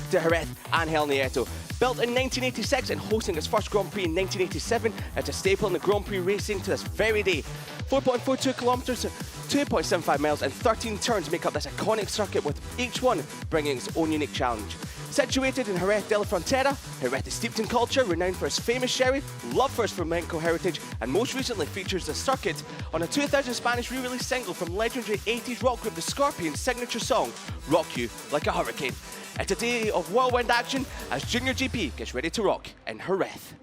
de Jerez, Ángel Nieto. Built in 1986 and hosting its first Grand Prix in 1987, it's a staple in the Grand Prix racing to this very day. 4.42 kilometres, 2.75 miles and 13 turns make up this iconic circuit, with each one bringing its own unique challenge. Situated in Jerez de la Frontera, Jerez is steeped in culture, renowned for its famous sherry, love for its flamenco heritage, and most recently features the circuit on a 2000 Spanish re-release single from legendary 80s rock group The Scorpions' signature song, Rock You Like a Hurricane. It's a day of whirlwind action as JuniorGP gets ready to rock in Jerez.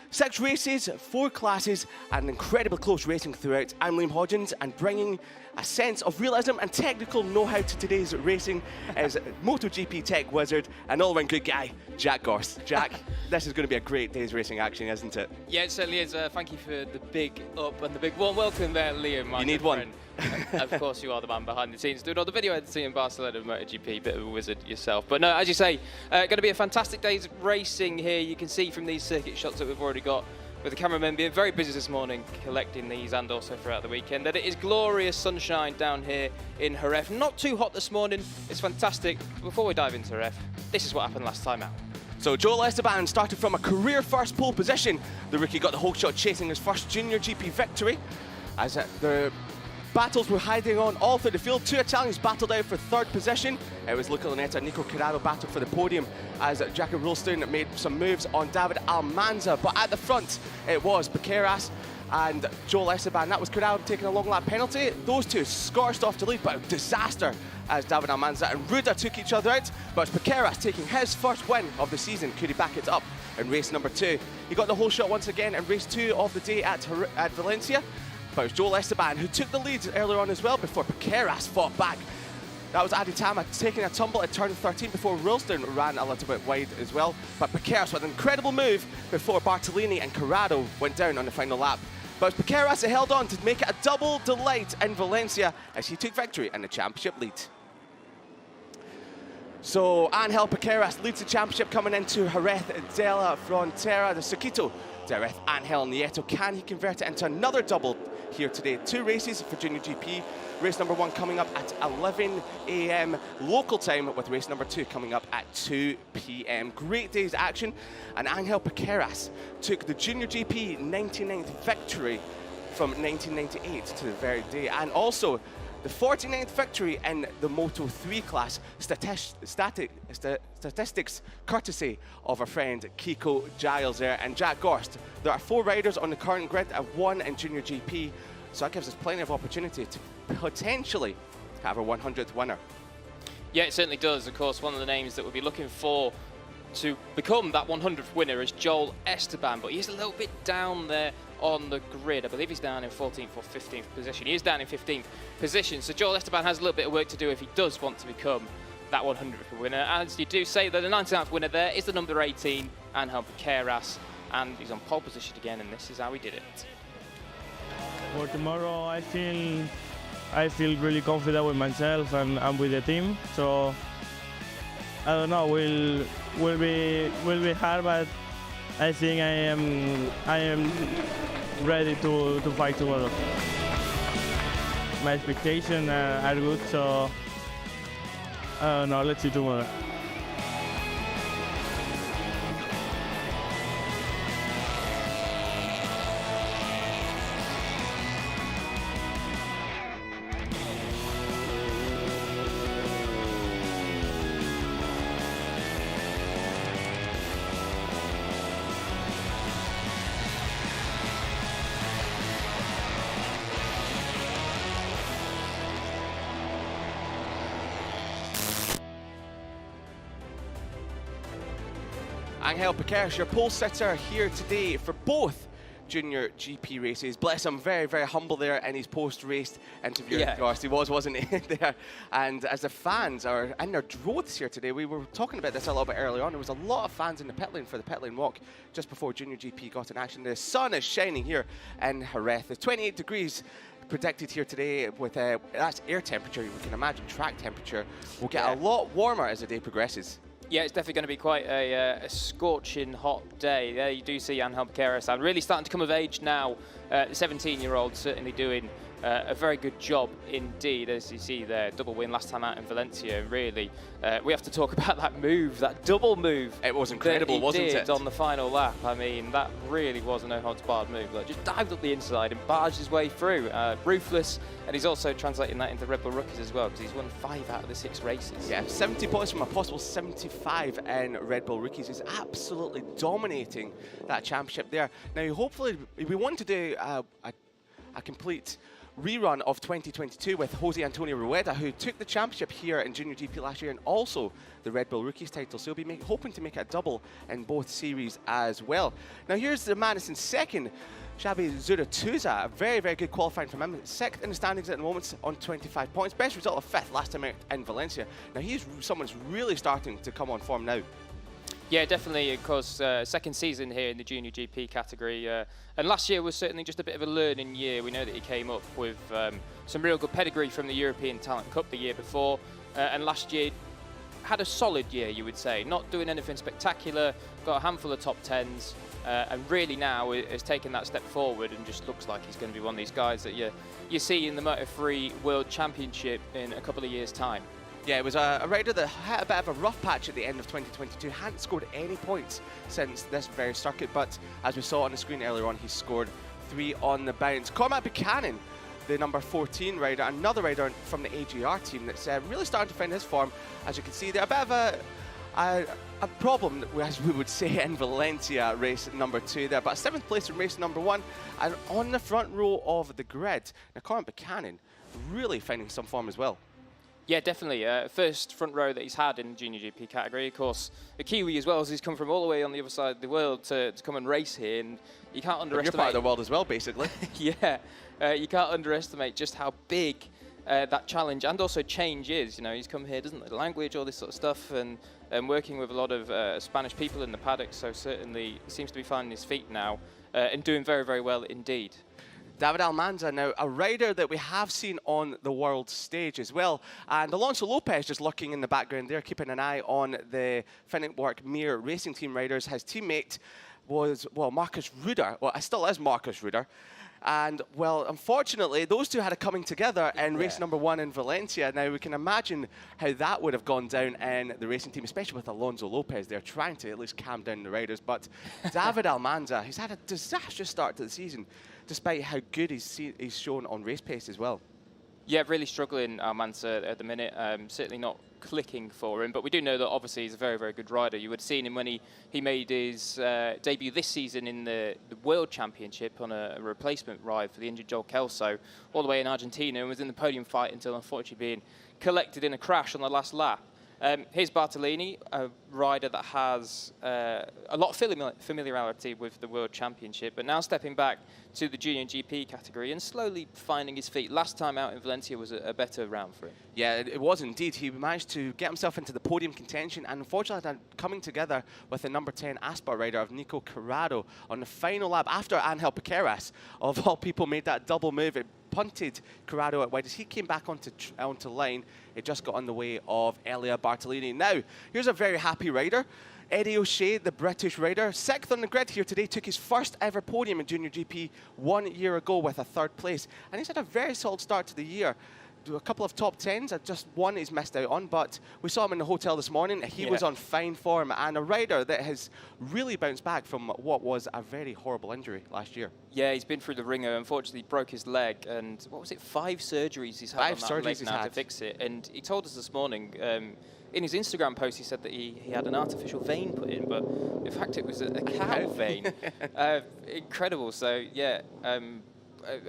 6 races, 4 classes, and incredibly close racing throughout. I'm Liam Hodgins, and bringing a sense of realism and technical know-how to today's racing is MotoGP tech wizard and all-round good guy, Jack Gorst. Jack, this is going to be a great day's racing action, isn't it? Yeah, it certainly is. Thank you for the big up and the big warm welcome there, Liam. You need one. Of course, you are the man behind the scenes doing all the video editing in Barcelona MotoGP, bit of a wizard yourself. But no, as you say, going to be a fantastic day's racing here. You can see from these circuit shots that we've already got, with the cameramen being very busy this morning collecting these and also throughout the weekend, that it is glorious sunshine down here in Jerez. Not too hot this morning, it's fantastic. Before we dive into Jerez, this is what happened last time out. So Joel Esteban started from a career first pole position. The rookie got the whole shot chasing his first JuniorGP victory. As the battles were hiding on all through the field. 2 Italians battled out for 3rd position. It was Luca Lunetta and Nico Corrado battled for the podium as Jacob Rolston made some moves on David Almanza. But at the front, it was Piqueras and Joel Esteban. That was Corrado taking a long lap penalty. Those two scorched off to lead, but a disaster as David Almanza and Ruda took each other out. But Piqueras taking his first win of the season. Could he back it up in race number 2? He got the whole shot once again in race 2 of the day at Valencia. But it was Joel Esteban who took the lead earlier on as well before Piqueras fought back. That was Adi Tama taking a tumble at turn 13 before Ralston ran a little bit wide as well. But Piqueras with an incredible move before Bartolini and Corrado went down on the final lap. But Piqueras held on to make it a double delight in Valencia as he took victory in the championship lead. So Ángel Piqueras leads the championship coming into Jerez de la Frontera, the Circuito de Jerez. Ángel Nieto, can he convert it into another double here today? 2 races for JuniorGP. Race number 1 coming up at 11 AM local time, with race number 2 coming up at 2 PM. Great day's action, and Ángel Piqueras took the JuniorGP 99th victory from 1998 to the very day, and also the 49th victory in the Moto3 class. Statistics courtesy of our friend Kiko Giles there. And Jack Gorst, there are 4 riders on the current grid and 1 in JuniorGP, so that gives us plenty of opportunity to potentially have a 100th winner. Yeah, it certainly does. Of course, one of the names that we'll be looking for to become that 100th winner is Joel Esteban, but he's a little bit down there on the grid. I believe he's down in 14th or 15th position. He is down in 15th position, so Joel Esteban has a little bit of work to do if he does want to become that 100th winner. As you do say, that the 99th winner there is the number 18, Ángel Piqueras, and he's on pole position again, and this is how he did it. For tomorrow, I feel really confident with myself and with the team. So I don't know, will be hard, but I think I am ready to fight tomorrow. My expectations are good, so I don't know, let's see tomorrow. Ángel Piqueras, your pole sitter here today for both JuniorGP races. Bless him, very, very humble there in his post-race interview. Yeah. Of course, he wasn't he, there? And as the fans are in their droves here today, we were talking about this a little bit earlier on. There was a lot of fans in the pit lane for the pit lane walk just before JuniorGP got in action. The sun is shining here in Jerez. There's 28 degrees predicted here today with that's air temperature. You can imagine track temperature will get a lot warmer as the day progresses. Yeah, it's definitely going to be quite a scorching hot day. There you do see Ángel Piqueras really starting to come of age now. The 17-year-old certainly doing a very good job indeed, as you see there. Double win last time out in Valencia. And really, we have to talk about that move, that double move. It was incredible, wasn't it? On the final lap. I mean, that really was a no-holds-barred move. Like, just dived up the inside and barged his way through. Ruthless, and he's also translating that into Red Bull rookies as well, because he's won 5 out of the 6 races. Yeah, 70 points from a possible 75 in Red Bull rookies. He's absolutely dominating that championship there. Now, hopefully, we want to do a complete rerun of 2022 with Jose Antonio Rueda, who took the championship here in Junior GP last year and also the Red Bull Rookies title. So he'll be hoping to make a double in both series as well. Now here's the man that's in second, Xabi Zuratuza. A very, very good qualifying from him. 6th in the standings at the moment on 25 points. Best result of 5th last time out in Valencia. Now he's someone who's really starting to come on form now. Yeah, definitely, of course, second season here in the Junior GP category. And last year was certainly just a bit of a learning year. We know that he came up with some real good pedigree from the European Talent Cup the year before. And last year had a solid year, you would say. Not doing anything spectacular, got a handful of top 10s. And really now has taken that step forward and just looks like he's going to be one of these guys that you see in the Moto3 World Championship in a couple of years' time. Yeah, it was a rider that had a bit of a rough patch at the end of 2022. Hadn't scored any points since this very circuit, but as we saw on the screen earlier on, he scored 3 on the bounce. Cormac Buchanan, the number 14 rider, another rider from the AGR team that's really starting to find his form. As you can see there, a bit of a problem, as we would say, in Valencia race number 2 there, but a 7th place in race number 1 and on the front row of the grid. Now, Cormac Buchanan really finding some form as well. Yeah, definitely. First front row that he's had in the Junior GP category. Of course, a Kiwi as well, as he's come from all the way on the other side of the world to come and race here. And you can't underestimate... You're part of the world as well, basically. Yeah, you can't underestimate just how big that challenge and also change is. You know, he's come here, doesn't know the language, all this sort of stuff, and working with a lot of Spanish people in the paddock. So certainly seems to be finding his feet now and doing very, very well indeed. David Almanza, now a rider that we have seen on the world stage as well. And Alonso Lopez just lurking in the background there, keeping an eye on the Finetwork Mir racing team riders. His teammate was, well, Marcus Ruder. Well, it still is Marcus Ruder. And, well, unfortunately, those two had a coming together in race number 1 in Valencia. Now, we can imagine how that would have gone down in the racing team, especially with Alonso Lopez. They're trying to at least calm down the riders. But David Almanza, he's had a disastrous start to the season, despite how good he's shown on race pace as well. Yeah, really struggling, Almanza, at the minute. Certainly not clicking for him, but we do know that obviously he's a very, very good rider. You would have seen him when he made his debut this season in the World Championship on a replacement ride for the injured Joel Kelso, all the way in Argentina, and was in the podium fight until unfortunately being collected in a crash on the last lap. Here's Bartolini, a rider that has a lot of familiarity with the World Championship, but now stepping back to the Junior GP category and slowly finding his feet. Last time out in Valencia was a better round for him. Yeah, it was indeed. He managed to get himself into the podium contention, and unfortunately coming together with the number 10 Aspar rider of Nico Corrado on the final lap after Angel Piqueras, of all people, made that double move. It punted Corrado at wide. As he came back onto line, it just got on the way of Elia Bartolini. Now, here's a very happy rider. Eddie O'Shea, the British rider, 6th on the grid here today, took his first ever podium in Junior GP 1 year ago with a 3rd place. And he's had a very solid start to the year. A couple of top 10s, just one he's missed out on, but we saw him in the hotel this morning. He was on fine form, and a rider that has really bounced back from what was a very horrible injury last year. Yeah, he's been through the ringer. Unfortunately, broke his leg, and what was it, 5 surgeries he's had on that leg now to fix it. And he told us this morning, in his Instagram post, he said that he had an artificial vein put in, but in fact it was a cow vein. Incredible. So yeah,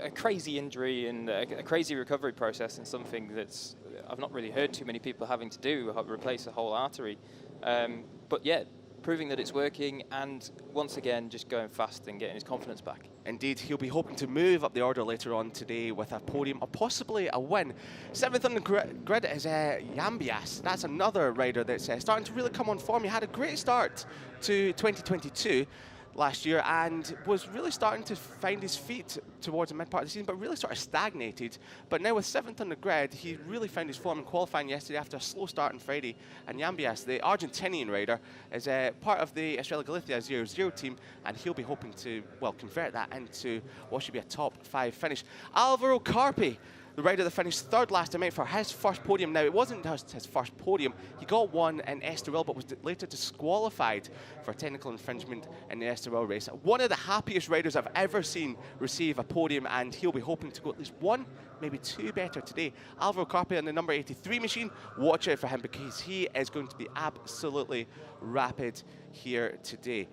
a crazy injury and a crazy recovery process, and something that's I've not really heard too many people having to do, replace a whole artery. But yeah, proving that it's working, and once again just going fast and getting his confidence back. Indeed, he'll be hoping to move up the order later on today with a podium or possibly a win. 7th on the grid is Yambias. That's another rider that's starting to really come on form. He had a great start to 2022. last year and was really starting to find his feet towards the mid part of the season, but really sort of stagnated. But now with 7th on the grid, he really found his form in qualifying yesterday after a slow start on Friday. And Yambias, the Argentinian rider, is part of the Estrella Galicia 00 team, and he'll be hoping to, well, convert that into what should be a top 5 finish. Alvaro Carpi, the rider that finished 3rd last event for his first podium. Now, it wasn't just his first podium. He got one in Estoril, but was later disqualified for technical infringement in the Estoril race. One of the happiest riders I've ever seen receive a podium, and he'll be hoping to go at least 1, maybe 2 better today. Alvaro Carpi on the number 83 machine. Watch out for him because he is going to be absolutely rapid here today.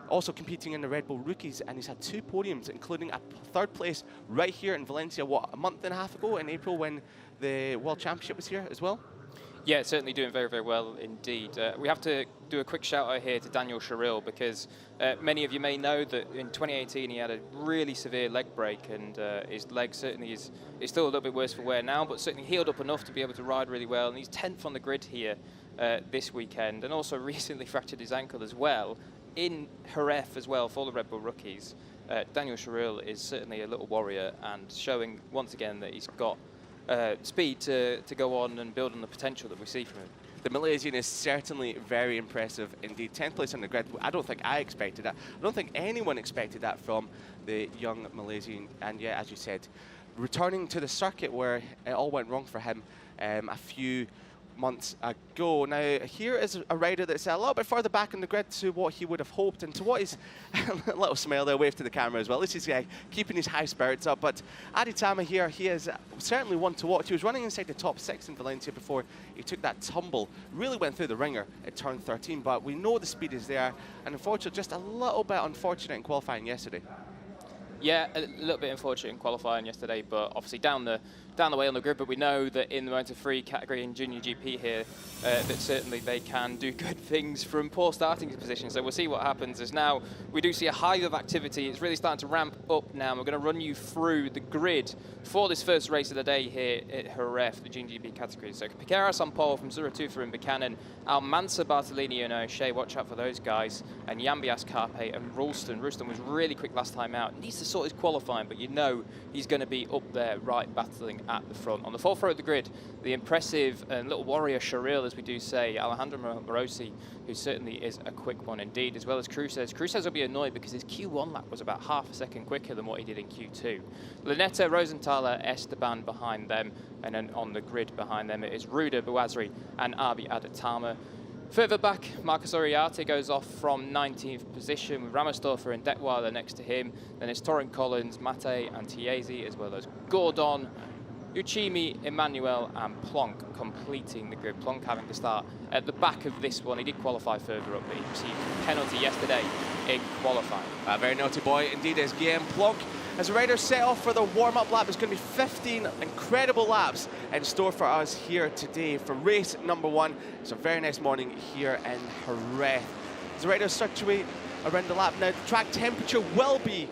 Also competing in the Red Bull Rookies, and he's had 2 podiums, including a 3rd place right here in Valencia, what, a month and a half ago in April when the World Championship was here as well? Yeah, certainly doing very, very well indeed. We have to do a quick shout out here to Daniel Sharil, because many of you may know that in 2018 he had a really severe leg break, and his leg certainly is still a little bit worse for wear now, but certainly healed up enough to be able to ride really well, and he's 10th on the grid here this weekend, and also recently fractured his ankle as well in Jerez as well for the Red Bull Rookies. Daniel Sharil is certainly a little warrior and showing once again that he's got speed to go on and build on the potential that we see from him. The Malaysian is certainly very impressive indeed. 10th place on the grid. I don't think I expected that. I don't think anyone expected that from the young Malaysian. And yeah, as you said, returning to the circuit where it all went wrong for him a few months ago. Now, here is a rider that's a little bit further back in the grid to what he would have hoped, and to what he's a little smile there, wave to the camera as well. This is keeping his high spirits up. But Adi Tama here, he is certainly one to watch. He was running inside the top 6 in Valencia before he took that tumble. Really went through the ringer at turn 13, but we know the speed is there, and unfortunately just a little bit unfortunate in qualifying yesterday. Yeah, a little bit unfortunate in qualifying yesterday, but obviously down the way on the grid. But we know that in the Motor 3 category in Junior GP here, that certainly they can do good things from poor starting positions. So we'll see what happens. As now we do see a hive of activity. It's really starting to ramp up now. And we're going to run you through the grid for this first race of the day here at Jerez, the Junior GP category. So Piqueras on pole from Zuratufra and Buchanan, Almansa, Bartolini and O'Shea. Watch out for those guys. And Yambias, Carpe and Ralston. Ralston was really quick last time out. Needs to sort his qualifying, but you know he's going to be up there right battling at the front. On the 4th row of the grid, the impressive and little warrior Sharil, as we do say, Alejandro Morosi, who certainly is a quick one indeed, as well as Cruces. Cruces will be annoyed because his Q1 lap was about half a second quicker than what he did in Q2. Luneta, Rosenthaler, Esteban behind them, and then on the grid behind them it is Ruda, Bouazri and Abi Adatama. Further back, Marcus Oriate goes off from 19th position with Ramostorfer and Detweiler next to him. Then it's Torrin Collins, Mate and Tiesi, as well as Gordon, Uchimi, Emmanuel and Plonk completing the grid. Plonk having to start at the back of this one. He did qualify further up, but he received a penalty yesterday in qualifying. A very naughty boy indeed is Guillaume Plonk. As the riders set off for the warm-up lap, there's going to be 15 incredible laps in store for us here today for race number 1. It's a very nice morning here in Jerez. As the riders circulate around the lap now, the track temperature will be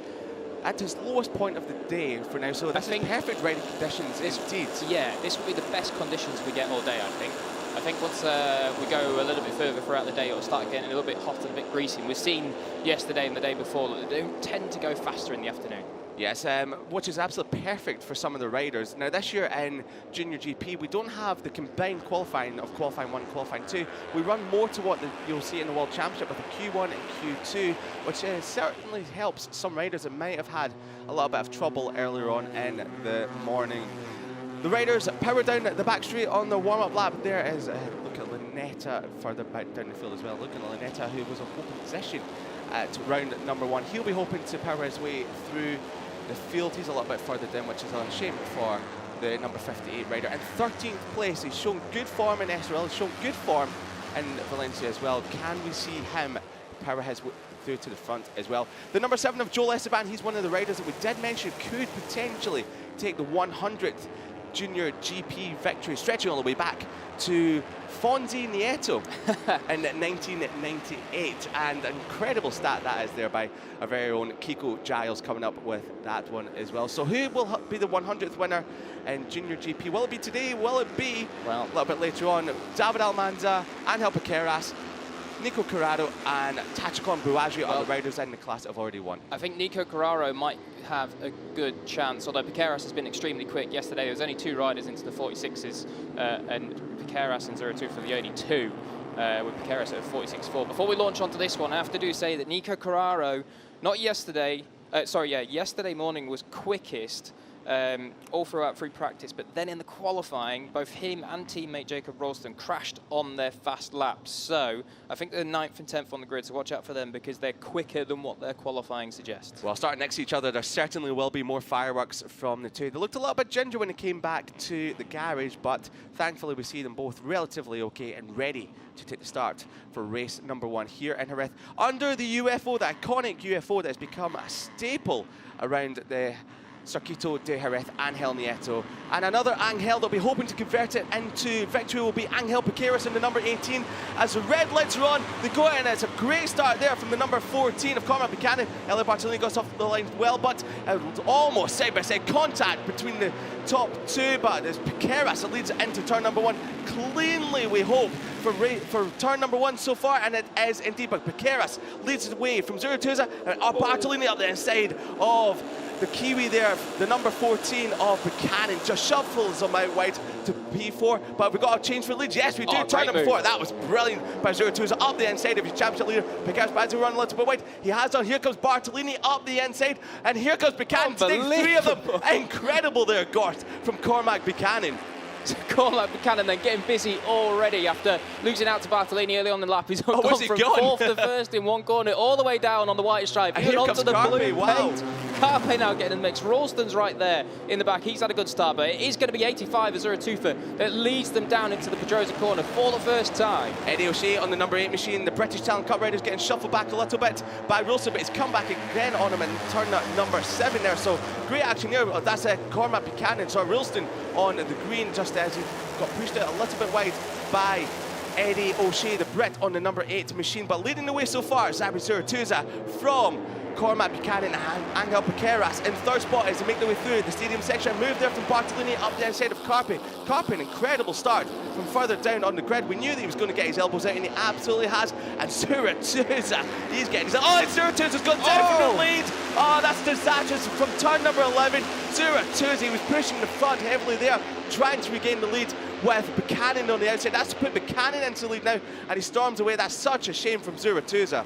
at its lowest point of the day for now, so this is perfect riding conditions indeed. Yeah, this will be the best conditions we get all day, I think. I think once we go a little bit further throughout the day, it'll start getting a little bit hot and a bit greasy. We've seen yesterday and the day before that they don't tend to go faster in the afternoon. Yes, which is absolutely perfect for some of the riders. Now this year in Junior GP, we don't have the combined qualifying of qualifying 1 and qualifying 2. We run more to what you'll see in the World Championship with a Q1 and Q2, which certainly helps some riders that might have had a little bit of trouble earlier on in the morning. The riders power down the back straight on the warm-up lap. There is, look at Luneta further back down the field as well. Look at Luneta, who was in pole position at round number 1. He'll be hoping to power his way through the field. He's a little bit further down, which is a shame for the number 58 rider. In 13th place, he's shown good form in Estoril, he's shown good form in Valencia as well. Can we see him power his way through to the front as well? The number 7 of Joel Esteban, he's one of the riders that we did mention could potentially take the 100th Junior GP victory, stretching all the way back to Fonzie Nieto in 1998. And an incredible stat that is there by our very own Kiko Giles coming up with that one as well. So who will be the 100th winner in Junior GP? Will it be today? Will it be, well, a little bit later on, David Almanza, Ángel Piqueras, Nico Carraro and Tachikon Bouaji are the riders in the class that have already won. I think Nico Carraro might have a good chance, although Piqueras has been extremely quick. Yesterday there was only 2 riders into the 46s, and Piqueras and 02 for the only 2, with Piqueras at 46.4. Before we launch onto this one, I have to say that Nico Carraro, yesterday morning was quickest all throughout free practice, but then in the qualifying, both him and teammate Jacob Ralston crashed on their fast laps. So I think they're 9th and 10th on the grid, so watch out for them because they're quicker than what their qualifying suggests. Well, starting next to each other, there certainly will be more fireworks from the two. They looked a little bit ginger when they came back to the garage, but thankfully we see them both relatively okay and ready to take the start for race number 1 here in Jerez. Under the UFO, the iconic UFO that has become a staple around the Circuito de Jerez, Ángel Nieto. And another Ángel that'll be hoping to convert it into victory will be Ángel Piqueras in the number 18. As the red lights are on, they go in, and it's a great start there from the number 14 of Cormac Buchanan. Elliot Bartolini goes off the line well, but almost side-by-side contact between the top 2, but as Piqueras leads into turn number 1 cleanly, we hope, for turn number 1 so far, and it is indeed. But Piqueras leads the way from Zurutuza, and Bartolini up the inside of the Kiwi there, the number 14 of Buchanan, just shuffles them out wide to P4, but we've got a change for leads. Yes, we do. Turn number 4. That was brilliant by Zurutuza up the inside of his championship leader. Piqueras tries to run a little bit wide. He has on. Here comes Bartolini up the inside, and here comes Buchanan. Takes 3 of them. Incredible there, Gort, from Cormac Buchanan. Cormac Buchanan then getting busy already after losing out to Bartolini early on in the lap. He's gone from 4th to 1st in one corner, all the way down on the white stripe. Here comes the Carpe, blue wow. paint. Carpe now getting in the mix. Ralston's right there in the back. He's had a good start, but it is going to be 85 Azura Tufa that leads them down into the Pedrosa corner for the first time. Eddie O'Shea on the number 8 machine. The British Talent Cup riders getting shuffled back a little bit by Ralston, but he's come back again on him and turn number 7 there. So great action here. That's Cormac Buchanan. So Ralston on the green just as he got pushed out a little bit wide by Eddie O'Shea, the Brit, on the number 8 machine. But leading the way so far, Zabri Zurutuza from Cormac Buchanan and Ángel Piqueras in 3rd spot as they make their way through the stadium section. Move there from Bartolini up the inside of Carpe. Carpe, an incredible start from further down on the grid. We knew that he was going to get his elbows out, and he absolutely has. And Zurutuza, he's getting his... Oh, Zurutuza's gone down from the lead. Oh, that's disastrous from turn number 11. Zurutuza, he was pushing the front heavily there, trying to regain the lead with Buchanan on the outside. That's to put Buchanan into the lead now, and he storms away. That's such a shame from Zurutuza.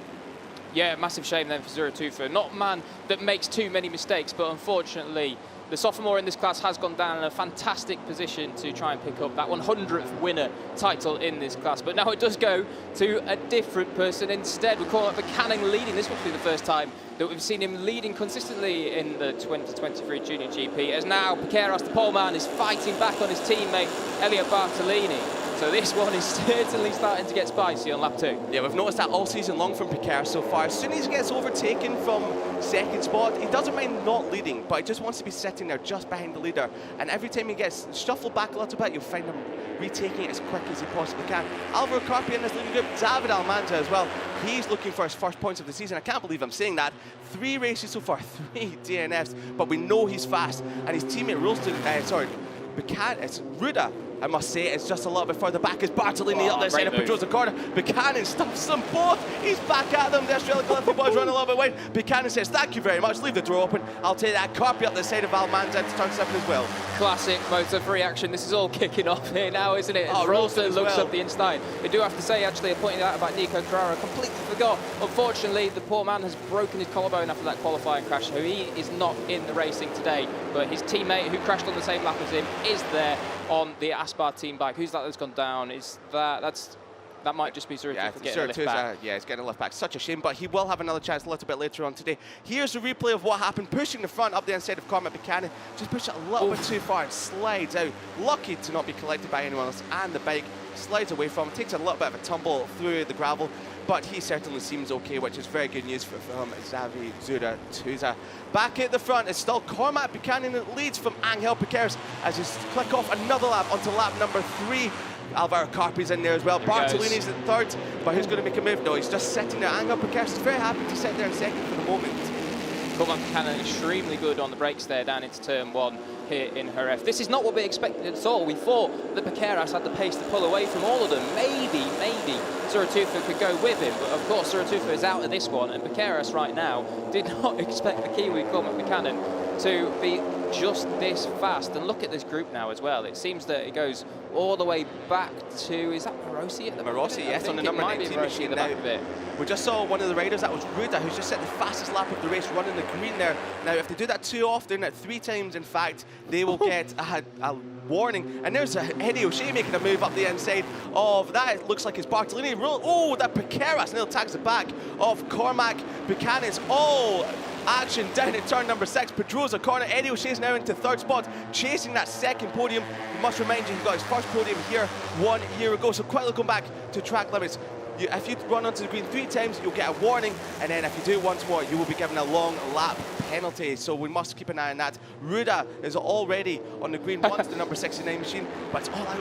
Yeah, massive shame then for Zurutuza. Not a man that makes too many mistakes, but unfortunately, the sophomore in this class has gone down in a fantastic position to try and pick up that 100th winner title in this class. But now it does go to a different person instead. We call it Buchanan leading. This will be the first time that we've seen him leading consistently in the 2023 Junior GP, as now Piqueras, the pole man, is fighting back on his teammate Elliot Bartolini. So this one is certainly starting to get spicy on lap 2. Yeah, we've noticed that all season long from Piqueras so far. As soon as he gets overtaken from 2nd spot, he doesn't mind not leading, but he just wants to be sitting there just behind the leader. And every time he gets shuffled back a little bit, you'll find him retaking it as quick as he possibly can. Alvaro Carpe in this leading group, David Almanza as well. He's looking for his first points of the season. I can't believe I'm saying that. 3 races so far, 3 DNFs, but we know he's fast. And his teammate Buchanan, it's Ruda, I must say, it's just a little bit further back as Bartolini up the side of Pedrosa corner. Buchanan stuffs them both. He's back at them. The Australian Cliffy boys running a little bit wide. Buchanan says, thank you very much. Leave the door open. I'll take that. Carpe up the side of Almanza to turn 7 as well. Classic motor free action. This is all kicking off here now, isn't it? Oh, Ralston looks well up the inside. I do have to say, actually, I pointed out about Nico Carraro. Completely forgot. Unfortunately, the poor man has broken his collarbone after that qualifying crash, so he is not in the racing today. But his teammate, who crashed on the same lap as him, is there on the Aspar team bike. Who's that that's gone down? That might just be Zurutuza getting a lift back. Yeah, he's getting a lift back. Such a shame, but he will have another chance a little bit later on today. Here's a replay of what happened, pushing the front up the inside of Cormac Buchanan. Just pushed it a little bit too far and slides out. Lucky to not be collected by anyone else, and the bike slides away from him. Takes a little bit of a tumble through the gravel, but he certainly seems okay, which is very good news for Xavi Zurutuza. Back at the front, it's still Cormac Buchanan that leads from Ángel Piqueras as he click off another lap onto lap number 3. Alvaro Carpe's in there as well. Bartolini's in 3rd, but who's going to make a move? No, he's just sitting there. Ángel Piqueras is very happy to sit there in 2nd for the moment. Cormac Buchanan extremely good on the brakes there down into turn 1 here in Jerez. This is not what we expected at all. We thought that Piqueras had the pace to pull away from all of them. Maybe Suratufa could go with him. But of course, Suratufa is out of this one, and Piqueras right now did not expect the Kiwi Cormac Buchanan to be just this fast. And look at this group now as well. It seems that it goes all the way back to, is that Morosi at the back? Morosi, yes, on the number 19 machine now. We just saw one of the riders, that was Ruda, who's just set the fastest lap of the race, running the green there. Now, if they do that too often, 3 times in fact, they will get a warning. And there's Eddie O'Shea making a move up the inside of that. It looks like it's Bartolini. Oh, that Piqueras nearly tags the back of Cormac Buchanan's all action down at turn number 6. Pedrosa corner. Eddie O'Shea's now into 3rd spot, chasing that 2nd podium. We must remind you, he got his 1st podium here 1 year ago. So quickly come back to track limits. If you run onto the green 3 times, you'll get a warning, and then if you do it once more, you will be given a long lap penalty. So we must keep an eye on that. Ruda is already on the green once the number 69 machine, but it's all like,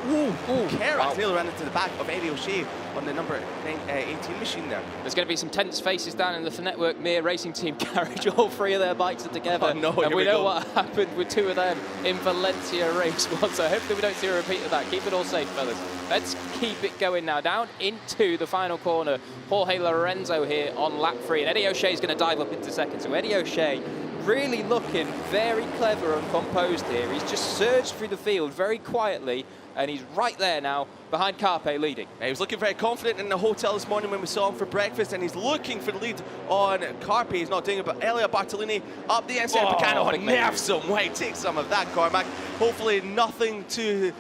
Keras nearly ran into the back of Eddie O'Shea on the number 18 machine there. There's going to be some tense faces down in the Finetwork Mir Racing Team garage. All 3 of their bikes are together. Oh, no, and we know what happened with 2 of them in Valencia race 1. So hopefully we don't see a repeat of that. Keep it all safe, fellas. Let's keep it going now. Down into the final corner. Jorge Lorenzo here on lap 3. And Eddie O'Shea is going to dive up into 2nd. So Eddie O'Shea really looking very clever and composed here. He's just surged through the field very quietly, and he's right there now behind Carpe leading. He was looking very confident in the hotel this morning when we saw him for breakfast, and he's looking for the lead on Carpe. He's not doing it, but Elia Bartolini up the inside of Buchanan. Nerves him. Wait, take some of that, Cormac. Hopefully nothing too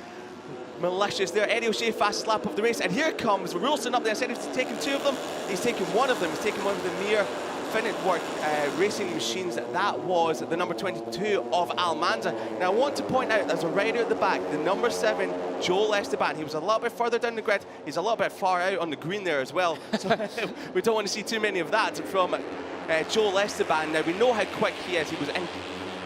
malicious there. Eddie O'Shea, fastest lap of the race, and here comes Wilson up there. Instead of taking 2 of them, he's taking 1 of them. He's taking one of the Mir Finetwork racing machines. That was the number 22 of Almanza. Now I want to point out there's a rider at the back, the number 7, Joel Esteban. He was a little bit further down the grid. He's a little bit far out on the green there as well. So we don't want to see too many of that from Joel Esteban. Now we know how quick he is. He was in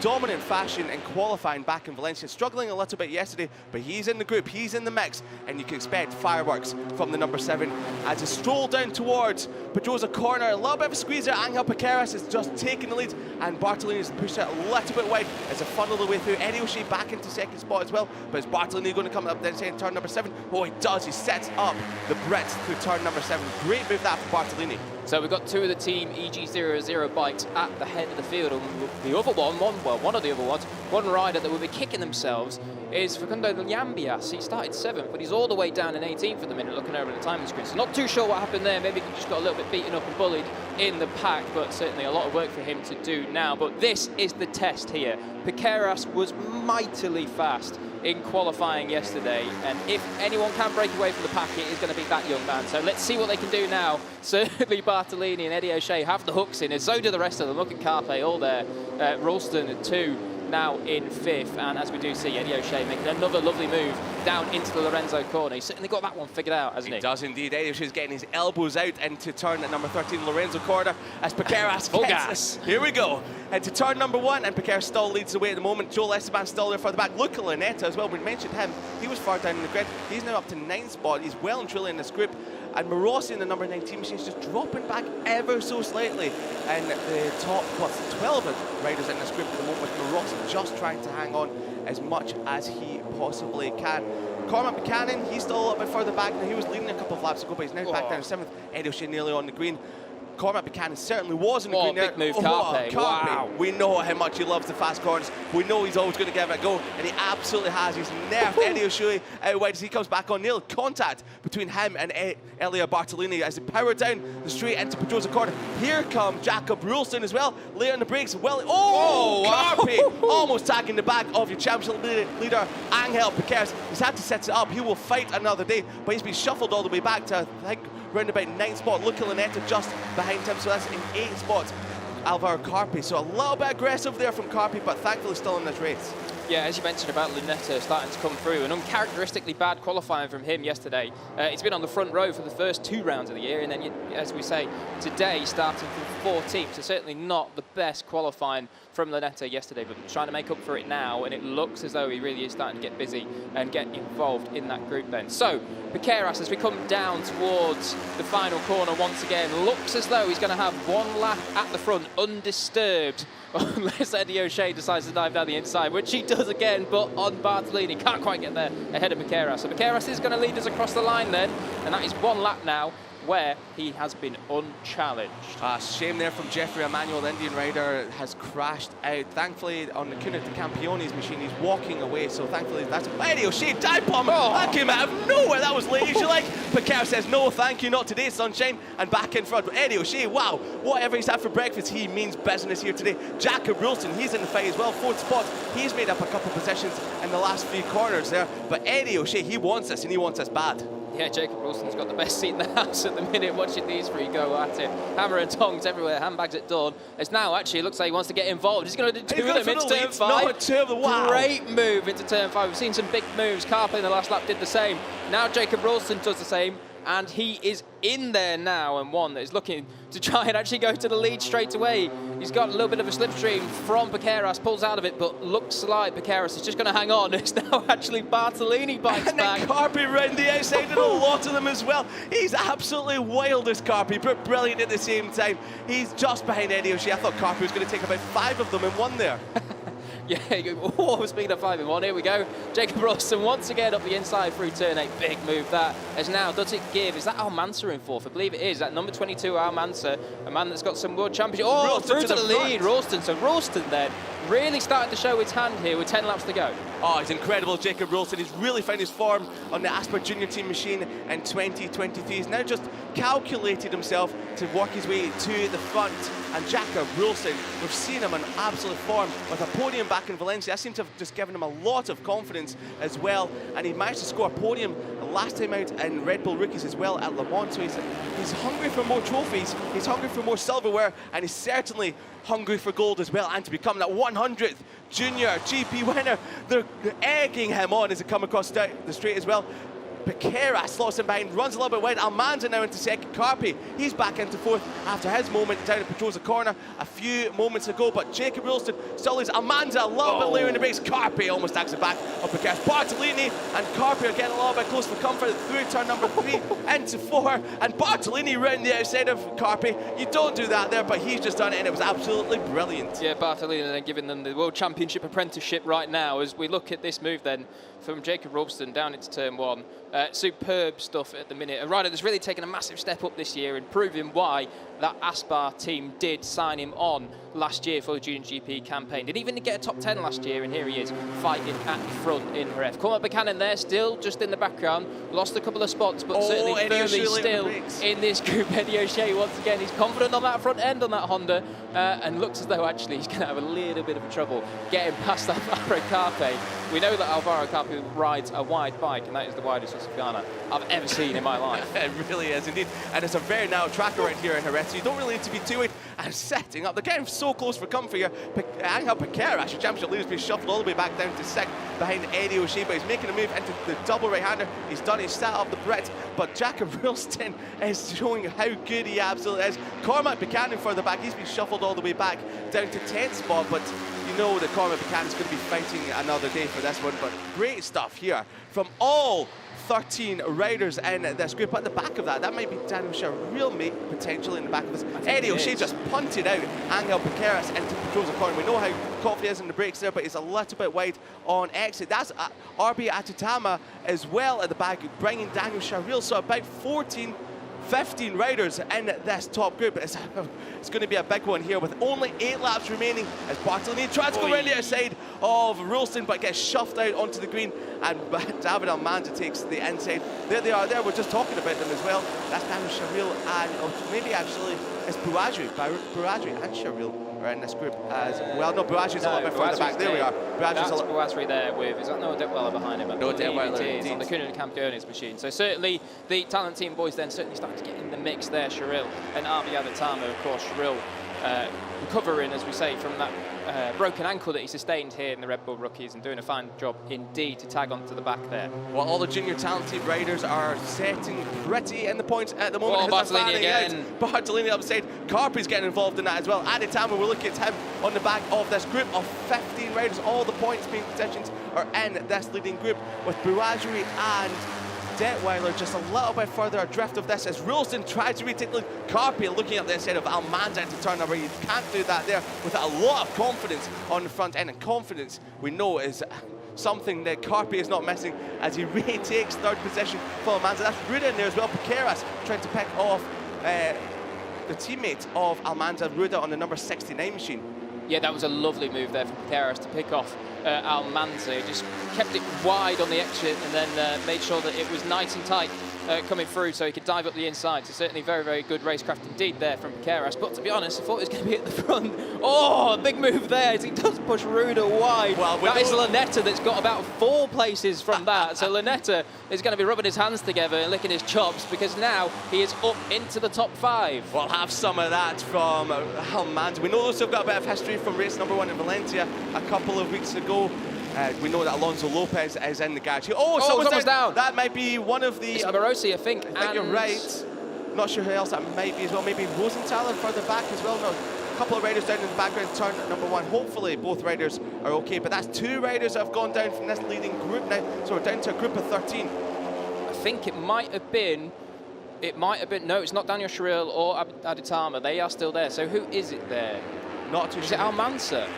dominant fashion in qualifying back in Valencia, struggling a little bit yesterday, but he's in the group, he's in the mix, and you can expect fireworks from the number 7 as he stroll down towards Pedrosa corner. A little bit of a squeeze there. Angel Piqueras is just taking the lead, and Bartolini is pushed out a little bit wide as a funnel the way through. Eddie O'Shea back into 2nd spot as well, but is Bartolini going to come up then saying turn number 7? Oh, he does. He sets up the Brits through turn number 7. Great move that for Bartolini. So we've got 2 of the team EG00 bikes at the head of the field. And the other one of the other ones, one rider that will be kicking themselves is Facundo Llambías. He started 7th, but he's all the way down in 18th at the minute, looking over at the timing screen. So not too sure what happened there. Maybe he just got a little bit beaten up and bullied in the pack, but certainly a lot of work for him to do now. But this is the test here. Piqueras was mightily fast in qualifying yesterday, and if anyone can break away from the pack, it is going to be that young man. So let's see what they can do now. Certainly Bartolini and Eddie O'Shea have the hooks in, and so do the rest of them. Look at Carpe all there. Ralston at 2, now in 5th, and as we do see, Eddie O'Shea making another lovely move down into the Lorenzo corner. He's certainly got that one figured out, hasn't he? He does indeed. Eddie O'Shea's getting his elbows out into turn at number 13, Lorenzo corner, as Piqueras full gas. Here we go. To turn number 1, and Piqueras still leads the way at the moment. Joel Esteban still there for the back. Luca Lanetta as well. We mentioned him. He was far down in the grid. He's now up to 9th spot. He's well and truly in this group. And Morosi in the number 19 machine is just dropping back ever so slightly. And the top, 12 riders in this group at the moment, with Morosi just trying to hang on as much as he possibly can. Cormac Buchanan, he's still a little bit further back. Now, he was leading a couple of laps ago, but he's now back down to 7th. Eddie O'Shea nearly on the green. Cormac Buchanan certainly was in the green there. Big move, Carpe. Wow. We know how much he loves the fast corners. We know he's always going to give it a go, and he absolutely has. He's nerfed Eddie O'Shea out wide as he comes back on. Nearly contact between him and Elia Bartolini as he powered down the straight into Pedrosa corner. Here comes Jacob Ralston as well, late on the brakes. Well, Carpe almost tagging the back of your championship leader, Angel Piqueras. He's had to set it up. He will fight another day, but he's been shuffled all the way back to, I think, round about 9th spot. Luca Lanetta just behind him, so that's in 8th spot, Alvaro Carpe. So a little bit aggressive there from Carpe, but thankfully still in this race. Yeah, as you mentioned about Lunetta starting to come through, an uncharacteristically bad qualifying from him yesterday. It's been on the front row for the first 2 rounds of the year, and then, as we say, today starting from 14th, so certainly not the best qualifying from Lunetta yesterday, but trying to make up for it now, and it looks as though he really is starting to get busy and get involved in that group then. So, Piqueras, as we come down towards the final corner once again, looks as though he's going to have 1 lap at the front undisturbed, unless Eddie O'Shea decides to dive down the inside, which he does again, but on Bartolini, can't quite get there ahead of Piqueras. So Piqueras is going to lead us across the line then, and that is 1 lap now where he has been unchallenged. Shame there from Jeffrey Emanuel. The Indian rider has crashed out. Thankfully, on the Cunha de Campione's machine, he's walking away. So thankfully, that's Eddie O'Shea dive bomb. That came out of nowhere. That was late. You like? Piquet says, no, thank you, not today, sunshine, and back in front. But Eddie O'Shea, wow, whatever he's had for breakfast, he means business here today. Jacob Wilson, he's in the fight as well. 4th spot. He's made up a couple positions in the last few corners there. But Eddie O'Shea, he wants this, and he wants this bad. Yeah, Jacob Wilson's got the best seat in the house at the minute, watching these three go at it. Hammer and tongs everywhere, handbags at dawn. It's now actually, it looks like he wants to get involved. He's going to do 2 of them into turn 5. Wow. Great move into turn 5. We've seen some big moves. Carpe in the last lap did the same. Now Jacob Wilson does the same, and he is in there now, and one that is looking to try and actually go to the lead straight away. He's got a little bit of a slipstream from Piqueras, pulls out of it, but looks like Piqueras is just going to hang on. It's now actually Bartolini bites and back. And Carpe round the outside, and a lot of them as well. He's absolutely wild, this Carpe, but brilliant at the same time. He's just behind Eddie O'Shea. I thought Carpe was going to take about 5 of them in one there. Yeah, speaking of 5 in 1, here we go. Jacob Wilson once again up the inside through turn 8. Big move that. As now, does it give? Is that Almansa in 4th? I believe it is. That number 22, Almansa, a man that's got some world championship. Oh, Ralston through to the lead, Ralston. So Ralston then really starting to show his hand here with 10 laps to go. Oh, he's incredible, Jacob Ralston. He's really found his form on the Asper Junior Team machine in 2023. He's now just calculated himself to work his way to the front. And Jacob Ralston, we've seen him in absolute form with a podium back in Valencia. That seems to have just given him a lot of confidence as well. And he managed to score a podium last time out in Red Bull Rookies as well at Le Mans. So he's hungry for more trophies, he's hungry for more silverware, and he's certainly hungry for gold as well, and to become that 100th Junior GP winner. They're egging him on as he comes across the straight as well. Piqueras slots him behind, runs a little bit wide. Almanza now into 2nd. Carpe, he's back into 4th after his moment down at Petrosa Corner a few moments ago. But Jacob Wilson still is Almanza a little bit later in the brakes. Carpe almost takes it back of Piqueras. Bartolini and Carpe are getting a little bit close for comfort through turn number 3 into 4. And Bartolini round the outside of Carpe. You don't do that there, but he's just done it, and it was absolutely brilliant. Yeah, Bartolini then giving them the World Championship apprenticeship right now as we look at this move then from Jacob Ralston down into turn 1. Superb stuff at the minute. A rider that's really taken a massive step up this year and proving why that Aspar team did sign him on last year for the Junior GP campaign. Didn't even get a top 10 last year, and here he is fighting at the front in Jerez. Cormac Buchanan there, still just in the background. Lost a couple of spots, but certainly firmly still in this group. Eddie O'Shea, once again, he's confident on that front end on that Honda, and looks as though actually he's going to have a little bit of trouble getting past Alvaro Carpe. We know that Alvaro Carpe rides a wide bike, and that is the widest Husqvarna I've ever seen in my life. It really is indeed, and it's a very narrow track around here in Jerez, so you don't really need to be too worried. And setting up, they're getting so close for comfort here. Ángel Piqueras, your championship leader, has been shuffled all the way back down to 6th behind Eddie O'Shea, but he's making a move into the double right-hander. He's done, he's set up the Brit, but Jacob Ralston is showing how good he absolutely is. Cormac Buchanan further back, he's been shuffled all the way back down to 10th spot, but you know that Cormac Buchanan's going to be fighting another day for this one. But great stuff here from all 13 riders in this group. At the back of that might be Daniel Charil mate potentially in the back of this. Eddie O'Shea just punted out Ángel Piqueras into Petrosa Corner. We know how confident he is in the brakes there, but he's a little bit wide on exit. That's RB Atutama as well at the back, bringing Daniel Charil. So about 15 riders in this top group. It's going to be a big one here with only 8 laps remaining as Bartolini tries to go around the outside of Ralston, but gets shoved out onto the green, and David Almanza takes the inside. There they are there. We're just talking about them as well. That's Daniel Charil and maybe actually it's Buadri and Charil are in this group as well. No, Buadri's a little bit further back. There we are. That's Buadri there with, is that Noah Detweiler behind him? No, Detweiler it is on the Cunha de Campione's machine. So certainly the talent team boys then certainly starting to get in the mix there. Charil and RB Atutama, of course. Charil recovering, as we say, from that broken ankle that he sustained here in the Red Bull Rookies, and doing a fine job indeed to tag onto the back there. Well, all the junior talent team riders are setting pretty in the points at the moment. Bartolini again. Bartolini upside. Carpe's getting involved in that as well. Atutama, we're looking at him on the back of this group of 15 riders. All the points being positions are in this leading group, with Buadri and Detweiler just a little bit further adrift of this as Ralston tries to retake the Carpe, looking at the inside of Almanza into turn number. You can't do that there with a lot of confidence on the front end, and confidence we know is something that Carpe is not missing as he retakes third position for Almanza. That's Ruda in there as well. Piqueras trying to pick off the teammate of Almanza, Ruda, on the number 69 machine. Yeah, that was a lovely move there from Piqueras to pick off Almanza. He just kept it wide on the exit and then made sure that it was nice and tight coming through so he could dive up the inside. So certainly very, very good racecraft indeed there from Piqueras. But to be honest, I thought it was going to be at the front. Oh, big move there as he does push Ruda wide. Well, that is Lunetta that's got about 4 places from that. So Lunetta is going to be rubbing his hands together and licking his chops because now he is up into the top 5. We'll have some of that from Almanza. We know those have got a bit of history from race number 1 in Valencia a couple of weeks ago. We know that Alonso Lopez is in the garage. Oh, someone's down. That might be one of the... It's Morosi, I think. I think you're right. Not sure who else that might be as well. Maybe Rosenthaler further back as well. No, a couple of riders down in the background, turn number 1. Hopefully both riders are okay. But that's 2 riders that have gone down from this leading group now. So we're down to a group of 13. I think it might have been... No, it's not Daniel Sharil or Aditama. They are still there. So who is it there? Not too sure. Is it Almanza?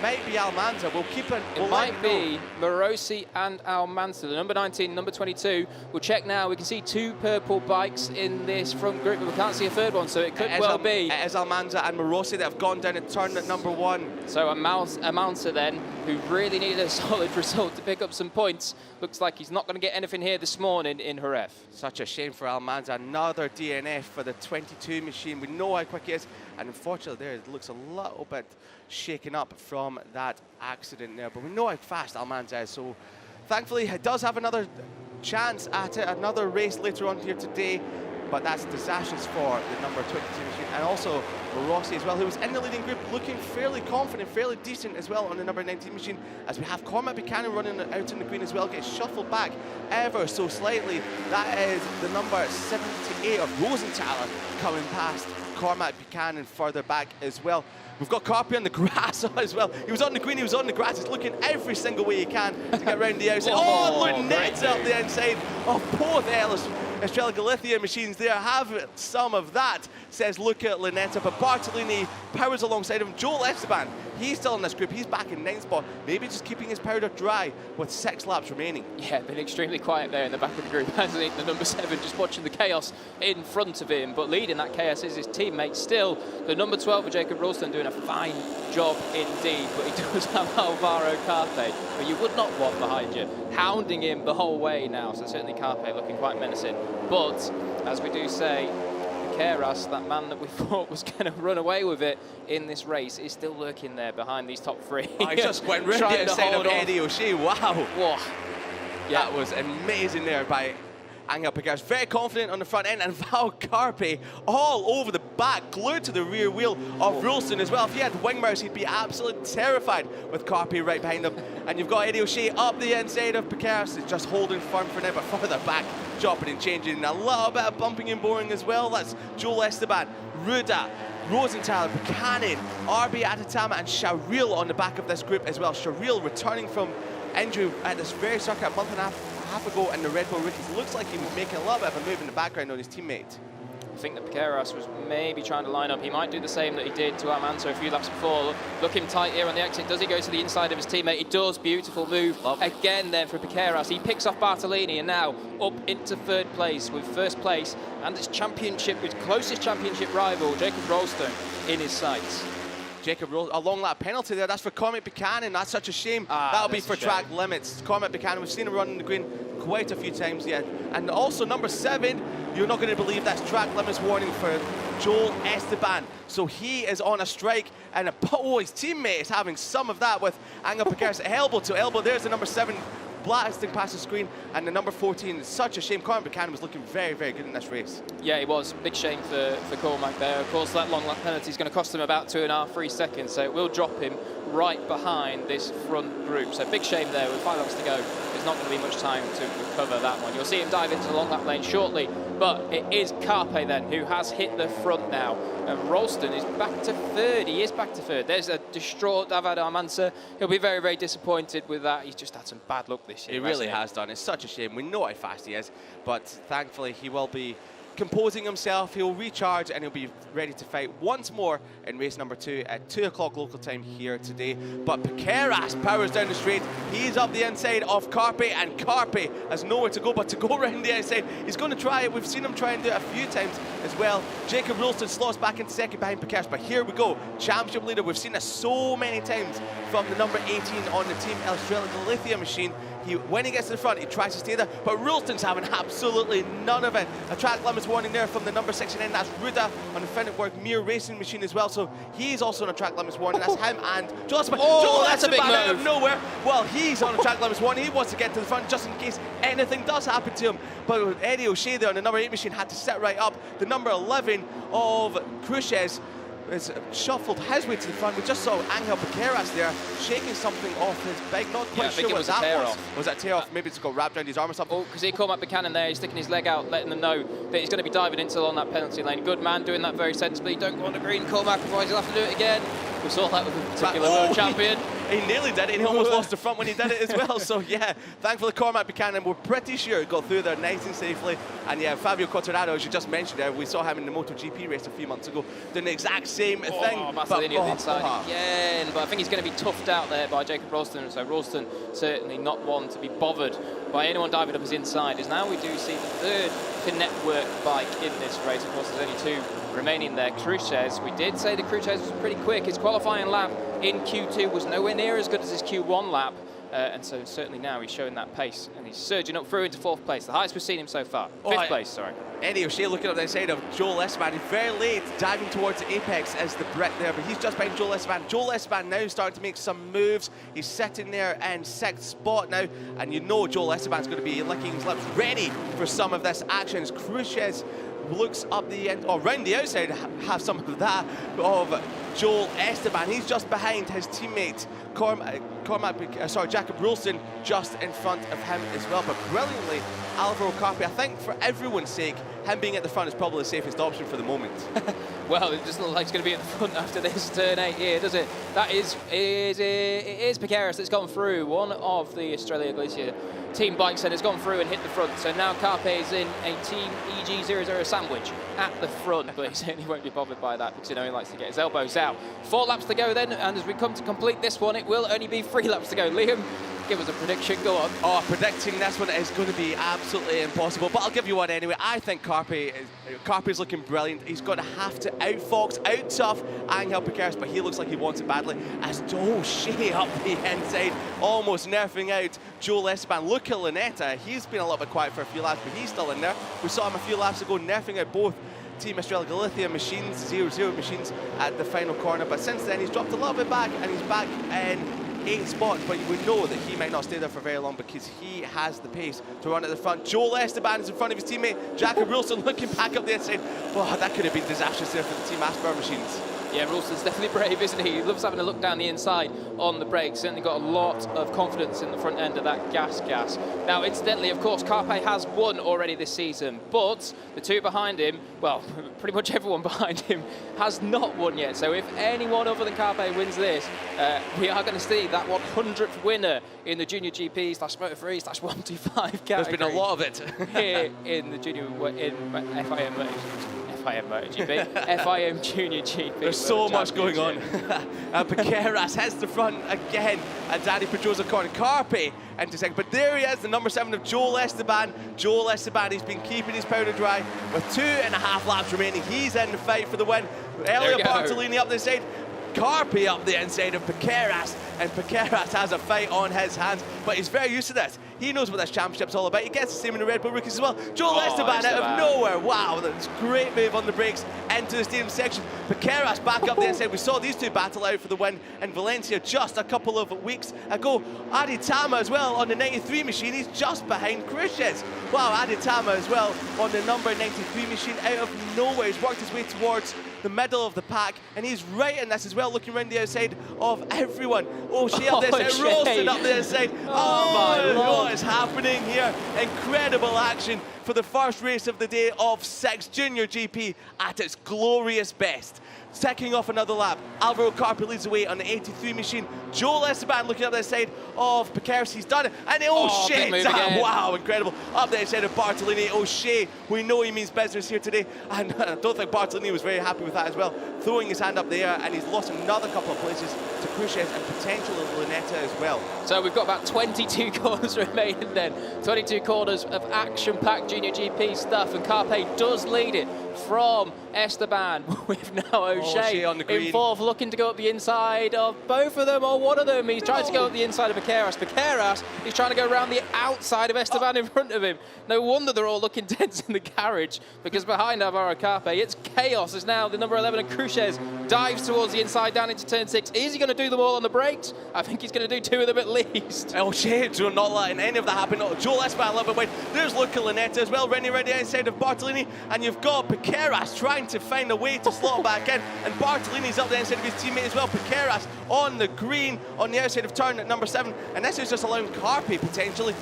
Might be Almanza. We'll keep it. It might be Morosi and Almanza. The number 19, number 22. We'll check now. We can see 2 purple bikes in this front group, but we can't see a third one, so it could well be. It is Almanza and Morosi that have gone down and turned at number 1. So Almanza then, who really needed a solid result to pick up some points. Looks like he's not going to get anything here this morning in Jerez. Such a shame for Almanza. Another DNF for the 22 machine. We know how quick he is, and unfortunately there it looks a little bit shaken up from that accident there, but we know how fast Almanza is, so thankfully he does have another chance at it, another race later on here today, but that's disastrous for the number 22 machine, and also Rossi as well, who was in the leading group looking fairly confident, fairly decent as well on the number 19 machine, as we have Cormac Buchanan running out in the green as well, gets shuffled back ever so slightly. That is the number 78 of Rosenthaler coming past Cormac Buchanan further back as well. We've got Carpe on the grass as well. He was on the green, he was on the grass. He's looking every single way he can to get around the outside. Lunetta up the inside of both Estrella Galicia machines there. Have some of that, says Luca Lunetta. But Bartolini powers alongside him. Joel Esteban, he's still in this group. He's back in 9th spot. Maybe just keeping his powder dry with 6 laps remaining. Yeah, been extremely quiet there in the back of the group, hasn't he? The number 7 just watching the chaos in front of him. But leading that chaos is his teammate still. The number 12 of Jacob Ralston doing a fine job indeed. But he does have Alvaro Carpe, who you would not want behind you, hounding him the whole way now. So certainly Carpe looking quite menacing. But as we do say, Piqueras, that man that we thought was going to run away with it in this race, is still lurking there behind these top 3. I just went right outside of Eddie O'Shea. Wow. Whoa. Yeah. That was amazing there by Angel Piqueras. Very confident on the front end, and Val Carpe all over the back, glued to the rear wheel of Ralston as well. If he had wing mirrors, he'd be absolutely terrified with Carpe right behind him. And you've got Eddie O'Shea up the inside of Piqueras. He's just holding firm for now, but further back, chopping and changing. A little bit of bumping and boring as well. That's Joel Esteban, Ruda, Rosenthaler, Buchanan, RB Aditama, and Sharil on the back of this group as well. Sharil returning from injury at this very circuit a month and a half ago in the Red Bull Rookies. Looks like he was making a little bit of a move in the background on his teammate. I think that Piqueras was maybe trying to line up. He might do the same that he did to Almanza a few laps before. Looking tight here on the exit. Does he go to the inside of his teammate? He does. Beautiful move. Again then for Piqueras. He picks off Bartolini and now up into 3rd place with 1st place and his championship, his closest championship rival, Jacob Ralston, in his sights. Jacob Rose, a long lap penalty there. That's for Cormac Buchanan. That's such a shame. That'll be for track limits. Cormac Buchanan, we've seen him run in the green quite a few times yet. And also number 7, you're not going to believe that's track limits warning for Joel Esteban. So he is on a strike, and his teammate is having some of that with Angel Piqueras elbow to elbow. There's the number 7 blasting past the screen, and the number 14. It's such a shame. Cormac Buchanan was looking very, very good in this race. Yeah, it was. Big shame for Cormac there. Of course, that long lap penalty is going to cost him about 2.5, 3 seconds, so it will drop him right behind this front group. So big shame there. With 5 laps to go, there's not going to be much time to recover that one. You'll see him dive into the long lap lane shortly, but it is Carpe then who has hit the front now. And Ralston is back to 3rd. He is back to 3rd. There's a distraught David Almanza. He'll be very, very disappointed with that. He's just had some bad luck this year. He really has done. It's such a shame. We know how fast he is, but thankfully he will be composing himself, he'll recharge and he'll be ready to fight once more in race number 2 at 2 o'clock local time here today. But Piqueras powers down the straight. He's up the inside of Carpe, and Carpe has nowhere to go but to go around the outside. He's going to try it. We've seen him try and do it a few times as well. Jacob Ralston slots back into second behind Piqueras, but here we go. Championship leader. We've seen this so many times from the number 18 on the Team Australia Galicia machine. When he gets to the front, he tries to stay there, but Ralston's having absolutely none of it. A track limits warning there from the number 69, that's Ruda on the Finetwork Mir racing machine as well, so he's also on a track limits warning. That's him and Joel Esteban. Joel that's a big Esteban out of move. nowhere. Well, he's on a track limits warning. He wants to get to the front just in case anything does happen to him. But Eddie O'Shea there on the number 8 machine had to sit right up. The number 11 of Cruces has shuffled his way to the front. We just saw Angel Piqueras there shaking something off his bike. Not quite sure what that was. Was that tear off? Maybe it's got wrapped around his arm or something. Oh, because he caught Buchanan there. He's sticking his leg out, letting them know that he's going to be diving into on that penalty lane. Good man, doing that very sensibly. Don't go on the green. Cormac, otherwise he'll have to do it again. We saw that with the particular world champion. He nearly did it, and he almost lost the front when he did it as well. So yeah, thankfully Cormac Buchanan, we're pretty sure got through there nice and safely. And yeah, Fabio Quartararo, as you just mentioned there, we saw him in the MotoGP race a few months ago doing the exact same thing. Massively on the inside again, but I think he's going to be toughed out there by Jacob Ralston. So Ralston certainly not one to be bothered by anyone diving up his inside. As now we do see the third Finetwork bike in this race. Of course, there's only 2 remaining there. Cruces, we did say the Cruces was pretty quick. His qualifying lap in Q2 was nowhere near as good as his Q1 lap. And so certainly now he's showing that pace and he's surging up through into 4th place, the highest we've seen him so far. 5th place, sorry. Eddie O'Shea looking up the inside of Joel Esteban. He's very late, diving towards the apex as the Brit there, but he's just behind Joel Esteban. Joel Esteban now starting to make some moves. He's sitting there in 6th spot now, and you know Joel Esteban's going to be licking his lips, ready for some of this action. As Cruces looks up the end, or round the outside, have some of that of Joel Esteban. He's just behind his teammate Jacob Ralston, just in front of him as well. But brilliantly, Alvaro Carpe, I think for everyone's sake, him being at the front is probably the safest option for the moment. Well, it doesn't look like he's going to be at the front after this turn 8 here, does it? That is Piqueras that's gone through. One of the Australia Galicia team bikes that has gone through and hit the front. So now Carpe is in a Team EG00 sandwich at the front, but he certainly won't be bothered by that because you know he likes to get his elbows out. 4 laps to go then, and as we come to complete this one, it will only be 3 laps to go. Liam, give us a prediction, go on. Oh, predicting this one is going to be absolutely impossible, but I'll give you one anyway. I think Carpe's looking brilliant. He's going to have to outfox, out-tough Angel Piqueras, but he looks like he wants it badly. As O'Shea up the inside, almost nerfing out Joel Esteban. Look at Lunetta. He's been a little bit quiet for a few laps, but he's still in there. We saw him a few laps ago nerfing out both Team Australia Galicia machines, 0-0 machines at the final corner, but since then he's dropped a little bit back and he's back in 8th spot, but we know that he might not stay there for very long because he has the pace to run at the front. Joel Esteban is in front of his teammate Jacob Ralston looking back up the inside. Oh, that could have been disastrous there for the Team Aspar machines. Yeah, Ralston's definitely brave, isn't he? He loves having a look down the inside on the brakes. Certainly got a lot of confidence in the front end of that gas. Now, incidentally, of course, Carpe has won already this season, but the 2 behind him, well, pretty much everyone behind him has not won yet. So if anyone other than Carpe wins this, we are going to see that 100th winner in the Junior GP /Moto3/125 category. There's been a lot of it. Here in the Junior, FIM Junior GP. There's so much going on. Piqueras heads the front again at Daddy Pedrosa corner. Carpe into second, but there he is, the number 7 of Joel Esteban. Joel Esteban, he's been keeping his powder dry with 2.5 laps remaining. He's in the fight for the win. Elio Bartolini up the side. Carpe up the inside of Piqueras, and Piqueras has a fight on his hands, but he's very used to this. He knows what this championship's all about. He gets the same in the Red Bull Rookies as well. Joel Esteban out of nowhere. Wow, that's a great move on the brakes into the stadium section. Piqueras back up the inside. We saw these 2 battle out for the win in Valencia just a couple of weeks ago. Aditama as well on the 93 machine. He's just behind Cruces. Wow, Aditama as well on the number 93 machine out of nowhere. He's worked his way towards the middle of the pack, and he's right in this as well, looking around the outside of everyone. O'Shea up the inside, Ralston up the inside. Oh my Lord, what is happening here? Incredible action for the first race of the day of 6 Junior GP at its glorious best. Taking off another lap, Alvaro Carpi leads the way on the 83 machine. Joel Esteban looking up the side of Piqueras, he's done it, and big move again. wow, incredible. Up the side of Bartolini, O'Shea, we know he means business here today, and I don't think Bartolini was very happy with that as well. Throwing his hand up there, and he's lost another couple of places to Cruces and potentially Lunetta as well. So we've got about 22 corners remaining then. 22 corners of action-packed Junior GP stuff, and Carpe does lead it from Esteban with now O'Shea on the green. in fourth, looking to go up the inside of both of them or one of them. He's trying to go up the inside of Piqueras. Piqueras is trying to go around the outside of Esteban in front of him. No wonder they're all looking tense in the carriage, because behind Alvaro Carpe, it's chaos as now the number 11 of Cruces dives towards the inside down into turn 6. Is he going to do them all on the brakes? I think he's going to do 2 of them at least. O'Shea not letting any of that happen. Joel Esteban a little bit wide. There's Luca Lunetta as well, ready outside of Bartolini, and you've got Piqueras trying to find a way to slot back in, and Bartolini's up the inside of his teammate as well. Piqueras on the green on the outside of turn at number 7, and this is just allowing Carpe potentially.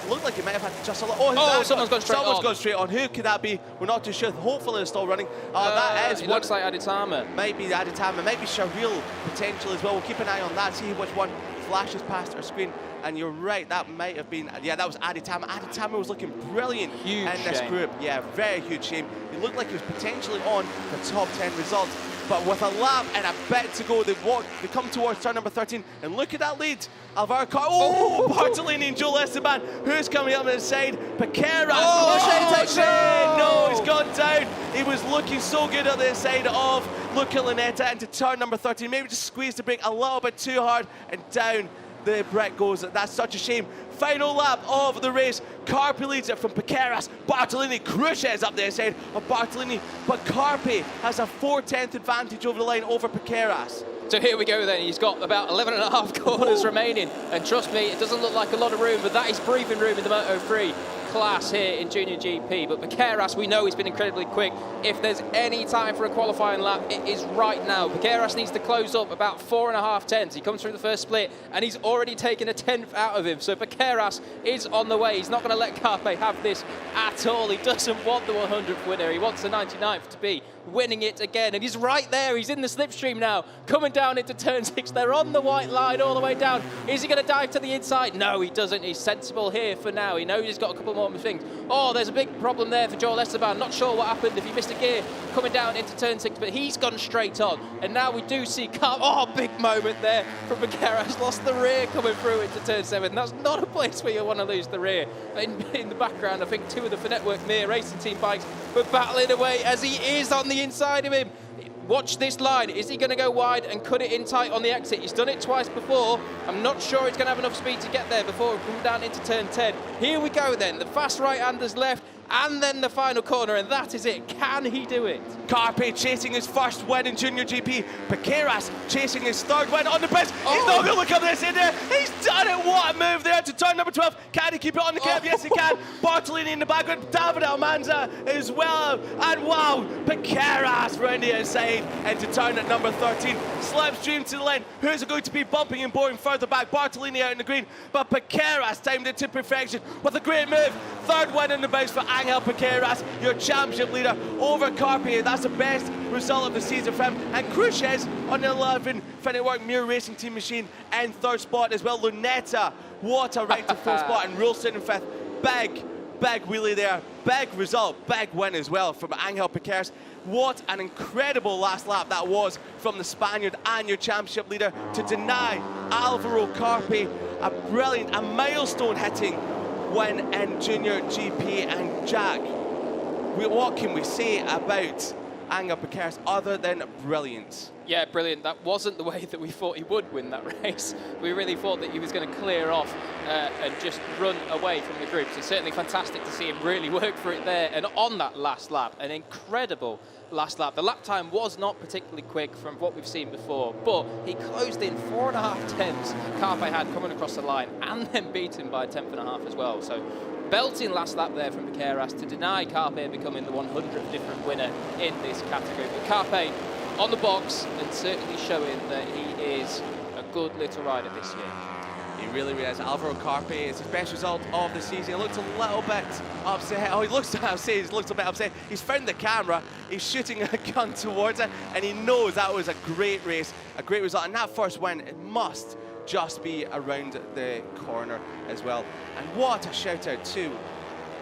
Looked like he might have had just a little. Someone's gone straight on. Who could that be? We're not too sure. Hopefully it's still running. That is it looks like Aditama. Might be Aditama, might be Sharil potentially as well. We'll keep an eye on that, see which one flashes past our screen. And you're right, that might have been, yeah, that was Aditama. Aditama was looking brilliant in this group. Yeah, very huge shame. He looked like he was potentially on the top 10 results. But with a lap and a bit to go, they come towards turn number 13. And look at that lead. Alvaro Carpi. Oh, Bartolini and Joel Esteban. Who's coming up on the side? Piqueras. O'Shea takes it. No, he's gone down. He was looking so good at the side of Luca Lunetta into turn number 13. Maybe just squeezed the brake a little bit too hard, and down the brake goes. That's such a shame. Final lap of the race. Carpi leads it from Piqueras. Bartolini, Cruces up the side of Bartolini, but Carpi has a 4/10 advantage over the line over Piqueras. So here we go then, he's got about 11.5 corners remaining, and trust me, it doesn't look like a lot of room, but that is breathing room in the Moto3 class here in Junior GP. But Piqueras, we know he's been incredibly quick. If there's any time for a qualifying lap, it is right now. Piqueras needs to close up about 4.5 tenths. He comes through the first split, and he's already taken a 10th out of him. So Piqueras is on the way. He's not going to let Carpe have this at all. He doesn't want the 100th winner. He wants the 99th to be winning it again, and he's right there. He's in the slipstream now, coming down into turn 6. They're on the white line all the way down. Is he going to dive to the inside? No, he doesn't. He's sensible here for now. He knows he's got a couple more things. Oh, there's a big problem there for Joel Esteban. Not sure what happened, if he missed a gear coming down into turn 6, but he's gone straight on. And now we do see big moment there from Piqueras. Lost the rear coming through into turn 7. That's not a place where you want to lose the rear. In the background, I think 2 of the Finetwork Mir Racing Team bikes were battling away as he is on the inside of him. Watch this line. Is he going to go wide and cut it in tight on the exit? He's done it twice before. I'm not sure he's going to have enough speed to get there before we come down into turn 10. Here we go then. The fast right-handers left, and then the final corner, and that is it. Can he do it? Carpe chasing his first win in Junior GP. Piqueras chasing his 3rd win on the pitch. He's not going to look up this in there. He's done it. What a move there to turn number 12. Can he keep it on the curb? Yes, he can. Bartolini in the background. David Almanza as well. And wow, Piqueras round the outside into turn at number 13. Slipstream to the line. Who's going to be bumping and boring further back? Bartolini out in the green, but Piqueras timed it to perfection with a great move. 3rd win in the bounce for Ángel Piqueras, your championship leader over Carpe. That's the best result of the season for him. And Cruces on the 11 Finetwork Mir Racing Team machine in 3rd spot as well. Lunetta, what a right to 4th spot, and Rulston in 5th. Big wheelie there, big result, big win as well from Ángel Piqueras. What an incredible last lap that was from the Spaniard and your championship leader to deny Alvaro Carpe a milestone hitting win in Junior GP. And Jack, what can we say about Ángel Piqueras other than brilliant? Yeah, brilliant. That wasn't the way that we thought he would win that race. We really thought that he was going to clear off and just run away from the group. So certainly fantastic to see him really work for it there. And on that last lap, an incredible last lap. The lap time was not particularly quick from what we've seen before, but he closed in 4.5 tenths Carpe had coming across the line, and then beat him by a 10.5 as well. So belting last lap there from Piqueras to deny Carpe becoming the 100th different winner in this category. But Carpe on the box and certainly showing that he is a good little rider this year. He really is. Alvaro Carpe is his best result of the season. He looks a little bit upset. Oh, he looks a bit upset. He's found the camera. He's shooting a gun towards it, and he knows that was a great race, a great result. And that first win, it must just be around the corner as well. And what a shout out to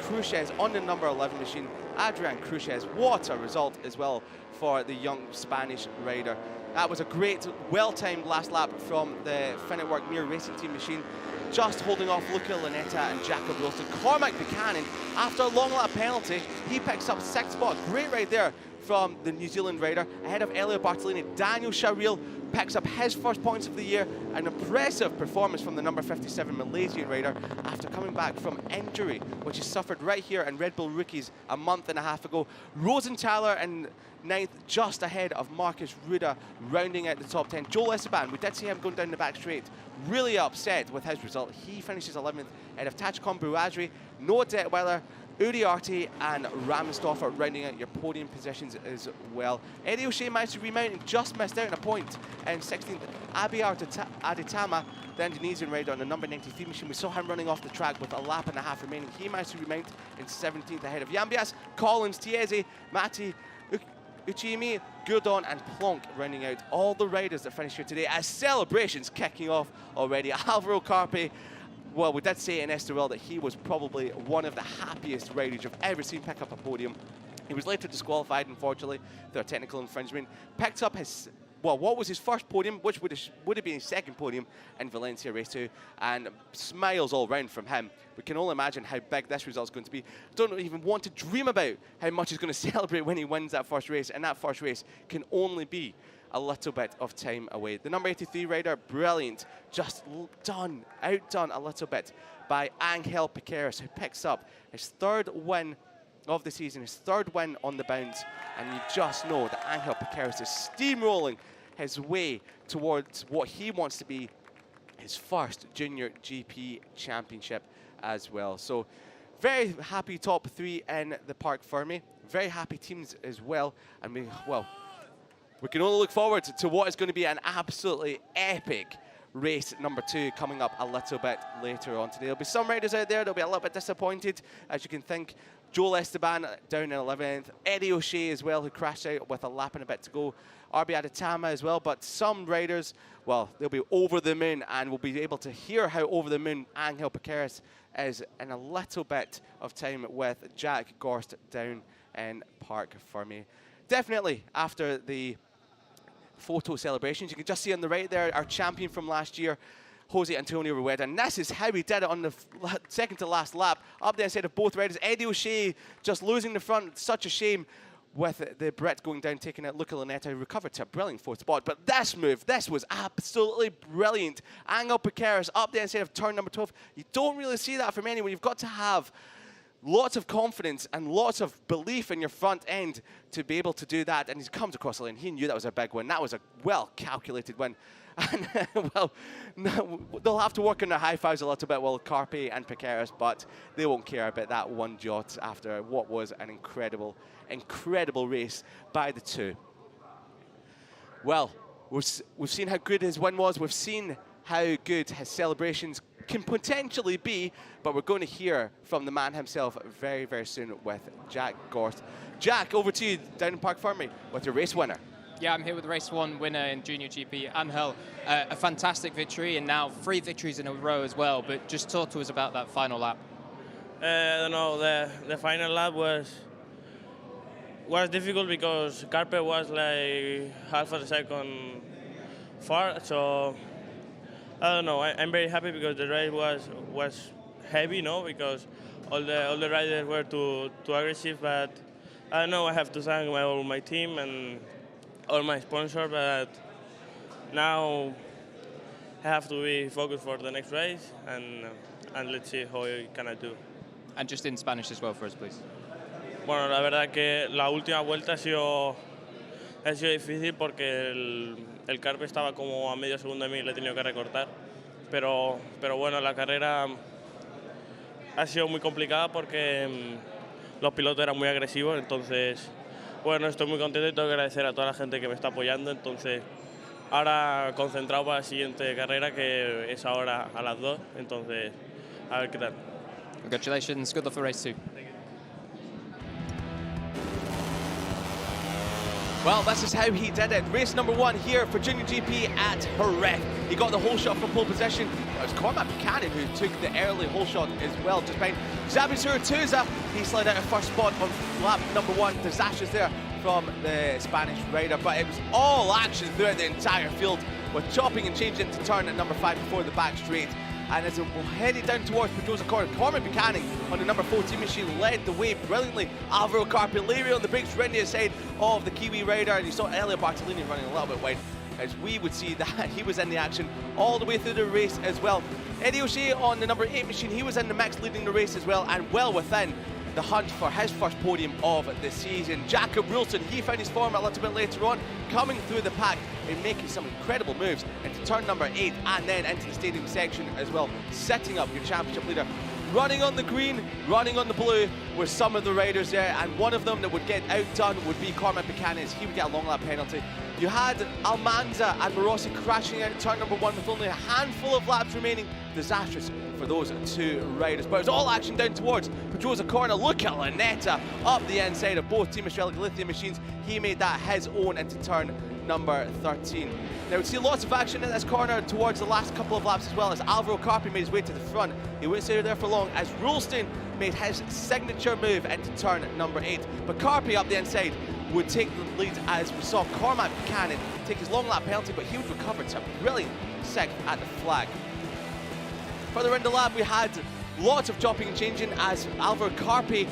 Cruces on the number 11 machine, Adrian Cruces. What a result as well for the young Spanish rider. That was a great, well-timed last lap from the Finetwork Mir Racing Team machine, just holding off Luca Lanetta and Jacob Wilson. Cormac Buchanan, after a long lap penalty, he picks up 6th spot. Great ride there from the New Zealand rider, ahead of Elio Bartolini. Daniel Sharil picks up his first points of the year. An impressive performance from the number 57 Malaysian rider after coming back from injury, which he suffered right here in Red Bull Rookies a month and a half ago. Rosenthaler in 9th, just ahead of Marcus Ruda, rounding out the top 10. Joel Esteban, we did see him going down the back straight, really upset with his result. He finishes 11th ahead of Tachcon Buazri, Noah Detweiler, Uriarte and Ramstoffer rounding out your podium positions as well. Eddie O'Shea managed to remount and just missed out on a point in 16th. Abiar Aditama, the Indonesian rider on the number 93 machine, we saw him running off the track with a lap and a half remaining. He managed to remount in 17th ahead of Yambias, Collins, Tiese, Mati, Uchimi, Gurdon and Plonk rounding out all the riders that finished here today as celebrations kicking off already. Alvaro Carpe, well, we did say in Estoril that he was probably one of the happiest riders you've ever seen pick up a podium. He was later disqualified, unfortunately, through a technical infringement. Picked up his, well, what was his first podium, which would have been his second podium in Valencia Race 2, and smiles all round from him. We can all imagine how big this result is going to be. Don't even want to dream about how much he's going to celebrate when he wins that first race, and that first race can only be a little bit of time away. The number 83 rider, brilliant, just outdone a little bit by Angel Piqueras, who picks up his 3rd win of the season, his 3rd win on the bounce, and you just know that Angel Piqueras is steamrolling his way towards what he wants to be his first Junior GP championship as well. So very happy top 3 in the park for me, very happy teams as well, and we can only look forward to what is going to be an absolutely epic race number 2 coming up a little bit later on today. There'll be some riders out there that'll be a little bit disappointed, as you can think. Joel Esteban down in 11th, Eddie O'Shea as well, who crashed out with a lap and a bit to go, RB Aditama as well, but some riders, well, they'll be over the moon, and we'll be able to hear how over the moon Angel Piqueras is in a little bit of time with Jack Gorst down in Park Fermi. Definitely after the photo celebrations, you can just see on the right there our champion from last year, Jose Antonio Rueda, and this is how he did it on the second to last lap, up there instead of both riders. Eddie O'Shea just losing the front, such a shame with the Brit going down, taking out Luca Lanetta, who recovered to a brilliant 4th spot. But this move, this was absolutely brilliant. Angel Piqueras up there instead of turn number 12. You don't really see that from anyone. You've got to have lots of confidence and lots of belief in your front end to be able to do that. And he comes across the lane. He knew that was a big win. That was a well-calculated win. And, well, they'll have to work on their high fives a little bit, well, Carpe and Piqueras, but they won't care about that one jot after what was an incredible, incredible race by the two. Well, we've seen how good his win was. We've seen how good his celebrations can potentially be, but we're going to hear from the man himself very, very soon with Jack Gorst. Jack, over to you down in Park Fermi with your race winner. Yeah, I'm here with race 1 winner in Junior GP, Angel. A fantastic victory, and now 3 victories in a row as well, but just talk to us about that final lap. I don't know, the final lap was difficult because Carpe was like half a second far, so I don't know. I'm very happy because the ride was heavy, no, because all the riders were too aggressive. But I don't know. I have to thank all my team and all my sponsors. But now I have to be focused for the next race, and let's see how I can do. And just in Spanish as well for us, please. Bueno, la verdad que la última vuelta ha sido difícil porque el Carpe estaba como a medio segundo de mí y le he tenido que recortar. Pero bueno, la carrera ha sido muy complicada porque los pilotos eran muy agresivos. Entonces, bueno, estoy muy contento y tengo que agradecer a toda la gente que me está apoyando. Entonces, ahora concentrado para la siguiente carrera, que es ahora a las 2, entonces a ver qué tal. Congratulations, good luck for race 2. Well, this is how he did it. Race number 1 here for Junior GP at Jerez. He got the whole shot from pole position. It was Cormac Buchanan who took the early whole shot as well, just behind Xabi Surtuza. He slid out of first spot on lap number 1. Disastrous there from the Spanish rider, but it was all action throughout the entire field, with chopping and changing to turn at number 5 before the back straight. And as it headed down towards Pedrosa corner, Cormac Buchanan on the number 14 machine led the way brilliantly. Alvaro Carpellerio on the brakes, ready aside of the Kiwi rider, and you saw Elio Bartolini running a little bit wide, as we would see that he was in the action all the way through the race as well. Eddie O'Shea on the number 8 machine, he was in the mix leading the race as well, and well within the hunt for his first podium of the season. Jakob Rulson, he found his form a little bit later on, coming through the pack and making some incredible moves into turn number 8 and then into the stadium section as well, setting up your championship leader. Running on the green, running on the blue were some of the riders there, and one of them that would get outdone would be Cormac Buchanan, as he would get a long lap penalty. You had Almanza and Morosi crashing out at turn number 1 with only a handful of laps remaining. Disastrous for those 2 riders, but it was all action down towards Pedrosa corner. Look at Lanetta up the inside of both Team Australia Lithium machines. He made that his own into turn number 13. Now we see lots of action in this corner towards the last couple of laps as well, as Alvaro Carpi made his way to the front. He wouldn't stay there for long as Rulstein made his signature move into turn number 8. But Carpi up the inside would take the lead, as we saw Cormac Buchanan take his long lap penalty, but he would recover to a brilliant 6th at the flag. Further in the lap, we had lots of chopping and changing as Alvaro Carpi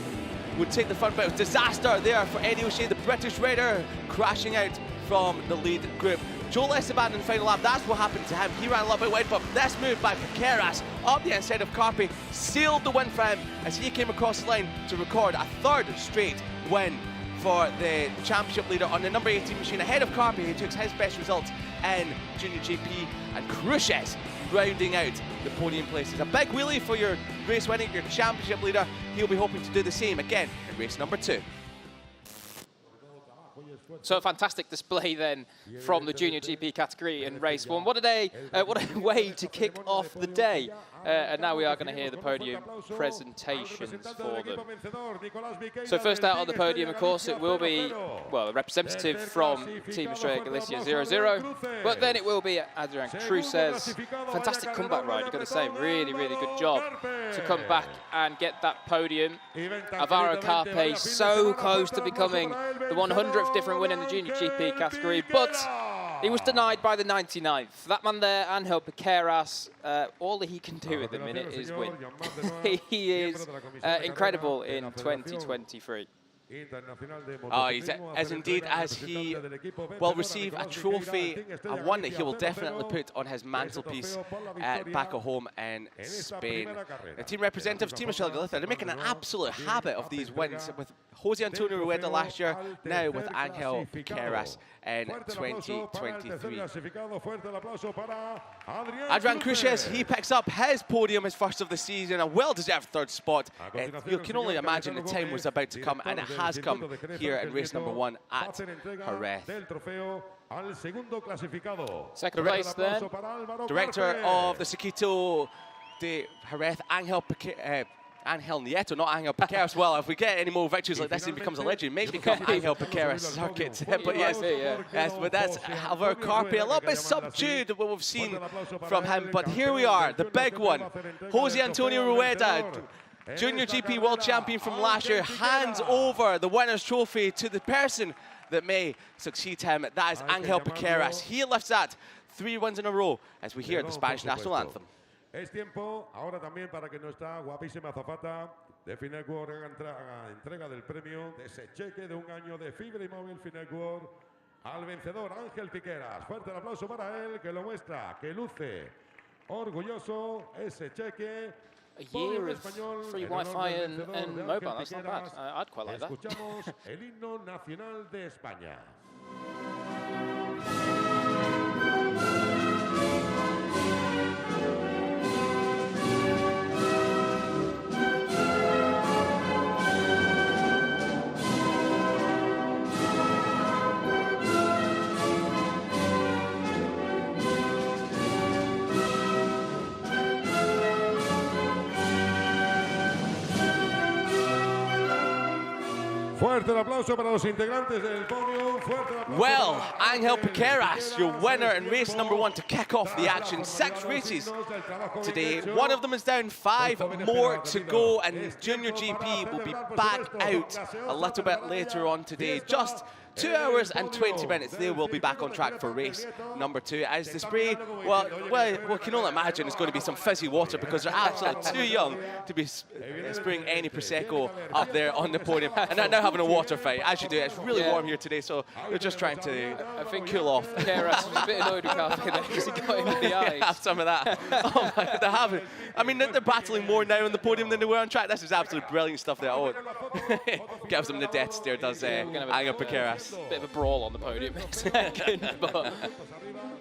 would take the front, but it was disaster there for Eddie O'Shea, the British rider, crashing out from the lead group. Joel Esteban in the final lap, that's what happened to him. He ran a little bit wide, but this move by Piqueras up the inside of Carpi sealed the win for him as he came across the line to record a 3rd straight win for the championship leader on the number 18 machine, ahead of Carpi, who took his best results in Junior GP, and Cruces rounding out the podium places. A big wheelie for your race winning, your championship leader. He'll be hoping to do the same again in race number 2. So a fantastic display then from the Junior GP category in race 1. What a way to kick off the day. And now we are going to hear the podium presentations for them. So first out on the podium, of course, it will be, well, a representative from Team Australia Galicia 0-0, but then it will be Adrian Cruces. Fantastic comeback ride, you've got to say. Really, really good job to come back and get that podium. Alvaro Carpe so close to becoming the 100th different winner in the Junior GP category, but he was denied by the 99th. That man there, Ángel Piqueras, all that he can do at the minute is win. He is incredible in 2023. As indeed, as he will receive a trophy, one that he will definitely put on his mantelpiece back at home in Spain. The team representatives, Team Australia Galicia, they're making an absolute habit of these wins, with Jose Antonio Rueda last year, now with Ángel Piqueras in 2023. Adrian Cruces, he picks up his podium, his first of the season, a well-deserved 3rd spot. You can only imagine the time was about to come, and it has come here in race number 1 at Jerez. Second place then. Director of the Circuito de Jerez, Ángel Nieto, not Ángel Piqueras. Well, if we get any more victories like this, he becomes a legend. Maybe become Ángel Piqueras Circuit. But yes, but that's Alvaro Carpi. A little bit subdued what we've seen from him. But here we are, the big one. Jose Antonio Rueda, Junior GP World Champion from last year, hands over the winner's trophy to the person that may succeed him. That is Ángel Piqueras. He lifts that 3 wins in a row as we hear the Spanish national anthem. Es tiempo ahora también para que nuestra guapísima azafata de Finetwork haga entrega del premio de ese cheque de 1 año de fibra y móvil Finetwork al vencedor Ángel Piqueras. Fuerte el aplauso para él, que lo muestra, que luce orgulloso ese cheque. A year of free Wi-Fi and mobile, that's not bad. I'd quite like that. Escuchamos el himno nacional de España. Fuerte el aplauso para los integrantes del podium. Fuerte el aplauso Well, para Ángel Piqueras, your winner in race number 1 to kick off the action. 6 races today. One of them is down, 5 more to go, and Junior GP will be back out a little bit later on today. Just 2 hours and 20 minutes, they will be back on track for race number 2. As the spray, well, we can only imagine it's going to be some fizzy water because they're absolutely too young to be spraying any Prosecco up there on the podium. And they're now having a water fight, as you do. It's really warm here today, so they're just trying to cool off. Keras was a bit annoyed with Carpe there because he got him in the eyes. Have some of that. Oh my God, they haven't. I mean, they're battling more now on the podium than they were on track. This is absolutely brilliant stuff there. Oh, gives them the death stare, does Ángel Piqueras. Bit of a brawl on the podium in a second. But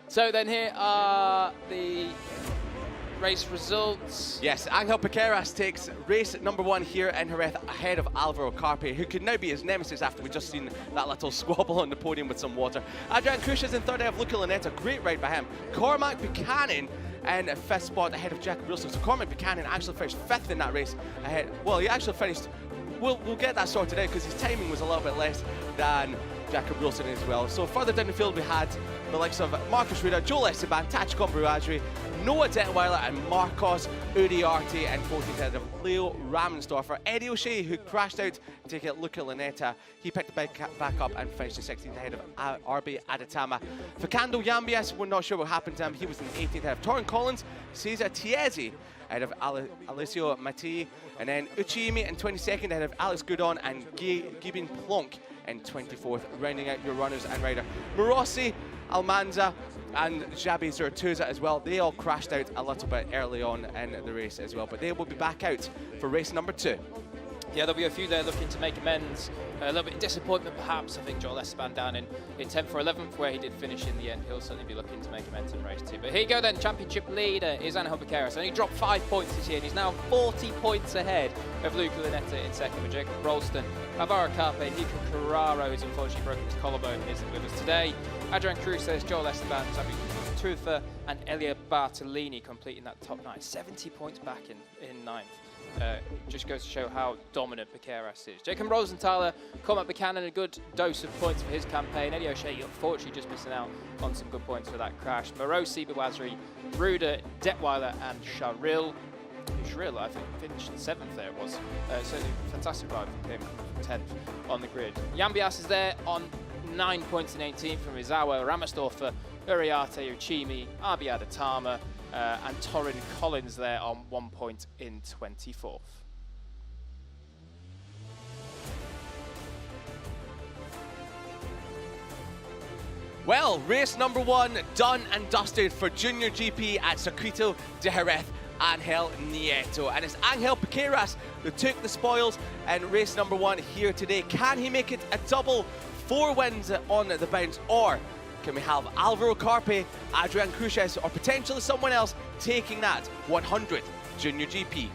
so then here are the race results. Yes, Ángel Piqueras takes race number 1 here in Jerez ahead of Álvaro Carpe, who could now be his nemesis after we just seen that little squabble on the podium with some water. Adrian Cruz is in 3rd ahead of Luca Lanetta, great ride by him. Cormac Buchanan in 5th spot ahead of Jacob Wilson. So Cormac Buchanan actually finished 5th in that race ahead. Well, he actually finished. We'll get that sorted out because his timing was a little bit less than Jacob Wilson as well. So further down the field we had the likes of Marcus Ruda, Joel Esteban, Tachcon Bruadri, Noah Detweiler and Marcos Uriarte, and 14th ahead of Leo Ramensdorfer. Eddie O'Shea, who crashed out to take it Luca Lanetta, he picked the back up and finished the 16th ahead of RB Adatama. Fernando Yambias, we're not sure what happened to him. He was in 18th ahead of Torrin Collins, Cesar Tiesi ahead of Alessio Matti, and then Uchimi in 22nd ahead of Alex Goudon and Gibin Plonk in 24th, rounding out your runners and rider. Morossi, Almanza and Jabi Zurtuza as well. They all crashed out a little bit early on in the race as well, but they will be back out for race number 2. Yeah, there'll be a few there looking to make amends. A little bit of disappointment, perhaps. I think Joel Esteban down in 10th or 11th, where he did finish in the end. He'll certainly be looking to make amends in race 2. But here you go then, championship leader is Ángel Piqueras. Only dropped 5 points this year, and he's now 40 points ahead of Luca Lanetta in 2nd, with Jacob Rolston, Álvaro Carpe, Nico Carraro, who's unfortunately broken his collarbone and isn't with us today. Adrian Cruz says Joel Esteban, Xabi Tufa, and Elia Bartolini completing that top 9. 70 points back in 9th. Just goes to show how dominant Piqueras is. Jacob Rosenthaler, Cormac Buchanan, a good dose of points for his campaign. Eddie O'Shea, unfortunately, just missing out on some good points for that crash. Morosi, Bawazri, Ruda, Detweiler, and Sharil. Sharil, I think, finished 7th there, it was. Certainly fantastic ride from him, 10th on the grid. Yambias is there on 9 points in 18th from Izawa, Ramesdorfer, Uriarte, Uchimi, RB Adatama, and Torrin Collins there on 1 point in 24th. Well, race number 1 done and dusted for Junior GP at Circuito de Jerez. Ángel Nieto, and it's Ángel Piqueras who took the spoils in race number 1 here today. Can he make it a double, 4 wins on the bounce, or can we have Álvaro Carpe, Adrian Cruces, or potentially someone else taking that 100th Junior GP?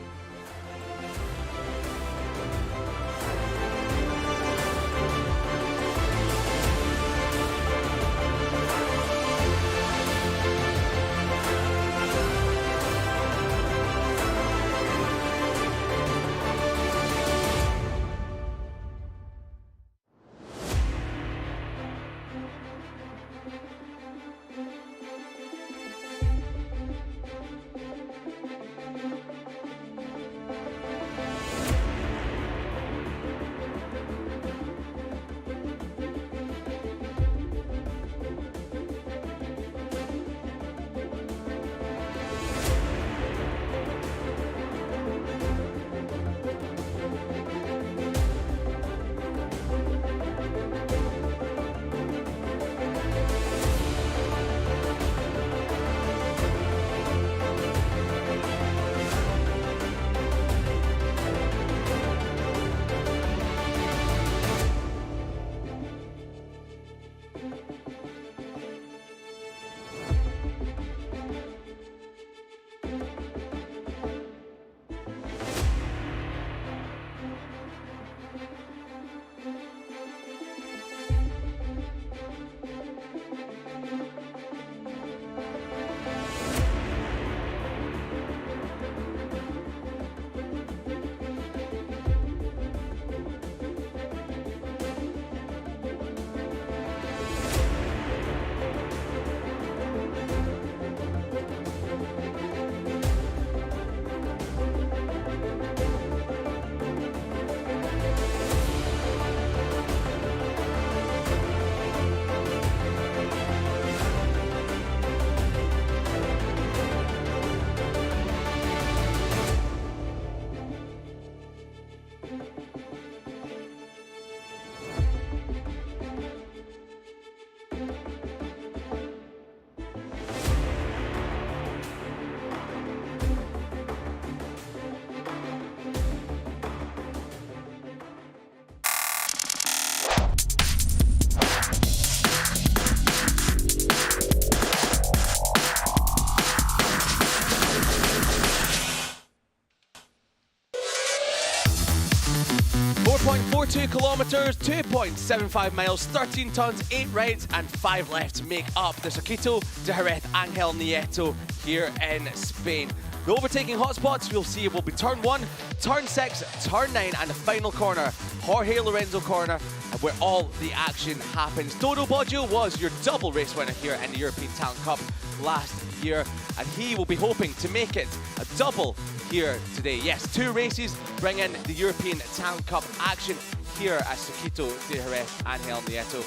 over 2 kilometers, 2.75 miles, 13 tons, 8 rights and 5 lefts make up the Circuito de Jerez Ángel Nieto here in Spain. The overtaking hotspots you'll see will be turn 1, turn 6, turn 9 and the final corner, Jorge Lorenzo corner, where all the action happens. Dodo Boggio was your double race winner here in the European Talent Cup last year, and he will be hoping to make it a double here today. Yes, 2 races bring in the European Talent Cup action here at Circuito de Jerez Ángel Nieto.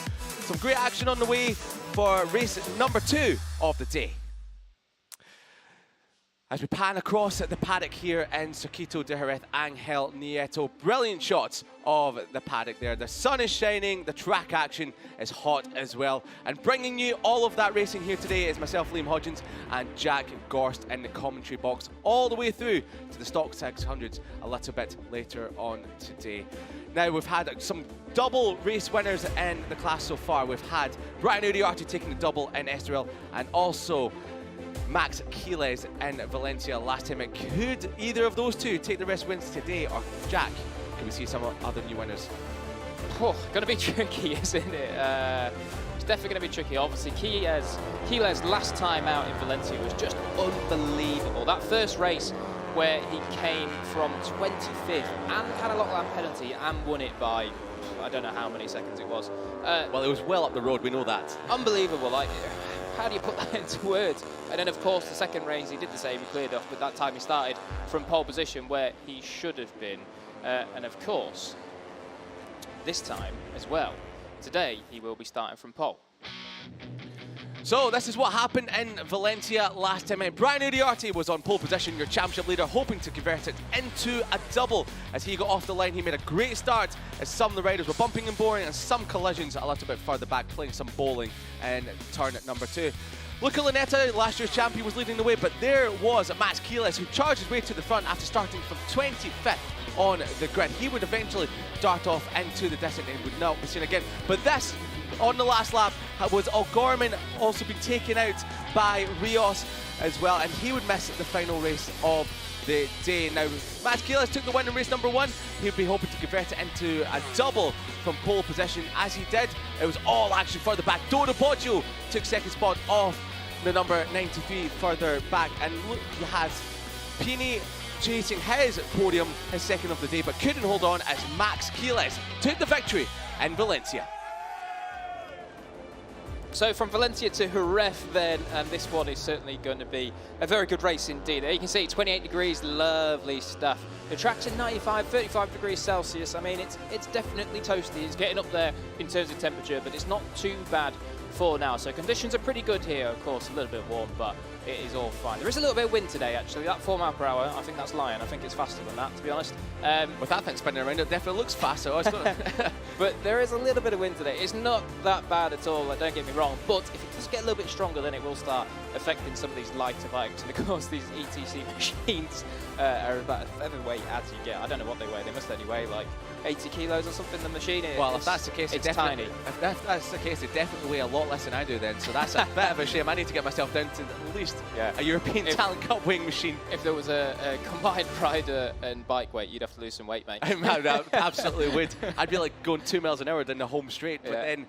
Some great action on the way for race number 2 of the day. As we pan across the paddock here in Circuito de Jerez Ángel Nieto, brilliant shots of the paddock there. The sun is shining, the track action is hot as well. And bringing you all of that racing here today is myself, Liam Hodgins, and Jack Gorst in the commentary box, all the way through to the Stock 600s a little bit later on today. Now, we've had some double race winners in the class so far. We've had Brian Uriarte taking the double in Estoril, and also Max Quiles in Valencia last time. Could either of those two take the rest wins today, or Jack, can we see some other new winners? Oh, going to be tricky, isn't it? It's definitely going to be tricky. Obviously, Quiles last time out in Valencia was just unbelievable. That first race where he came from 25th and had a lot lap penalty and won it by, I don't know how many seconds it was. Well, it was well up the road, we know that. Unbelievable. Like, how do you put that into words? And then, of course, the second race, he did the same, he cleared off, but that time he started from pole position where he should have been. And, of course, this time as well, today, he will be starting from pole. So this is what happened in Valencia last time. Brian Uriarte was on pole position, your championship leader, hoping to convert it into a double. As he got off the line, he made a great start as some of the riders were bumping and boring and some collisions a little bit further back, playing some bowling in turn number 2. Luca Lunetta, last year's champion, was leading the way, but there was Max Quiles who charged his way to the front after starting from 25th on the grid. He would eventually dart off into the distance and would not be seen again. But this, on the last lap, was O'Gorman also been taken out by Rios as well, and he would miss the final race of the day. Now, Max Quiles took the win in race number 1. He'd be hoping to convert it into a double from pole position. As he did, it was all action further back. Dodo Boggio took second spot off the number 93 further back, and look, he has Pini chasing his podium, his second of the day, but couldn't hold on as Max Quiles took the victory in Valencia. So from Valencia to Jerez then, and this one is certainly going to be a very good race indeed. You can see 28 degrees, lovely stuff. The track's at 95, 35 degrees Celsius. I mean, it's definitely toasty. It's getting up there in terms of temperature, but it's not too bad for now. So conditions are pretty good here. Of course, a little bit warm, but it is all fine. There is a little bit of wind today, actually. That 4 miles per hour, I think that's lying. I think it's faster than that, to be honest. With that thing spinning around, it definitely looks faster. But there is a little bit of wind today. It's not that bad at all, don't get me wrong. But if it does get a little bit stronger, then it will start affecting some of these lighter bikes. And of course, these ETC machines are about as featherweight as you get. I don't know what they weigh. They must only weigh like 80 kilos or something, the machine. Well, if that's the case, it's tiny. If that's the case, they definitely weigh a lot less than I do then. So that's a bit of a shame. I need to get myself down to at least a European Talent Cup weighing machine. If there was a combined rider and bike weight, you'd have to lose some weight, mate. I absolutely would. I'd be like going 2 miles an hour down the home straight. But then,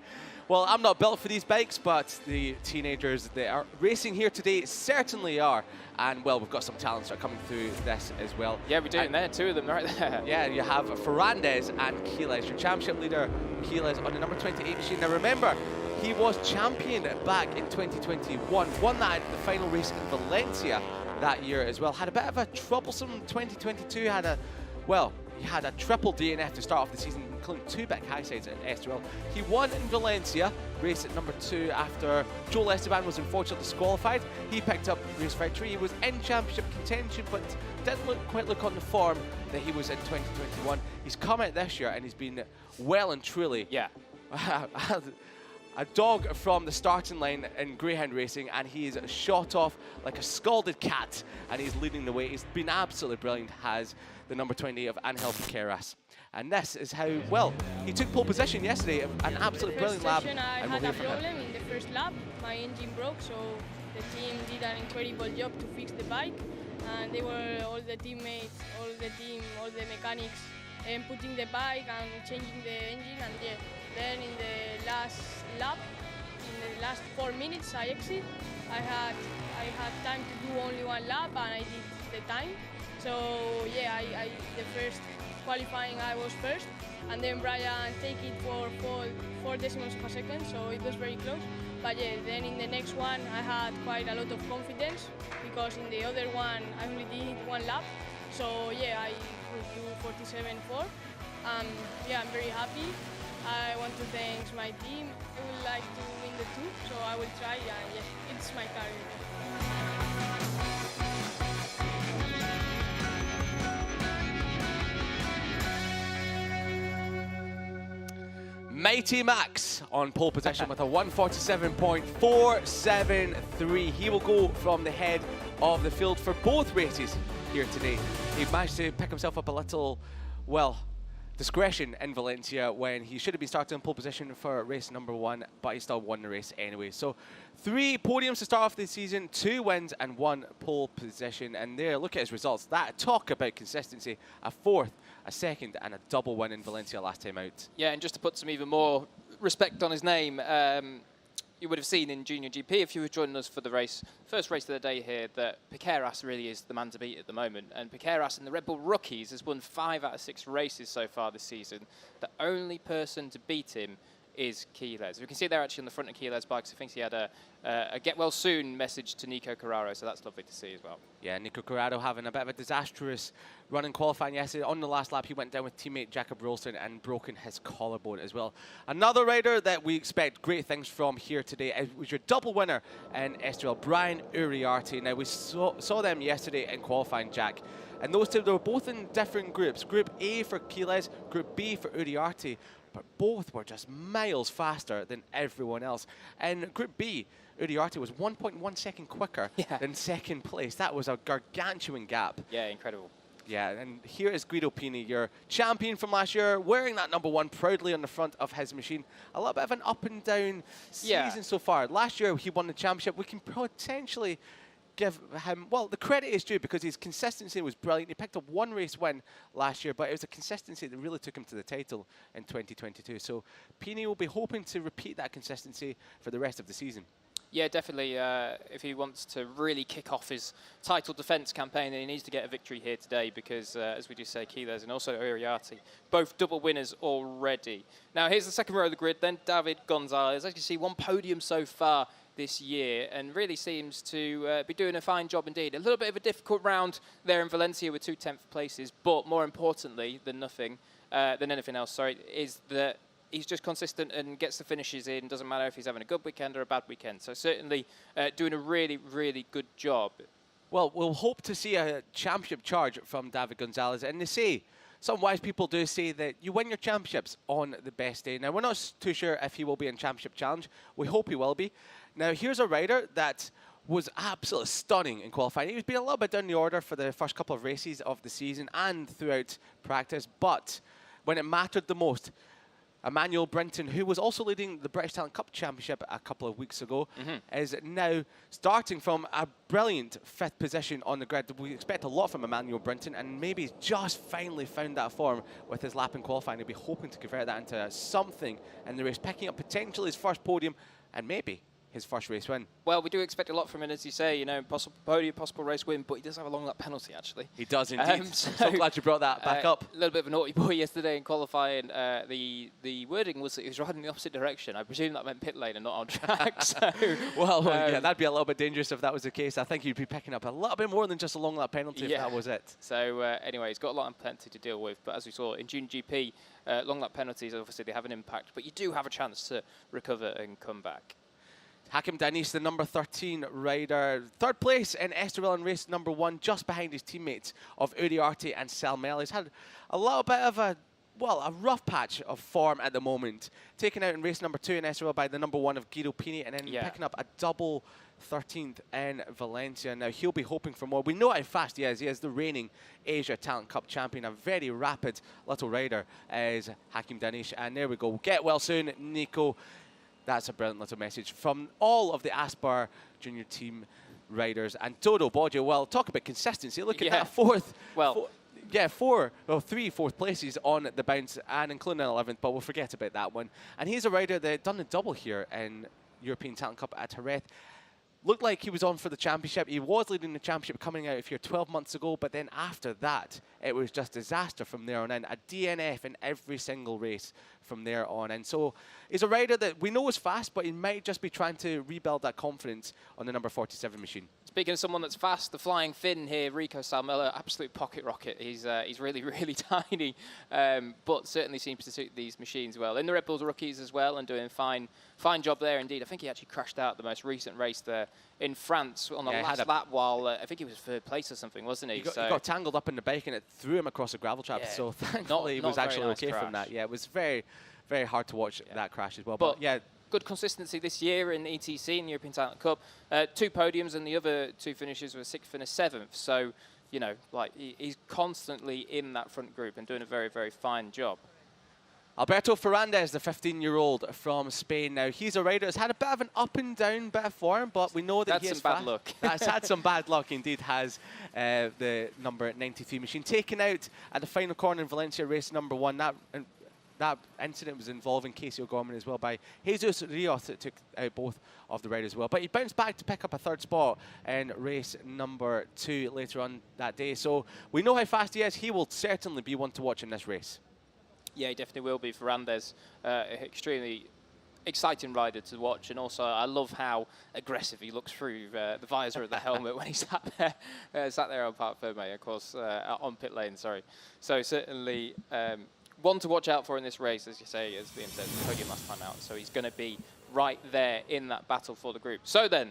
well, I'm not built for these bikes, but the teenagers that are racing here today certainly are. And, well, we've got some talents that are coming through this as well. Yeah, we do, and there, 2 of them right there. Yeah, you have Ferrandez and Quiles, your championship leader, Quiles, on the number 28 machine. Now, remember, he was champion back in 2021, won that at the final race in Valencia that year as well. Had a bit of a troublesome 2022, he had a triple DNF to start off the season, including 2 big high sides at Estoril. He won in Valencia, race at number 2 after Joel Esteban was unfortunately disqualified. He picked up race victory. He was in championship contention, but didn't quite look on the form that he was in 2021. He's come out this year and he's been well and truly a dog from the starting line in greyhound racing, and he is shot off like a scalded cat, and he's leading the way. He's been absolutely brilliant, has the number 20 of Ángel Piqueras. And this is how, well, he took pole position yesterday, an absolutely brilliant lap. I had a problem in the first lap. My engine broke, so the team did an incredible job to fix the bike. And they were all the teammates, all the mechanics putting the bike and changing the engine, and yeah. Then in the last lap, in the last 4 minutes, I exit. I had time to do only one lap, and I did the time. So yeah, the first qualifying I was first, and then Brian take it for 4 decimals of a second, so it was very close. But yeah, then in the next one I had quite a lot of confidence, because in the other one I only did one lap. So yeah, I could do 47.4. Yeah, I'm very happy. I want to thank my team. I would like to win the 2, so I will try, and yeah, it's my career. Mighty Max on pole position with a 147.473. He will go from the head of the field for both races here today. He managed to pick himself up a little, well, discretion in Valencia when he should have been starting in pole position for race number 1, but he still won the race anyway. So 3 podiums to start off the season, 2 wins and 1 pole position. And there, look at his results. That talk about consistency, a 4th, a 2nd and a double win in Valencia last time out. Yeah, and just to put some even more respect on his name, you would have seen in Junior GP, if you were joining us for the race, first race of the day here, that Piqueras really is the man to beat at the moment. And Piqueras in the Red Bull Rookies has won 5 out of 6 races so far this season. The only person to beat him is Quiles. We can see there actually on the front of Quiles' bikes. I think he had a get well soon message to Nico Carraro, so that's lovely to see as well. Yeah, Nico Carraro having a bit of a disastrous run in qualifying yesterday. On the last lap, he went down with teammate Jakob Rolston and broken his collarbone as well. Another rider that we expect great things from here today was your double winner in Estoril, Brian Uriarte. Now, we saw them yesterday in qualifying, Jack. And those two, they were both in different groups. Group A for Quiles, Group B for Uriarte. But both were just miles faster than everyone else. And Group B, Uriarte was 1.1 second quicker than second place. That was a gargantuan gap. Yeah, incredible. Yeah, and here is Guido Pini, your champion from last year, wearing that number 1 proudly on the front of his machine. A little bit of an up and down season so far. Last year he won the championship. We can potentially give him, well, the credit is due because his consistency was brilliant. He picked up 1 race win last year, but it was the consistency that really took him to the title in 2022. So Pini will be hoping to repeat that consistency for the rest of the season. Yeah, definitely. If he wants to really kick off his title defence campaign, then he needs to get a victory here today because, as we just say, Quiles and also Uriarte, both double winners already. Now, here's the second row of the grid, then David Gonzalez. As you see, 1 podium so far this year and really seems to be doing a fine job indeed. A little bit of a difficult round there in Valencia with 2 10th places, but more importantly than anything else, sorry, is that he's just consistent and gets the finishes in. Doesn't matter if he's having a good weekend or a bad weekend. So certainly doing a really, really good job. Well, we'll hope to see a championship charge from David Gonzalez. And they say, some wise people do say that you win your championships on the best day. Now, we're not too sure if he will be in Championship Challenge. We hope he will be. Now, here's a rider that was absolutely stunning in qualifying. He was being a little bit down the order for the first couple of races of the season and throughout practice. But when it mattered the most, Emmanuel Brinton, who was also leading the British Talent Cup Championship a couple of weeks ago, is now starting from a brilliant 5th position on the grid. We expect a lot from Emmanuel Brinton, and maybe he's just finally found that form with his lap in qualifying. He'll be hoping to convert that into something in the race, picking up potentially his first podium and maybe his first race win. Well, we do expect a lot from him, as you say, you know, possible podium, possible race win, but he does have a long lap penalty, actually. He does indeed. So glad you brought that back up. A little bit of a naughty boy yesterday in qualifying. The wording was that he was riding in the opposite direction. I presume that meant pit lane and not on track. So, well, yeah, that'd be a little bit dangerous if that was the case. I think you'd be picking up a little bit more than just a long lap penalty if that was it. So anyway, he's got a lot of plenty to deal with. But as we saw in June GP, long lap penalties, obviously they have an impact, but you do have a chance to recover and come back. Hakim Danish, the number 13 rider, 3rd place in Estoril in race number 1, just behind his teammates of Uriarte and Salmel. He's had a little bit of a rough patch of form at the moment. Taken out in race number 2 in Estoril by the number 1 of Guido Pini, and then picking up a double 13th in Valencia. Now, he'll be hoping for more. We know how fast he is. He is the reigning Asia Talent Cup champion. A very rapid little rider is Hakim Danish. And there we go. Get well soon, Nico. That's a brilliant little message from all of the Aspar junior team riders. And Dodo Boggio, well, talk about consistency. Look at that 4th. Well, yeah, three fourth places on the bounce, and including an 11th, but we'll forget about that one. And he's a rider that done a double here in European Talent Cup at Jerez. Looked like he was on for the championship. He was leading the championship coming out of here 12 months ago, but then after that, it was just disaster from there on in. A DNF in every single race from there on in. So he's a rider that we know is fast, but he might just be trying to rebuild that confidence on the number 47 machine. Speaking of someone that's fast, the flying Finn here, Rico Salmela, absolute pocket rocket. He's really, really tiny, but certainly seems to suit these machines well. In the Red Bulls rookies as well, and doing fine job there indeed. I think he actually crashed out the most recent race there in France on the last lap while, I think he was third place or something, wasn't he? He got tangled up in the bike and it threw him across a gravel trap, so thankfully he was actually okay from that. Yeah, it was very, very hard to watch that crash as well. But yeah. Good consistency this year in ETC, in the European Talent Cup. 2 podiums, and the other 2 finishes were 6th and a 7th. So, you know, like he's constantly in that front group and doing a very, very fine job. Alberto Ferrandez, the 15-year-old from Spain. Now, he's a rider that's had a bit of an up and down bit of form, but we know that he has bad luck. That's had some bad luck, indeed, has the number 93 machine. Taken out at the final corner in Valencia, race number 1. That incident was involving Casey O'Gorman as well by Jesus Rios that took out both of the riders as well. But he bounced back to pick up a 3rd spot in race number 2 later on that day. So we know how fast he is. He will certainly be one to watch in this race. Yeah, he definitely will be. Ferrandez, extremely exciting rider to watch, and also I love how aggressive he looks through the visor of the helmet when he sat there on Parc Fermé, of course, on pit lane, sorry. So certainly one to watch out for in this race, as you say, as Liam said, the podium last time out. So he's going to be right there in that battle for the group. So then,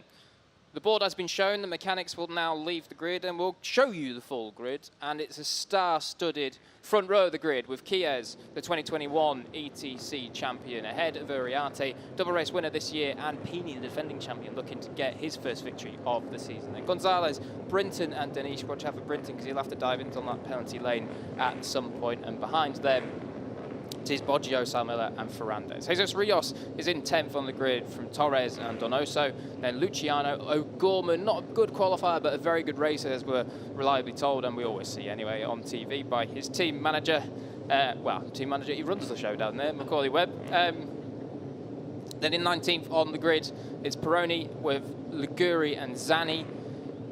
the board has been shown. The mechanics will now leave the grid, and we'll show you the full grid. And it's a star-studded front row of the grid with Chies, the 2021 ETC champion, ahead of Uriarte, double race winner this year, and Pini, the defending champion, looking to get his first victory of the season. And Gonzalez, Brinton, and Denish. Watch out for Brinton because he'll have to dive into that penalty lane at some point. And behind them, it is Boggio, Salmela, and Ferrandez. Jesus Rios is in 10th on the grid from Torres and Donoso. Then Luciano O'Gorman, not a good qualifier, but a very good racer, as we're reliably told, and we always see anyway on TV by his team manager. Team manager, he runs the show down there, Macaulay Webb. Then in 19th on the grid, it's Peroni with Liguri and Zani.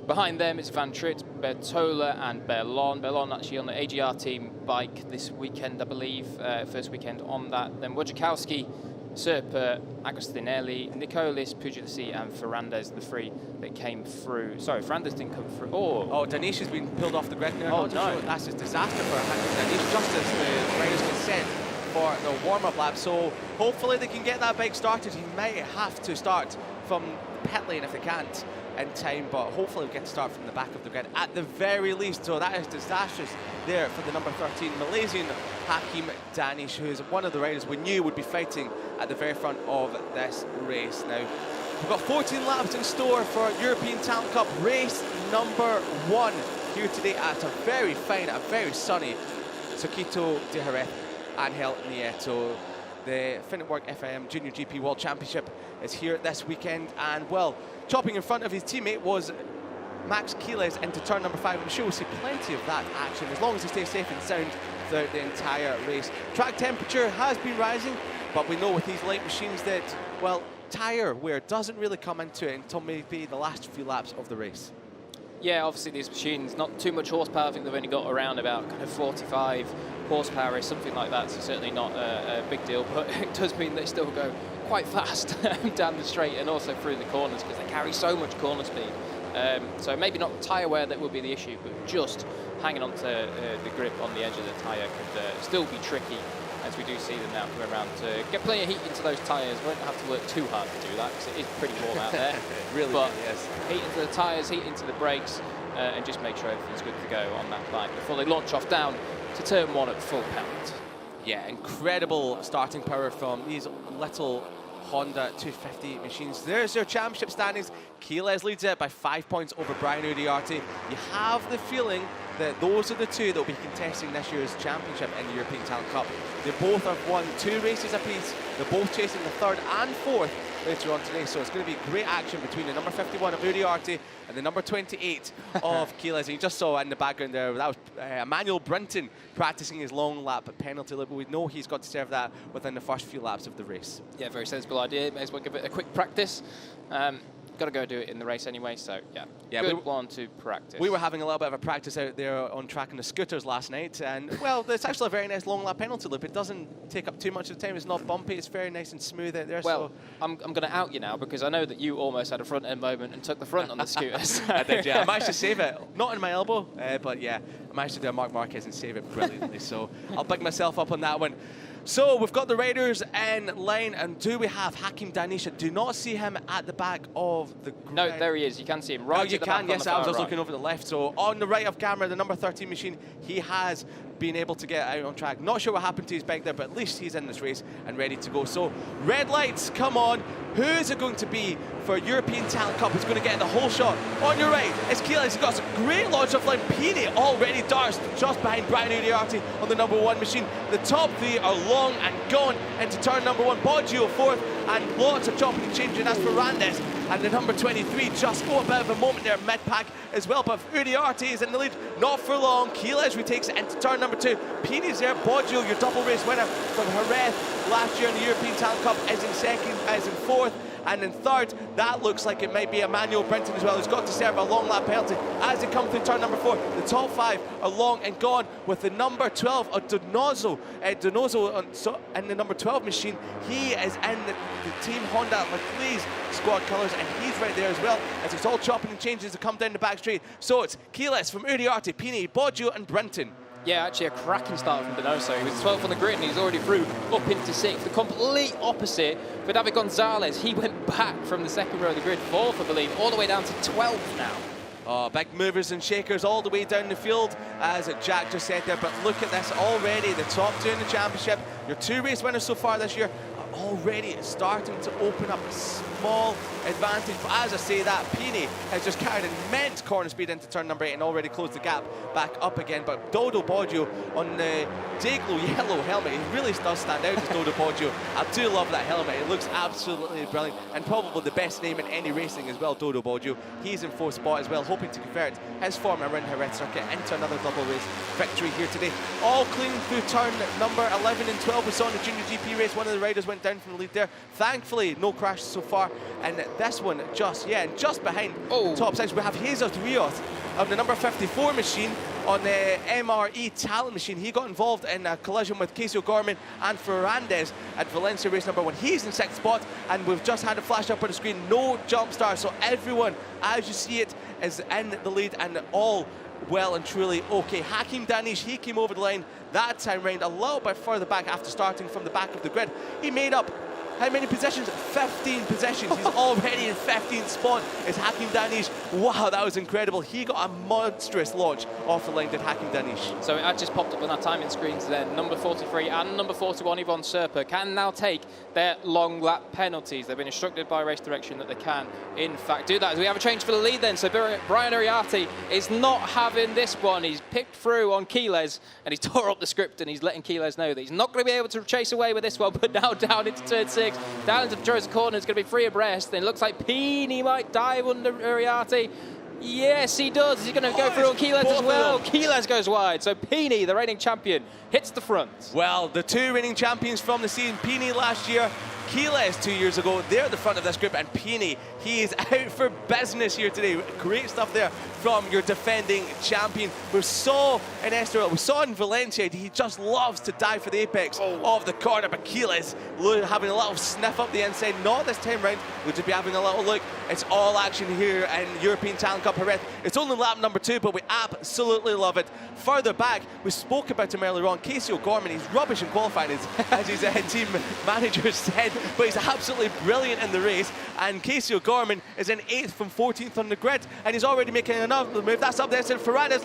Behind them it's Van Tritt, Bertola, and Berlon. Berlon actually on the AGR team bike this weekend, I believe. First weekend on that. Then Wojciechowski, Serpa, Agostinelli, Nicolis, Pugliese, and Ferrandez, the 3 that came through. Sorry, Ferrandez didn't come through. Oh, Danish has been pulled off the grid now. Oh, no. That's a disaster for Danish, just as the riders get set for the warm-up lap. So hopefully they can get that bike started. He might have to start from pit lane if they can't in time, but hopefully we'll get to start from the back of the grid at the very least. So that is disastrous there for the number 13 Malaysian Hakim Danish, who is one of the riders we knew would be fighting at the very front of this race. Now, we've got 14 laps in store for European Talent Cup race number 1 here today at a very fine, a very sunny Circuito de Jerez. Ángel Nieto. The Finetwork FIM JuniorGP World Championship is here this weekend, and well, chopping in front of his teammate was Max Chiles into turn number 5. I'm sure we'll see plenty of that action as long as he stays safe and sound throughout the entire race. Track temperature has been rising, but we know with these light machines that, well, tyre wear doesn't really come into it until maybe the last few laps of the race. Yeah, obviously these machines, not too much horsepower. I think they've only got around about kind of 45 horsepower or something like that, so certainly not a big deal, but it does mean they still go quite fast down the straight and also through the corners because they carry so much corner speed. So maybe not tyre wear that will be the issue, but just hanging on to the grip on the edge of the tyre could still be tricky, as we do see them now come around to get plenty of heat into those tyres. Won't have to work too hard to do that because it is pretty warm out there. Really, but yes. Heat into the tyres, heat into the brakes, and just make sure everything's good to go on that bike before they launch off down to turn 1 at full pound. Yeah, incredible starting power from these little Honda 250 machines. There's their championship standings. Chiles leads it by 5 points over Brian Uriarte. You have the feeling that those are the 2 that will be contesting this year's championship in the European Talent Cup. They both have won 2 races apiece. They're both chasing the 3rd and 4th later on today. So it's going to be great action between the number 51 of Uriarte and the number 28 of Quiles. And you just saw in the background there, that was Emmanuel Brinton practicing his long lap penalty lap. We know he's got to serve that within the first few laps of the race. Yeah, very sensible idea. May as well give it a quick practice. Got to go do it in the race anyway, so yeah, good one to practice. We were having a little bit of a practice out there on track in the scooters last night, and well, it's actually a very nice long lap penalty loop. It doesn't take up too much of the time. It's not bumpy. It's very nice and smooth out there. Well, so I'm going to out you now because I know that you almost had a front end moment and took the front on the scooters. I did, yeah. I managed to save it. Not in my elbow, but yeah, I managed to do a Marc Marquez and save it brilliantly. So I'll pick myself up on that one. So we've got the riders in line, and do we have Hakim Danish? I do not see him at the back of the grid. No, there he is. You can see him right at the back on the yes, I was far just right. looking over the left. So on the right of camera, the number 13 machine, he has been able to get out on track. Not sure what happened to his bike there, but at least he's in this race and ready to go. So red lights, come on. Who is it going to be for European Talent Cup? Who's going to get the whole shot? On your right, it's Quiles. He's got some great launch off line. Pini already darts just behind Brian Uriarte on the number 1 machine. The top 3 are long and gone into turn number 1. Boggio 4th, and lots of chopping and changing. That's Ferrandez. And the number 23 just got a bit of a moment there, mid-pack as well. But Uriarte is in the lead, not for long. Quiles retakes it into turn number 2. Pini's there. Boggio, your double race winner from Jerez last year in the European Talent Cup, is in second, is in 4th. And in 3rd, that looks like it might be Emmanuel Brinton as well, who's got to serve a long lap penalty as they come through turn number 4. The top 5 are long and gone, with the number 12 of Donoso in the number 12 machine. He is in the Team Honda Leclerc's squad colours, and he's right there as well, as it's all chopping and changing to come down the back straight. So it's Quiles from Uriarte, Pini, Boggio and Brinton. Yeah, actually a cracking start from Donoso. He was 12th on the grid and he's already through up into 6th. The complete opposite for David Gonzalez. He went back from the 2nd row of the grid, 4th, I believe, all the way down to 12th now. Oh, big movers and shakers all the way down the field, as Jack just said there. But look at this already, the top 2 in the championship. Your 2 race winners so far this year are already starting to open up a small advantage. But as I say that, Pini has just carried immense corner speed into turn number 8 and already closed the gap back up again. But Dodo Boggio on the Dayglow yellow helmet, he really does stand out as Dodo Boggio. I do love that helmet. It looks absolutely brilliant, and probably the best name in any racing as well, Dodo Boggio. He's in 4th spot as well, hoping to convert his form around Jerez circuit into another double race victory here today. All clean through turn number 11 and 12. We saw in the Junior GP race, one of the riders went down from the lead there. Thankfully, no crashes so far. And this one just behind top 6, we have Jesus Rios of the number 54 machine on the MRE Talent machine. He got involved in a collision with Casey O'Gorman and Ferrandez at Valencia race number 1. He's in 6th spot, and we've just had a flash up on the screen, no jump start. So everyone, as you see it, is in the lead, and all well and truly okay. Hakim Danish, he came over the line that time round a little bit further back after starting from the back of the grid. He made up how many positions? 15 positions. He's already in 15th spot. Is Hakim Danish. Wow, that was incredible. He got a monstrous launch off the line, did Hakim Danish. So it had just popped up on our timing screens then. Number 43 and number 41, Yvonne Serpa, can now take their long lap penalties. They've been instructed by race direction that they can, in fact, do that. As we have a change for the lead then. So Brian Uriarte is not having this one. He's picked through on Quiles, and he's tore up the script, and he's letting Quiles know that he's not going to be able to chase away with this one, but now down into turn 6. Down into the chosen corner, it's going to be 3 abreast. Then it looks like Pini might dive under Uriarte. Yes, he does. He's going to go through on Quiles as well. Quiles goes wide. So Pini, the reigning champion, hits the front. Well, the 2 reigning champions from the season, Pini last year, Quiles 2 years ago, they're at the front of this group, and Pini, he is out for business here today. Great stuff there from your defending champion. We saw in Estoril, we saw in Valencia, he just loves to dive for the apex of the corner, but Quiles having a little sniff up the inside. Not this time round, we'll just be having a little look. It's all action here in European Talent Cup Jerez. It's only lap number 2, but we absolutely love it. Further back, we spoke about him earlier on, Casey O'Gorman. He's rubbish in qualifying, as his team manager said, but he's absolutely brilliant in the race. And Casey O'Gorman is in 8th from 14th on the grid, and he's already making another move. That's up there to Ferrandez.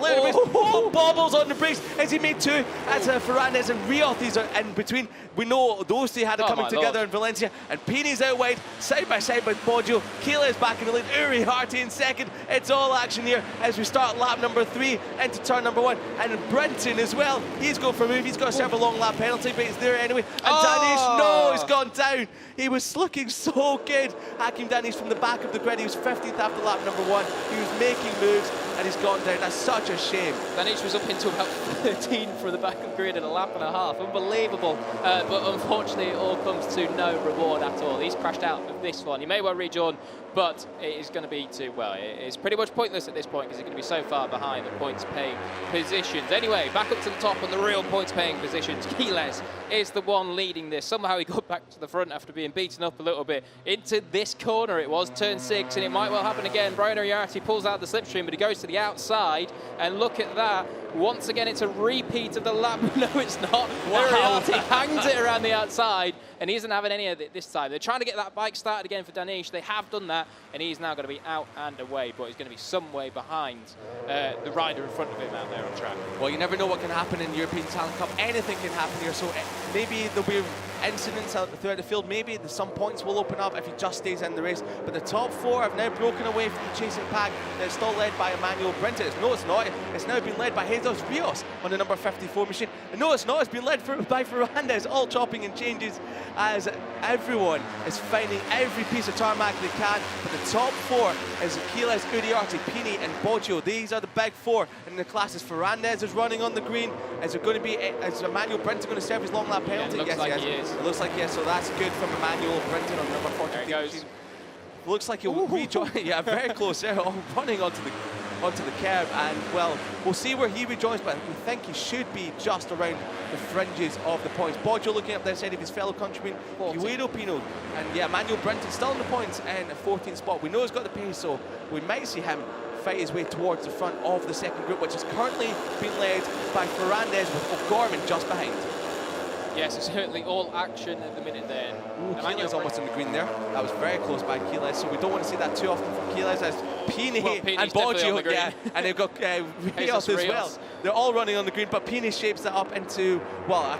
Bobbles on the brakes as he made 2. That's Ferrandez and Rios. These are in between. We know those 2 had it coming together in Valencia, and Pini's out wide, side by side with Boggio. Quiles back in the lead. Uriarte in 2nd. It's all action here as we start lap number 3 into turn number 1. And Brinton as well. He's going for a move. He's got to serve a long lap penalty, but he's there anyway. And Danish, no, he's gone down. down. He was looking so good. Hakim Danish from the back of the grid. He was 15th after lap number 1. He was making moves and he's gone down. That's such a shame. Danish was up into about 13 for the back of the grid in a lap and a half. Unbelievable. But unfortunately, it all comes to no reward at all. He's crashed out of this one. He may well rejoin, but it is going to be it's pretty much pointless at this point because he's going to be so far behind the points-paying positions. Anyway, back up to the top on the real points-paying positions. Gilles is the one leading this. Somehow he got back to the front after being beaten up a little bit. Into this corner it was, turn 6, and it might well happen again. Brian Uriarte pulls out the slipstream, but he goes to the outside, and look at that. Once again, it's a repeat of the lap. No, it's not. Wow. Uriarte hangs it around the outside, and he isn't having any of it this time. They're trying to get that bike started again for Danish. They have done that, and he's now going to be out and away, but he's going to be some way behind the rider in front of him out there on track. Well, you never know what can happen in European Talent Cup. Anything can happen here, so maybe there'll be incidents throughout the field. Maybe some points will open up if he just stays in the race. But the top 4 have now broken away from the chasing pack. It's still led by Emmanuel Brinton. No, it's not. It's now been led by Jesus Rios on the number 54 machine. And no, it's not. It's been led by Ferrandez, all chopping and changes as everyone is finding every piece of tarmac they can. But the top 4 is Gilles, Uriarte, Pini and Boggio. These are the big 4 in the classes. Ferrandez is running on the green. Is Emmanuel Brinton going to serve his long lap penalty? Yeah, it looks like he is. It looks like yes, so that's good from Emmanuel Brinton on number 43. There he goes. Looks like he'll rejoin. Yeah, very close there, running onto the curb, and well, we'll see where he rejoins, but we think he should be just around the fringes of the points. Boggio looking up the side of his fellow countryman, Guido Pino, and yeah, Emmanuel Brinton still in the points in the 14th spot. We know he's got the pace, so we might see him fight his way towards the front of the second group, which is currently being led by Ferrandez with O'Gorman just behind. Yes, it's certainly all action at the minute then. Gilles almost in the green there. That was very close by Gilles, so we don't want to see that too often from Gilles as Pini and Boggio, yeah, and they've got Rios as well. They're all running on the green, but Pini shapes that up into, well,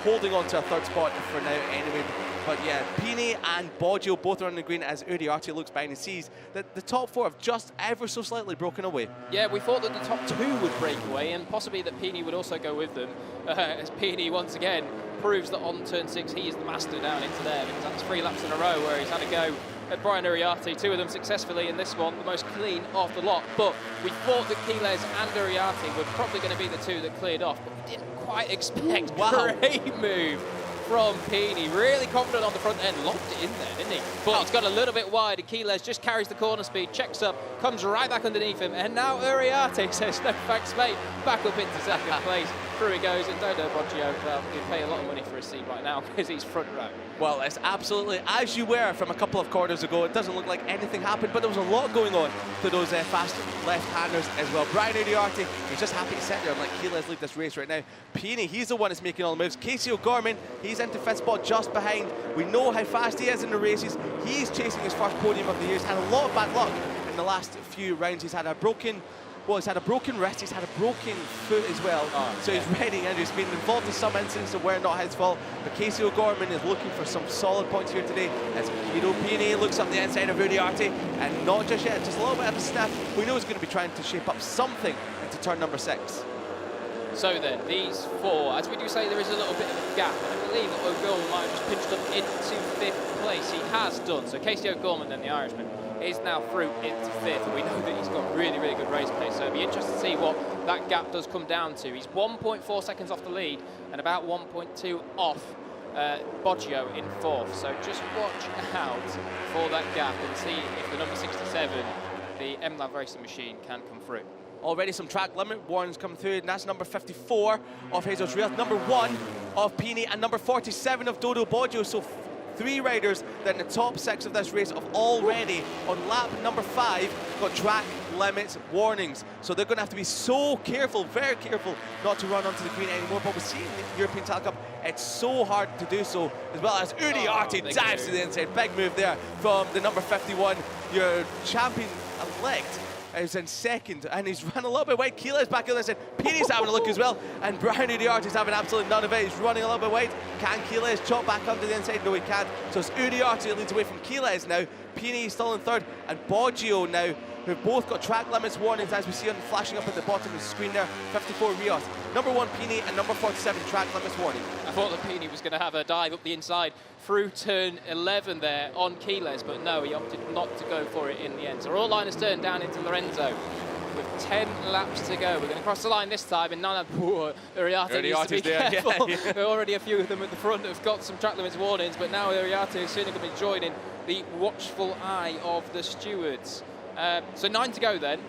holding on to a third spot for now anyway. But yeah, Pini and Boggio both are on the green as Uriarte looks behind and sees that the top 4 have just ever so slightly broken away. Yeah, we thought that the top 2 would break away and possibly that Pini would also go with them. As Pini once again proves that on turn 6 he is the master down into there, because that's 3 laps in a row where he's had a go at Brian Uriarte, 2 of them successfully, in this one the most clean of the lot. But we thought that Gilles and Uriarte were probably going to be the 2 that cleared off, but we didn't quite expect. Wow. Great move from Pini, really confident on the front end, locked it in there, didn't he? But it's got a little bit wide, and Gilles just carries the corner speed, checks up, comes right back underneath him, and now Uriarte says, no thanks mate, back up into second place. Through he goes, and Dodo Boggio, well, he'd pay a lot of money for his seat right now because he's front row. Well, it's absolutely as you were from a couple of corners ago. It doesn't look like anything happened, but there was a lot going on to those fast left-handers as well. Brian Uriarte, he's just happy to sit there and let Gilles lead this race right now. Pini, he's the one that's making all the moves. Casey O'Gorman, he's into 5th spot just behind. We know how fast he is in the races. He's chasing his first podium of the year. He's had a lot of bad luck in the last few rounds. He's had a broken wrist, he's had a broken foot as well. So he's ready, and he's been involved in some incidents where not his fault. But Casey O'Gorman is looking for some solid points here today as Guido Pini looks up the inside of Uriarte, and not just yet, just a little bit of a sniff. We know he's going to be trying to shape up something into turn number 6. So then, these 4, as we do say, there is a little bit of a gap. I believe that O'Gorman might have just pinched up into 5th place. He has done. So Casey O'Gorman, then the Irishman, is now through into 5th. We know that he's got really, really good race pace, so it'll be interesting to see what that gap does come down to. He's 1.4 seconds off the lead and about 1.2 off Boggio in 4th. So just watch out for that gap and see if the number 67, the MLab racing machine, can come through. Already some track limit warnings coming through, and that's number 54 of Jesus Rios, number 1 of Pini, and number 47 of Dodo Boggio. So 3 riders that in the top 6 of this race have already, on lap number 5, got track limits warnings. So they're going to have to be so careful, very careful, not to run onto the green anymore. But we see in the European Talent Cup, it's so hard to do so, as well as Uriarte dives to the inside. Big move there from the number 51, your champion-elect. He's in 2nd, and he's run a little bit wide. Gilles back in there, and Pini's having a look as well, and Brian Uriarte's having absolutely none of it. He's running a little bit wide. Can Gilles chop back under the inside? No, he can't. So it's Uriarte that leads away from Gilles now. Pini still in third, and Boggio now, who've both got track limits warnings, as we see on flashing up at the bottom of the screen there. 54 Rios. Number 1 Pini and number 47 track limits warning. I thought that Pini was going to have a dive up the inside through turn 11 there on Quiles, but no, he opted not to go for it in the end. So all liners turn down into Lorenzo with 10 laps to go. We're going to cross the line this time, and none of Uriarte needs to be careful. Yeah. There are already a few of them at the front who've got some track limits warnings, but now Uriarte is soon going to be joining the watchful eye of the stewards. So 9 to go then.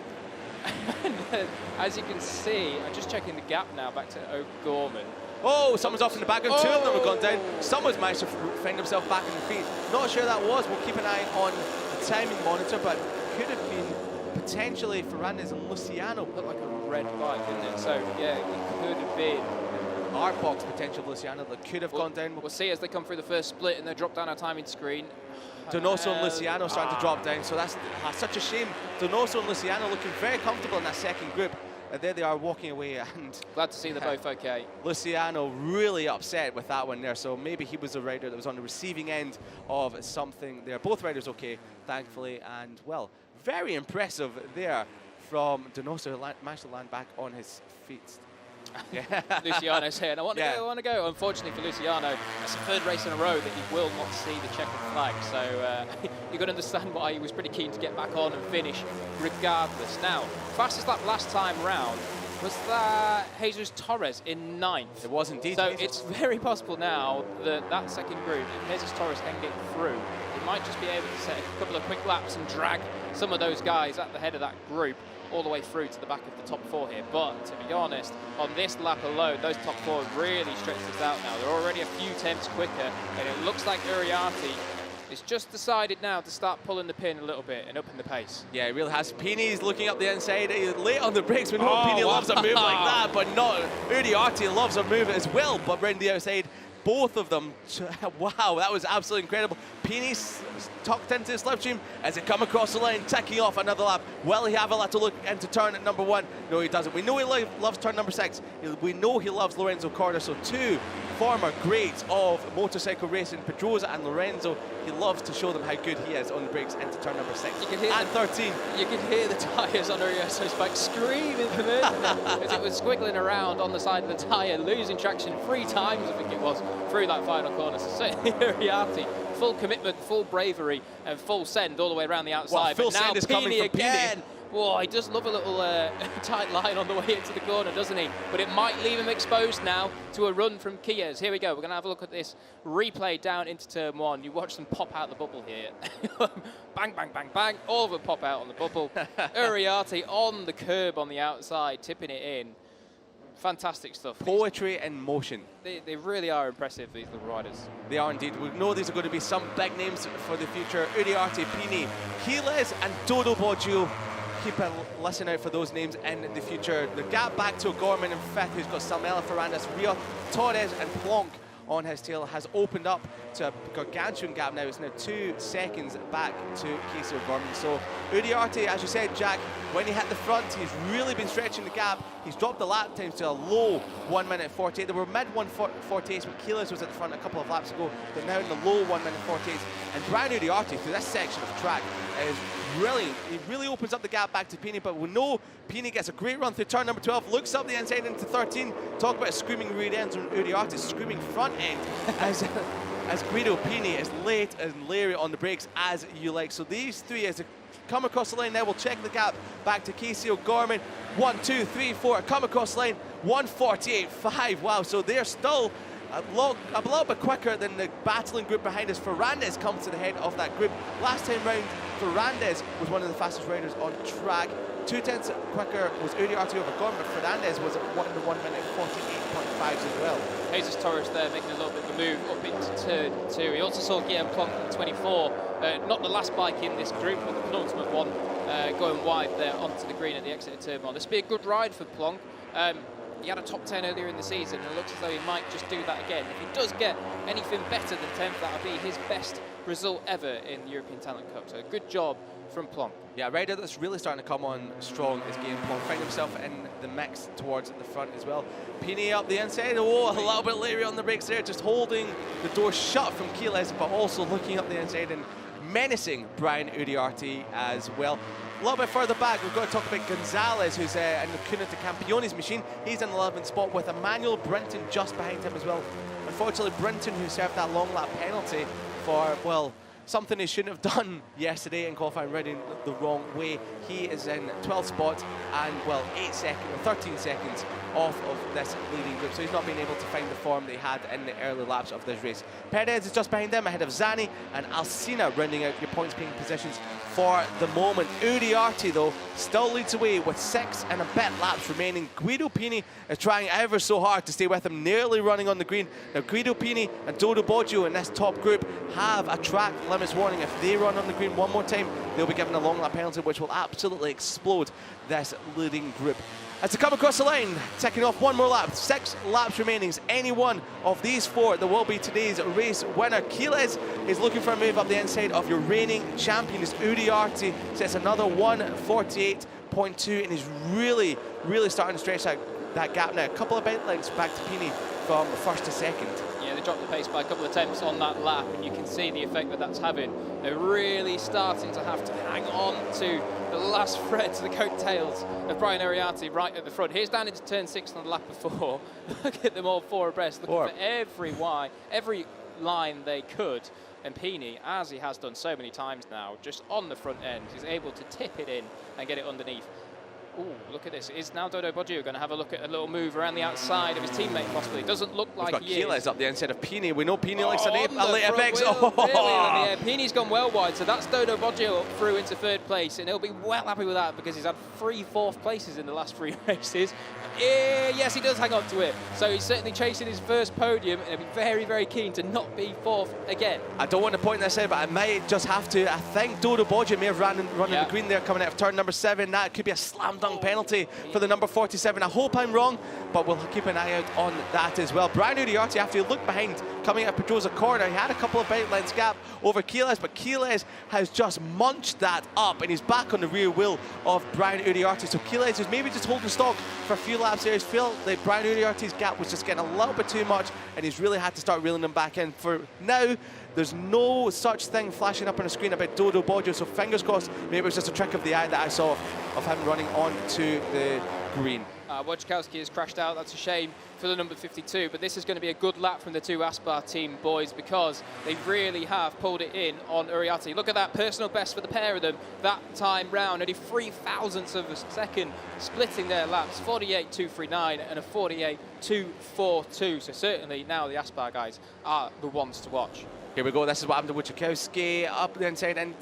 As you can see, I'm just checking the gap now back to O'Gorman. Oh, someone's off in the background. 2 of them have gone down. Someone's managed to find himself back on the feet. Not sure that was. We'll keep an eye on the timing monitor, but could have been potentially Ferrandis and Luciano. Looked like a red bike, didn't it? So yeah, it could have been Art box potential of Luciano that could have gone down. We'll see as they come through the first split and they drop down our timing screen. Donoso and Luciano starting to drop down, so that's such a shame. Donoso and Luciano looking very comfortable in that second group. And there they are walking away, and glad to see they're both okay. Luciano really upset with that one there, so maybe he was a rider that was on the receiving end of something there. Both riders okay, thankfully, and well, very impressive there from Donoso, who managed to land back on his feet. Yeah. Luciano saying, I want to go, I want to go. Unfortunately for Luciano, it's the third race in a row that he will not see the checkered flag. So you can understand why he was pretty keen to get back on and finish regardless. Now, fastest lap last time round was that Jesus Torres in 9th. It was indeed. So it's very possible now that that second group, if Jesus Torres can get through, he might just be able to set a couple of quick laps and drag some of those guys at the head of that group all the way through to the back of the top 4 here. But to be honest, on this lap alone, those top 4 really stretched this out now. They're already a few tenths quicker, and it looks like Uriarte is just decided now to start pulling the pin a little bit and upping the pace. Yeah, he really has. Pini's looking up the inside. He's late on the brakes. We know Pini loves a move like that, but not Uriarte loves a move as well, but round the outside. Both of them, wow, that was absolutely incredible. Pini's tucked into the slipstream as they come across the line, ticking off another lap. Will he have a little look into turn at number 1? No, he doesn't. We know he loves turn number 6. We know he loves Lorenzo Corda, so 2 former greats of motorcycle racing, Pedrosa and Lorenzo. He loves to show them how good he is on the brakes into turn number 6. You can hear and 13. You can hear the tyres on Uriarte's bike screaming for this as it was squiggling around on the side of the tyre, losing traction 3 times, I think it was, through that final corner. So certainly Uriarte, full commitment, full bravery, and full send all the way around the outside. Well, full but now send is coming Pini from again. Pini. Whoa, he does love a little tight line on the way into the corner, doesn't he? But it might leave him exposed now to a run from Kies. Here we go. We're going to have a look at this replay down into turn 1. You watch them pop out the bubble here. Bang, bang, bang, bang. All of them pop out on the bubble. Uriarte on the curb on the outside, tipping it in. Fantastic stuff. Poetry in motion. They really are impressive, these little riders. They are indeed. We know these are going to be some big names for the future. Uriarte, Pini, Quiles and Dodo Boggio. Keep a listen out for those names in the future. The gap back to O'Gorman in 5th, who's got Salmela, Ferrandis, Rio, Torres and Plonk on his tail, has opened up to a gargantuan gap now. It's now 2 seconds back to Casey O'Gorman. So Uriarte, as you said, Jack, when he hit the front, he's really been stretching the gap. He's dropped the lap times to a low 1 minute 48. They were mid 1:48 when Quiles was at the front a couple of laps ago. They're now in the low 1 minute 48. And Brian Uriarte, through this section of track, is brilliant. He really opens up the gap back to Pini, but we know Pini gets a great run through turn number 12, looks up the inside into 13. Talk about a screaming rear end on Uriarte's screaming front end as Guido Pini is late and leery on the brakes as you like. So these 3, as they come across the line now, we'll check the gap back to Casey O'Gorman. 1, 2, 3, 4, come across the line, 1:48.5. Wow, so they're still a little bit quicker than the battling group behind us. Ferrandis comes to the head of that group. Last time round, Ferrandis was one of the fastest riders on track. 2 tenths quicker was Uriarte over Gorman, but Ferrandis was in the 1 minute 48.5s as well. Jesus Torres there making a little bit of a move up into turn 2. He also saw Guillaume Plonk in 24, not the last bike in this group, but the penultimate one, going wide there onto the green at the exit of turn 1. This will be a good ride for Plonk. He had a top 10 earlier in the season, and it looks as though he might just do that again. If he does get anything better than 10th, that'll be his best result ever in the European Talent Cup. So good job from Plonk. Yeah, a rider that's really starting to come on strong is Guillaume Plonk. Find himself in the mix towards the front as well. Pini up the inside. Oh, a little bit leery on the brakes there, just holding the door shut from Quiles, but also looking up the inside and menacing Brian Uriarte as well. A little bit further back, we've got to talk about Gonzalez, who's in the Cunha de Campione's machine. He's in the 11th spot with Emmanuel Brinton just behind him as well. Unfortunately, Brinton, who served that long lap penalty for, well, something he shouldn't have done yesterday in qualifying, riding the wrong way. He is in 12th spot and, well, 13 seconds off of this leading group, so he's not been able to find the form that he had in the early laps of this race. Perez is just behind him, ahead of Zani and Alcina, rounding out your points paying positions for the moment. Uriarte, though, still leads away with 6 and a bit laps remaining. Guido Pini is trying ever so hard to stay with him, nearly running on the green. Now, Guido Pini and Dodo Boggio in this top group have a track limits warning. If they run on the green one more time, they'll be given a long lap penalty, which will absolutely explode this leading group. As they come across the line, ticking off one more lap, 6 laps remaining. Any one of these 4 that will be today's race winner. Quiles is looking for a move up the inside of your reigning champion. As Uriarte sets another 1:48.2, and he's really, really starting to stretch that gap now. A couple of bent lengths back to Pini from first to second. Yeah, they dropped the pace by a couple of tenths on that lap, and you can see the effect that that's having. They're really starting to have to hang on to the last thread to the coattails of Brian Uriarte right at the front. Here's down into turn 6 on the lap before. Look at them all 4 abreast, looking for every line they could. And Pini, as he has done so many times now, just on the front end, is able to tip it in and get it underneath. Ooh, look at this. Is now Dodo Boggio going to have a look at a little move around the outside of his teammate, possibly? It doesn't look like he is. We've got Quiles up the inside of Pini. We know Pini likes a late apex. Really, Pini's gone well wide, so that's Dodo Boggio up through into 3rd place, and he'll be well happy with that because he's had 3 4th places in the last 3 races. Yes, he does hang on to it. So he's certainly chasing his first podium, and he'll be very, very keen to not be 4th again. I don't want to point this out, but I might just have to. I think Dodo Boggio may have running the green there coming out of turn number 7. That could be a slam dunk penalty for the number 47. I hope I'm wrong, but we'll keep an eye out on that as well. Brian Uriarte, after you look behind, coming out of Pedrosa corner, he had a couple of bite lengths gap over Quiles, but Quiles has just munched that up, and he's back on the rear wheel of Brian Uriarte. So Quiles is maybe just holding stock for a few laps there. He's felt like Brian Uriarte's gap was just getting a little bit too much, and he's really had to start reeling him back in. For now, there's no such thing flashing up on the screen about Dodo Boggio, so fingers crossed, maybe it was just a trick of the eye that I saw of him running on to the green. Wojciechowski has crashed out. That's a shame for the number 52, but this is going to be a good lap from the 2 Aspar team boys because they really have pulled it in on Uriarte. Look at that personal best for the pair of them that time round, only 0.03 of a second splitting their laps, 48.239 and a 48.242. So certainly now the Aspar guys are the ones to watch. Here we go. This is what happened to Wojciechowski up the inside and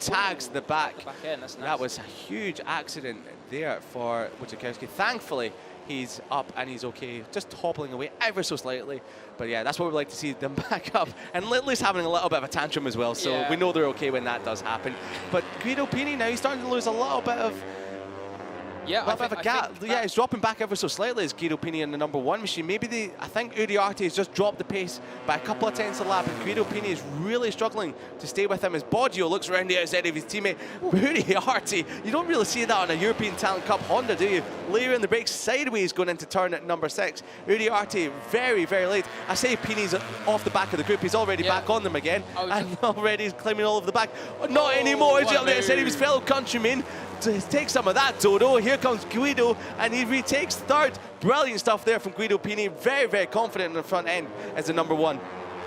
tags the back. The back end, that's nice. That was a huge accident there for Wojciechowski. Thankfully, he's up and he's okay, just toppling away ever so slightly. But yeah, that's what we'd like to see them back up and at least having a little bit of a tantrum as well. So we know they're okay when that does happen. But Guido Pini now, he's starting to lose a little bit of a gap. Yeah, he's dropping back ever so slightly as Guido Pini in the number 1 machine. Maybe I think Uriarte has just dropped the pace by a couple of tenths a lap, and Guido Pini is really struggling to stay with him as Boggio looks around the outside of his teammate. Uriarte, you don't really see that on a European Talent Cup Honda, do you? Layering the brakes sideways going into turn at number 6. Uriarte very, very late. I say Pini's off the back of the group. He's already back on them again, and already he's climbing all over the back. Not anymore. He's up there outside of his fellow countrymen. Take some of that, Dodo. Here comes Guido, and he retakes 3rd. Brilliant stuff there from Guido Pini. Very, very confident in the front end as the number 1.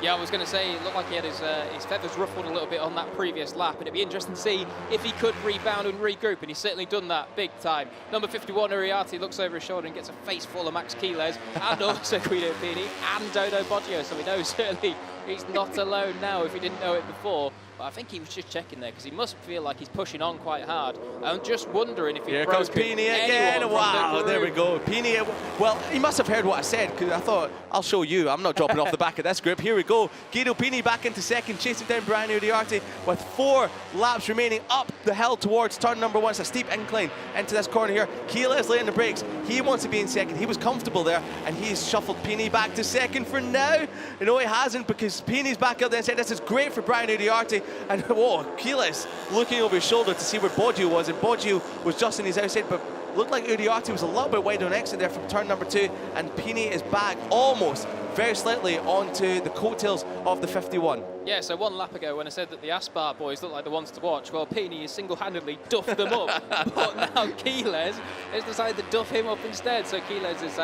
Yeah, I was going to say, it looked like he had his feathers ruffled a little bit on that previous lap, and it'd be interesting to see if he could rebound and regroup, and he's certainly done that big time. Number 51, Uriarte, looks over his shoulder and gets a face full of Max Quiles, and also Guido Pini, and Dodo Boggio, so we know certainly he's not alone now if he didn't know it before. But I think he was just checking there because he must feel like he's pushing on quite hard. I'm just wondering if he's Here comes Pini again. Wow, there we go. Pini, well, he must have heard what I said because I thought, I'll show you. I'm not dropping off the back of this group. Here we go. Guido Pini back into 2nd, chasing down Brian Uriarte with 4 laps remaining up the hill towards turn number 1. It's a steep incline into this corner here. Quiles laying the brakes. He wants to be in 2nd. He was comfortable there, and he's shuffled Pini back to 2nd for now. No, he hasn't, because Pini's back up there and said this is great for Brian Uriarte. And whoa, Keyless looking over his shoulder to see where Boggio was, and Boggio was just in his outside, but looked like Uriarte was a little bit wide on exit there from turn number 2, and Pini is back almost, very slightly, onto the coattails of the 51. Yeah, so one lap ago when I said that the Aspar boys look like the ones to watch, well, Pini has single-handedly duffed them up, but now Keyless has decided to duff him up instead. So Keyless is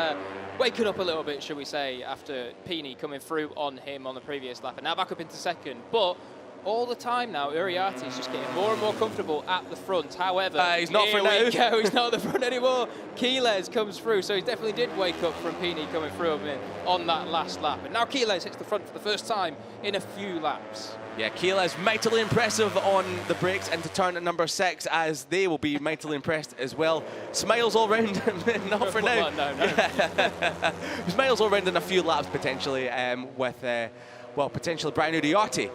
waking up a little bit, shall we say, after Pini coming through on him on the previous lap, and now back up into second. But all the time now, Uriarte is just getting more and more comfortable at the front. However, he's not for here we now. go, he's not at the front anymore. Keyless comes through, so he definitely did wake up from Pini coming through him on that last lap. And now Keyless hits the front for the first time in a few laps. Yeah, Keyless mightily impressive on the brakes into turn number 6, as they will be mightily impressed as well. Smiles all round, not for now. No. Smiles all round in a few laps potentially with, well, potentially Brian Uriarte.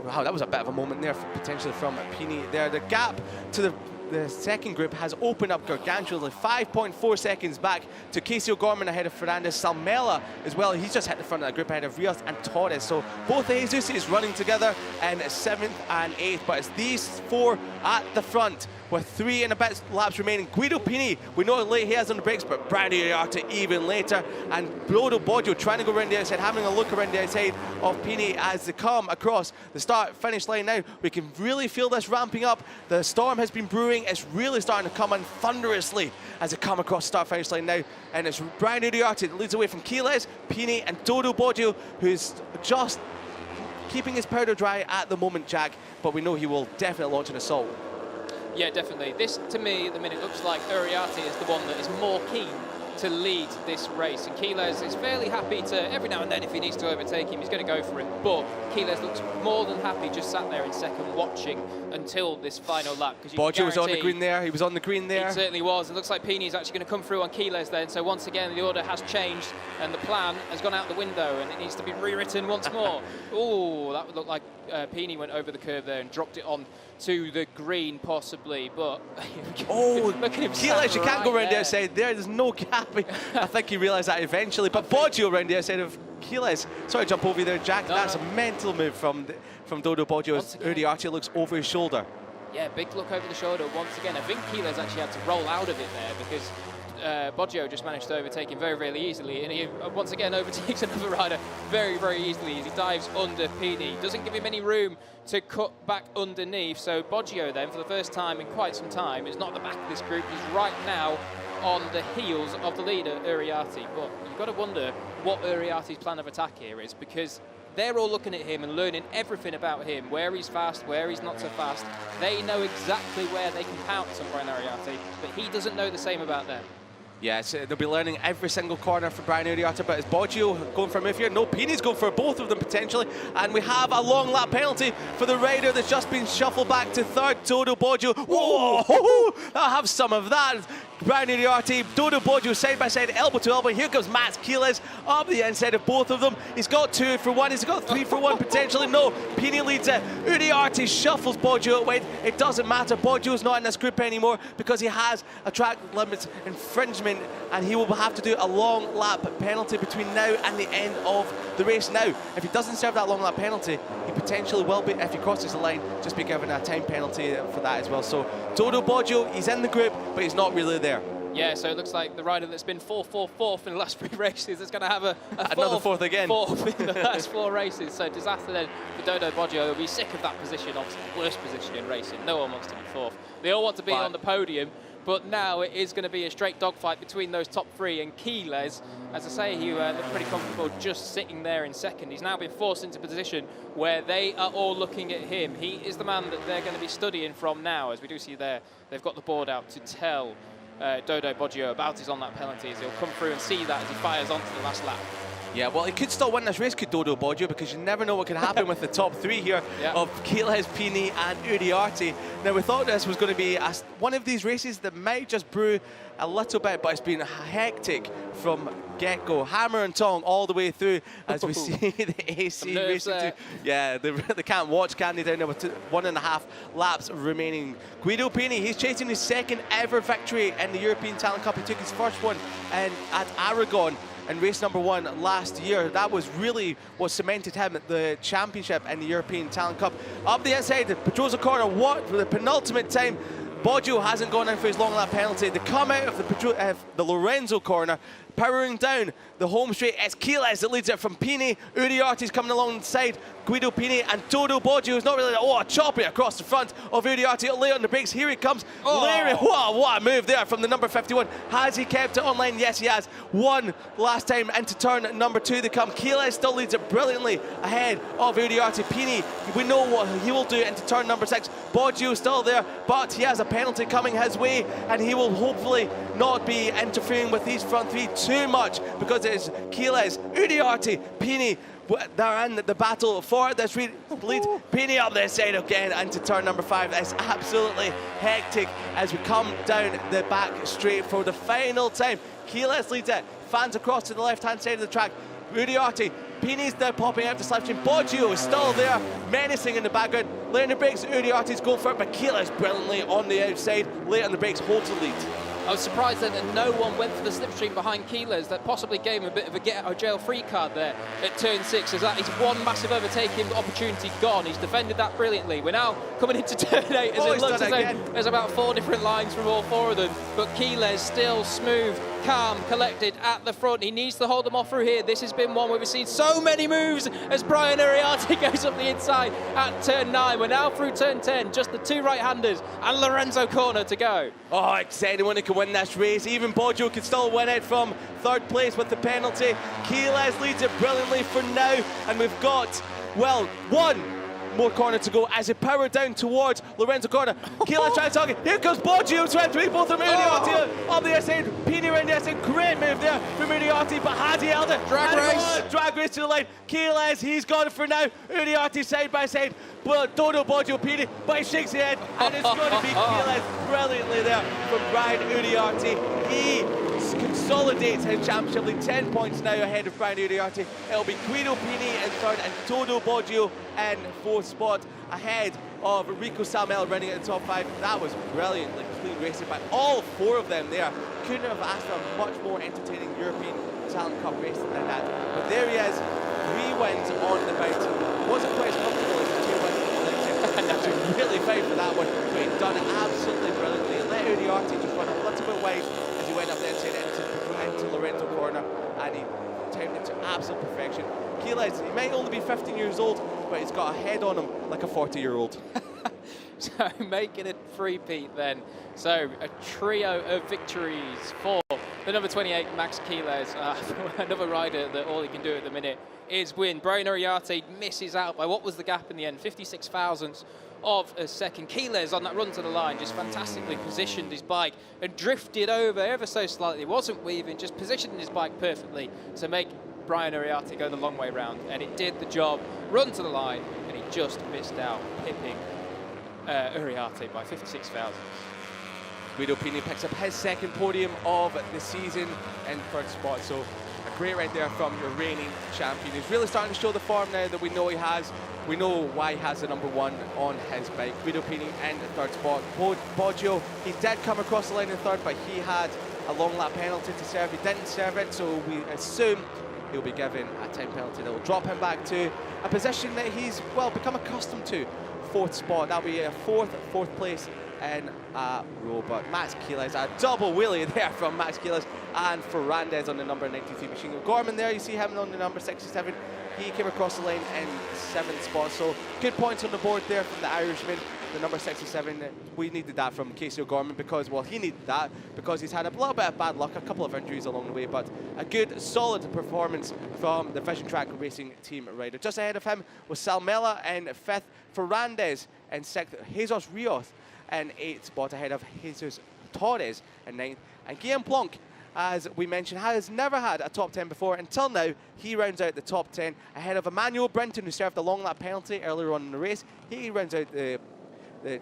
Wow, that was a bit of a moment there, potentially from Pini there. The gap to the second group has opened up gargantuously, 5.4 seconds back to Casey O'Gorman ahead of Fernandez. Salmela as well, he's just hit the front of the group ahead of Rios and Torres. So both the Jesus running together in 7th and 8th, but it's these 4 at the front with 3 and a bit laps remaining. Guido Pini, we know how late he is on the brakes, but Brian Uriarte even later. And Brodo Boggio trying to go around the outside, having a look around the outside of Pini as they come across the start-finish line now. We can really feel this ramping up. The storm has been brewing. It's really starting to come in thunderously as they come across the start-finish line now. And it's Brian Uriarte that leads away from Keyless, Pini and Dodo Boggio, who's just keeping his powder dry at the moment, Jack, but we know he will definitely launch an assault. Yeah, definitely. This, to me, at the minute, looks like Uriarte is the one that is more keen to lead this race. And Keyless is fairly happy to, every now and then, if he needs to overtake him, he's going to go for it. But Keyless looks more than happy just sat there in second watching until this final lap. Boggio was on the green there. He was on the green there. He certainly was. It looks like Pini is actually going to come through on Keyless then. So once again, the order has changed and the plan has gone out the window and it needs to be rewritten once more. Oh, that would look like Pini went over the curve there and dropped it on to the green possibly, but look at him. Keyless, you can't go around the there. outside there. There's no gap. I think he realised that eventually. But Boggio around the outside of Keyless. Sorry to jump over you there, Jack. That's a mental move from Dodo Boggio as Uriarte looks over his shoulder. Yeah, big look over the shoulder once again. I think Keyless actually had to roll out of it there because Boggio just managed to overtake him very, very easily, and he once again overtakes another rider very, very easily as he dives under Pini. Doesn't give him any room to cut back underneath, so Boggio then, for the first time in quite some time, is not at the back of this group. He's right now on the heels of the leader, Uriarte. But you've got to wonder what Uriarte's plan of attack here is, because they're all looking at him and learning everything about him, where he's fast, where he's not so fast. They know exactly where they can pounce on Brian Uriarte, but he doesn't know the same about them. Yes, they'll be learning every single corner for Brian Uriarte, but is Boggio going for a move here? No, Pini's going for both of them potentially, and we have a long lap penalty for the rider that's just been shuffled back to third, Dodo Boggio. Whoa, I'll have some of that. Brian Uriarte, Dodo Boggio side by side, elbow to elbow. Here comes Mats Keyless up the inside of both of them. He's got 2 for 1, he's got 3 for 1 potentially. No, Pini leads it. Uriarte shuffles Boggio away. It doesn't matter, Boggio's not in this group anymore because he has a track limits infringement and he will have to do a long lap penalty between now and the end of the race. Now, if he doesn't serve that long lap penalty, he potentially will be, if he crosses the line, just be given a time penalty for that as well. So Dodo Boggio, he's in the group, but he's not really there. Yeah, so it looks like the rider that's been 4th in the last 3 races is going to have another fourth again. 4th in the last 4 races. So disaster then for Dodo Boggio. He'll be sick of that position, obviously the worst position in racing. No one wants to be 4th. They all want to be on the podium, but now it is going to be a straight dogfight between those top 3, and Keyless, as I say, he looked pretty comfortable just sitting there in second. He's now been forced into a position where they are all looking at him. He is the man that they're going to be studying from now, as we do see there. They've got the board out to tell Dodo Boggio about his on that penalty, as he'll come through and see that as he fires onto the last lap. Yeah, well, he could still win this race, could Dodo Boggio, because you never know what can happen with the top 3 here of Keyless, Pini and Uriarte. Now, we thought this was going to be one of these races that might just brew a little bit, but it's been hectic from get-go. Hammer and tong all the way through as we see the AC racing. Yeah, they can't watch, can they, down there with 1.5 laps remaining. Guido Pini, he's chasing his 2nd ever victory in the European Talent Cup. He took his first one at Aragon in race number 1 last year. That was really what cemented him at the championship and the European Talent Cup. Up the inside, the Pedrosa corner, what for the penultimate time. Boggio hasn't gone in for his long lap penalty. They come out of the Lorenzo corner, powering down the home straight. It's Quiles that leads it from Pini. Uriarte's coming alongside Guido Pini, and Dodo Boggio, who's not really, chopping across the front of Uriarte. Lay on the brakes, here he comes. Larry, what a move there from the number 51. Has he kept it online? Yes, he has. One last time into turn number 2 they come. Quiles still leads it brilliantly ahead of Uriarte. Pini, we know what he will do into turn number 6. Boggio still there, but he has a penalty coming his way, and he will hopefully not be interfering with these front 3 too much, because it is Quiles, Uriarte, Pini. They're in the battle for this lead. Pini up this side again into turn number 5. It's absolutely hectic as we come down the back straight for the final time. Quiles leads it. Fans across to the left-hand side of the track. Uriarte, Pini's now popping out the slipstream. Boggio is still there, menacing in the background. Late on the brakes, Uriarte's going for it, but Quiles brilliantly on the outside. Late on the brakes, holds the lead. I was surprised that no one went for the slipstream behind Quiles. That possibly gave him a bit of a get-out-of-jail-free card there at turn 6, as that is one massive overtaking opportunity gone. He's defended that brilliantly. We're now coming into turn 8, as it looks as though there's about 4 different lines from all 4 of them. But Quiles still smooth, calm, collected at the front. He needs to hold them off through here. This has been one where we've seen so many moves as Brian Uriarte goes up the inside at turn 9. We're now through turn 10, just the 2 right-handers and Lorenzo corner to go. Oh, it's anyone who can win this race. Even Boggio could still win it from 3rd place with the penalty. Quiles leads it brilliantly for now, and we've got, well, 1 more corner to go as he powered down towards Lorenzo corner. Quiles trying to target. Here comes Boggio, swept through both of them. Uriarte on the outside, Pini around the outside. Great move there from Uriarte, but has he held it? Drag race to the line. Quiles, he's got it for now. Uriarte side by side. But Dodo Boggio Pini, but he shakes his head, and it's going to be Quiles brilliantly there from Brian Uriarte. He consolidates his championship lead, 10 points now ahead of Brian Uriarte. It'll be Guido Pini in 3rd and Dodo Boggio in 4th spot, ahead of Rico Salmel running at the top 5. That was brilliantly clean racing by all 4 of them there. Couldn't have asked for a much more entertaining European Talent Cup race than that. But there he is, 3 wins on the bounty. Wasn't quite as comfortable as the 2 wins and that's really fight for that one, but he'd done it absolutely brilliantly. Let Uriarte just run a little bit wide as he went up the inside into Lorenzo corner, and he timed it to absolute perfection. Quiles, he might only be 15 years old, but he's got a head on him like a 40-year-old. So making a three-peat then. So a trio of victories for the number 28, Max Quiles. Another rider that all he can do at the minute is win. Brian Uriarte misses out by what was the gap in the end, 56 thousandths of a second. Quiles on that run to the line just fantastically positioned his bike and drifted over ever so slightly. Wasn't weaving, just positioned his bike perfectly to make Brian Uriarte go the long way round, and it did the job. Run to the line, and he just missed out, pipping Uriarte by 56 thousandths. Guido Pini picks up his 2nd podium of the season in 3rd spot, so a great ride there from your reigning champion. He's really starting to show the form now that we know he has. We know why he has the number 1 on his bike. Guido Pini in the 3rd spot. Boggio, he did come across the line in 3rd, but he had a long lap penalty to serve. He didn't serve it, so we assume he'll be given a time penalty that will drop him back to a position that he's, well, become accustomed to. 4th spot. That'll be a 4th place in a row. But Max Quiles, a double wheelie there from Max Quiles, and Ferrandez on the number 93 machine. Gorman there, you see him on the number 67. He came across the line in 7th spot. So good points on the board there from the Irishman. The number 67, we needed that from Casey O'Gorman because, well, he needed that because he's had a little bit of bad luck, a couple of injuries along the way, but a good, solid performance from the Vision Track Racing team rider. Just ahead of him was Salmela in 5th, Ferrandez in 6th, Jesus Rios in 8th spot, ahead of Jesus Torres in 9th, and Guillaume Plonk, as we mentioned, has never had a top 10 before. Until now, he rounds out the top 10 ahead of Emmanuel Brinton, who served a long lap penalty earlier on in the race. He rounds out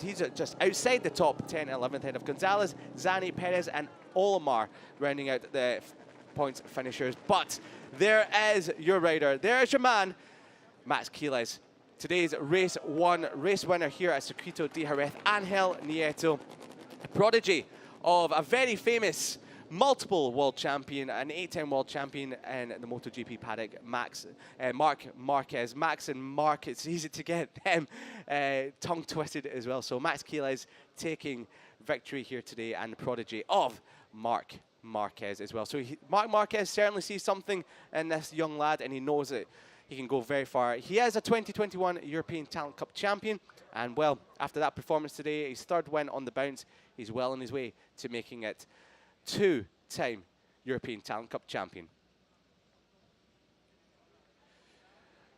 he's just outside the top 10 and 11th, ahead of Gonzalez, Zani, Perez, and Olimar, rounding out the points finishers. But there is your rider. There's your man, Max Quiles. Today's race 1 race winner here at Circuito de Jerez, Ángel Nieto, a prodigy of a very famous multiple world champion, an 8-time world champion in the MotoGP paddock, Marc Marquez. Max and Mark, it's easy to get them tongue twisted as well. So Max Quiles taking victory here today, and the prodigy of Marc Marquez as well. So Marc Marquez certainly sees something in this young lad, and he knows that he can go very far. He is a 2021 European Talent Cup champion, and well, after that performance today, his third win on the bounce, he's well on his way to making it 2-time European Talent Cup champion.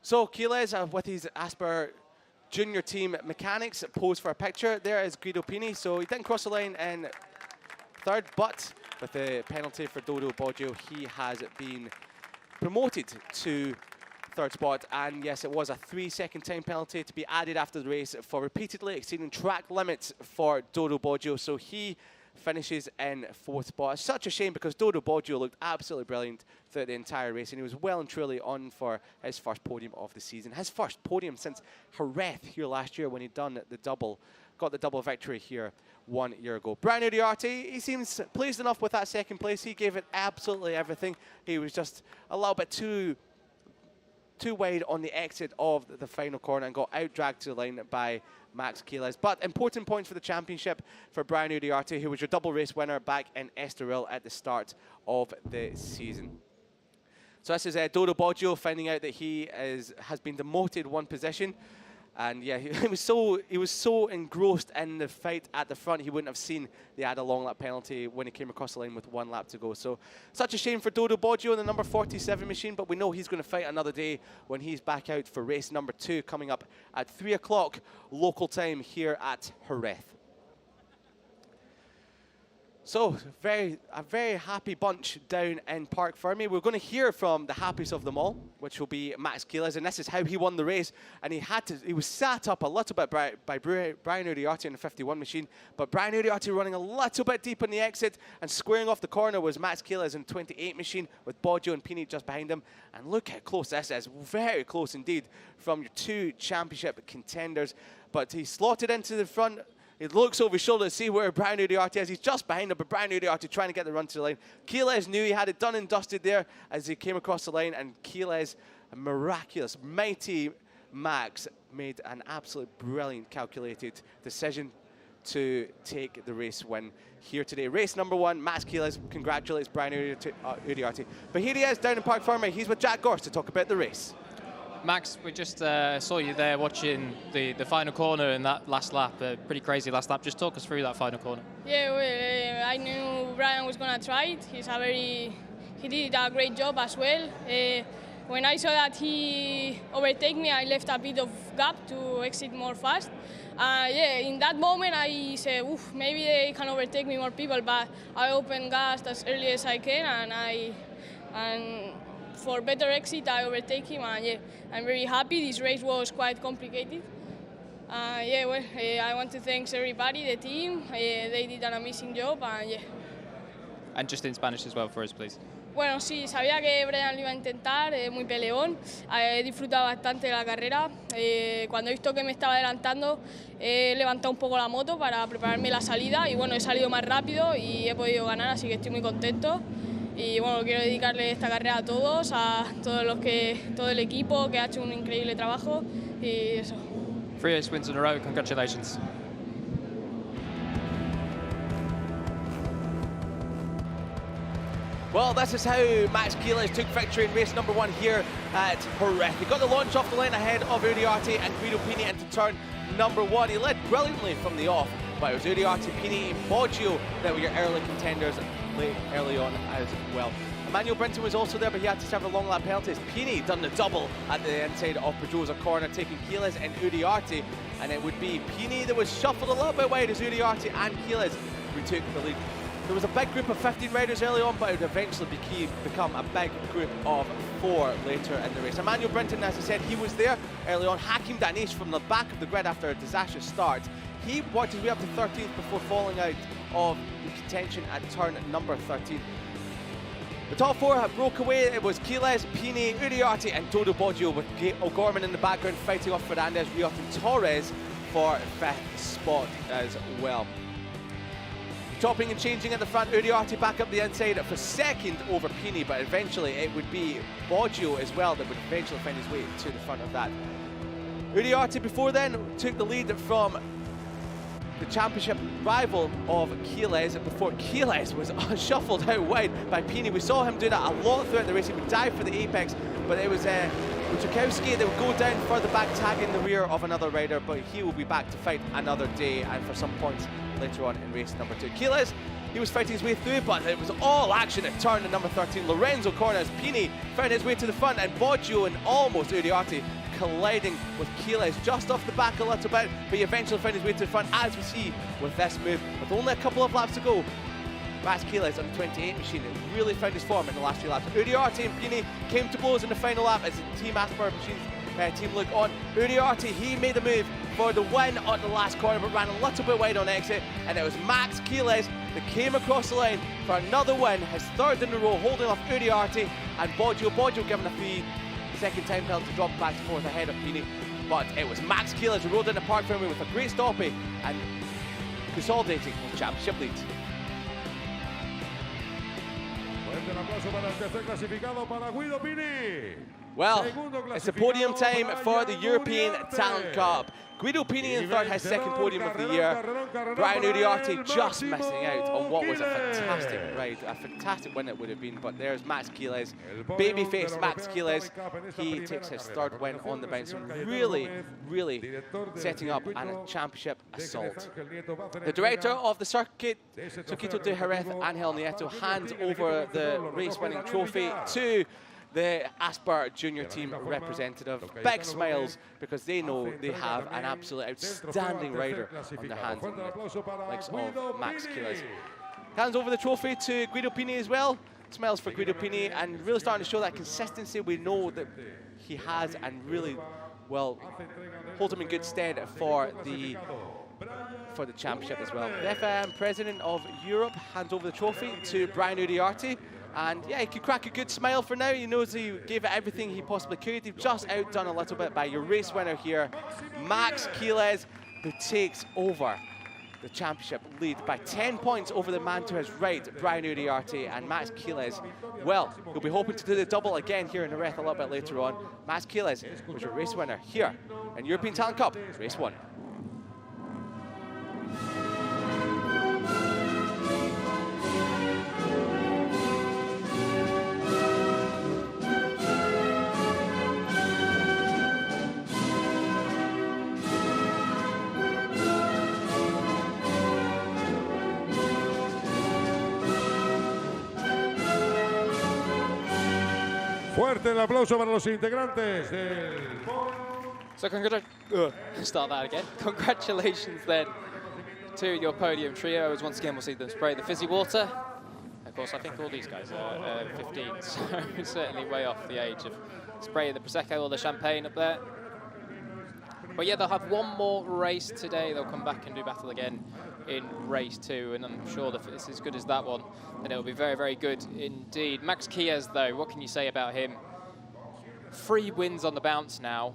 So Quiles with his Asper junior team mechanics posed for a picture. There is Guido Pini, so he didn't cross the line in third, but with the penalty for Dodo Boggio, he has been promoted to third spot. And yes, it was a 3-second time penalty to be added after the race for repeatedly exceeding track limits for Dodo Boggio. So he finishes in fourth spot. It's such a shame because Dodo Boggio looked absolutely brilliant throughout the entire race, and he was well and truly on for his first podium of the season. His first podium since Jerez here last year when he'd done the double, got the double victory here 1 year ago. Brian Uriarte, he seems pleased enough with that second place. He gave it absolutely everything. He was just a little bit too wide on the exit of the final corner and got out-dragged to the line by Max Quiles. But important points for the championship for Brian Uriarte, who was your double race winner back in Estoril at the start of the season. So this is Dodo Boggio finding out that he has been demoted one position. And yeah, he was so engrossed in the fight at the front, he wouldn't have seen they had a long lap penalty when he came across the line with 1 lap to go. So such a shame for Dodo Boggio in the number 47 machine, but we know he's going to fight another day when he's back out for race number 2 coming up at 3 o'clock local time here at Jerez. So a very happy bunch down in Parc Fermé. We're going to hear from the happiest of them all, which will be Max Quiles, and this is how he won the race. And he was sat up a little bit by Brian Uriarte in the 51 machine, but Brian Uriarte running a little bit deep on the exit, and squaring off the corner was Max Quiles in the 28 machine with Boggio and Pini just behind him. And look how close this is, very close indeed from your 2 championship contenders. But he slotted into the front. He looks over his shoulder to see where Brian Uriarte is. He's just behind him, but Brian Uriarte trying to get the run to the line. Quiles knew he had it done and dusted there as he came across the line, and Quiles, a miraculous, mighty Max, made an absolutely brilliant, calculated decision to take the race win here today. Race number 1, Max Quiles congratulates Brian Uriarte. But here he is down in Parc Fermé. He's with Jack Gorse to talk about the race. Max, we just saw you there watching the final corner in that last lap, a pretty crazy last lap. Just talk us through that final corner. Yeah, well, I knew Brian was going to try it. He did a great job as well. When I saw that he overtake me, I left a bit of gap to exit more fast. Yeah, in that moment I said, oof, maybe they can overtake me more people, but I opened gas as early as I can, and for better exit, I overtake him, and yeah, I'm very happy. This race was quite complicated. Yeah, well, I want to thank everybody, the team. They did an amazing job, and yeah. And just in Spanish as well for us, please. Bueno, sí, sabía que Brian lo iba a intentar, muy peleón. He disfrutado bastante de la carrera. Cuando he visto que me estaba adelantando, he levantado un poco la moto para prepararme la salida, y bueno, he salido más rápido y he podido ganar, así que estoy muy contento. Y bueno, quiero dedicarle esta carrera a todos todo el equipo que ha hecho un increíble trabajo, y eso. 3 wins in a row, congratulations. Well, this is how Max Quiles took victory in race number 1 here at Jerez. He got the launch off the line ahead of Uriarte and Guido Pini into turn number 1. He led brilliantly from the off, but it was Uriarte, Pini and Boggio that were your early contenders early on as well. Emmanuel Brinton was also there, but he had to serve a long lap penalties. Pini done the double at the inside of Pedrosa corner, taking Quiles and Uriarte, and it would be Pini that was shuffled a little bit wide as Uriarte and Quiles retook the lead. There was a big group of 15 riders early on, but it would eventually become a big group of 4 later in the race. Emmanuel Brinton, as I said, he was there early on. Hakim Danish from the back of the grid after a disastrous start. He worked his way up to 13th before falling out of the contention at turn number 13. The top 4 broke away. It was Quiles, Pini, Uriarte and Dodo Boggio, with O'Gorman in the background fighting off Fernandez, Riot and Torres for 5th spot as well. Topping and changing at the front, Uriarte back up the inside for second over Pini, but eventually it would be Boggio as well that would eventually find his way to the front of that. Uriarte before then took the lead from the championship rival of Jerez before Jerez was shuffled out wide by Pini. We saw him do that a lot throughout the race. He would dive for the apex, but it was Wojciechowski that would go down further back, tagging the rear of another rider, but he will be back to fight another day and for some points later on in race number 2. Jerez, he was fighting his way through, but it was all action at turn number 13. Lorenzo Cornas, Pini found his way to the front, and Boggio and almost Uriarte colliding with Jerez just off the back a little bit, but he eventually found his way to the front, as we see with this move. With only a couple of laps to go, Max Jerez on the 28 machine really found his form in the last few laps. Uriarte and Pini came to blows in the final lap as the Team Asper machines team look on. Uriarte, he made the move for the win on the last corner, but ran a little bit wide on exit, and it was Max Jerez that came across the line for another win, his third in a row, holding off Uriarte and Boggio. Boggio given a free second time penalty, dropped back to fourth ahead of Pini, but it was Max Jerez who rode into Park Fairway with a great stoppie and consolidating his championship lead. Well, it's a podium time for the European Talent Cup. Guido Pini in third, his second podium of the year. Brian Uriarte just missing out on what was a fantastic ride. A fantastic win it would have been, but there's Max Jerez, babyface Max Jerez. He takes his third win on the bounce, really, really setting up a championship assault. The director of the Circuito de Jerez, Ángel Nieto, hands over the race-winning trophy to the Asper junior team representative. Big smiles because they know they have an absolute outstanding rider on the hands of the likes of Max Jerez. Hands over the trophy to Guido Pini as well. Smiles for Guido Pini, and really starting to show that consistency we know that he has, and really, well, holds him in good stead for the championship as well. The FIM President of Europe hands over the trophy to Brian Uriarte. And yeah, he could crack a good smile for now. He knows he gave it everything he possibly could. He's just outdone a little bit by your race winner here, Max Jerez, who takes over the championship lead by 10 points over the man to his right, Brian Uriarte. And Max Jerez, well, he'll be hoping to do the double again here in the Jerez a little bit later on. Max Jerez was your race winner here in European Talent Cup, race 1. Fuerte el aplauso para los integrantes del... So start that again. Congratulations then to your podium trio, as once again we'll see them spray the fizzy water. Of course, I think all these guys are 15, so certainly way off the age of spraying the Prosecco or the champagne up there. But yeah, they'll have one more race today. They'll come back and do battle again in race 2, and I'm sure that if it's as good as that one, then it'll be very, very good indeed. Max Jerez, though, what can you say about him? 3 wins on the bounce now,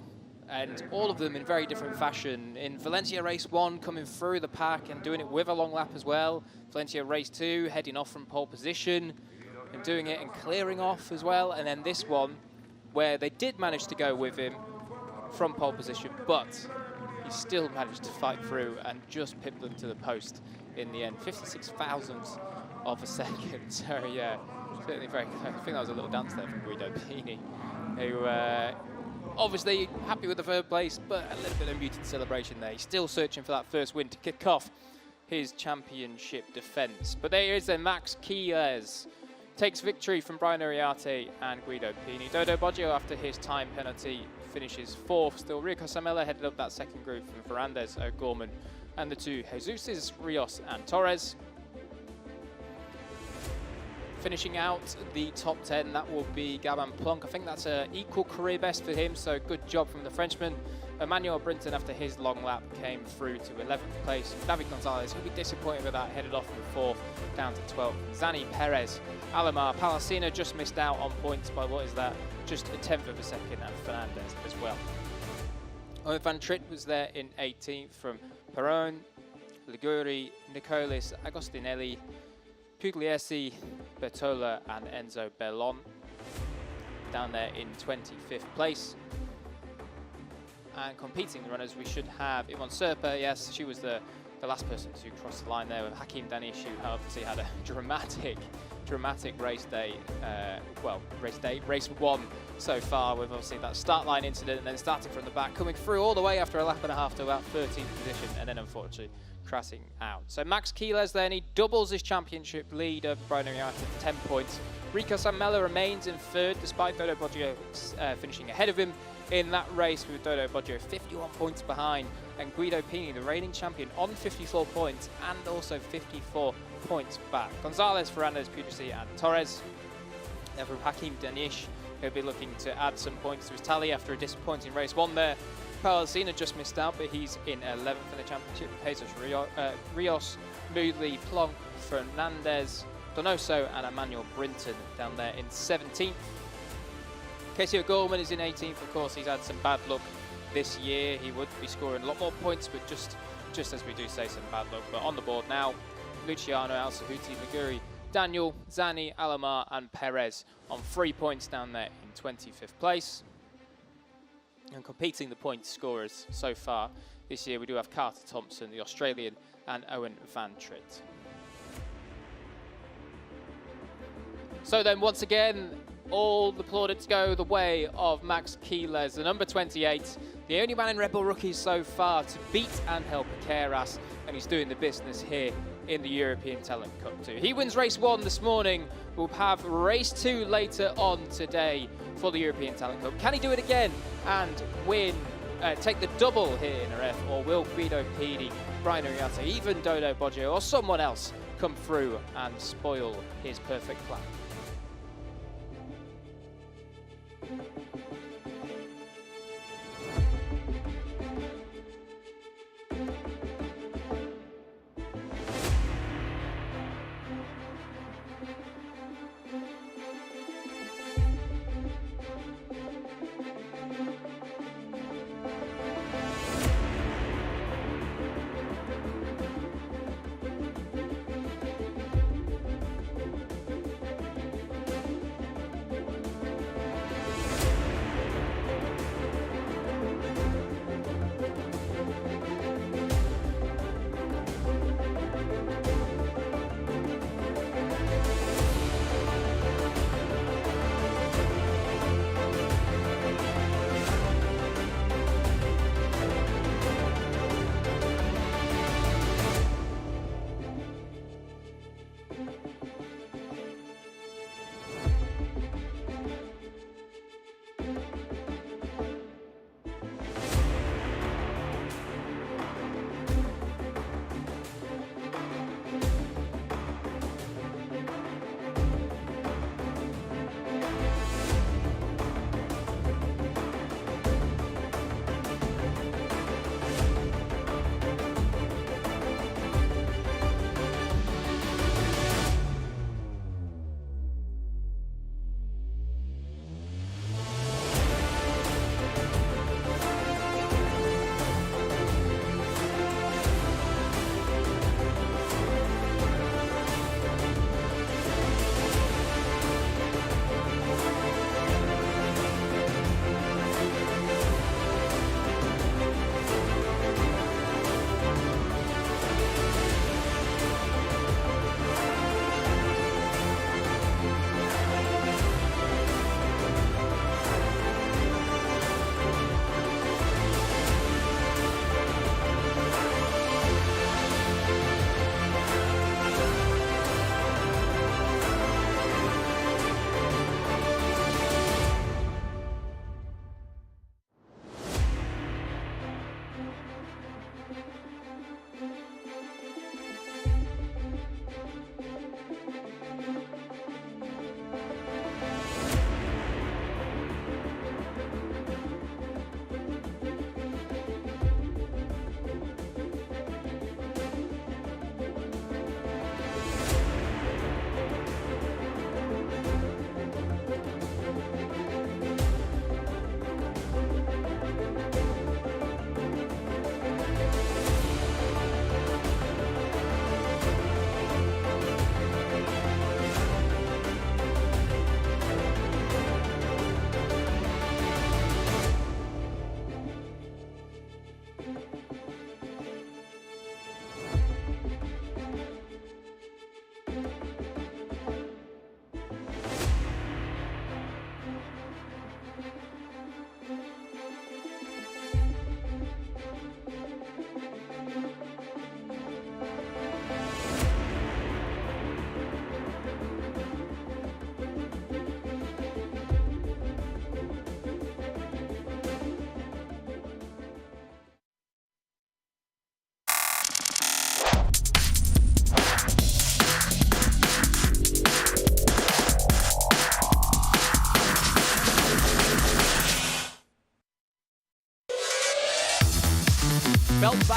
and all of them in very different fashion. In Valencia race 1, coming through the pack and doing it with a long lap as well. Valencia race 2, heading off from pole position and doing it and clearing off as well. And then this one, where they did manage to go with him from pole position, but he still managed to fight through and just pip them to the post in the end. 56,000ths of a second. So yeah, certainly very good. I think that was a little dance there from Guido Pini, who obviously happy with the third place, but a little bit of muted celebration there. He's still searching for that first win to kick off his championship defence. But there is then Max Jerez. Takes victory from Brian Uriarte and Guido Pini. Dodo Boggio, after his time penalty, finishes 4th. Still, Rico Samela headed up that second group from Ferrandez, O'Gorman, and the 2 Jesuses, Rios and Torres. Finishing out the top 10, that will be Gabin Plonk. I think that's an equal career best for him, so good job from the Frenchman. Emmanuel Brinton, after his long lap, came through to 11th place. David Gonzalez, he'll be disappointed with that, headed off from 4th down to 12th. Zani Perez, Alamar, Palacina just missed out on points by, what is that, just a 10th of a second, and Fernandez as well. Owen van Tritt was there in 18th from Perron. Liguri, Nicolis Agostinelli, Pugliese, Bertola and Enzo Bellon. Down there in 25th place. And competing runners, we should have Yvonne Serpa. Yes, she was the last person to cross the line there with Hakim Danish, who obviously had a dramatic race day. Race one so far, with obviously that start line incident and then starting from the back, coming through all the way after a lap and a half to about 13th position, and then unfortunately crashing out. So Max Quiles then, he doubles his championship lead of Brian Riata to 10 points. Rico Sanmella remains in third, despite Dodo Boggio finishing ahead of him in that race, with Dodo Boggio 51 points behind, and Guido Pini, the reigning champion, on 54 points and also 54 points back. Gonzalez, Fernandez, Pugliese and Torres. Then from Hakim Danish, he'll be looking to add some points to his tally after a disappointing race one there. Paul Alsina just missed out, but he's in 11th in the championship. Jesus Rios, Moodley, Plonk, Fernandez, Donoso and Emmanuel Brinton down there in 17th. Casey O'Gorman is in 18th. Of course, he's had some bad luck this year. He would be scoring a lot more points, but just as we do say, some bad luck. But on the board now, Luciano, Al Sahuti, Liguri, Daniel, Zani, Alomar and Perez on 3 points down there in 25th place. And competing the point scorers so far this year, we do have Carter Thompson, the Australian, and Owen Van Tritt. So then, once again, all the plaudits go the way of Max Quiles, the number 28, the only man in Red Bull Rookies so far to beat Angel Piqueras, and he's doing the business here in the European Talent Cup too. He wins race one this morning. We'll have race two later on today for the European Talent Cup. Can he do it again and win, take the double here in RF, or will Guido Pini, Brian Uriarte, even Dodo Boggio or someone else come through and spoil his perfect plan?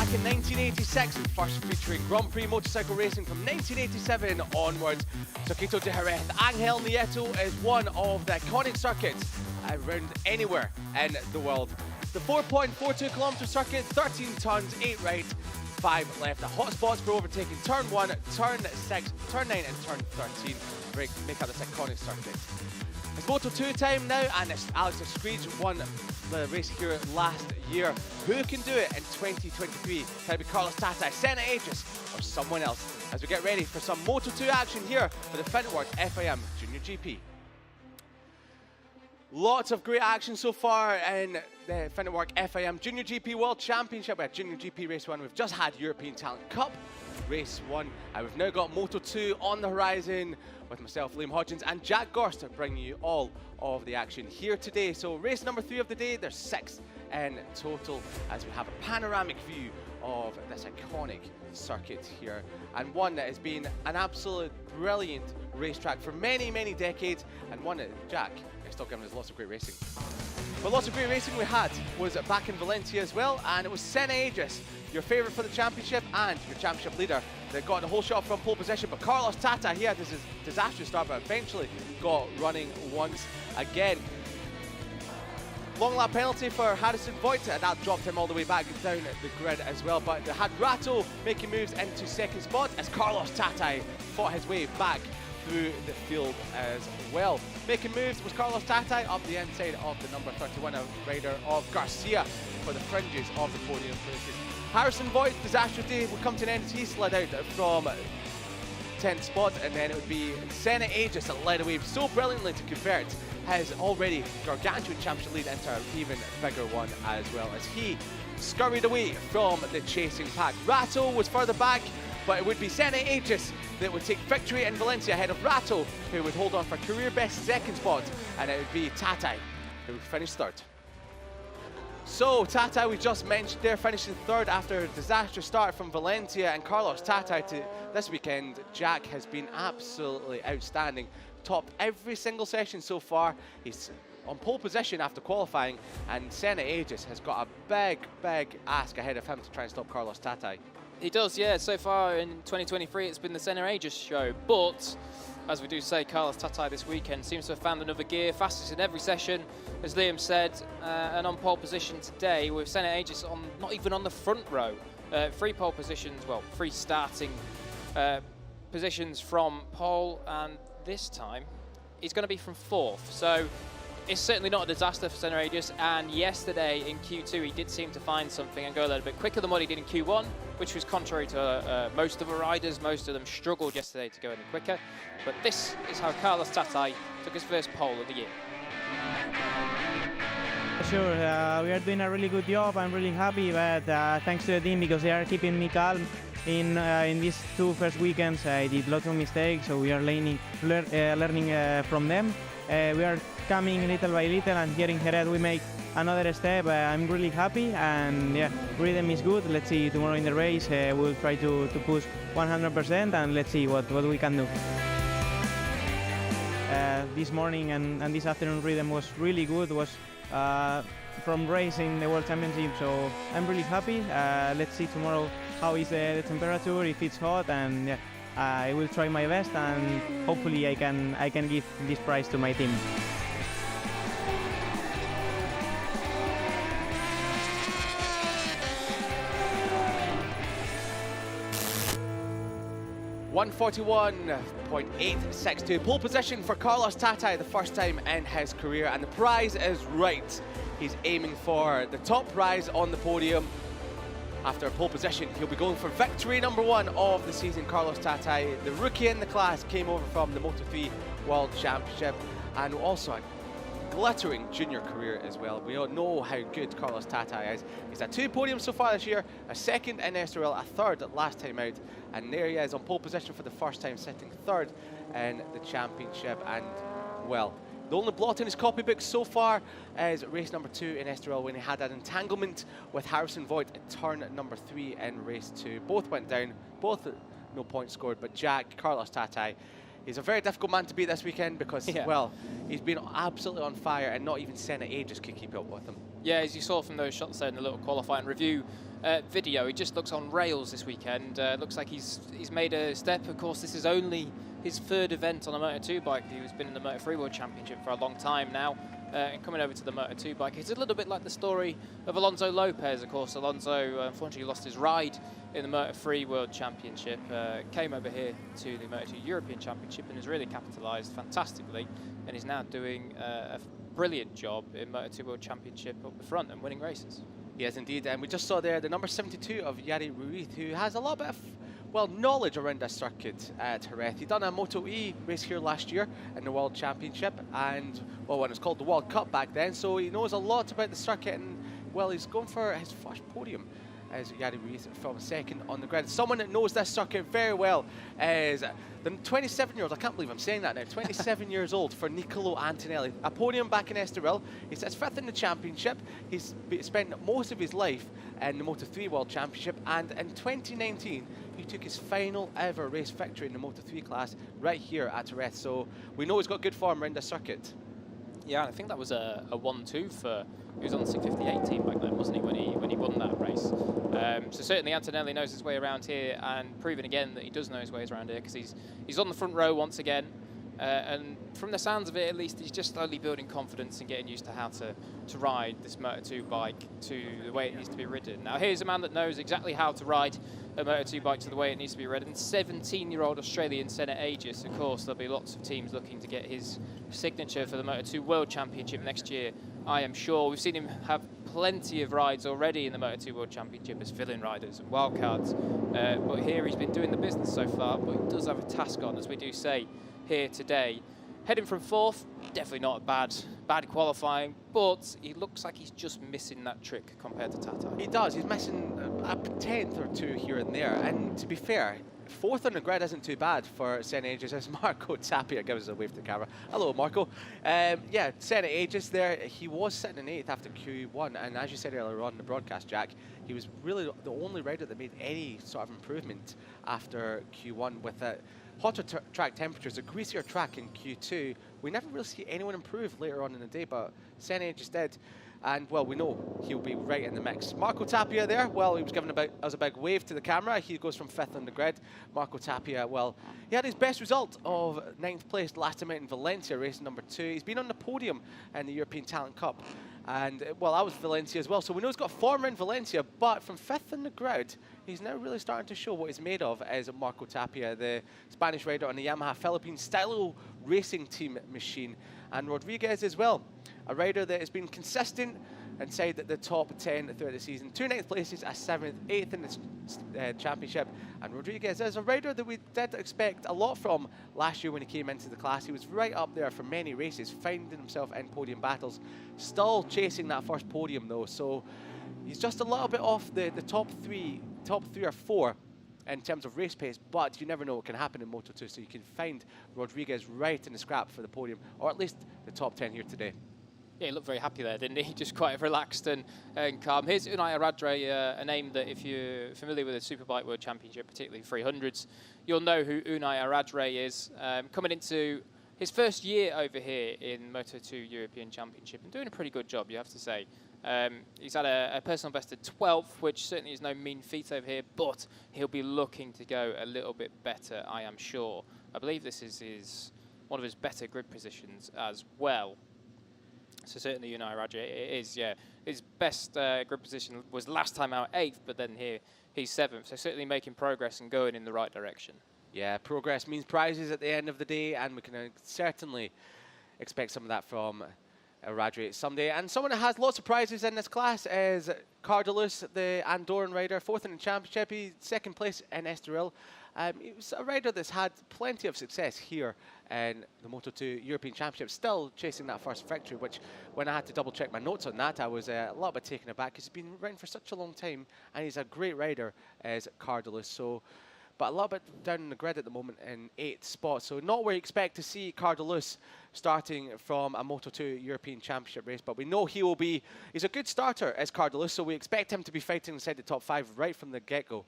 back in 1986, first featuring Grand Prix motorcycle racing from 1987 onwards. Circuito de Jerez. Ángel Nieto is one of the iconic circuits around anywhere in the world. The 4.42 kilometre circuit, 13 turns, 8 right, 5 left. The hot spots for overtaking turn 1, turn 6, turn 9 and turn 13 make up this iconic circuit. It's Moto2 time now, and Alex Screech won the race here last year. Who can do it in 2023? Can it be Carlos Tata, Senna Aegis, or someone else? As we get ready for some Moto2 action here for the Finetwork FIM JuniorGP. Lots of great action so far in the Finetwork FIM JuniorGP World Championship. We had JuniorGP Race 1, we've just had European Talent Cup Race 1, and we've now got Moto2 on the horizon with myself, Liam Hodgins, and Jack Gorst to bring you all of the action here today. So race number 3 of the day, there's 6 in total, as we have a panoramic view of this iconic circuit here, and one that has been an absolute brilliant racetrack for many, many decades, and one that Jack is still giving us lots of great racing. But lots of great racing we had was back in Valencia as well, and it was Senna Aegis, your favourite for the championship and your championship leader, that got the whole shot from pole position. But Carlos Tata, he had this disastrous start, but eventually got running once again. Long lap penalty for Harrison Voigt, and that dropped him all the way back down the grid as well. But they had Rato making moves into second spot as Carlos Tata fought his way back through the field as well. Making moves was Carlos Tata up the inside of the number 31 rider of Garcia for the fringes of the podium places. Harrison Voigt's disastrous day would come to an end as he slid out from 10th spot, and then it would be Senna Aegis that led away so brilliantly to convert his already gargantuan championship lead into an even bigger one as well, as he scurried away from the chasing pack. Rato was further back, but it would be Senna Aegis that would take victory in Valencia ahead of Rato, who would hold on for career best second spot, and it would be Tata who would finish third. So Tata, we just mentioned there, finishing third after a disastrous start from Valencia, and Carlos Tata to this weekend, Jack, has been absolutely outstanding. Topped every single session so far. He's on pole position after qualifying, and Senna Aegis has got a big, big ask ahead of him to try and stop Carlos Tata. He does, yeah. So far in 2023, it's been the Senna Aegis show, but as we do say, Carlos Tata this weekend seems to have found another gear, fastest in every session, as Liam said, and on pole position today with Senna Aegis on, not even on the front row. 3 pole positions, well, 3 starting positions from pole, and this time he's going to be from 4th. So it's certainly not a disaster for Senna Aegis, and yesterday in Q2 he did seem to find something and go a little bit quicker than what he did in Q1, which was contrary to most of the riders. Most of them struggled yesterday to go any quicker, but this is how Carlos Tata took his first pole of the year. Sure, we are doing a really good job. I'm really happy, but thanks to the team because they are keeping me calm. In these 2 first weekends, I did lots of mistakes, so we are learning from them. We are coming little by little, and here in Jerez we make another step. I'm really happy, and yeah, rhythm is good. Let's see tomorrow in the race. We'll try to push 100%, and let's see what we can do. This morning and this afternoon rhythm was really good. Was from racing the World Championship, so I'm really happy. Let's see tomorrow how is the temperature, if it's hot, and yeah, I will try my best, and hopefully I can give this prize to my team. .141.862. Pole position for Carlos Tata, the first time in his career, and the prize is right. He's aiming for the top prize on the podium. After a pole position, he'll be going for victory number 1 of the season. Carlos Tata, the rookie in the class, came over from the Moto3 World Championship, and also a glittering junior career as well. We all know how good Carlos Tata is. He's had 2 podiums so far this year, a 2nd in Estoril, a 3rd last time out, and there he is on pole position for the first time, sitting 3rd in the championship. And well, the only blot in his copybook so far is race number 2 in Estoril, when he had an entanglement with Harrison Voigt at turn number 3 in race 2. Both went down, both no points scored, but Jack, Carlos Tata, he's a very difficult man to beat this weekend because, well, he's been absolutely on fire, and not even Senna Aegis can keep up with him. Yeah, as you saw from those shots there in the little qualifying review, video. He just looks on rails this weekend. Looks like he's made a step. Of course, this is only his third event on a Moto2 bike. He's been in the Moto3 World Championship for a long time now. And coming over to the Moto2 bike, it's a little bit like the story of Alonso Lopez. Of course, Alonso unfortunately lost his ride in the Moto3 World Championship, came over here to the Moto2 European Championship and has really capitalised fantastically, and is now doing a brilliant job in Moto2 World Championship up the front and winning races. Yes, indeed. And we just saw there the number 72 of Yari Ruiz, who has a lot of, well, knowledge around this circuit at Jerez. He done a Moto E race here last year in the World Championship, and, well, when it was called the World Cup back then, so he knows a lot about the circuit, and, well, he's going for his first podium as Yari Ruiz from second on the grid. Someone that knows this circuit very well is the 27-year-old, I can't believe I'm saying that now, 27 years old for Nicolo Antonelli. A podium back in Estoril. He sits fifth in the championship. He's spent most of his life in the Moto3 World Championship, and in 2019 he took his final ever race victory in the Moto3 class right here at Jerez. So we know he's got good form around the circuit. Yeah, I think that was a 1-2 for. He was on the 658 team back then, wasn't he, when he won that race? So certainly Antonelli knows his way around here, and proven again that he does know his ways around here, because he's on the front row once again. And from the sounds of it, at least, he's just slowly building confidence and getting used to how to ride this Moto2 bike to the way it needs to be ridden. Now, here's a man that knows exactly how to ride a Moto2 bike to the way it needs to be ridden. 17-year-old Australian Senna Aegis. Of course, there'll be lots of teams looking to get his signature for the Moto2 World Championship next year, I am sure. We've seen him have plenty of rides already in the Moto2 World Championship as fill-in riders and wildcards. But here he's been doing the business so far, but he does have a task on, as we do say here today. Heading from fourth, definitely not bad qualifying, but he looks like he's just missing that trick compared to Tata. He does. He's missing a tenth or two here and there. And to be fair, fourth on the grid isn't too bad for Senna Aegis, as Marco Tapia gives us a wave to the camera. Hello, Marco. Yeah, Senna Aegis there. He was sitting in eighth after Q1, and as you said earlier on in the broadcast, Jack, he was really the only rider that made any sort of improvement after Q1 with it. Hotter track temperatures, a greasier track in Q2. We never really see anyone improve later on in the day, but Senna just did. And, well, we know he'll be right in the mix. Marco Tapia there, well, he was giving us a big wave to the camera. He goes from fifth on the grid. Marco Tapia, well, he had his best result of 9th place last time out in Valencia, race number 2. He's been on the podium in the European Talent Cup. And, well, I was Valencia as well, so we know he's got form in Valencia, but from fifth on the grid, he's now really starting to show what he's made of as Marco Tapia, the Spanish rider on the Yamaha Philippine Stylo Racing Team machine. And Rodriguez as well, a rider that has been consistent inside the top 10 throughout the season. 2 9th places, a 7th, 8th in the championship. And Rodriguez is a rider that we did expect a lot from last year when he came into the class. He was right up there for many races, finding himself in podium battles. Still chasing that first podium though, so he's just a little bit off the top three or four in terms of race pace, but you never know what can happen in Moto2, so you can find Rodriguez right in the scrap for the podium, or at least the top 10 here today. Yeah, he looked very happy there, didn't he? Just quite relaxed and calm. Here's Unai Aradre, a name that if you're familiar with the Superbike World Championship, particularly 300s, you'll know who Unai Aradre is. Coming into his first year over here in Moto2 European Championship and doing a pretty good job, you have to say. He's had a personal best of 12th, which certainly is no mean feat over here, but he'll be looking to go a little bit better, I am sure. I believe this is one of his better grid positions as well. So certainly Unai Aradre, it is, yeah. His best grid position was last time out 8th, but then here he's 7th. So certainly making progress and going in the right direction. Yeah, progress means prizes at the end of the day, and we can certainly expect some of that from Aradre someday. And someone that has lots of prizes in this class is Cardalus, the Andorran rider, 4th in the championship. He's 2nd place in Estoril. He was a rider that's had plenty of success here in the Moto2 European Championship, still chasing that first victory, which when I had to double check my notes on that, I was a little bit taken aback because he's been riding for such a long time and he's a great rider as Cardalus. So, but a little bit down in the grid at the moment in 8th spot. So not where you expect to see Cardalus starting from a Moto2 European Championship race, but we know he will be, he's a good starter as Cardalus, so we expect him to be fighting inside the top 5 right from the get-go.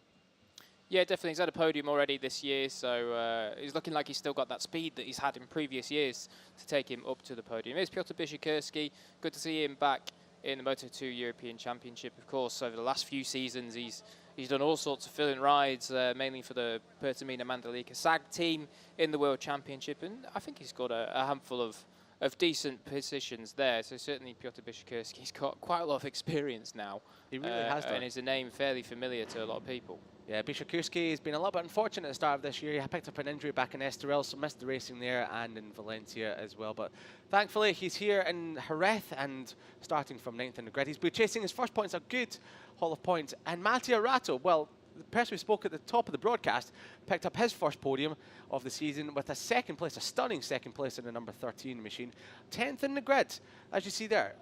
Yeah, definitely. He's had a podium already this year, so he's looking like he's still got that speed that he's had in previous years to take him up to the podium. Here's Piotr Biszczykowski. Good to see him back in the Moto2 European Championship. Of course, over the last few seasons, he's done all sorts of fill-in rides, mainly for the Pertamina Mandalika SAG team in the World Championship, and I think he's got a handful of decent positions there. So certainly Piotr Bishikurski's got quite a lot of experience now. He really has done. And is a name fairly familiar to a lot of people. Yeah, Bishikurski has been a little bit unfortunate at the start of this year. He picked up an injury back in Estoril, so missed the racing there and in Valencia as well. But thankfully, he's here in Jerez and starting from 9th in the grid. He's been chasing his first points, a good haul of points. And Mattia Ratto, well, the person we spoke at the top of the broadcast, picked up his first podium of the season with a second place, a stunning second place in the number 13 machine. 10th in the grid, as you see there.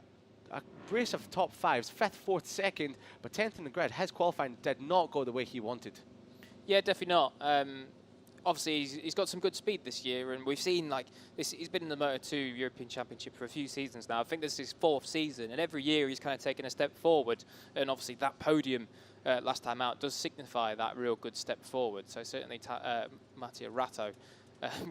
A brace of top fives, 5th, 4th, 2nd, but 10th in the grid. His qualifying did not go the way he wanted. Yeah, definitely not. Obviously, he's got some good speed this year, and we've seen like this. He's been in the Moto2 European Championship for a few seasons now. I think this is his 4th season, and every year he's kind of taken a step forward. And obviously, that podium last time out does signify that real good step forward. So certainly, Mattia Ratto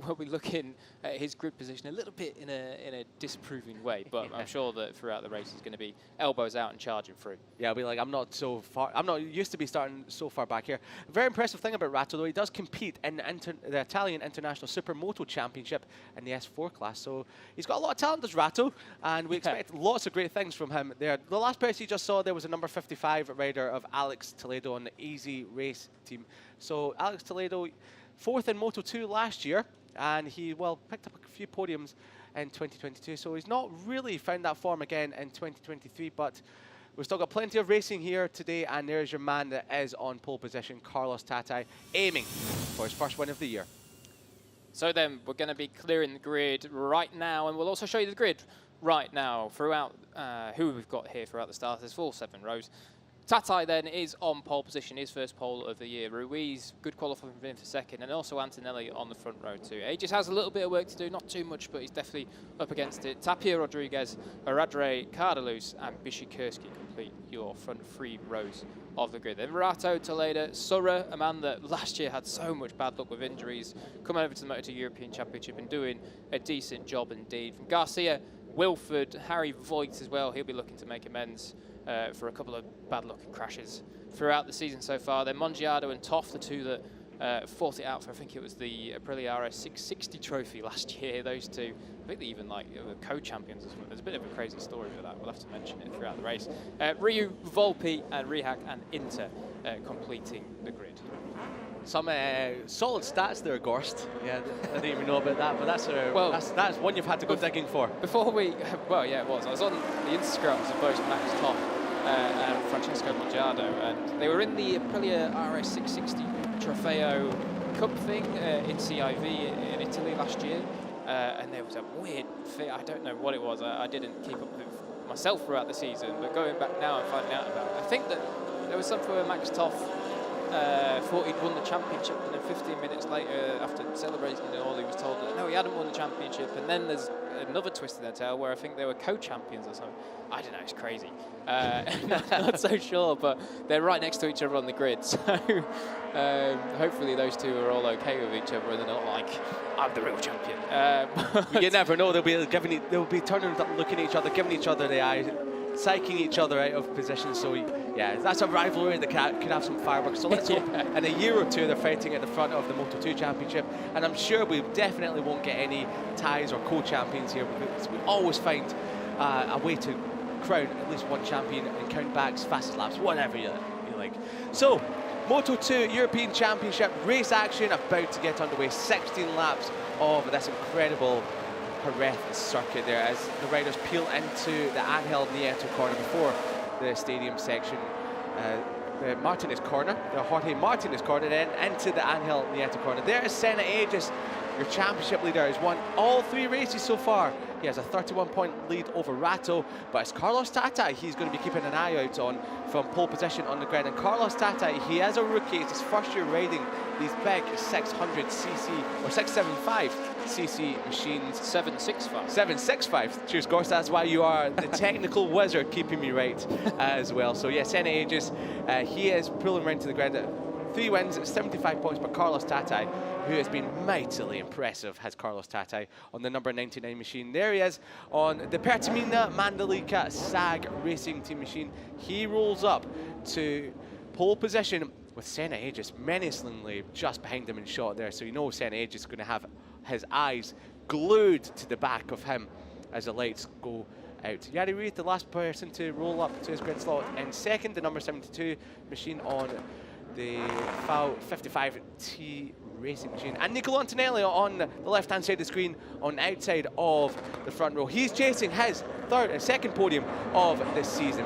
will be looking at his grid position a little bit in a disapproving way, but I'm sure that throughout the race he's going to be elbows out and charging through. Yeah, I'll be like, I'm not used to be starting so far back here. A very impressive thing about Ratto, though, he does compete in the Italian International Supermoto Championship in the S4 class, so he's got a lot of talent, does Ratto, and we expect lots of great things from him there. The last person you just saw there was a number 55 rider of Alex Toledo on the Easy Race team. So Alex Toledo, 4th in Moto2 last year, and he, well, picked up a few podiums in 2022, so he's not really found that form again in 2023, but we've still got plenty of racing here today, and there's your man that is on pole position, Carlos Tatai, aiming for his first win of the year. So then we're going to be clearing the grid right now, and we'll also show you the grid right now throughout who we've got here throughout the start. There's all 7 rows. Tatai then is on pole position, his first pole of the year. Ruiz, good qualifying for him for 2nd, and also Antonelli on the front row too. He just has a little bit of work to do, not too much, but he's definitely up against it. Tapia, Rodriguez, Radre, Cardalus, and Bishikurski complete your front 3 rows of the grid. Then Ratto, Toledo, Surra, a man that last year had so much bad luck with injuries, coming over to the Moto2 European Championship and doing a decent job indeed. From Garcia, Wilford, Harry Voigt as well, he'll be looking to make amends for a couple of bad luck and crashes throughout the season so far. Then Mongiardo and Toff, the two that fought it out for, I think it was the Aprilia RS 660 trophy last year. Those two, I think they even like were co-champions as well. There's a bit of a crazy story with that. We'll have to mention it throughout the race. Ryu, Volpi, and Rihak and Inter completing the grid. Some solid stats there, Gorst. Yeah, I didn't even know about that, but that's one you've had to go digging for. Before we, well, yeah, it was. I was on the Instagrams of both Max Toff and Francesco Mongiardo, and they were in the Aprilia RS 660 Trofeo Cup thing in CIV in Italy last year, and there was a weird fit. I don't know what it was. I didn't keep up with myself throughout the season, but going back now and finding out about it, I think that there was something where Max Toff thought he'd won the championship, and then 15 minutes later, after celebrating it all, he was told that no, he hadn't won the championship. And then there's another twist in their tail where I think they were co-champions or something. I don't know, it's crazy. Not so sure, but they're right next to each other on the grid. So hopefully those two are all okay with each other and they're not like, I'm the real champion. You never know. They'll be turning, looking at each other, giving each other the eye, psyching each other out of position. So yeah, that's a rivalry that could have some fireworks. So let's hope in a year or two they're fighting at the front of the Moto2 Championship, and I'm sure we definitely won't get any ties or co-champions here, because we always find a way to crown at least one champion and count backs, fastest laps, whatever you like. So Moto2 European Championship race action about to get underway. 16 laps of this incredible Jerez circuit there as the riders peel into the Ángel Nieto corner before the stadium section. The Martinez corner, the Jorge Martinez corner, then into the Ángel Nieto corner. There is Senna Aegis, your championship leader, has won all 3 races so far. He has a 31-point lead over Ratto, but it's Carlos Tatai he's going to be keeping an eye out on from pole position on the grid. And Carlos Tatai, he is a rookie. It's his first year riding these big 600cc or 675cc machines. 765. 765. Cheers, Gorst. That's why you are the technical wizard keeping me right as well. So yeah, Senna Aegis, he is pulling around to the grid. 3 wins, 75 points, but Carlos Tatai who has been mightily impressive, has Carlos Tatai on the number 99 machine. There he is on the Pertamina Mandalika SAG Racing Team machine. He rolls up to pole position with Senna Aegis menacingly just behind him in shot there. So you know Senna Aegis is going to have his eyes glued to the back of him as the lights go out. Jari Ruiz, the last person to roll up to his grid slot in second, the number 72 machine on the FAL 55T racing machine. And Niccolo Antonelli on the left-hand side of the screen on the outside of the front row. He's chasing his second podium of this season.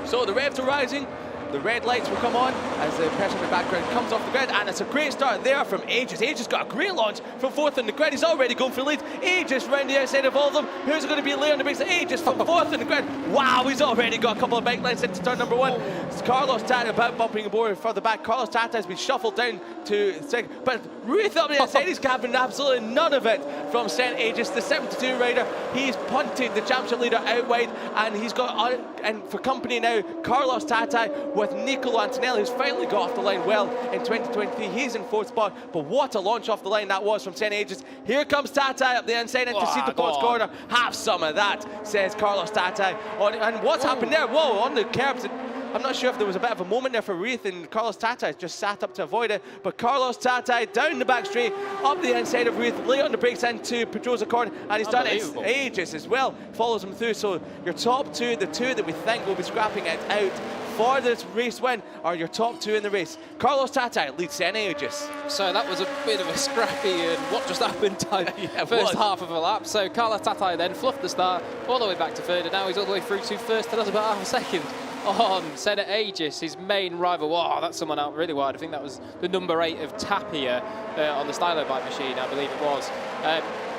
So the revs are rising. The red lights will come on as the person in the background comes off the grid, and it's a great start there from Aegis. Aegis got a great launch from fourth in the grid. He's already going for the lead. Aegis round the outside of all of them. Who's going to be Leo on the brakes? Aegis from fourth in the grid. Wow, he's already got a couple of bike lines into turn number one. It's Carlos Tata about bumping aboard further back. Carlos Tata has been shuffled down to second, but Ruiz up the outside. He's having absolutely none of it from St. Aegis, the 72 rider. He's punted the championship leader out wide, and he's got and for company now Carlos Tata with Niccolo Antonelli, who's finally got off the line well in 2023. He's in fourth spot, but what a launch off the line that was from St. Aegis. Here comes Tata up the inside into Cito Pont's corner. Have some of that, says Carlos Tata. And what's happened there? Whoa, on the curbs. I'm not sure if there was a bit of a moment there for Ruiz, and Carlos Tata just sat up to avoid it. But Carlos Tata down the back straight, up the inside of Ruiz, late on the brakes into Pedrosa corner, and he's done it. Aegis as well follows him through. So your top two, the two that we think will be scrapping it out for this race win, are your top two in the race. Carlos Tata leads Senna Aegis. So that was a bit of a scrappy and what just happened type first half of a lap. So Carlos Tata then fluffed the start all the way back to third, and now he's all the way through to first, and that's about half a second on Senna Aegis, his main rival. Wow, that's someone out really wide. I think that was the number 8 of Tapia on the Stylo bike machine, I believe it was.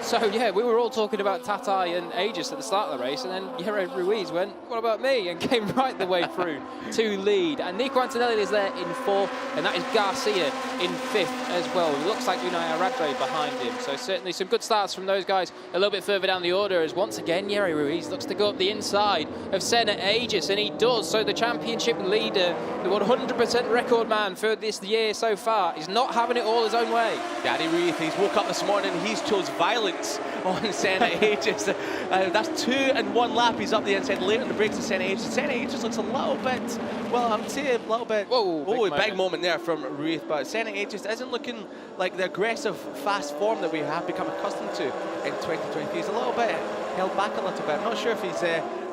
So yeah, we were all talking about Tatai and Aegis at the start of the race, and then Jere Ruiz went, what about me? And came right the way through to lead. And Nico Antonelli is there in 4th, and that is Garcia in 5th as well. It looks like Unai Aradre behind him. So certainly some good starts from those guys a little bit further down the order, as once again Jere Ruiz looks to go up the inside of Senna Aegis, and he does. So the championship leader, the 100% record man for this year so far, is not having it all his own way. Jere Ruiz, he's woke up this morning, he's chose violence on Senna Aegis. That's 2 and 1 lap. He's up the inside, late on the brakes of Senna Aegis. Senna Aegis looks a little bit, well, I'm saying a little bit. Whoa, big moment there from Ruiz. But Senna Aegis isn't looking like the aggressive, fast form that we have become accustomed to in 2023. He's a little bit held back a little bit. I'm not sure if he's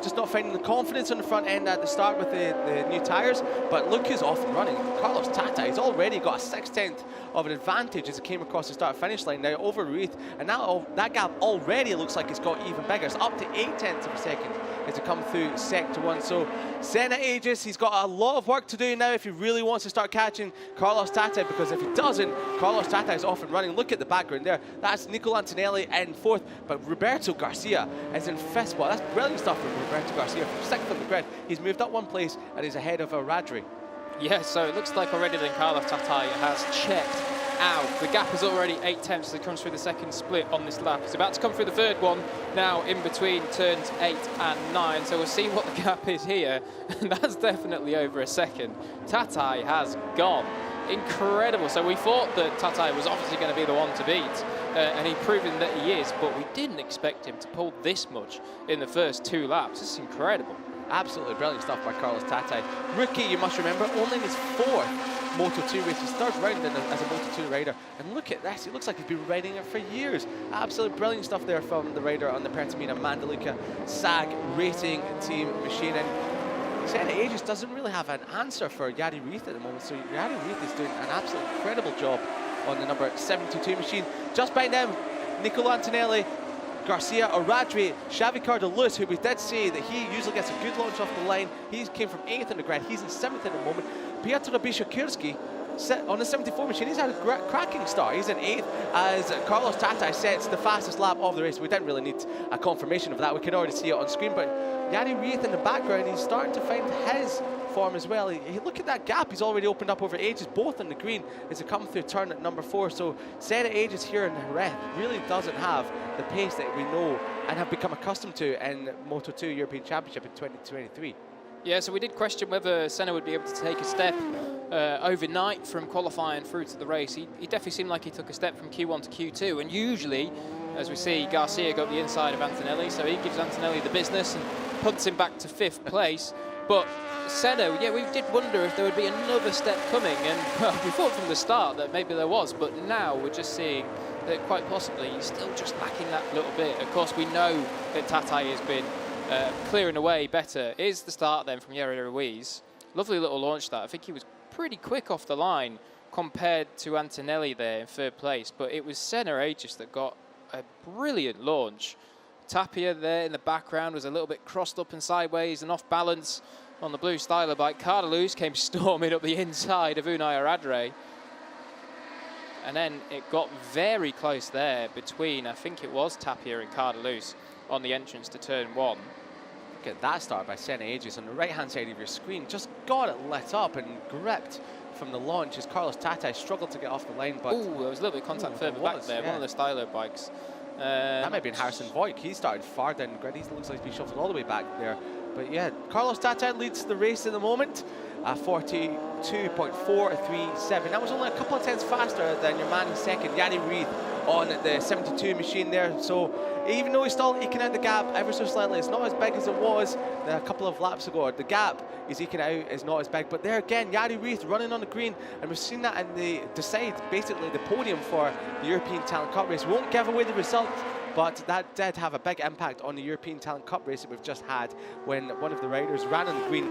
just not finding the confidence on the front end at the start with the new tyres, but look who's off and running. Carlos Tata, he's already got a 6/10 of an advantage as he came across the start-finish line now over Ruiz, and now that gap already looks like it's got even bigger. It's up to 0.8 of a second as he come through sector 1. So Senna Aegis, he's got a lot of work to do now if he really wants to start catching Carlos Tata, because if he doesn't, Carlos Tata is off and running. Look at the background there. That's Niccolo Antonelli in 4th, but Roberto Garcia is in 5th spot. That's brilliant stuff from Roberto Garcia from 6th on the grid. He's moved up 1 place and he's ahead of Aradre. Yeah, so it looks like already then Carlos Tatai has checked out. The gap is already 0.8 as he comes through the second split on this lap. He's about to come through the third one now in between turns 8 and 9. So we'll see what the gap is here. And that's definitely over a second. Tatai has gone. Incredible. So we thought that Tatai was obviously going to be the one to beat. And he's proven that he is, but we didn't expect him to pull this much in the first 2 laps. This is incredible. Absolutely brilliant stuff by Carlos Tata. Rookie, you must remember, only in his 4th Moto2 race, his 3rd round as a Moto2 rider. And look at this, it looks like he's been riding it for years. Absolutely brilliant stuff there from the rider on the Pertamina Mandalika SAG Racing Team machine. And Senna Aegis doesn't really have an answer for Jere Ruiz at the moment, so Jere Ruiz is doing an absolutely incredible job on the number 72 machine. Just by them, Niccolo Antonelli, Garcia, Aradre, Xavi Cardeluz, who we did say that he usually gets a good launch off the line. He came from 8th in the grid. He's in 7th at the moment. Piotr Bishakurski on the 74 machine. He's had a cracking start. He's in 8th as Carlos Tata sets the fastest lap of the race. We didn't really need a confirmation of that. We could already see it on screen. But Jere Ruiz in the background, he's starting to find his form as well. Look at that gap. He's already opened up over Aegis, both in the green as they come through turn at number 4. So Senna Aegis here in Jerez really doesn't have the pace that we know and have become accustomed to in Moto2 European Championship in 2023. Yeah, so we did question whether Senna would be able to take a step overnight from qualifying through to the race. He definitely seemed like he took a step from Q1 to Q2, and usually, as we see, Garcia got the inside of Antonelli, so he gives Antonelli the business and punts him back to 5th place. But Senna, yeah, we did wonder if there would be another step coming, and well, we thought from the start that maybe there was, but now we're just seeing that quite possibly he's still just lacking that little bit. Of course, we know that Tatai has been clearing away better. Here's the start then from Yeri Ruiz. Lovely little launch that. I think he was pretty quick off the line compared to Antonelli there in 3rd place, but it was Senna Aegis that got a brilliant launch. Tapia there in the background was a little bit crossed up and sideways and off balance on the blue styler bike. Cardaluz came storming up the inside of Unai Aradre. And then it got very close there between, I think it was Tapia and Cardaluz on the entrance to turn 1. Look at that start by Senna Aegis on the right-hand side of your screen. Just got it lit up and gripped from the launch as Carlos Tatai struggled to get off the line. But there was a little bit of contact further back there, yeah. one of the styler bikes. That might have been Harrison Voigt. He started far down the grid. He looks like he's been shuffled all the way back there. But yeah, Carlos Tatai leads the race at the moment. 42.437. That was only a couple of tenths faster than your man in second, Yari Reid, on the 72 machine there. So even though he's still eking out the gap ever so slightly, it's not as big as it was a couple of laps ago. The gap he's eking out is not as big. But there again, Yari Reid running on the green, and we've seen that in the decide, basically the podium for the European Talent Cup race. We won't give away the result, but that did have a big impact on the European Talent Cup race that we've just had when one of the riders ran on the green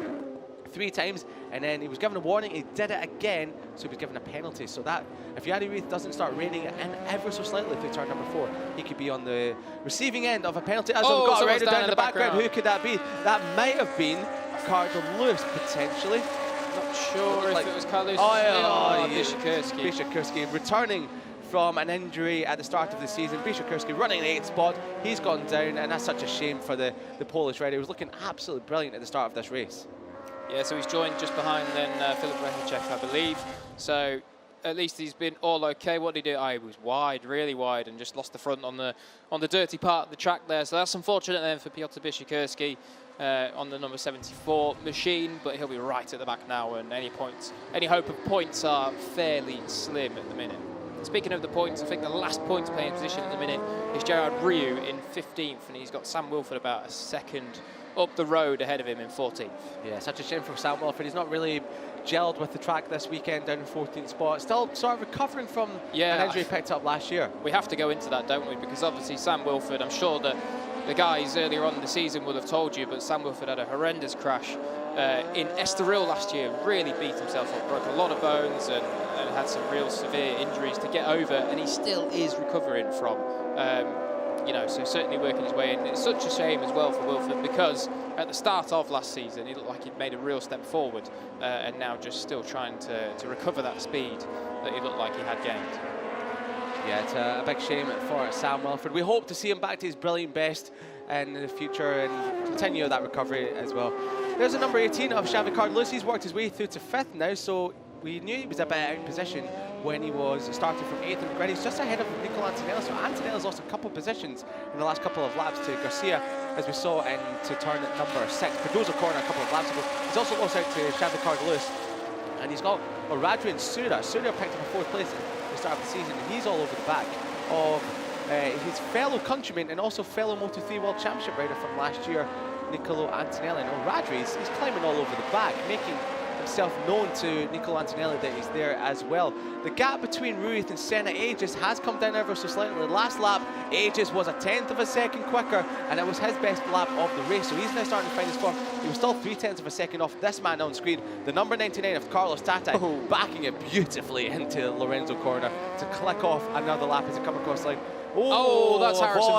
3 times, and then he was given a warning. He did it again, so he was given a penalty. So that, if Yari Reid doesn't start reining it in ever so slightly through turn number 4, he could be on the receiving end of a penalty. As we've got a rider down in the background. Who could that be? That might have been Cardaluz, potentially. Not sure if it was Cardaluz. Bishakursky returning from an injury at the start of the season. Bishakursky running in 8th spot. He's gone down, and that's such a shame for the Polish rider. He was looking absolutely brilliant at the start of this race. Yeah, so he's joined just behind then Filip Rehacek, I believe. So at least he's been all okay. What did he do? He was wide, really wide, and just lost the front on the dirty part of the track there. So that's unfortunate then for Piotr Bishakursky on the number 74 machine, but he'll be right at the back now, and any hope of points are fairly slim at the minute. Speaking of the points, I think the last points playing position at the minute is Gerard Riou in 15th, and he's got Sam Wilford about a second up the road ahead of him in 14th. Yeah, such a shame for Sam Wilford. He's not really gelled with the track this weekend, down in 14th spot. Still sort of recovering from an injury picked up last year. We have to go into that, don't we? Because obviously Sam Wilford, I'm sure that the guys earlier on in the season would have told you, but Sam Wilford had a horrendous crash in Estoril last year, really beat himself up, broke a lot of bones and had some real severe injuries to get over, and he still is recovering from. So certainly working his way in. It's such a shame as well for Wilford, because at the start of last season he looked like he'd made a real step forward, and now just still trying to recover that speed that he looked like he had gained. Yeah, it's a big shame for Sam Wilford. We hope to see him back to his brilliant best in the future and continue that recovery as well. There's a number 18 of Xavi Cardaluz. He's worked his way through to 5th now, so we knew he was a bit out in position when he was starting from 8th in the grid. He's just ahead of Nicola Antonelli, so Antonelli's lost a couple of positions in the last couple of laps to Garcia, as we saw into turn number 6, Pedrosa corner a couple of laps ago. He's also lost out to Xavi Cardaluz, and he's got Radri and Sura. Sura picked up a 4th place at the start of the season, and he's all over the back of his fellow countryman and also fellow Moto3 World Championship rider from last year, Nicolo Antonelli. Now Radri, he's climbing all over the back, making himself known to Nicolo Antonelli that he's there as well. The gap between Ruiz and Senna Aegis has come down ever so slightly. The last lap, Aegis was a 1/10 of a second quicker, and it was his best lap of the race, so he's now starting to find his form. He was still 3/10 of a second off this man on screen, the number 99 of Carlos Tatai, backing it beautifully into Lorenzo corner to click off another lap as it come across the line. Oh, that's Harrison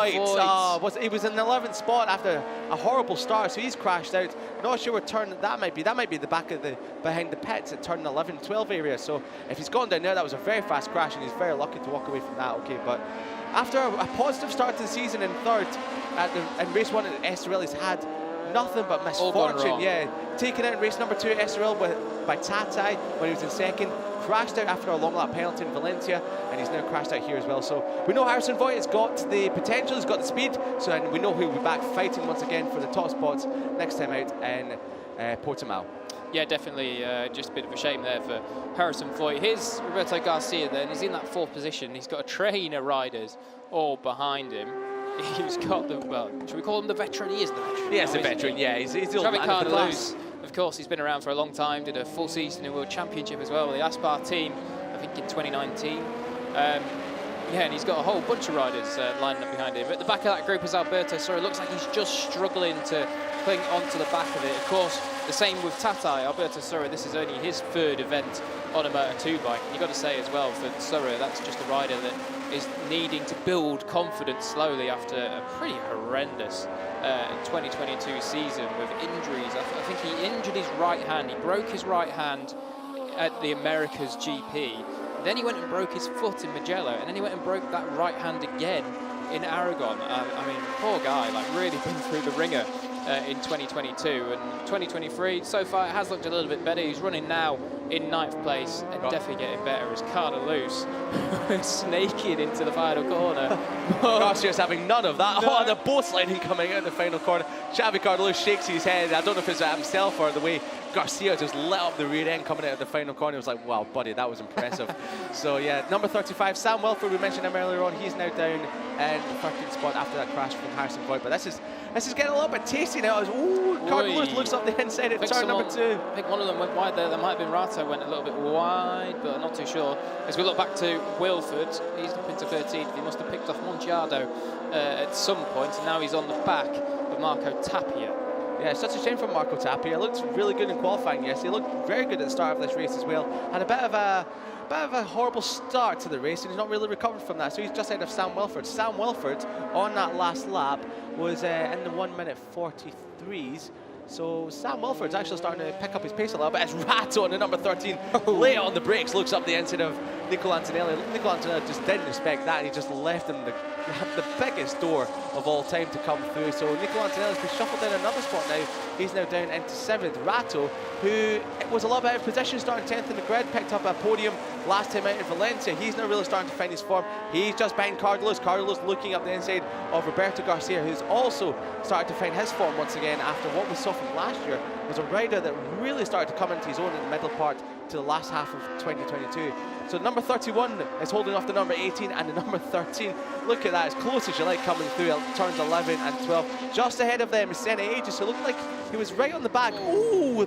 Voigt. He was in the 11th spot after a horrible start, so he's crashed out. Not sure what turn that might be. That might be the back of behind the pits at turn 11, 12 area. So if he's gone down there, that was a very fast crash, and he's very lucky to walk away from that. Okay, but after a positive start to the season in 3rd in race 1 at Estoril, he's had nothing but misfortune. Yeah, taken out in race number 2 at Estoril by Tatai when he was in 2nd. Crashed out after a long lap penalty in Valencia, and he's now crashed out here as well. So we know Harrison Voigt has got the potential, he's got the speed, so and we know he'll be back fighting once again for the top spots next time out in Portimao. Yeah, definitely just a bit of a shame there for Harrison Foyt. Here's Roberto Garcia then. He's in that 4th position. He's got a train of riders all behind him. He's got the, well, should we call him the veteran? He is the veteran. He is the veteran, yeah. He's the old man of the class. Of course, he's been around for a long time, did a full season in World Championship as well with the Aspar team, I think in 2019. Yeah, and he's got a whole bunch of riders lining up behind him. At the back of that group is Alberto Soro. It looks like he's just struggling to cling onto the back of it. Of course, the same with Tatai. Alberto Soro, this is only his 3rd event on a Moto2 bike. You've got to say as well, for Soro, that's just a rider that is needing to build confidence slowly after a pretty horrendous 2022 season with injuries. I think he injured his right hand. He broke his right hand at the Americas GP. Then he went and broke his foot in Mugello, and then he went and broke that right hand again in Aragon. I mean, poor guy, like really been through the ringer in 2022. And 2023, so far, it has looked a little bit better. He's running now in 9th place and definitely getting better as Cardelus snaking into the final corner. Garcia's having none of that. No. Oh, the boat sliding coming out in the final corner. Xavi Cardelus shakes his head. I don't know if it's at himself or the way Garcia just lit up the rear end coming out of the final corner. It was like, wow, buddy, that was impressive. So yeah, number 35, Sam Welford, we mentioned him earlier on. He's now down in the 13th spot after that crash from Harrison Foyt. But this is getting a little bit tasty now. Ooh, Cardelus looks up the inside at turn number 2. I think one of them went wide there. There might have been Rato went a little bit wide, but I'm not too sure. As we look back to Wilford, he's up into 13th. He must have picked off Monchiado at some point, and now he's on the back of Marco Tapia. Yeah, such a shame for Marco Tapia. He looked really good in qualifying, yes. He looked very good at the start of this race as well. Had a bit of a horrible start to the race, and he's not really recovered from that. So he's just ahead of Sam Welford. Sam Welford, on that last lap, was in the 1:43s. So Sam Welford's actually starting to pick up his pace a little bit. It's Rato on the number 13, late on the brakes, looks up the inside of Nico Antonelli. Nico Antonelli just didn't expect that, and he just left him the biggest door of all time to come through. So Nico Antonelli's been shuffled down another spot now. He's now down into 7th. Rato, who was a little bit out of position, starting 10th in the grid, picked up a podium last time out in Valencia. He's now really starting to find his form. He's just behind Cardelus. Cardelus looking up the inside of Roberto Garcia, who's also started to find his form once again after what we saw from last year. Was a rider that really started to come into his own in the middle part to the last half of 2022. So number 31 is holding off the number 18 and the number 13. Look at that, as close as you like coming through turns 11 and 12. Just ahead of them is Senna Aegis, who looked like he was right on the back. Ooh,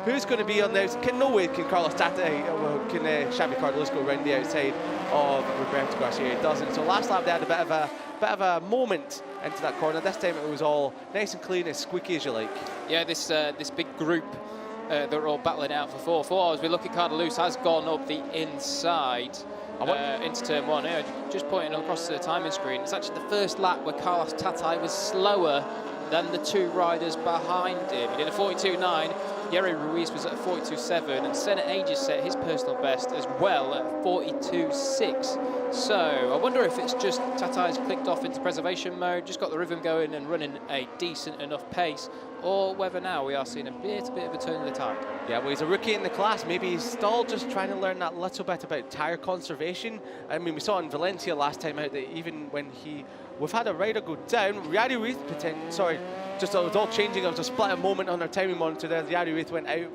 who's going to be on this? No way can Carlos Tatai, can Xavi Cardelus go around the outside of Roberto Garcia. He doesn't. So last lap they had a bit of a moment into that corner. This time it was all nice and clean, as squeaky as you like. Yeah, this big group that are all battling out for 4-4. As we look at Cardelus, has gone up the inside into turn 1. Yeah, just pointing across the timing screen. It's actually the first lap where Carlos Tatai was slower than the 2 riders behind him. He did a 42.9. Yerry Ruiz was at a 42.7, and Senna Aegis set his personal best as well at 42.6. So I wonder if it's just Tatai's clicked off into preservation mode, just got the rhythm going and running a decent enough pace, or whether now we are seeing a bit of a turn of the tide. Yeah, well, he's a rookie in the class. Maybe he's still just trying to learn that little bit about tyre conservation. I mean, we saw in Valencia last time out that even when we've had a rider go down, Yari Ruiz, just it was all changing. It was a split moment on our timing monitor there. Yari Ruiz went out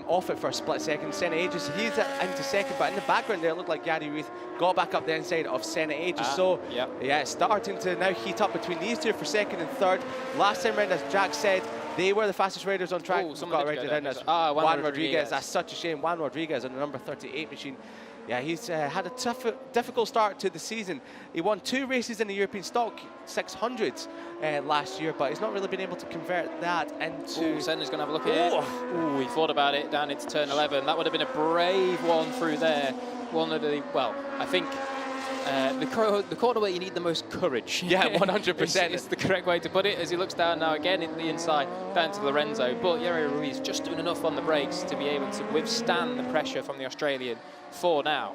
off it for a split second. Senna Aegis, he's into second, but in the background there, it looked like Yari Ruiz got back up the inside of Senna Aegis. So yeah, it's starting to now heat up between these two for second and third. Last time round, as Jack said, they were the fastest riders on track. Someone got right down. Juan Rodriguez. That's such a shame. Juan Rodriguez on the number 38 machine. Yeah, he's had a difficult start to the season. He won 2 races in the European Stock 600s last year, but he's not really been able to convert that into... Senna's going to have a look at it. Ooh, he thought about it down into turn 11. That would have been a brave one through there. One of the, well, I think the corner where you need the most courage. Yeah, 100%. It's the correct way to put it, as he looks down now again in the inside, down to Lorenzo. But Yerry Ruiz just doing enough on the brakes to be able to withstand the pressure from the Australian for now.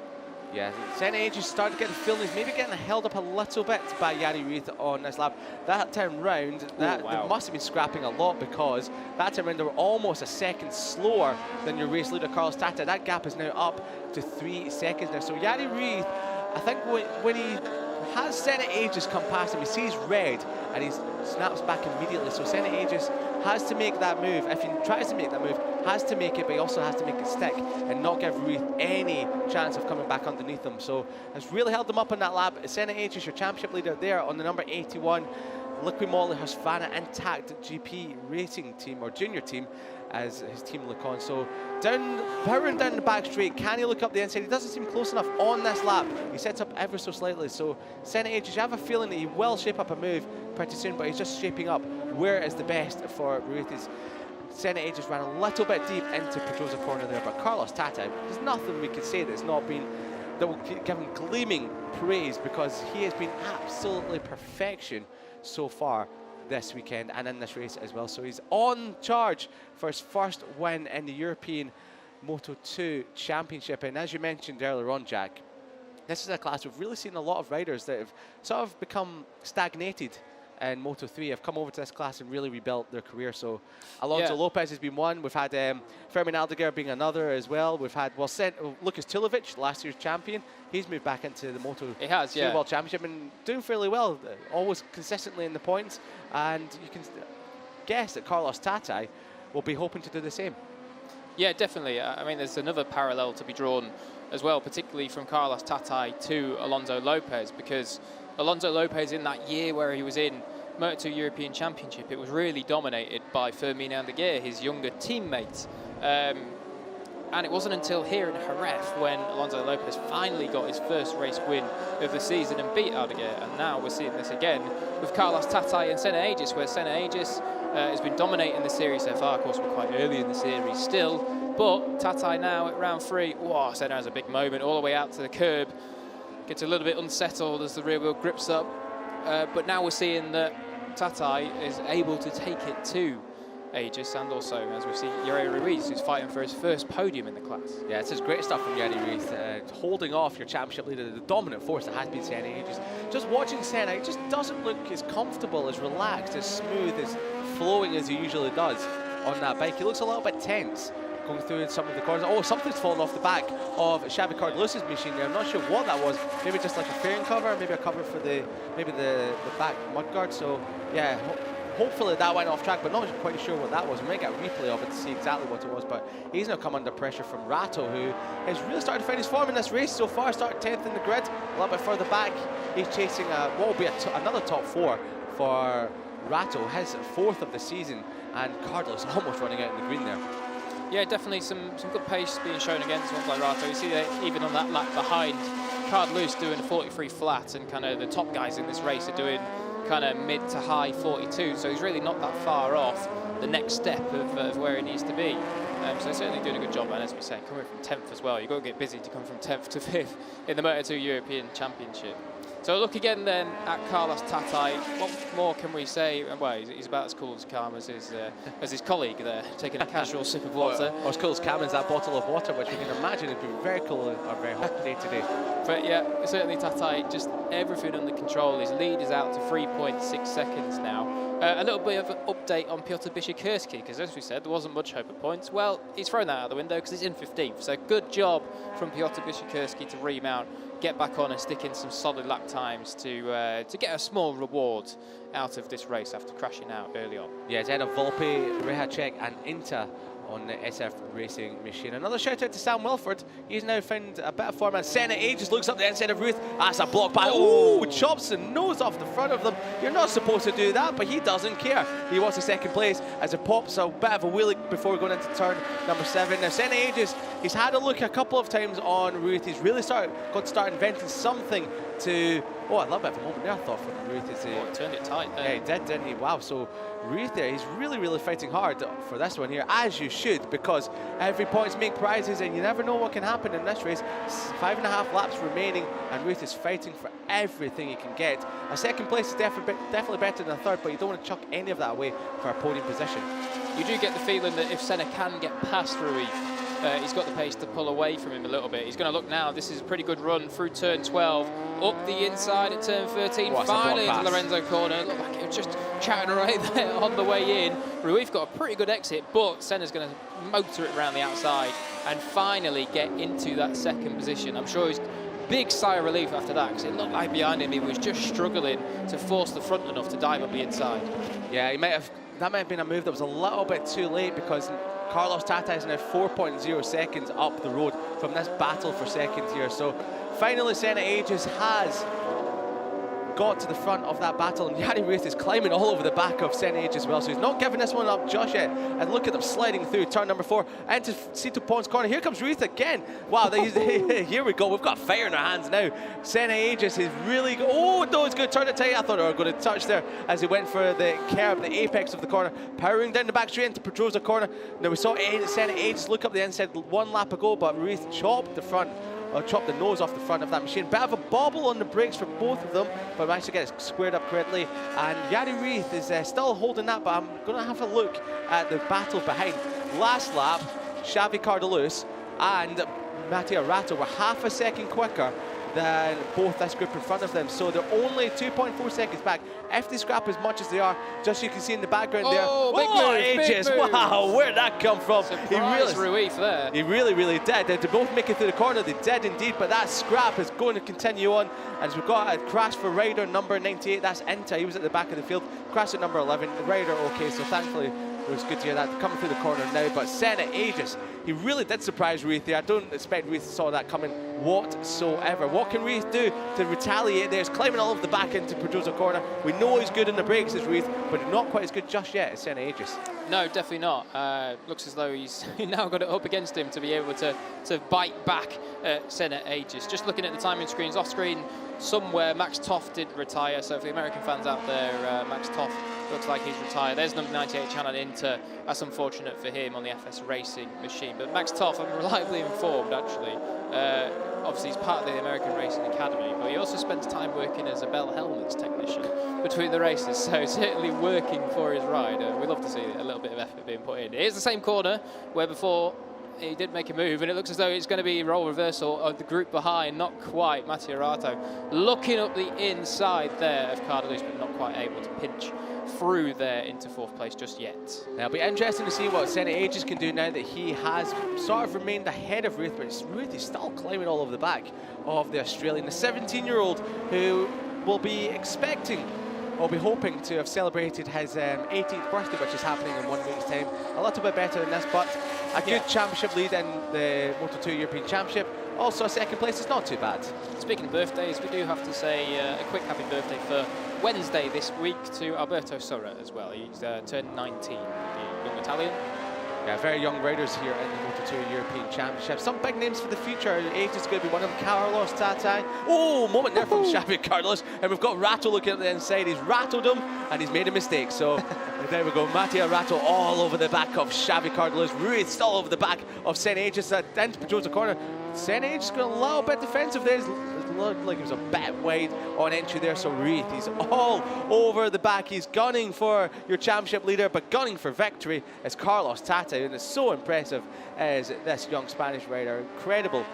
Yeah, Senna Aegis started to get the feeling he's maybe getting held up a little bit by Yari Ruiz on this lap. That time round, they must have been scrapping a lot, because that time round they were almost a second slower than your race leader, Carlos Tata. That gap is now up to 3 seconds now. So Yari Ruiz, I think when he has Senna Aegis come past him, he sees red, and he snaps back immediately. So Senna Aegis has to make that move. If he tries to make that move, has to make it, but he also has to make it stick and not give Ruiz any chance of coming back underneath him. So it's really held them up in that lap. Senna Aegis, your championship leader there on the number 81. Liqui Moly, Husqvarna Intact GP racing team, or junior team, as his team look on. So powering down the back straight. Can he look up the inside? He doesn't seem close enough on this lap. He sets up ever so slightly. So Senna Aegis, you have a feeling that he will shape up a move pretty soon, but he's just shaping up where is the best for Ruiz. Senna Aegis ran a little bit deep into Pedrosa corner there, but Carlos Tata, there's nothing we can say that's not been, that will give him gleaming praise, because he has been absolutely perfection so far this weekend and in this race as well. So he's on charge for his first win in the European Moto2 Championship. And as you mentioned earlier on, Jack, this is a class we've really seen a lot of riders that have sort of become stagnated in Moto3 have come over to this class and really rebuilt their career. So Alonso Lopez has been one. We've had Fermin Aldeguer being another as well. We've had, well, Lucas Tulovic, last year's champion. He's moved back into the Moto2 World Championship and doing fairly well, always consistently in the points. And you can guess that Carlos Tata will be hoping to do the same. Yeah, definitely. I mean, there's another parallel to be drawn as well, particularly from Carlos Tata to Alonso Lopez, because Alonso Lopez, in that year where he was in Moto2 European Championship, it was really dominated by Fermin Aldeguer, his younger teammate. And it wasn't until here in Jerez when Alonso Lopez finally got his first race win of the season and beat Aldeguer. And now we're seeing this again with Carlos Tata and Senna Aegis, where Senna Aegis has been dominating the series so far. Of course, we're quite early in the series still, but Tata now at round 3, wow, Senna has a big moment all the way out to the curb. Gets a little bit unsettled as the rear wheel grips up. But now we're seeing that Tata is able to take it to Aegis, and also, as we see, Yuri Ruiz, who's fighting for his first podium in the class. Yeah, it's great stuff from Yuri Ruiz, holding off your championship leader, the dominant force that has been Senna Aegis. Just watching Senna, it just doesn't look as comfortable, as relaxed, as smooth, as flowing as he usually does on that bike. He looks a little bit tense going through some of the corners. Oh, something's fallen off the back of Xavi Cardolus's machine there. I'm not sure what that was. Maybe just like a fairing cover, maybe a cover for the back mudguard. So yeah, hopefully that went off track, but not quite sure what that was. We might get a replay of it to see exactly what it was, but he's now come under pressure from Rato, who has really started to find his form in this race so far. Started 10th in the grid, a little bit further back. He's chasing what will be another top 4 for Rato, his 4th of the season, and Cardless almost running out in the green there. Yeah, definitely some good pace being shown against ones like Rato. You see that even on that lap behind, Cardless doing a 43 flat, and kind of the top guys in this race are doing kind of mid to high 42, so he's really not that far off the next step of where he needs to be. So he's certainly doing a good job, and as we say, coming from 10th as well. You've got to get busy to come from 10th to 5th in the Moto2 European Championship. So look again then at Carlos Tata. What more can we say? Well, he's about as cool as calm as his colleague there, taking a casual sip of water. Or as cool as calm as that bottle of water, which we can imagine would be very cool or very hot day today. But yeah, certainly Tata, just everything under control. His lead is out to 3.6 seconds now. A little bit of an update on Piotr Bisikursky, because as we said, there wasn't much hope at points. Well, he's thrown that out the window because he's in 15th. So good job from Piotr Bisikursky to remount, get back on and stick in some solid lap times to get a small reward out of this race after crashing out early on. Yeah, it's ahead of Volpe, Rehacek and Inter on the SF Racing machine. Another shout out to Sam Wilford. He's now found a bit of form, and Senna Aegis looks up the inside of Ruth. That's a block by. Oh, chops the nose off the front of them. You're not supposed to do that, but he doesn't care. He wants a second place as it pops a bit of a wheelie before going into turn number 7. Now Senna Aegis, he's had a look a couple of times on Ruth. He's really got to start inventing something to. Oh, I love it. A moment there, I thought, from Ruth. He turned it tight there. Yeah, he did, didn't he? Wow. So Ruth there, he's really, really fighting hard for this one here, as you should, because every point's make prizes, and you never know what can happen in this race. 5.5 laps remaining, and Ruth is fighting for everything he can get. A second place is definitely better than a third, but you don't want to chuck any of that away for a podium position. You do get the feeling that if Senna can get past Ruiz, he's got the pace to pull away from him a little bit. He's going to look now. This is a pretty good run through turn 12, up the inside at turn 13, finally into Lorenzo corner. Looked like he was just chatting right there on the way in. Ruiz got a pretty good exit, but Senna's going to motor it around the outside and finally get into that second position. I'm sure he's big sigh of relief after that, because it looked like behind him he was just struggling to force the front enough to dive up the inside. Yeah, that might have been a move that was a little bit too late, because Carlos Tata is now 4.0 seconds up the road from this battle for second here. So finally, Senna Aegis has got to the front of that battle, and Jari Ruth is climbing all over the back of Senna Aegis as well, so he's not giving this one up just yet. And look at them sliding through turn number 4 into Sito Pond's corner. Here comes Ruth again. Wow, here we go. We've got fire in our hands now. Senna Aegis is really good. Oh no, it's going to turn it tight. I thought they were going to touch there as he went for the curb, the apex of the corner, powering down the back straight into Pedrosa corner. Now we saw Senna Aegis look up the inside one lap ago, but Ruth chopped the front, or chopped the nose off the front of that machine. Bit of a bobble on the brakes for both of them, but managed to get it squared up correctly. And Jari Ruth is still holding that, but I'm going to have a look at the battle behind. Last lap, Xavi Cardelus and Mattia Ratto were half a second quicker than both this group in front of them, so they're only 2.4 seconds back. If they scrap as much as they are, just you can see in the background there. Big move, Aegis! big move. Wow, where did that come from? Surprise relief there. He really did. They both make it through the corner, they did indeed, but that scrap is going to continue on, as we've got a crash for rider number 98, that's Inta, he was at the back of the field. Crash at number 11, the rider okay, so thankfully it was good to hear that coming through the corner now. But Senna Aegis, he really did surprise Ruth there. I don't expect Ruth saw that coming whatsoever. What can Ruth do to retaliate there? He's climbing all over the back into Pedrosa corner. We know he's good in the brakes as Ruth, but not quite as good just yet as Senna Aegis. No, definitely not. Looks as though he's now got it up against him to be able to bite back Senna Aegis. Just looking at the timing screens off screen, somewhere Max Toft did retire, so for the American fans out there, Max Toft looks like he's retired. There's number 98 Channon Inter. That's unfortunate for him on the FS Racing machine. But Max Toft, I'm reliably informed actually, obviously he's part of the American Racing Academy, but he also spends time working as a Bell Helmets technician between the races, so certainly working for his ride. We love to see a little bit of effort being put in. Here's the same corner where before he did make a move, and it looks as though it's going to be role reversal of the group behind. Not quite. Mattia Ratto looking up the inside there of Cardelus, but not quite able to pinch through there into 4th place just yet. Now it'll be interesting to see what Senna Aegis can do now that he has sort of remained ahead of Ruth, but Ruth is still climbing all over the back of the Australian, the 17-year-old who will be expecting, or be hoping to have celebrated his 18th birthday, which is happening in 1 week's time. A little bit better than this, but a good championship lead in the Moto2 European Championship. Also a second place is not too bad. Speaking of birthdays, we do have to say a quick happy birthday for Wednesday this week to Alberto Sora as well. He's turned 19, the young Italian. Yeah, very young riders here in the Moto2 European Championship. Some big names for the future. Aegis is going to be one of them. Carlos Tata. Oh, moment there from Xavi Carlos. And we've got Ratto looking at the inside. He's rattled him and he's made a mistake. So there we go. Mattia Ratto all over the back of Xavi Carlos. Ruiz still over the back of Senna Aegis. Into Pedrosa corner. Senna Aegis got a little bit defensive there. It looked like he was a bit wide on entry there, so Ruiz, he's all over the back. He's gunning for your championship leader, but gunning for victory is Carlos Tata, and it's so impressive as this young Spanish rider. Incredible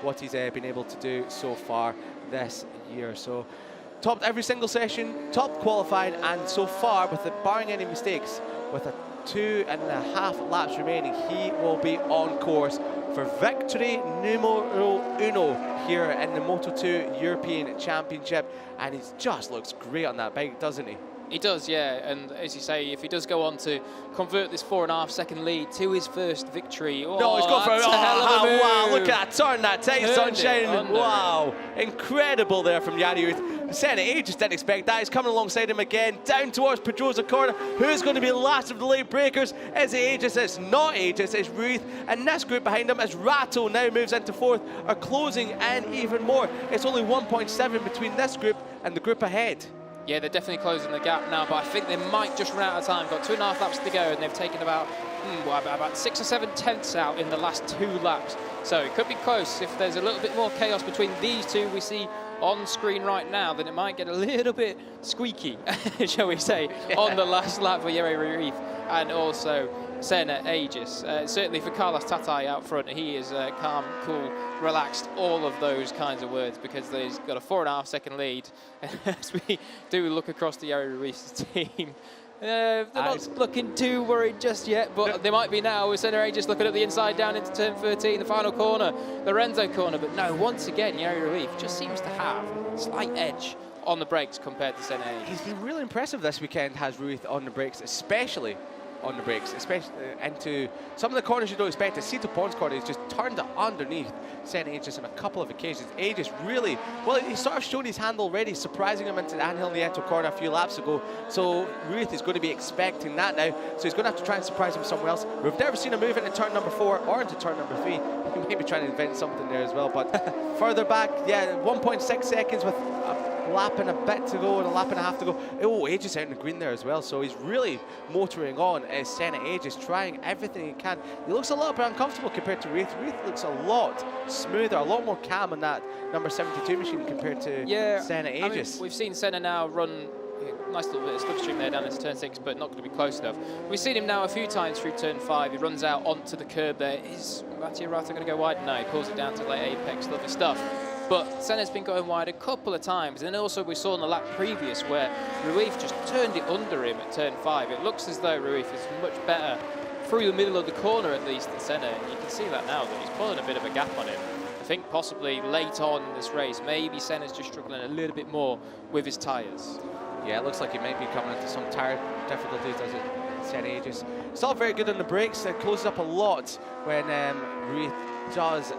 what he's been able to do so far this year. So topped every single session, top qualified, and so far, barring any mistakes, with a 2.5 laps remaining, he will be on course for victory numero uno here in the Moto2 European Championship. And he just looks great on that bike, doesn't he? He does, yeah, and as you say, if he does go on to convert this 4.5 second lead to his first victory, he's gone for a hell of a move. Wow, look at that turn, that tight sunshine. Wow, incredible there from Jari Ruth. Senna Aegis didn't expect that. He's coming alongside him again, down towards Pedrosa corner. Who's going to be the last of the late breakers? Is it Aegis? It's not Aegis, it's Ruth. And this group behind him, as Ratto now moves into 4th, are closing in even more. It's only 1.7 between this group and the group ahead. Yeah, they're definitely closing the gap now, but I think they might just run out of time. Got 2.5 laps to go, and they've taken about 6 or 7 tenths out in the last 2 laps. So it could be close. If there's a little bit more chaos between these two we see on screen right now, then it might get a little bit squeaky, shall we say, on the last lap for Jari Ruiz and also Senna Aegis. Certainly for Carlos Tata out front, he is calm, cool, relaxed, all of those kinds of words, because he's got a 4.5 second lead. As we do look across the Jari Ruiz's team, They're not looking too worried just yet, but they might be now with Senna just looking at the inside down into turn 13, the final corner, Lorenzo corner. But no, once again, Yari Ruiz just seems to have a slight edge on the brakes compared to Senna. He's been really impressive this weekend, has Ruiz, on the brakes, especially on the brakes, especially into some of the corners you don't expect. The Cito Pons corner, he's just turned it underneath Senna Aegis on a couple of occasions. Aegis really, well, he's sort of shown his hand already, surprising him into the Ángel Nieto corner a few laps ago. So Ruiz is going to be expecting that now. So he's going to have to try and surprise him somewhere else. We've never seen him move into turn number 4 or into turn number 3. He may be trying to invent something there as well. But further back, yeah, 1.6 seconds with a lap and a bit to go and a lap and a half to go. Oh, Aegis out in the green there as well. So he's really motoring on as Senna Aegis, trying everything he can. He looks a little bit uncomfortable compared to Ruiz. Ruiz looks a lot smoother, a lot more calm in that number 72 machine compared to Senna Aegis. I mean, we've seen Senna now run nice little bit of slipstream there down into turn 6, but not going to be close enough. We've seen him now a few times through turn 5. He runs out onto the curb there. Is Mattia Rato going to go wide? No, he pulls it down to late apex, lovely stuff. But Senna's been going wide a couple of times, and also we saw in the lap previous where Ruiz just turned it under him at turn 5. It looks as though Ruiz is much better through the middle of the corner at least than Senna, and you can see that now that he's pulling a bit of a gap on him. I think possibly late on in this race, maybe Senna's just struggling a little bit more with his tyres. Yeah, it looks like he might be coming into some tyre difficulties, does it? Senna Aegis. Still very good on the brakes. It closes up a lot when Ruiz does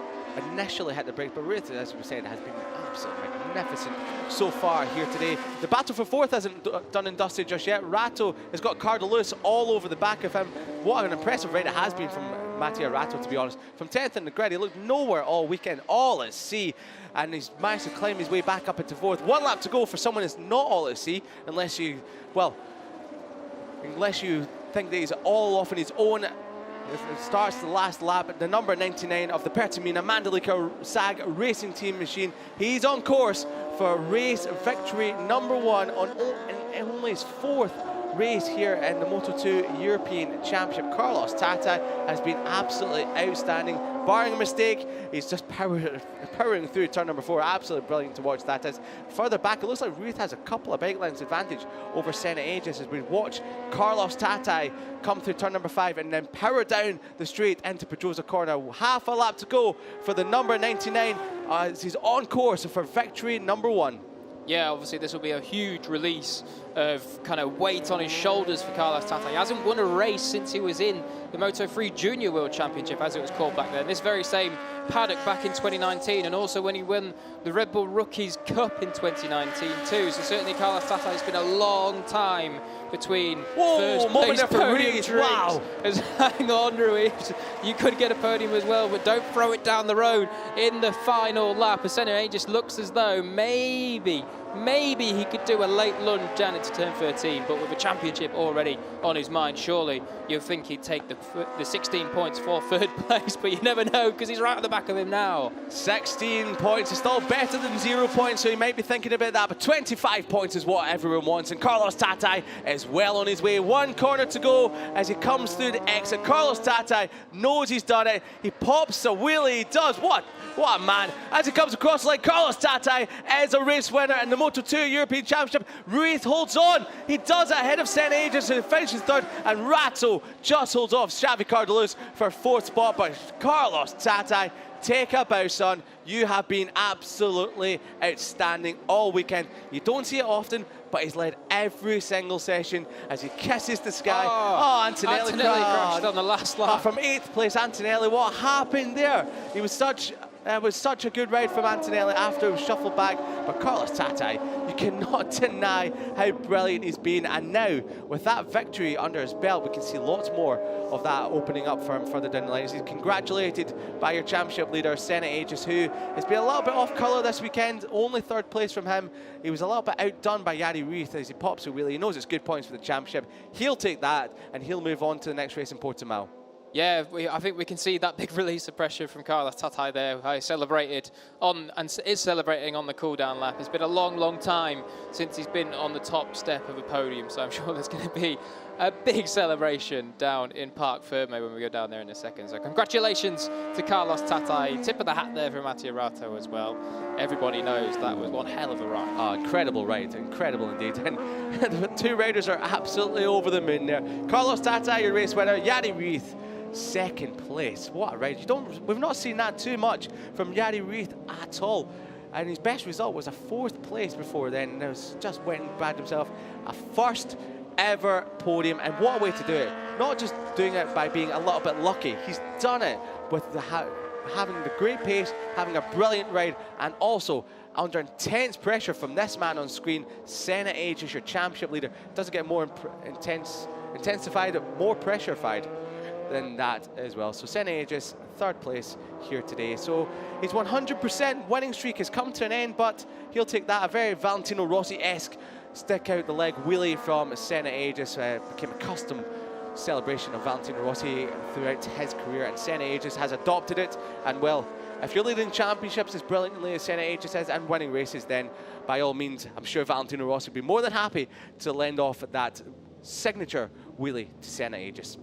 initially hit the brake, but Ruiz, as we said, has been absolutely magnificent so far here today. The battle for 4th isn't done and dusted just yet. Rato has got Cardelus all over the back of him. What an impressive ride it has been from Mattia Rato, to be honest. From 10th in the grid, he looked nowhere all weekend, all at sea, and he's managed to climb his way back up into 4th. 1 lap to go for someone that's not all at sea, unless you, well, unless you think that he's all off on his own. It starts the last lap, the number 99 of the Pertamina Mandalika SAG Racing Team machine. He's on course for race victory number 1 on only his 4th race here in the Moto2 European Championship. Carlos Tata has been absolutely outstanding. Barring a mistake, he's just powering through turn number 4. Absolutely brilliant to watch that is. Further back, it looks like Ruiz has a couple of bike lengths advantage over Senna Aegis as we watch Carlos Tata come through turn number 5 and then power down the straight into Pedrosa corner. Half a lap to go for the number 99 as he's on course for victory number 1. Yeah, obviously this will be a huge release of kind of weight on his shoulders for Carlos Tata. He hasn't won a race since he was in the Moto3 Junior World Championship, as it was called back then. This very same paddock back in 2019, and also when he won the Red Bull Rookies Cup in 2019 too. So certainly Carlos Tata, it's been a long time between first place podium drinks. Wow. Hang on, Ruiz. You could get a podium as well, but don't throw it down the road in the final lap. Senna just looks as though maybe he could do a late lunge down into turn 13, but with a championship already on his mind, surely you'd think he'd take the 16 points for 3rd place, but you never know because he's right at the back of him now. 16 points is still better than 0 points, so you might be thinking about that, but 25 points is what everyone wants, and Carlos Tata is well on his way. 1 corner to go as he comes through the exit. Carlos Tata knows he's done it. He pops a wheelie. He does. What a man. As he comes across like Carlos Tata is a race winner in the Moto2 European Championship. Ruiz holds on. He does it ahead of Senna Aegis, who finishes 3rd, and Rato just holds off Xavi Cardelus for 4th spot. But Carlos Tata, take a bow, son. You have been absolutely outstanding all weekend. You don't see it often, but he's led every single session as he kisses the sky. Antonelli crashed on the last lap. From 8th place, Antonelli. What happened there? It was such a good ride from Antonelli after he was shuffled back. But Carlos Tata, you cannot deny how brilliant he's been. And now, with that victory under his belt, we can see lots more of that opening up for him further down the line. He's congratulated by your championship leader, Senna Aegis, who has been a little bit off colour this weekend. Only 3rd place from him. He was a little bit outdone by Yari Ruiz as he pops a wheelie. He knows it's good points for the championship. He'll take that, and he'll move on to the next race in Portimao. Yeah, I think we can see that big release of pressure from Carlos Tatai there. He celebrated on and is celebrating on the cool-down lap. It's been a long, long time since he's been on the top step of a podium, so I'm sure there's going to be a big celebration down in Parc Ferme when we go down there in a second. So congratulations to Carlos Tatai. Tip of the hat there for Mattia Rato as well. Everybody knows that was one hell of a ride. Oh, incredible ride, incredible indeed. And the two riders are absolutely over the moon there. Carlos Tatai, your race winner. Jari Ruiz, second place. What a ride. We've not seen that too much from Jari Ruiz at all. And his best result was a 4th place before then. And it was just went and grabbed himself a first ever podium. And what a way to do it. Not just doing it by being a little bit lucky. He's done it with having the great pace, having a brilliant ride, and also under intense pressure from this man on screen. Senna Aegis, your championship leader, doesn't get more intensified, more pressurified than that as well. So Senna Aegis, 3rd place here today. So his 100% winning streak has come to an end, but he'll take that. A very Valentino Rossi-esque stick out the leg wheelie from Senna Aegis. Became a custom celebration of Valentino Rossi throughout his career, and Senna Aegis has adopted it. And well, if you're leading championships as brilliantly as Senna Aegis is and winning races, then by all means, I'm sure Valentino Rossi would be more than happy to lend off that signature wheelie to Senna Aegis.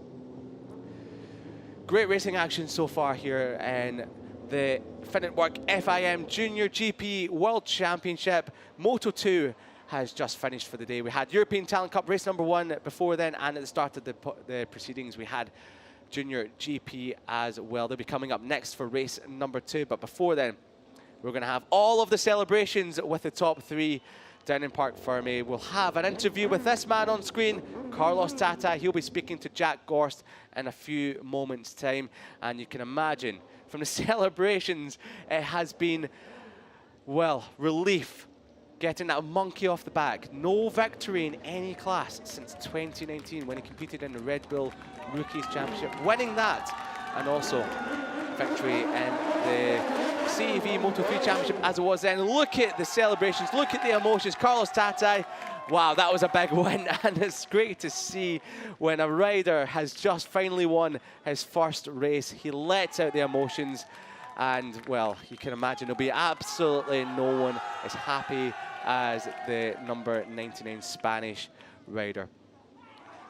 Great racing action so far here in the Finetwork FIM JuniorGP World Championship. Moto2 has just finished for the day. We had European Talent Cup race number 1 before then, and at the start of the proceedings we had Junior GP as well. They'll be coming up next for race number 2, but before then we're going to have all of the celebrations with the top 3 down in Parc Ferme. We'll have an interview with this man on screen, Carlos Tatai. He'll be speaking to Jack Gorst in a few moments' time, and you can imagine from the celebrations it has been, well, relief getting that monkey off the back. No victory in any class since 2019 when he competed in the Red Bull Rookies Championship, winning that, and also victory in the CEV Moto3 Championship as it was then. Look at the celebrations, look at the emotions. Carlos Tatai, wow, that was a big win, and it's great to see when a rider has just finally won his first race. He lets out the emotions, and well, you can imagine there'll be absolutely no one as happy as the number 99 Spanish rider.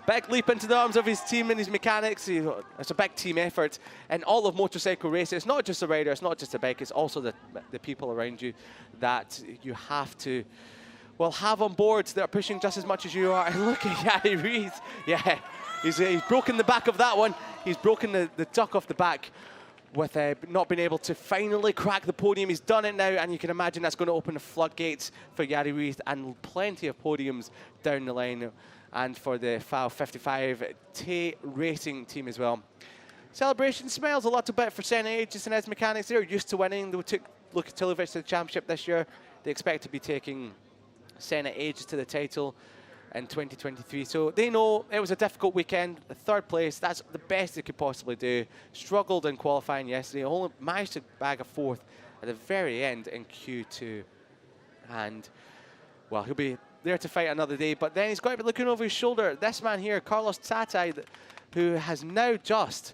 Big leap into the arms of his team and his mechanics. It's a big team effort in all of motorcycle races. It's not just the rider, it's not just the bike, it's also the people around you that you have to, well, have on board that are pushing just as much as you are. And look at Jari Ruiz. Yeah, he's broken the back of that one. He's broken the duck off the back with not being able to finally crack the podium. He's done it now, and you can imagine that's going to open the floodgates for Jari Ruiz and plenty of podiums down the line, and for the FAL 55 T Racing team as well. Celebration smells a little bit for Senna Aegis and his mechanics. They're used to winning. They took Luka Tilovic to the championship this year. They expect to be taking Senna Aegis to the title in 2023. So they know it was a difficult weekend. The 3rd place, that's the best they could possibly do. Struggled in qualifying yesterday, only managed to bag a 4th at the very end in Q2. And, well, he'll be there to fight another day, but then he's got to be looking over his shoulder. This man here, Carlos Tatai, who has now just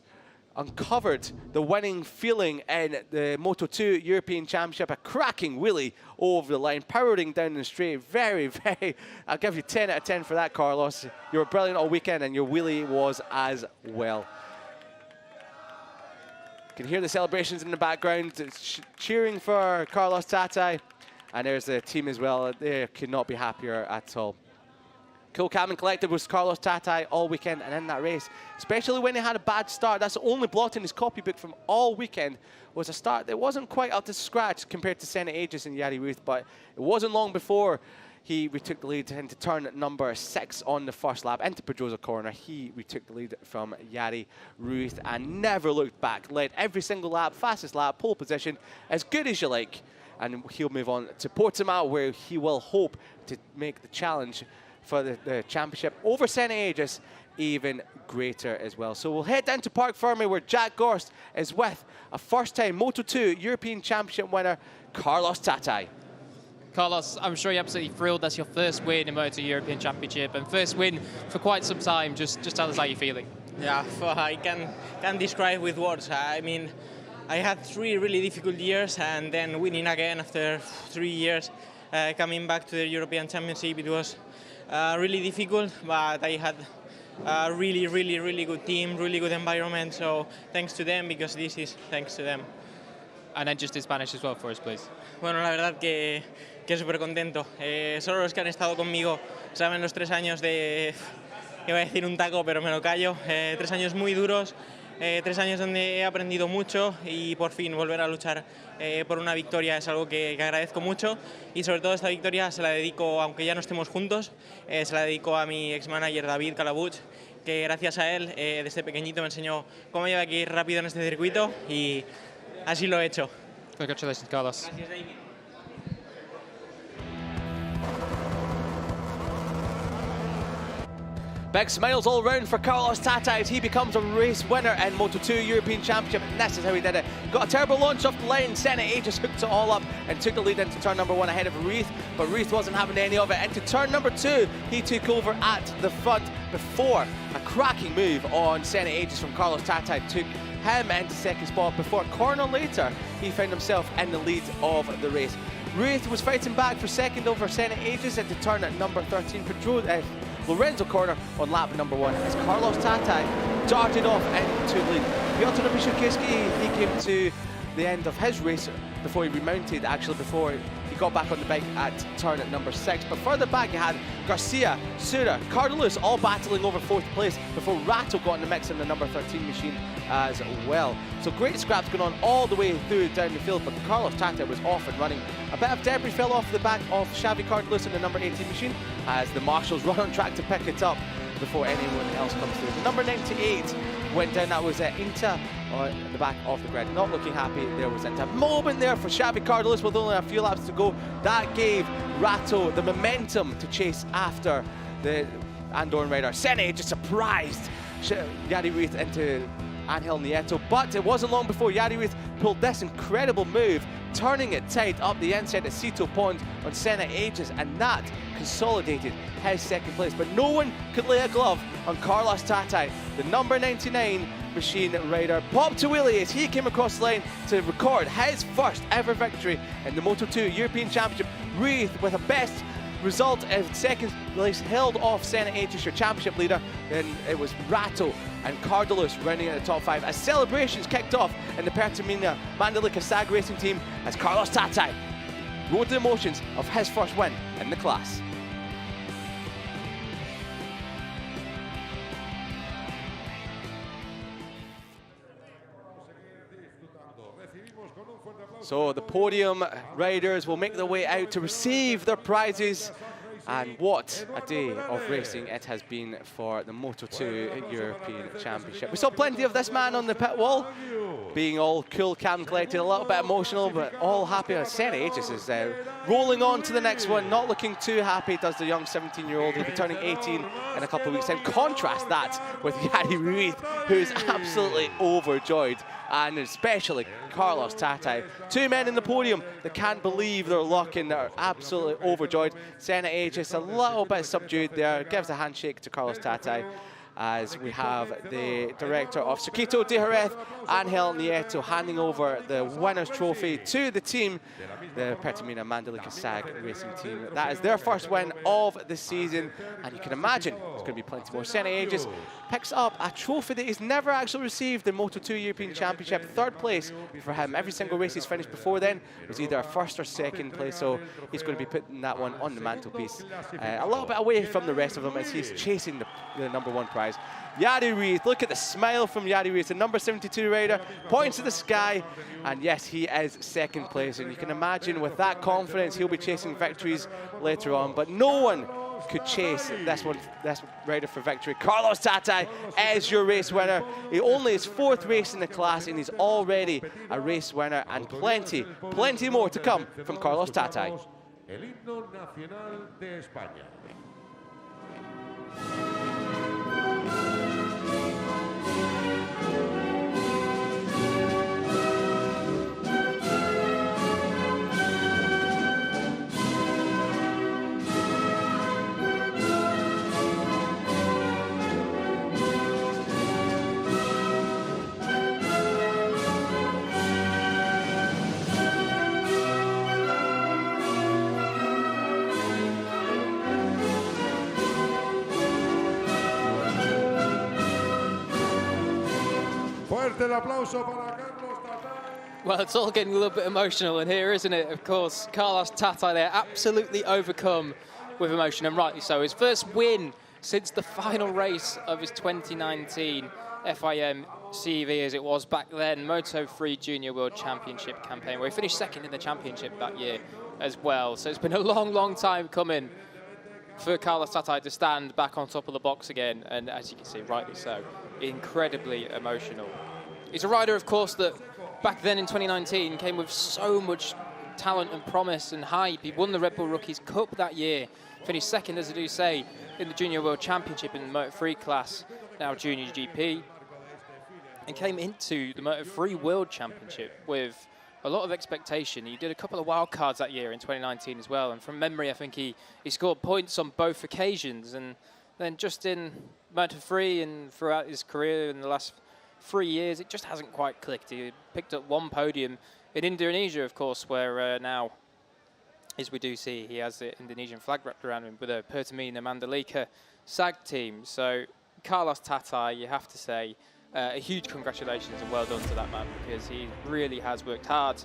uncovered the winning feeling in the Moto2 European Championship. A cracking wheelie over the line, powering down the straight. Very, very, I'll give you 10 out of 10 for that, Carlos. You were brilliant all weekend, and your wheelie was as well. You can hear the celebrations in the background, cheering for Carlos Tatai. And there's the team as well. They could not be happier at all. Cool, calm and collected was Carlos Tatai all weekend and in that race, especially when he had a bad start. That's the only blot in his copybook from all weekend, was a start that wasn't quite up to scratch compared to Senna Aegis and Jari Ruiz, but it wasn't long before he retook the lead into turn number 6 on the first lap, into Pedrosa corner. He retook the lead from Jari Ruiz and never looked back. Led every single lap, fastest lap, pole position, as good as you like. And he'll move on to Portimao, where he will hope to make the challenge for the championship over Senna Aegis even greater as well. So we'll head down to Parc Ferme, where Jack Gorst is with a first-time Moto2 European Championship winner, Carlos Tatai. Carlos, I'm sure you're absolutely thrilled. That's your first win in Moto European Championship and first win for quite some time. Just tell us how you're feeling. Yeah, I can't describe with words. I mean, I had 3 really difficult years, and then winning again after 3 years, coming back to the European Championship, it was really difficult, but I had a really good team, really good environment, so thanks to them, because this is thanks to them. And then just in Spanish as well for us, please. Bueno, la verdad que súper contento. Solo los que han estado conmigo saben los 3 años de... Iba a decir un taco, pero me lo callo. 3 años muy duros, 3 años donde he aprendido mucho, y por fin volver a luchar por una victoria es algo que agradezco mucho, y sobre todo esta victoria se la dedico, aunque ya no estemos juntos, se la dedico a mi ex-manager David Calabuch, que gracias a él desde pequeñito me enseñó cómo lleva que ir rápido en este circuito, y así lo he hecho. Congratulations, Carlos. Gracias, David. Big smiles all round for Carlos Tata as he becomes a race winner in Moto2 European Championship, and this is how he did it. Got a turbo launch off the line, Senna Aegis hooked it all up and took the lead into turn number 1 ahead of Reith, but Reith wasn't having any of it. Into turn number 2, he took over at the front before a cracking move on Senna Aegis from Carlos Tata took him into second spot before a corner later he found himself in the lead of the race. Reith was fighting back for second over Senna Aegis into turn at number 13. Lorenzo corner on lap number 1 as Carlos Tata darted off into the lead. Piotr Mishukowski, he came to the end of his race before he remounted, actually before he got back on the bike at turn at number 6. But further back you had Garcia, Sura, Cardalus all battling over 4th place before Rato got in the mix in the number 13 machine as well. So great scraps going on all the way through down the field, but Carlos Tata was off and running. A bit of debris fell off the back of Xavi Cardalus in the number 18 machine as the marshals run on track to pick it up before anyone else comes through. The number 98 went down, that was Inta on the back of the grid. Not looking happy, there was a moment there for Xavi Cardalus with only a few laps to go. That gave Rato the momentum to chase after the Andorran rider. Senna just surprised Yari Reith into Ángel Nieto, but it wasn't long before Yari Reith pulled this incredible move, turning it tight up the inside at Sito Pond on Senna Aegis, and that consolidated his second place. But no one could lay a glove on Carlos Tata, the number 99 machine rider. Popped to wheelie as he came across the line to record his first ever victory in the Moto2 European Championship. Reith with a best result of second place held off Senna Aegis, your championship leader. Then it was Rato and Cardalus running in the top 5 as celebrations kicked off in the Pertamina Mandalika SAG racing team as Carlos Tata rode the emotions of his first win in the class. So the podium riders will make their way out to receive their prizes. And what a day of racing it has been for the Moto2 European Championship. We saw plenty of this man on the pit wall, being all cool, calm, collected, a little bit emotional, but all happy. Senna Aegis is rolling on to the next one, not looking too happy, does the young 17-year-old. He'll be turning 18 in a couple of weeks' time. Contrast that with Yari Reith, who is absolutely overjoyed, and especially Carlos Tata. 2 men in the podium that can't believe their luck and are absolutely overjoyed. Senna Aegis a little bit subdued there, gives a handshake to Carlos Tata as we have the director of Circuito de Jerez, Ángel Nieto, handing over the winner's trophy to the team, the Pertamina Mandalika SAG racing team. That is their first win of the season, and you can imagine there's going to be plenty more. Senna Aegis picks up a trophy that he's never actually received, the Moto2 European Championship. 3rd place for him. Every single race he's finished before then was either a 1st or 2nd place, so he's going to be putting that one on the mantelpiece. A little bit away from the rest of them as he's chasing the number 1 prize. Yari Reith, look at the smile from Yari Reith, the number 72 rider, points to the sky, and yes, he is 2nd place, and you can imagine with that confidence he'll be chasing victories later on, but no one could chase this rider for victory. Carlos Tata is your race winner. He only his 4th race in the class, and he's already a race winner, and plenty more to come from Carlos Tata. El himno nacional de España. Fuerte el aplauso para Carlos Tatay. Well, it's all getting a little bit emotional in here, isn't it? Of course, Carlos Tatay there, absolutely overcome with emotion, and rightly so. His first win since the final race of his 2019 FIM CV, as it was back then, Moto3 Junior World Championship campaign, where he finished second in the championship that year as well. So it's been a long, long time coming for Carlos Tatay to stand back on top of the box again, and as you can see, rightly so, incredibly emotional. He's a rider, of course, that back then in 2019 came with so much talent and promise and hype. He won the Red Bull Rookies Cup that year, finished second, as I do say, in the Junior World Championship in the Moto3 class, now Junior GP, and came into the Moto3 World Championship with a lot of expectation. He did a couple of wild cards that year in 2019 as well, and from memory, I think he scored points on both occasions. And then just in Moto3 and throughout his career in the last 3 years, it just hasn't quite clicked. He picked up one podium in Indonesia, of course, where now, as we do see, he has the Indonesian flag wrapped around him with a Pertamina Mandalika SAG team. So Carlos Tatay, you have to say, a huge congratulations and well done to that man, because he really has worked hard.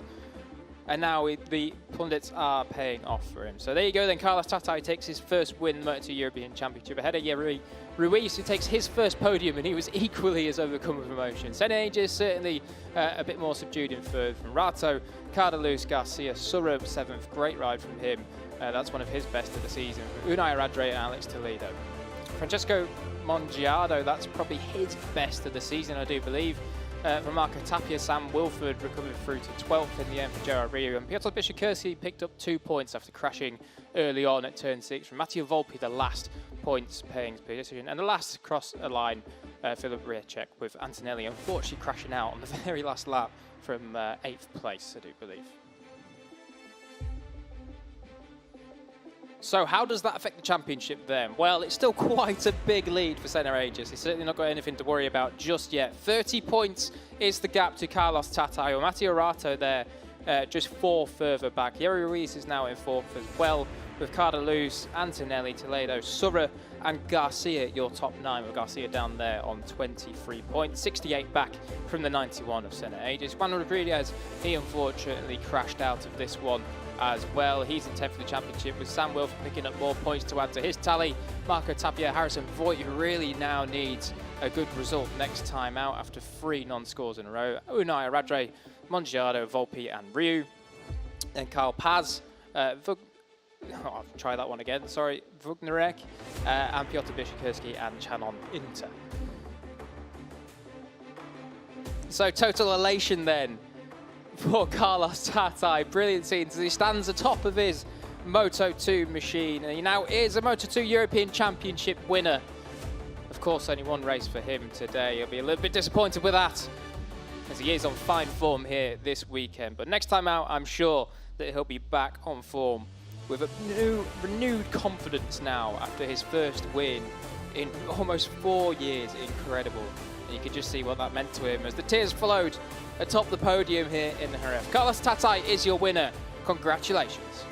And now the pundits are paying off for him. So there you go then, Carlos Tatay takes his first win in the Moto2 European Championship ahead of Yeri Ruiz, who takes his first podium, and he was equally as overcome with emotion. Sen Ages certainly a bit more subdued in third from Rato. Cardaluz, Garcia, Surab, 7th, great ride from him. That's one of his best of the season. Unai Radre and Alex Toledo. Francesco Mongiardo, that's probably his best of the season, I do believe. From Marco Tapia, Sam Wilford recovered through to 12th in the end for Gerard Riu, and Piotr Bishikurski picked up 2 points after crashing early on at turn 6. From Matteo Volpi, the last points paying position, and the last across a line, Filip Riecek, with Antonelli unfortunately crashing out on the very last lap from 8th place, I do believe. So how does that affect the championship then? Well, it's still quite a big lead for Senna Aegis. He's certainly not got anything to worry about just yet. 30 points is the gap to Carlos Tatay, or Matteo Rato there, just 4 further back. Yeri Ruiz is now in 4th as well, with Cardaluz, Antonelli, Toledo, Surra and Garcia, your top 9, with Garcia down there on 23 points. 68 back from the 91 of Senna Aegis. Juan Rodriguez, he unfortunately crashed out of this one as well. He's in 10th for the championship, with Sam Wilf picking up more points to add to his tally. Marco Tapia, Harrison Voigt, who really now needs a good result next time out after 3 non-scores in a row. Unai Radre, Mongiardo, Volpi and Ryu. And Carl Paz, I'll try that one again, sorry, Vugnarek, and Piotr Bishikurski and Chanon Inter. So total elation then for Carlos Tatay. Brilliant scenes as he stands atop of his Moto2 machine, and he now is a Moto2 European Championship winner. Of course, only one race for him today. He'll be a little bit disappointed with that, as he is on fine form here this weekend. But next time out, I'm sure that he'll be back on form with a renewed confidence now after his first win in almost 4 years. Incredible. And you could just see what that meant to him as the tears flowed atop the podium here in Jerez. Carlos Tatay is your winner. Congratulations.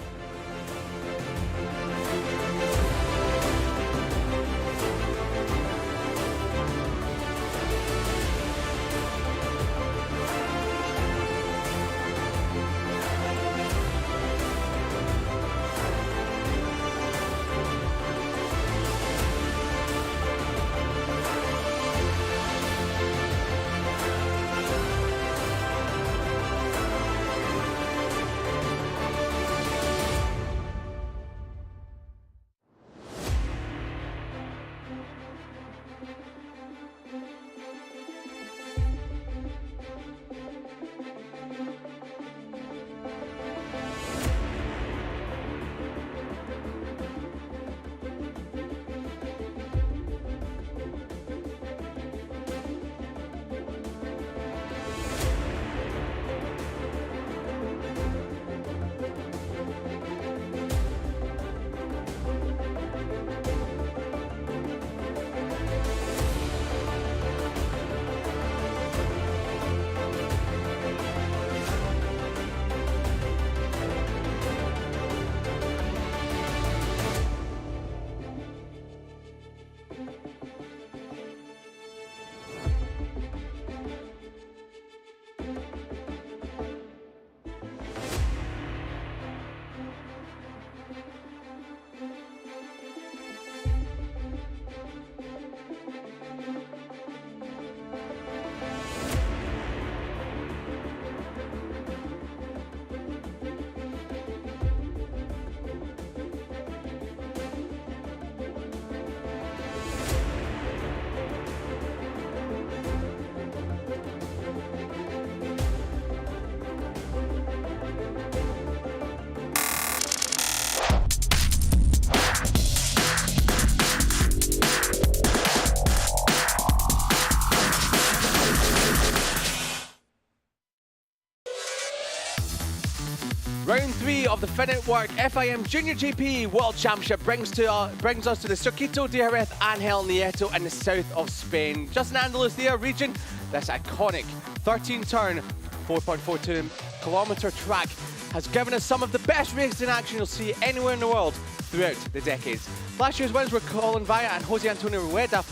of the Finetwork FIM JuniorGP World Championship brings us to the Circuito de Jerez Ángel Nieto in the south of Spain. Just in Andalusia region, this iconic 13-turn, 4.42 kilometre track has given us some of the best racing action you'll see anywhere in the world throughout the decades. Last year's winners were Colin Vaya and Jose Antonio Rueda.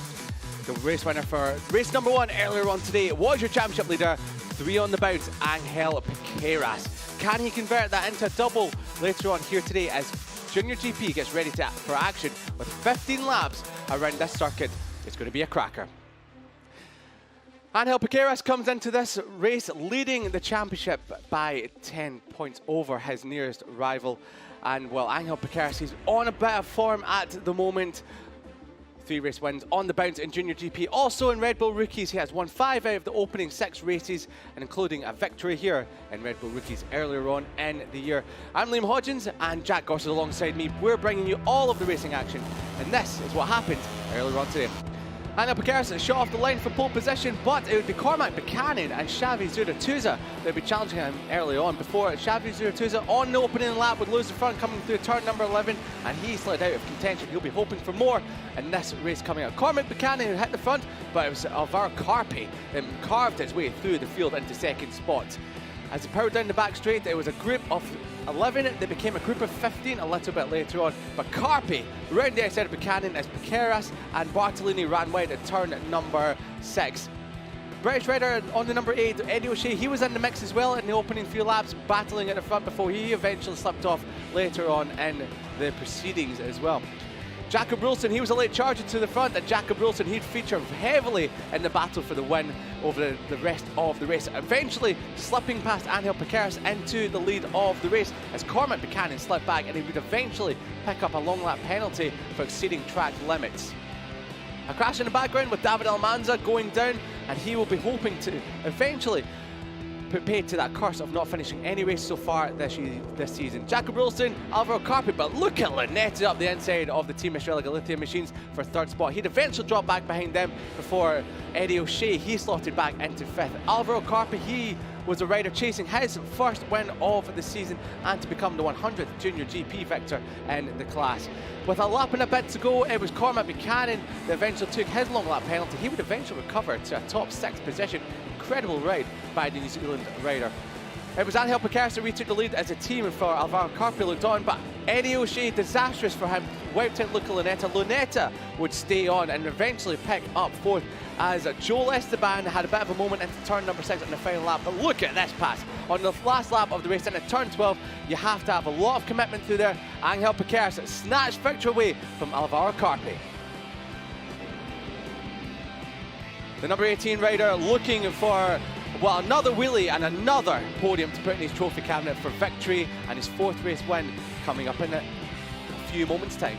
The race winner for race number 1 earlier on today was your championship leader, 3 on the bounce, Ángel Piqueras. Can he convert that into a double later on here today as JuniorGP gets ready for action with 15 laps around this circuit? It's going to be a cracker. Ángel Piqueras comes into this race leading the championship by 10 points over his nearest rival. And well, Ángel Piqueras, he's on a bit of form at the moment. 3 race wins on the bounce in JuniorGP. Also in Red Bull Rookies, he has won 5 out of the opening 6 races, and including a victory here in Red Bull Rookies earlier on in the year. I'm Liam Hodgins and Jack Gorsett alongside me. We're bringing you all of the racing action, and this is what happened earlier on today. Ángel Piqueras shot off the line for pole position, but it would be Cormac Buchanan and Xavi Zuratuza that would be challenging him early on before Xavi Zuratuza on the opening lap would lose the front coming through turn number 11, and he slid out of contention. He'll be hoping for more in this race coming up. Cormac Buchanan who hit the front, but it was Alvaro Carpi that carved his way through the field into second spot. As he powered down the back straight, it was a group of 11 that became a group of 15 a little bit later on. But Carpi round the outside of Buchanan as Piqueras and Bartolini ran wide at turn number 6. British rider on the number 8, Eddie O'Shea, he was in the mix as well in the opening few laps, battling at the front before he eventually slipped off later on in the proceedings as well. Jacob Wilson, he was a late charger to the front, and Jacob Wilson, he'd feature heavily in the battle for the win over the rest of the race, eventually slipping past Ángel Piqueras into the lead of the race as Cormac Buchanan slipped back, and he would eventually pick up a long lap penalty for exceeding track limits. A crash in the background with David Almanza going down, and he will be hoping to eventually put paid to that curse of not finishing any race so far this season. Jacob Wilson, Alvaro Carpi, but look at Lunetta up the inside of the Team Estrella Galicia machines for 3rd spot. He'd eventually drop back behind them before Eddie O'Shea, he slotted back into 5th. Alvaro Carpi, he was a rider chasing his first win of the season and to become the 100th JuniorGP victor in the class. With a lap and a bit to go, it was Cormac Buchanan that eventually took his long lap penalty. He would eventually recover to a top 6 position. Incredible ride by the New Zealand rider. It was Ángel Piqueras that retook the lead as a team for Alvaro Carpi looked on, but Eddie O'Shea, disastrous for him, wiped out Luca Lunetta. Lunetta would stay on and eventually pick up 4th as Joel Esteban had a bit of a moment into turn number 6 in the final lap. But look at this pass. On the last lap of the race, into turn 12, you have to have a lot of commitment through there. Ángel Piqueras snatched victory away from Alvaro Carpi. The number 18 rider looking for, well, another wheelie and another podium to put in his trophy cabinet for victory and his 4th race win coming up in a few moments' time.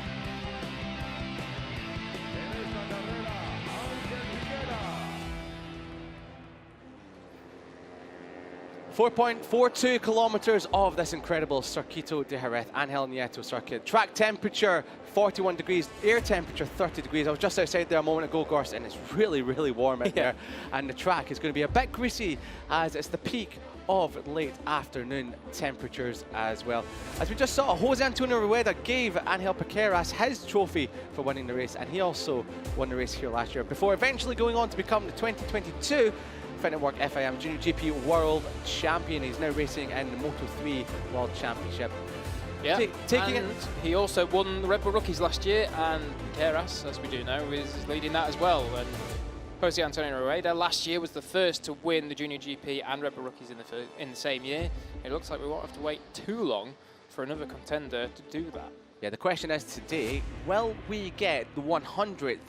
4.42 kilometers of this incredible Circuito de Jerez Ángel Nieto circuit. Track temperature 41 degrees, air temperature 30 degrees. I was just outside there a moment ago, Gorsett, and it's really, really warm out there. And the track is going to be a bit greasy as it's the peak of late afternoon temperatures as well. As we just saw, Jose Antonio Rueda gave Ángel Piqueras his trophy for winning the race, and he also won the race here last year before eventually going on to become the 2022 Finetwork FIM JuniorGP World Champion. He's now racing in the Moto3 World Championship. Yeah, he also won the Red Bull Rookies last year, and Piqueras, as we do know, is leading that as well. And Jose Antonio Rueda last year was the first to win the JuniorGP and Red Bull Rookies in the same year. It looks like we won't have to wait too long for another contender to do that. Yeah, the question is today, will we get the 100th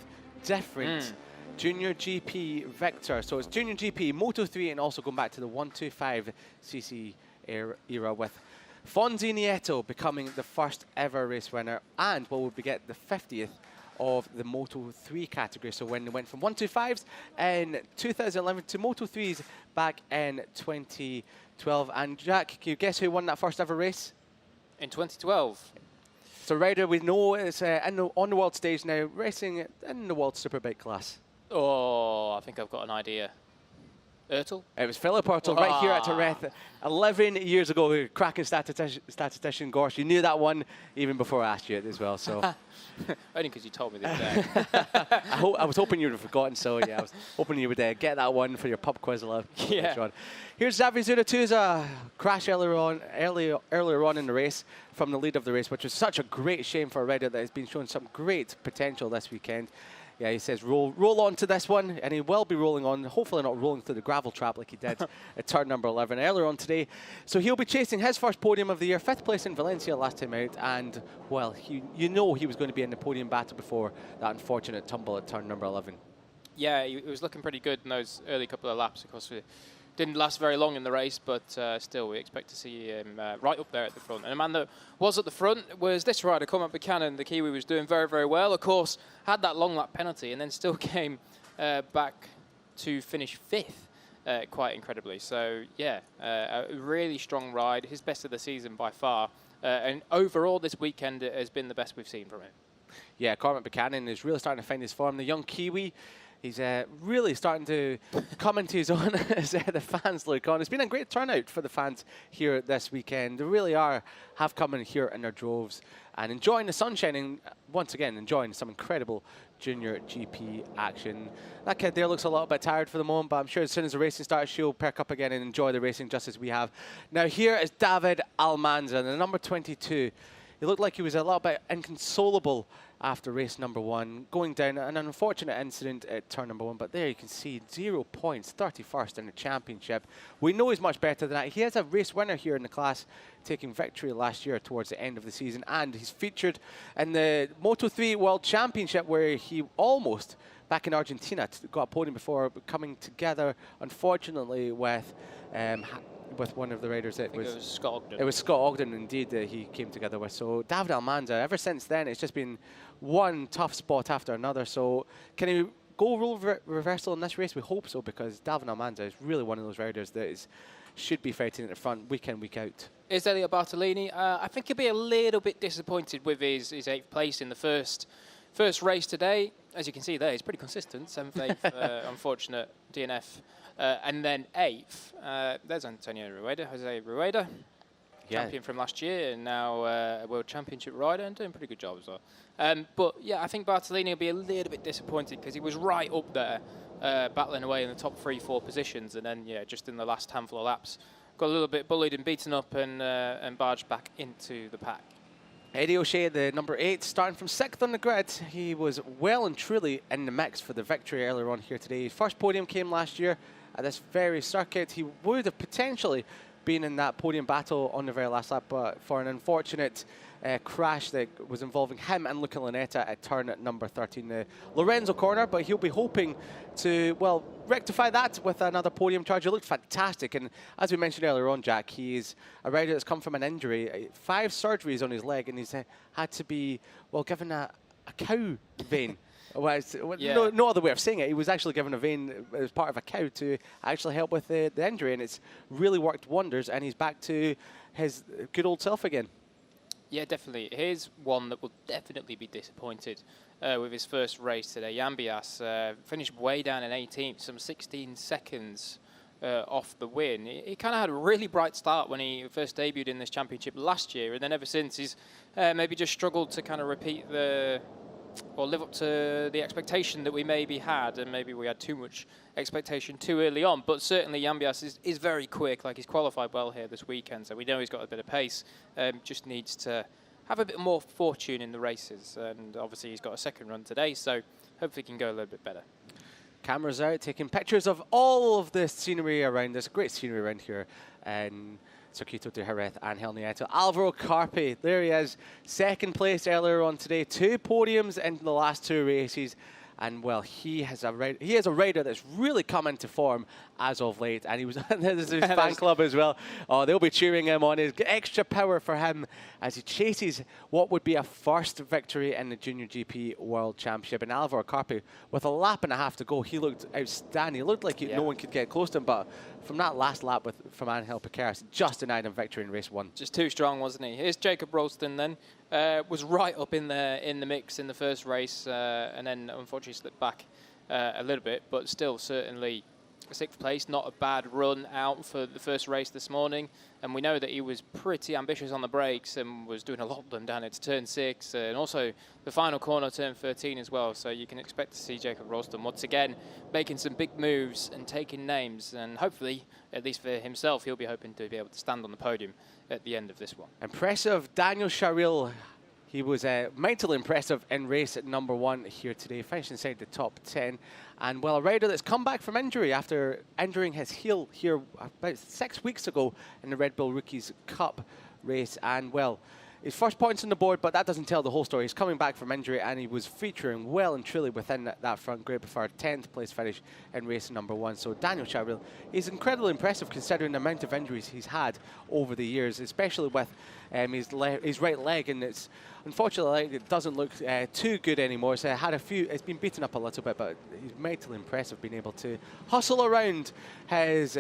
different JuniorGP victor? So it's JuniorGP, Moto3, and also going back to the 125cc era with Fonzie Nieto becoming the first ever race winner, and will we get the 50th of the Moto3 category. So when they went from 125s in 2011 to Moto3s back in 2012. And Jack, can you guess who won that first ever race? In 2012. So rider we know is on the world stage now, racing in the World Superbike class. Oh, I think I've got an idea. Ertl? It was Philip Ertl right here at Jerez 11 years ago. Cracking statistician, Gorsh. You knew that one even before I asked you it as well. So Only because you told me the other day. I was hoping you would have forgotten. So yeah, I was hoping you would get that one for your pub quiz later on. Here's Xavier Zuritu's crash earlier on in the race from the lead of the race, which was such a great shame for a rider that has been showing some great potential this weekend. Yeah, he says roll on to this one, and he will be rolling on, hopefully not rolling through the gravel trap like he did at turn number 11 earlier on today. So he'll be chasing his first podium of the year, 5th place in Valencia last time out, and, well, you know he was going to be in the podium battle before that unfortunate tumble at turn number 11. Yeah, he was looking pretty good in those early couple of laps. Of course, we didn't last very long in the race, but still, we expect to see him right up there at the front. And a man that was at the front was this rider, Cormac Buchanan. The Kiwi was doing very, very well. Of course, had that long lap penalty and then still came back to finish 5th, quite incredibly. So, yeah, a really strong ride. His best of the season by far. And overall, this weekend it has been the best we've seen from him. Yeah, Cormac Buchanan is really starting to find his form. The young Kiwi. He's really starting to come into his own as the fans look on. It's been a great turnout for the fans here this weekend. They really have come in here in their droves and enjoying the sunshine and once again enjoying some incredible junior GP action. That kid there looks a little bit tired for the moment, but I'm sure as soon as the racing starts, she'll perk up again and enjoy the racing just as we have. Now here is David Almanza, the number 22. He looked like he was a little bit inconsolable after race number 1, going down an unfortunate incident at turn number 1, but there you can see 0 points, 31st in the championship. We know he's much better than that. He has a race winner here in the class, taking victory last year towards the end of the season, and he's featured in the Moto3 World Championship where he almost, back in Argentina, got a podium before coming together, unfortunately, with one of the riders. It was Scott Ogden. It was Scott Ogden, indeed, that he came together with. So David Almanza, ever since then, it's just been one tough spot after another. So can he go role reversal in this race? We hope so, because David Almanza is really one of those riders that should be fighting at the front week in, week out. Is Elliot Bartolini? I think he'll be a little bit disappointed with his 8th place in the first race today. As you can see there, he's pretty consistent. 7th, 8th, unfortunate DNF. And then 8th, there's Antonio Rueda, Jose Rueda, champion from last year, and now a World Championship rider, and doing a pretty good job as well. But yeah, I think Bartolini will be a little bit disappointed because he was right up there, battling away in the top 3-4 positions, and then yeah, just in the last handful of laps, got a little bit bullied and beaten up, and barged back into the pack. Eddie O'Shea, the number 8, starting from 6th on the grid. He was well and truly in the mix for the victory earlier on here today. His first podium came last year at this very circuit. He would have potentially been in that podium battle on the very last lap, but for an unfortunate crash that was involving him and Luca Lunetta at turn at number 13, the Lorenzo corner, but he'll be hoping to, well, rectify that with another podium charge. He looked fantastic, and as we mentioned earlier on, Jack, he's a rider that's come from an injury, 5 surgeries on his leg, and he's had to be, well, given a cow vein. Well, no other way of saying it. He was actually given a vein as part of a cow to actually help with the injury, and it's really worked wonders, and he's back to his good old self again. Yeah, definitely. Here's one that will definitely be disappointed with his first race today. Yambias finished way down in 18th, some 16 seconds off the win. He kind of had a really bright start when he first debuted in this championship last year, and then ever since he's maybe just struggled to kind of repeat or live up to the expectation that we maybe had, and maybe we had too much expectation too early on. But certainly Yambias is very quick, like he's qualified well here this weekend, so we know he's got a bit of pace, just needs to have a bit more fortune in the races, and obviously he's got a second run today, so hopefully he can go a little bit better. Cameras out, taking pictures of all of the scenery around. There's great scenery around here, and Circuito de Jerez, Ángel Nieto. Alvaro Carpe, there he is, 2nd place earlier on today, 2 podiums in the last 2 races. And well, he has a rider that's really come into form as of late, and he was there's his fan club as well. Oh, they'll be cheering him on. His extra power for him as he chases what would be a first victory in the Junior GP World Championship. And Alvaro Carpe, with a lap and a half to go, he looked outstanding. He looked like no one could get close to him, but from that last lap from Ángel Piqueras, just denied him victory in race 1. Just too strong, wasn't he? Here's Jacob Ralston then. Was right up in the mix in the first race, and then unfortunately slipped back a little bit, but still certainly 6th place, not a bad run out for the first race this morning. And we know that he was pretty ambitious on the brakes and was doing a lot of them down into turn 6 and also the final corner, turn 13 as well. So you can expect to see Jacob Ralston once again making some big moves and taking names. And hopefully, at least for himself, he'll be hoping to be able to stand on the podium at the end of this one. Impressive. Daniel Charil, he was mightily impressive in race at number 1 here today, finished inside the top 10. And well, a rider that's come back from injury after injuring his heel here about 6 weeks ago in the Red Bull Rookies Cup race. And well, his first points on the board, but that doesn't tell the whole story. He's coming back from injury and he was featuring well and truly within that front group for a 10th place finish in race number 1. So Daniel Charil is incredibly impressive considering the amount of injuries he's had over the years, especially with his right leg, and it's unfortunately it doesn't look too good anymore. So it's been beaten up a little bit, but he's mightily impressive being able to hustle around his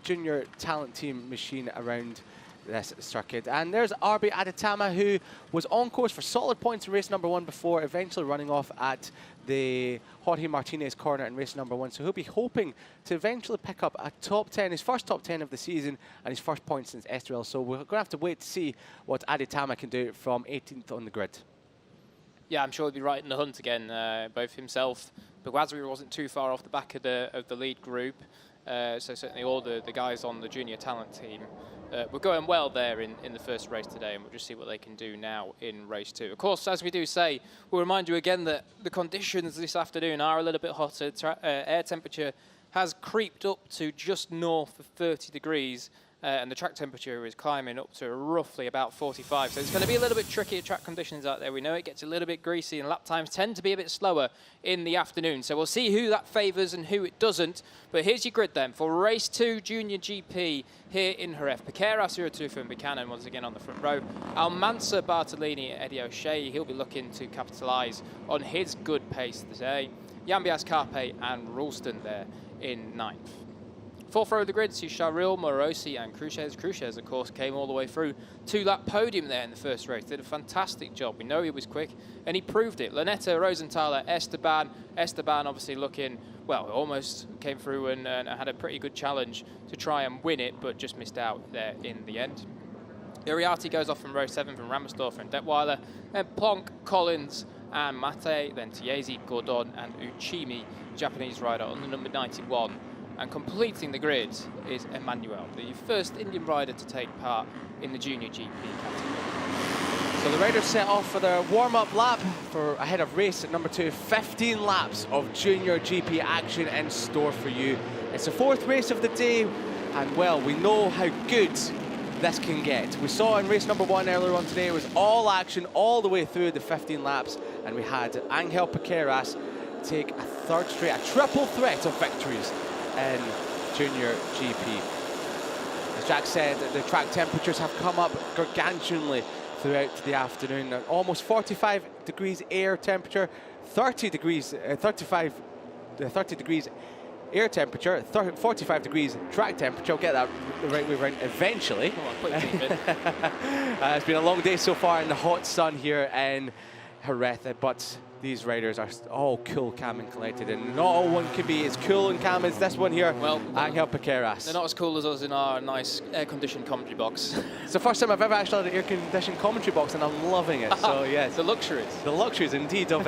junior talent team machine around this circuit. And there's RB Adetama, who was on course for solid points in race number 1 before eventually running off at the Jorge Martinez corner in race number 1. So he'll be hoping to eventually pick up a top 10, his first top 10 of the season and his first point since Estoril. So we're going to have to wait to see what Adetama can do from 18th on the grid. Yeah, I'm sure he'll be right in the hunt again, both himself. But Guazri wasn't too far off the back of the lead group. So certainly all the guys on the junior talent team were going well there in the first race today, and we'll just see what they can do now in race 2. Of course, as we do say, we'll remind you again that the conditions this afternoon are a little bit hotter. Air temperature has creeped up to just north of 30 degrees, and the track temperature is climbing up to roughly about 45. So it's going to be a little bit tricky track conditions out there. We know it gets a little bit greasy and lap times tend to be a bit slower in the afternoon. So we'll see who that favours and who it doesn't. But here's your grid then for race 2 Junior GP here in Jerez. Pequeras, Circuito and Buchanan once again on the front row. Almanza, Bartolini, Eddie O'Shea. He'll be looking to capitalise on his good pace today. Yambias, Carpe and Ralston there in 9th. 4th row of the grid, see Charil, Morosi and Cruces. Cruces, of course, came all the way through to that podium there in the first race. Did a fantastic job. We know he was quick, and he proved it. Lanetta, Rosenthaler, Esteban. Esteban obviously looking, well, almost came through and had a pretty good challenge to try and win it, but just missed out there in the end. Iriarty goes off from row 7 from Rammersdorfer and Detweiler. Then Plonk, Collins and Mate. Then Tiesi, Gordon and Uchimi, Japanese rider on the number 91. And completing the grid is Emmanuel, the first Indian rider to take part in the Junior GP category. So the riders set off for their warm-up lap for ahead of race at number 2. 15 laps of Junior GP action in store for you. It's the 4th race of the day, and well, we know how good this can get. We saw in race number 1 earlier on today, it was all action all the way through the 15 laps, and we had Ángel Pequeras take a 3rd straight, a triple threat of victories in Junior GP. As Jack said, the track temperatures have come up gargantuanly throughout the afternoon. Almost 45 degrees air temperature, 30 degrees air temperature, 45 degrees track temperature. I'll get that the right way around eventually. It's been a long day so far in the hot sun here in Jerez, but these riders are all cool, calm and collected, and not all one can be as cool and calm as this one here, well, Ángel Pequeras. They're not as cool as us in our nice air-conditioned commentary box. It's the first time I've ever actually had an air-conditioned commentary box, and I'm loving it. So yes, the luxuries. The luxuries indeed of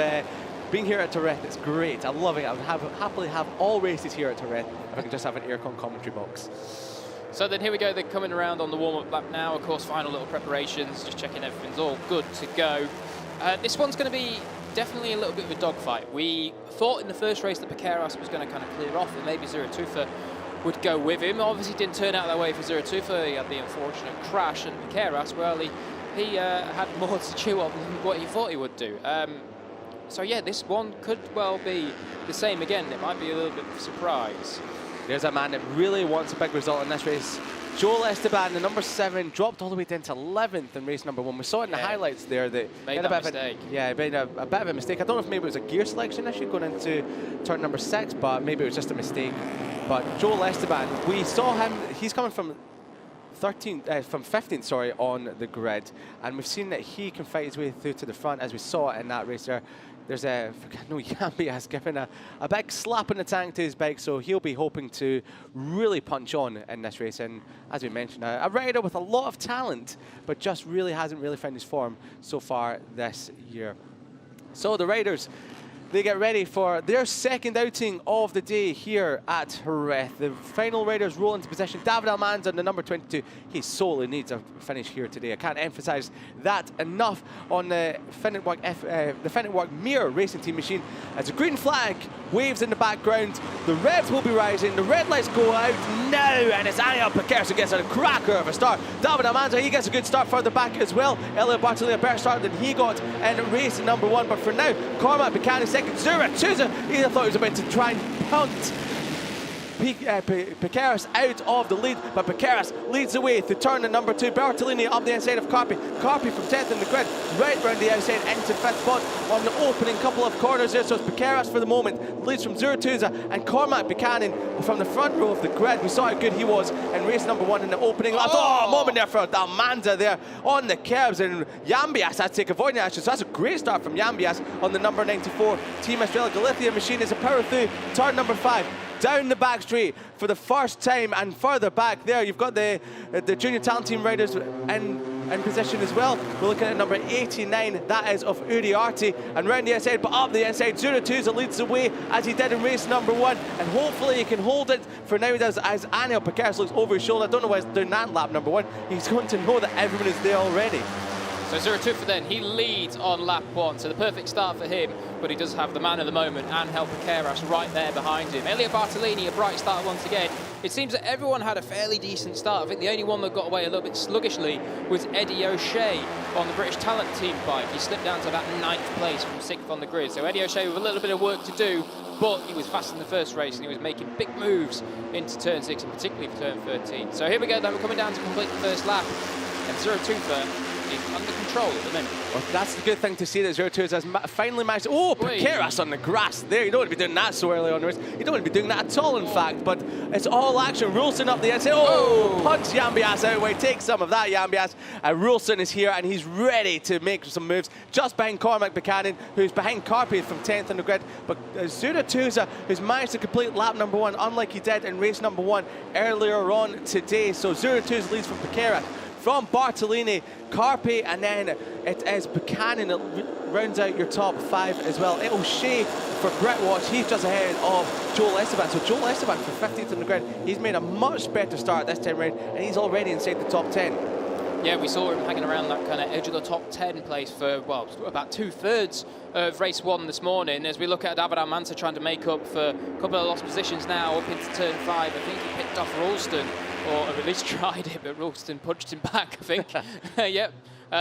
being here at Jerez. It's great. I love it. I would happily have all races here at Jerez if I can just have an aircon commentary box. So then here we go. They're coming around on the warm-up lap now. Of course, final little preparations, just checking everything's all good to go. This one's going to be definitely a little bit of a dogfight. We thought in the first race that Pequeras was going to kind of clear off and maybe Zuratufa would go with him. Obviously didn't turn out that way for Zuratufa. He had the unfortunate crash, and Pequeras, well, he had more to chew on than what he thought he would do. So yeah, this one could well be the same again. It might be a little bit of a surprise. There's a man that really wants a big result in this race. Joel Esteban, the number 7, dropped all the way down to 11th in race number 1. We saw it in the highlights there that made that mistake. Made a bit of a mistake. I don't know if maybe it was a gear selection issue going into turn number 6, but maybe it was just a mistake. But Joel Esteban, we saw him. He's coming from 15th, sorry, on the grid, and we've seen that he can fight his way through to the front, as we saw in that race there. there's Yambi has given a big slap in the tank to his bike, so he'll be hoping to really punch on in this race. And as we mentioned, a rider with a lot of talent, but just hasn't really found his form so far this year. So the riders, they get ready for their second outing of the day here at Jerez. The final riders roll into position. David Almanza, the number 22, he solely needs a finish here today. I can't emphasize that enough on the Finetwork Mirror Racing Team machine. As the green flag waves in the background, the revs will be rising, the red lights go out now, and it's Ángel Nieto who gets a cracker of a start. David Almanza, he gets a good start further back as well. Elliot Bartolini, a better start than he got in race number 1, but for now, Cormac Buchanan second. Zuratuza, he thought he was about to try and punt Piqueras out of the lead, but Piqueras leads the way through turn number 2. Bartolini up the inside of Carpi. Carpi from 10th in the grid, right round the outside into 5th spot on the opening couple of corners there. So it's Piqueras for the moment, leads from Zuratuza, and Cormac Buchanan from the front row of the grid. We saw how good he was in race number 1 in the opening lap. Oh, a moment there for Almanza there on the curbs, and Yambias has to take avoiding action. So that's a great start from Yambias on the number 94 Team Estrella Galicia machine as a power through turn number 5. Down the back straight for the first time, and further back there you've got the junior talent team riders in position as well. We're looking at number 89, that is of Uriarte, and round the inside, but up the inside, Zuratuza leads the way as he did in race number 1, and hopefully he can hold it for now as Ángel Piqueras looks over his shoulder. I don't know why he's doing that in lap number 1. He's going to know that everyone is there already. So Zuratuza then, he leads on lap 1, so the perfect start for him, but he does have the man of the moment, Ángel Piqueras, right there behind him. Elliot Bartolini, a bright start once again. It seems that everyone had a fairly decent start. I think the only one that got away a little bit sluggishly was Eddie O'Shea on the British Talent Team bike. He slipped down to about 9th place from 6th on the grid. So Eddie O'Shea with a little bit of work to do, but he was fast in the first race and he was making big moves into turn 6 and particularly for turn 13. So here we go then, we're coming down to complete the first lap, and Zuratuza under control at the minute. Well, that's the good thing to see that Zuratuza has finally managed. Oh, Piqueras on the grass there. You don't want to be doing that so early on the race. You don't want to be doing that at all, in fact. But it's all action. Rulson up the inside. Oh, punch Yambias out way. Take some of that, Yambias. Rulson is here and he's ready to make some moves. Just behind Cormac Buchanan, who's behind Carpi from 10th on the grid. But Zuratuza, who's managed to complete lap number 1, unlike he did in race number 1 earlier on today. So Zuratuza leads from Piqueras, from Bartolini, Carpi, and then it is Buchanan that rounds out your top 5 as well. O'Shea for Brett Watch, he's just ahead of Joel Esteban. So Joel Esteban for 15th on the grid, he's made a much better start this time round, and he's already inside the top 10. Yeah, we saw him hanging around that kind of edge of the top 10 place for, well, about 2/3 of race 1 this morning. As we look at David Almanza trying to make up for a couple of lost positions now up into turn 5. I think he picked off Ralston, or at least tried it, but Ralston punched him back, I think. Yep.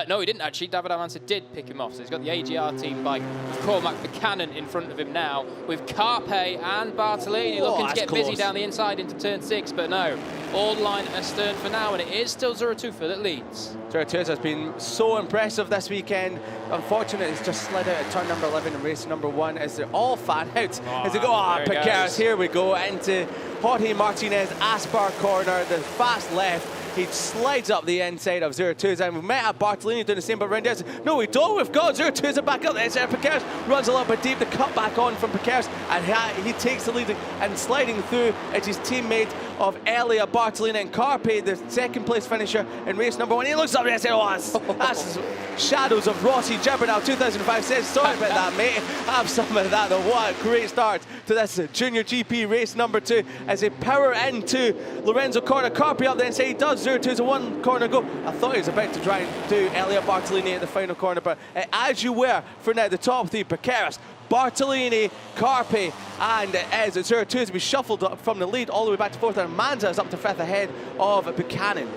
No, he didn't actually. David Almanza did pick him off. So he's got the AGR team bike with Cormac Buchanan in front of him now, with Carpe and Bartolini looking to get busy down the inside into turn 6, but no. All line astern for now, and it is still Zuratuza that leads. Zuratuza has been so impressive this weekend. Unfortunately, it's just slid out at turn number 11 in race number 1 as they're all fan out. As they go, Piqueras, here we go, into Jorge Martinez, Aspar corner, the fast left. He slides up the inside of Zuratuza, and we might have Bartolini doing the same, but round the outside. No, we don't. We've got Zuratuza back up the inside. Piqueras runs a little bit deep. The cut back on from Piqueras, and he takes the lead, and sliding through, it's his teammate of Elia Bartolini and Carpe, the second place finisher in race number 1. He looks up there and says, oh, that's shadows of Rossi Gibernal 2005. Says, sorry about that, mate. Have some of that, though. What a great start to this Junior GP race number 2 as they power into Lorenzo Corner. Carpe up the inside. He does. Zuratuza 1 corner go. I thought he was about to try and do Elliot Bartolini at the final corner, but as you were for now, the top 3, Piqueras, Bartolini, Carpe, and as Zuratuza be shuffled up from the lead all the way back to 4th, and Manza is up to 5th ahead of Buchanan.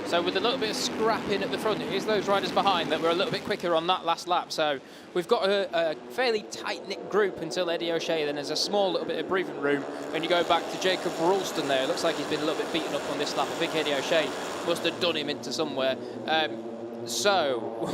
So with a little bit of scrapping at the front, it is those riders behind that were a little bit quicker on that last lap. So we've got a fairly tight-knit group until Eddie O'Shea. Then there's a small little bit of breathing room. And you go back to Jacob Ralston there. It looks like he's been a little bit beaten up on this lap. I think Eddie O'Shea must have done him into somewhere. So,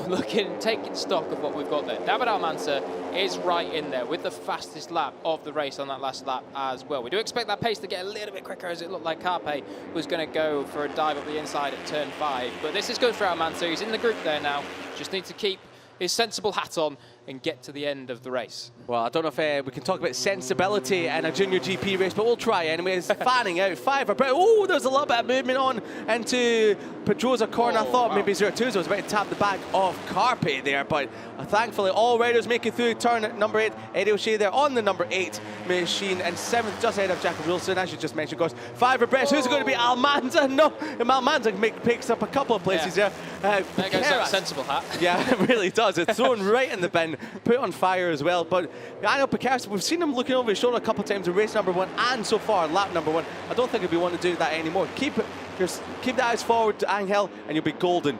taking stock of what we've got there. David Almanza is right in there with the fastest lap of the race on that last lap as well. We do expect that pace to get a little bit quicker, as it looked like Carpe was going to go for a dive up the inside at turn 5. But this is good for Almanza. He's in the group there now. Just needs to keep his sensible hat on and get to the end of the race. Well, I don't know if we can talk about sensibility in a junior GP race, but we'll try anyways. Fanning out, 5 are... Oh, there's a little bit of movement on into Pedrosa corner. I thought maybe 02 was about to tap the back of Carpe there, but thankfully all riders making through turn number 8. Eddie O'Shea there on the number 8 machine, and 7th just ahead of Jacob Wilson, as you just mentioned, of course. 5 abreast. Who's it going to be? Almanza? No, Almanza picks up a couple of places there. There goes that sensible hat. Yeah, it really does. It's thrown right in the bin, put on fire as well. But I know Picasso, we've seen him looking over his shoulder a couple of times in race number 1 and so far lap number 1. I don't think he'll be wanting to do that anymore. Keep the eyes forward to Angel and you'll be golden.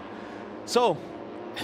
So,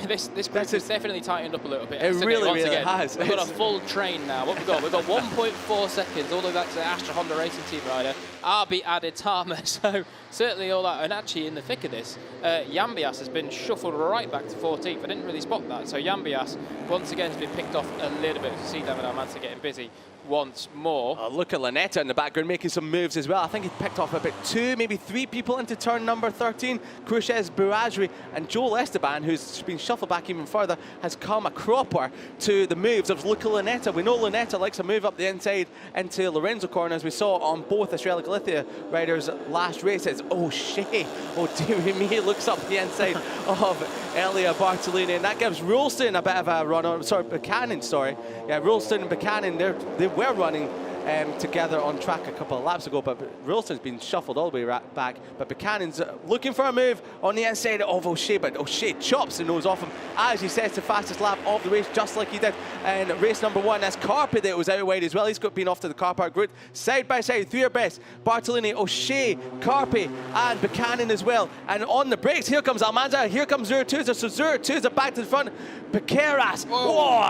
this group has definitely tightened up a little bit. It really again. has. We've got a full train now. What we've got? We've got 1.4 seconds, all the way back to the Astra Honda Racing Team rider, Arbi Adetama. So certainly all that. And actually in the thick of this, Yambias has been shuffled right back to 14th. I didn't really spot that. So Yambias once again has been picked off a little bit. You see David Almanza getting busy once more. Look at Lanetta in the background making some moves as well. I think he picked off about 2, maybe 3 people into turn number 13. Cruces Burazri and Joel Esteban, who's been shuffled back even further, has come a cropper to the moves of Luca Lanetta. We know Lanetta likes a move up the inside into Lorenzo corner, as we saw on both Australia Galicia riders' last races. O'Shea, oh dear me, he looks up the inside of Elia Bartolini, and that gives Ralston a bit of a run on. Sorry, Buchanan, sorry. Yeah, Ralston and Buchanan, they were running together on track a couple of laps ago, but Ralston's been shuffled all the way back. But Buchanan's looking for a move on the inside of O'Shea, but O'Shea chops the nose off him as he sets the fastest lap of the race, just like he did in race number 1. That's Carpe that was out wide as well. He's been off to the car park route. Side by side, 3 are best. Bartolini, O'Shea, Carpe, and Buchanan as well. And on the brakes, here comes Almanza, here comes Zurituza. So Zurituza back to the front. Piqueras,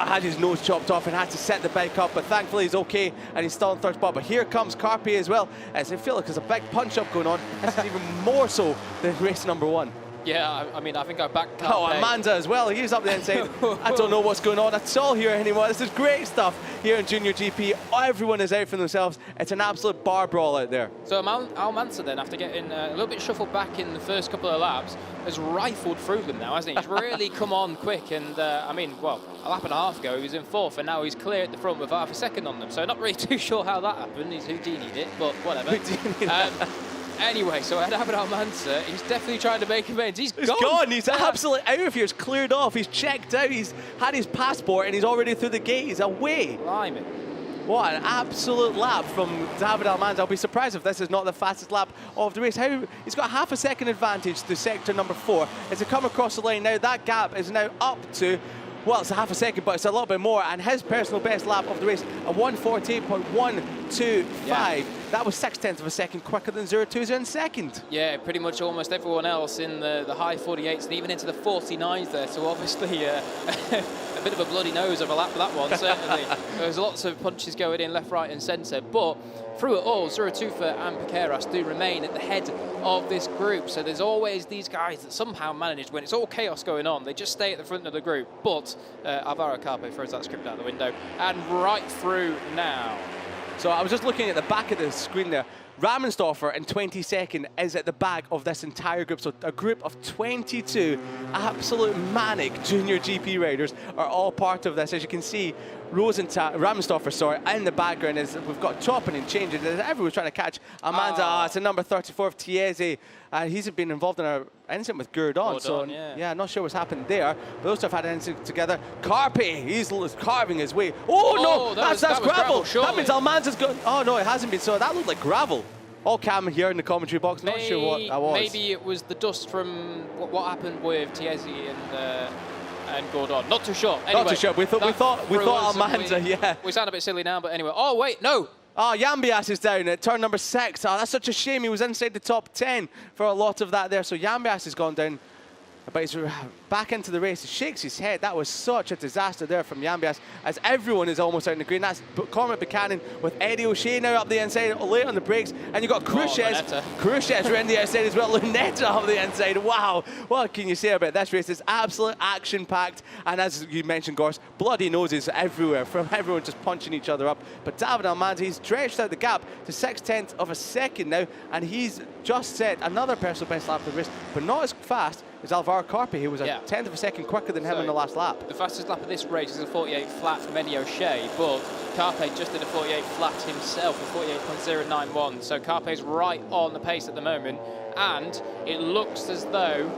had his nose chopped off and had to set the bike up, but thankfully he's okay and he's still in third spot. But here comes Carpe as well, as I feel like there's a big punch-up going on. This is even more so than race number 1. Yeah, I mean, I think I backed Carpe. Oh, Amanda as well. He's up the inside. I don't know what's going on at all here anymore. This is great stuff here in Junior GP. Everyone is out for themselves. It's an absolute bar brawl out there. So Almanza then, after getting a little bit shuffled back in the first couple of laps, has rifled through them now, hasn't he? He's really come on quick. And, I mean, well, a lap and a half ago, he was in 4th, and now he's clear at the front with half a second on them. So not really too sure how that happened. He's Houdini'd it, but whatever. Anyway, so David Almanza, he's definitely trying to make amends. He's gone. He's absolutely out of here. He's cleared off. He's checked out. He's had his passport and he's already through the gate. He's away. Blimey. What an absolute lap from David Almanza. I'll be surprised if this is not the fastest lap of the race. He's got half a second advantage to sector number 4. As they come across the line now, that gap is now up to, well, it's a half a second, but it's a little bit more. And his personal best lap of the race, a 1:48.125. Yeah. That was 0.6 of a second quicker than Zurituza in second. Yeah, pretty much almost everyone else in the high 48s and even into the 49s there. So obviously a bit of a bloody nose of a lap for that one, certainly. There's lots of punches going in left, right and centre. But through it all, Zurituza and Piqueras do remain at the head of this group. So there's always these guys that somehow manage, when it's all chaos going on, they just stay at the front of the group. But Alvaro Carpe throws that script out the window and right through now. So I was just looking at the back of the screen there. Ramensdorfer in 22nd is at the back of this entire group. So a group of 22 absolute manic junior GP riders are all part of this. As you can see, Ramensdorfer, sorry, in the background is we've got chopping and changing. Everyone's trying to catch Amanda. It's a number 34 of Tiese. He's been involved in an incident with Gurdon. So yeah, not sure what's happened there. But those two have had an incident together. Carpe, he's carving his way. Oh no, that's gravel. That means Almanza's going. Oh no, it hasn't been. So that looked like gravel. All Cam here in the commentary box. Not sure what that was. Maybe it was the dust from what happened with Tiese and Gordon. Not too sure. Anyway, not too sure. We thought Almanza. Yeah. We sound a bit silly now, but anyway. Oh wait, no. Oh, Yambias is down at turn number 6. Oh, that's such a shame. He was inside the top 10 for a lot of that there. So Yambias has gone down, but he's back into the race. He shakes his head. That was such a disaster there from Yambias, as everyone is almost out in the green. That's Cormac Buchanan with Eddie O'Shea now up the inside, late on the brakes. And you've got Cruces. Cruces around the outside as well. Lunetta up the inside. Wow. What can you say about this race? It's absolute action-packed. And as you mentioned, Gors, bloody noses everywhere from everyone just punching each other up. But David Almanza, he's stretched out the gap to 0.6 of a second now. And he's just set another personal best lap of the race, but not as fast is Alvaro Carpi, who was a tenth of a second quicker than him in the last lap. The fastest lap of this race is a 48 flat from Eddie O'Shea, but Carpe just did a 48 flat himself, a 48.091. So Carpe's right on the pace at the moment, and it looks as though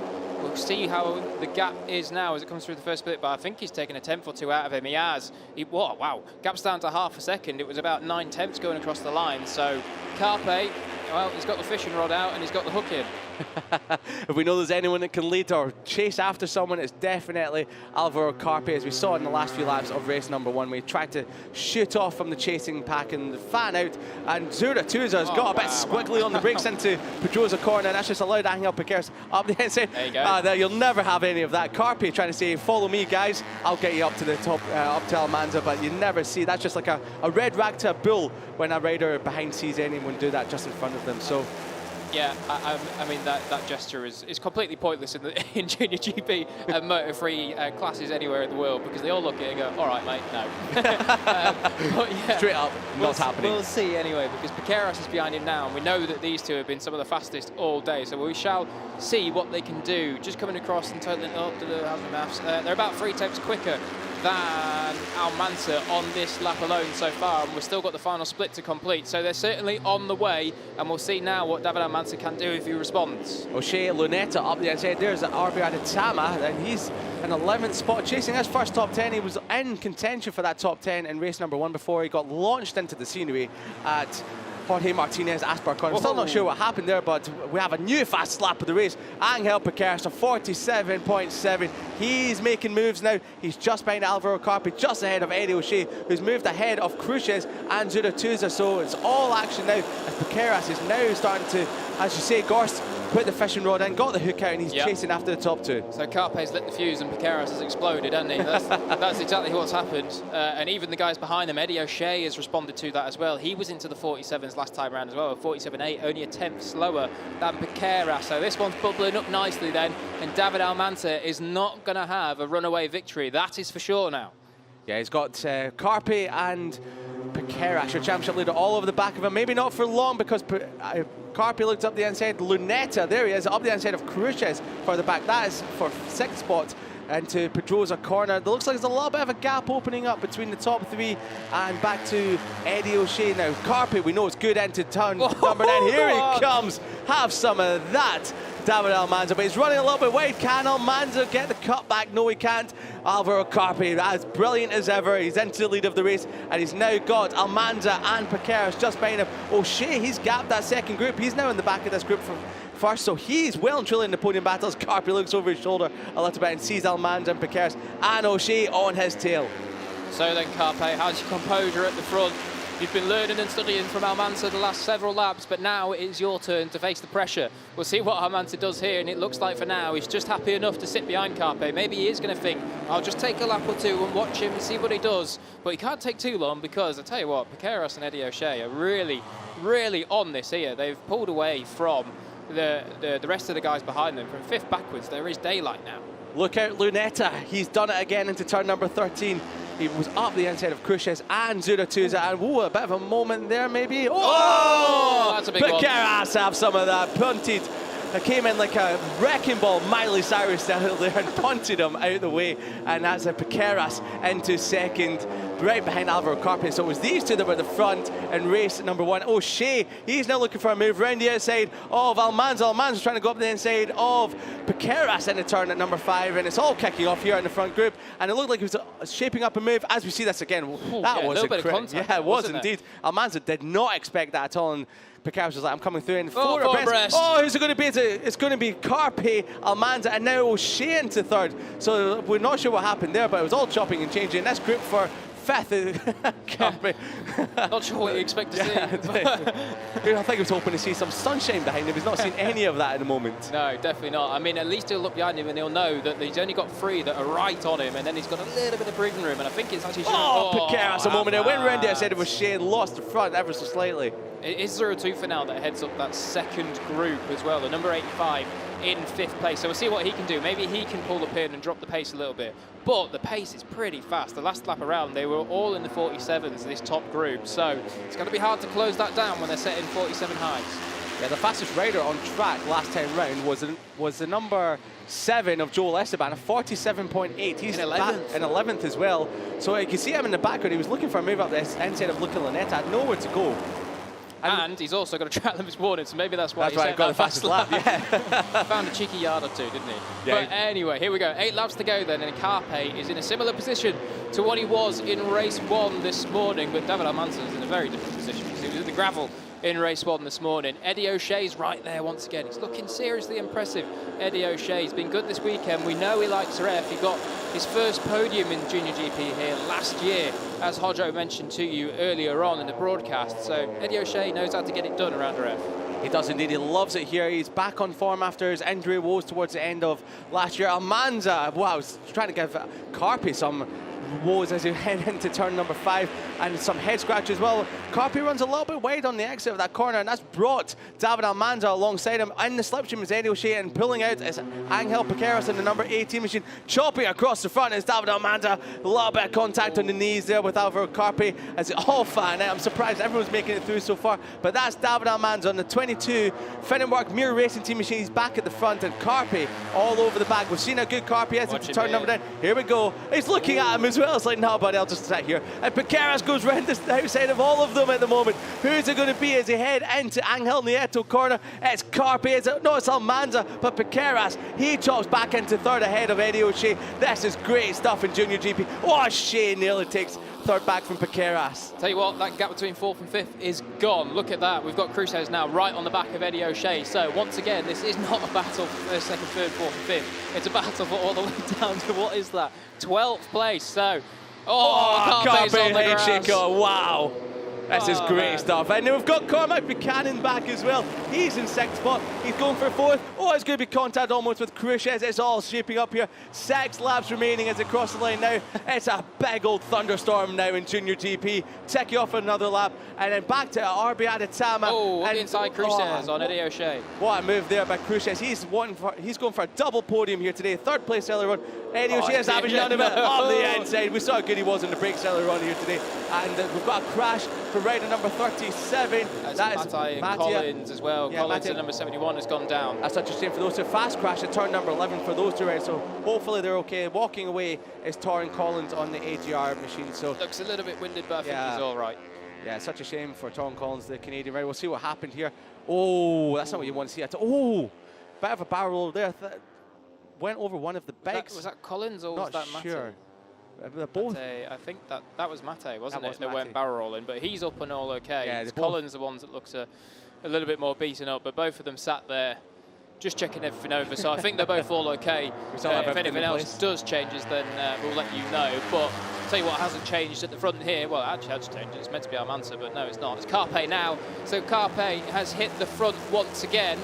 we'll see how the gap is now as it comes through the first split, but I think he's taken a tenth or two out of him. He has. Wow, gap's down to half a second. It was about 9 tenths going across the line. So Carpe, well, he's got the fishing rod out and he's got the hook in. If we know there's anyone that can lead or chase after someone, it's definitely Alvaro Carpe, as we saw in the last few laps of race number 1. We tried to shoot off from the chasing pack and fan out, and Zura Tuza has got a bit squiggly on the brakes into Pedrosa corner, and that's just allowed Angel Piqueras up the inside. There you go. You'll never have any of that. Carpe trying to say, follow me, guys, I'll get you up to the top, up to Almanza, but you never see. That's just like a red rag to a bull when a rider behind sees anyone do that just in front of them. So. Yeah, I mean, that gesture is completely pointless in Junior GP and Moto 3 classes anywhere in the world, because they all look at it and go, all right, mate, no. But yeah, straight up, not happening. We'll see anyway, because Piqueras is behind him now, and we know that these two have been some of the fastest all day, so we shall see what they can do. Just coming across and totaling up to the maths, they're about 3 tenths quicker than Almanza on this lap alone so far, and we've still got the final split to complete, so they're certainly on the way, and we'll see now what David Almanza can do if he responds. O'Shea Lunetta up the inside. There's RB Aditama, and he's an 11th spot, chasing his first top 10. He was in contention for that top 10 in race number 1 before he got launched into the scenery at Jorge Martinez Asparcon. I'm still not sure what happened there, but we have a new fast lap of the race. Angel Piqueras, a 47.7. He's making moves now. He's just behind Alvaro Carpi, just ahead of Eddie O'Shea, who's moved ahead of Cruces and Zura Tuza. So it's all action now, as Piqueras is now starting to, as you say, Gorst, put the fishing rod in, got the hook out, and he's chasing after the top 2. So Carpe's lit the fuse and Piqueras has exploded, hasn't he? That's exactly what's happened. And even the guys behind him, Eddie O'Shea has responded to that as well. He was into the 47s last time around as well, 47.8, only a tenth slower than Piqueras. So this one's bubbling up nicely then, and David Almanza is not going to have a runaway victory. That is for sure now. Yeah, he's got Carpe and Piqueras, your championship leader, all over the back of him. Maybe not for long, because Carpe looked up the inside. Lunetta, there he is, up the inside of Cruces for the back. That is for 6th spot into Pedrosa corner. It looks like there's a little bit of a gap opening up between the top 3 and back to Eddie O'Shea now. Carpe, we know, is good into turn number 9. Here he comes. Have some of that, David Almanza, but he's running a little bit wide. Can Almanza get the cut back? No, he can't. Alvaro Carpe, as brilliant as ever. He's into the lead of the race, and he's now got Almanza and Piqueras just behind him. O'Shea, he's gapped that second group. He's now in the back of this group for first, so he's well and truly in the podium battles. Carpe looks over his shoulder a little bit and sees Almanza and Piqueras and O'Shea on his tail. So then, Carpe, how's your composure at the front? You've been learning and studying from Almanza the last several laps, but now it is your turn to face the pressure. We'll see what Almanza does here, and it looks like for now he's just happy enough to sit behind Carpe. Maybe he is going to think, I'll just take a lap or two and watch him and see what he does. But he can't take too long, because I tell you what, Piqueras and Eddie O'Shea are really, really on this here. They've pulled away from the rest of the guys behind them. From 5th backwards, there is daylight now. Look out, Lunetta. He's done it again into turn number 13. He was up the inside of Cruces and Zura Tuza, and a bit of a moment there maybe. Oh, that's a big one. Piqueras have some of that. Punted. It came in like a wrecking ball, Miley Cyrus down there, and punted him out of the way. And that's a Piqueras into 2nd, right behind Alvaro Carpe. So it was these two that were at the front in race number 1. O'Shea, he's now looking for a move around the outside of Almanza. Almanza's trying to go up the inside of Piqueras in the turn at number 5, and it's all kicking off here in the front group. And it looked like it was shaping up a move. As we see this again, that was a bit of contact. Yeah, it was indeed. Almanza did not expect that at all. And Piqueras was like, I'm coming through in 4 abreast. Oh, who's it going to be? It's going to be Carpe, Almanza, and now O'Shea into 3rd. So we're not sure what happened there, but it was all chopping and changing. In this group for 5th, Carpe. Not sure what you expect to see. I think he was hoping to see some sunshine behind him. He's not seen any of that at the moment. No, definitely not. I mean, at least he'll look behind him and he'll know that he's only got 3 that are right on him, and then he's got a little bit of breathing room, and I think it's actually... Piqueras a moment there. Went round there, I said it was Shea, lost the front ever so slightly. It is 0-2 for now that heads up that 2nd group as well, the number 85 in 5th place. So we'll see what he can do. Maybe he can pull the pin and drop the pace a little bit. But the pace is pretty fast. The last lap around, they were all in the 47s, this top group. So it's going to be hard to close that down when they're setting 47 highs. Yeah, the fastest rider on track last time round was the number 7 of Joel Esteban, a 47.8. He's in 11th. In 11th as well. So you can see him in the background. He was looking for a move up the inside of Luca Lanetta. Had nowhere to go. And he's also got a track limit this morning, so maybe that's why he got the fastest lap. Yeah. Found a cheeky yard or two, didn't he? Yeah. But anyway, here we go. 8 laps to go then, and Carpe is in a similar position to what he was in race 1 this morning, but David Almanza is in a very different position because he was in the gravel in race 1 this morning. Eddie O'Shea's right there once again. He's looking seriously impressive. Eddie O'Shea's been good this weekend. We know he likes ref. He got his first podium in Junior GP here last year, as Hodjo mentioned to you earlier on in the broadcast. So Eddie O'Shea knows how to get it done around ref. He does indeed. He loves it here. He's back on form after his injury woes towards the end of last year. Almanza, wow, was trying to give Carpe some woes as you head into turn number 5, and some head scratch as well. Carpe runs a little bit wide on the exit of that corner, and that's brought David Almanza alongside him. In the slipstream is Eddie O'Shea, and pulling out is Angel Piqueras in the number 18 machine. Chopping across the front is David Almanza. A little bit of contact on the knees there with Alvaro Carpe as it all fan out. I'm surprised everyone's making it through so far, but that's David Almanza on the 22 Finetwork Mirror Racing Team machine. He's back at the front, and Carpe all over the back. We've seen how good Carpe is into turn number 9. Here we go. He's looking at him as well. It's like, no, buddy, I'll just sit here. And Piqueras goes round the outside of all of them at the moment. Who's it going to be as he head into Ángel Nieto corner? It's Carpe. No, it's Almanza, but Piqueras, he chops back into third ahead of Eddie O'Shea. This is great stuff in Junior GP. Oh, O'Shea nearly takes third back from Piqueras. Tell you what, that gap between 4th and 5th is gone. Look at that. We've got Cruces now right on the back of Eddie O'Shea. So once again, this is not a battle for 1st, 2nd, 3rd, 4th and 5th. It's a battle for all the way down to, what is that, 12th place. So, Carpe's on the grass. Shaker. Wow. This is great stuff. And then we've got Cormac Buchanan back as well. He's in 6th spot. He's going for 4th. Oh, it's going to be contact almost with Cruces. It's all shaping up here. 6 laps remaining as it crosses the line now. It's a big old thunderstorm now in Junior GP. Take you off another lap. And then back to RB Adetama. Oh, and inside Cruces on Eddie O'Shea. What a move there by Cruces. He's going for a double podium here today. 3rd place earlier on. Eddie O'Shea is having none of it on the inside. We saw how good he was in the brakes earlier on here today. And we've got a crash for rider number 37. That is Mattia and Collins as well. Yeah, Collins at number 71 has gone down. That's such a shame for those two. Fast crash at turn number 11 for those two riders. So hopefully they're okay. Walking away is Torrin Collins on the AGR machine. So looks a little bit winded, but I think he's all right. Yeah, such a shame for Torrin Collins, the Canadian rider. We'll see what happened here. Oh, that's not what you want to see. Oh, bit of a barrel roll there. Went over one of the bikes. Was that Collins or was that Mate? Sure. They're both. I think that was Mate, wasn't it? They Mate. went barrel rolling, but he's up and all okay. Yeah, it's Collins the ones that looks a little bit more beaten up, but both of them sat there just checking everything over. So I think they're both all okay. If anything else does changes, then we'll let you know. But I'll tell you what hasn't changed at the front here. Well, it actually has changed. It's meant to be Almanza, but no, it's not. It's Carpe now. So Carpe has hit the front once again.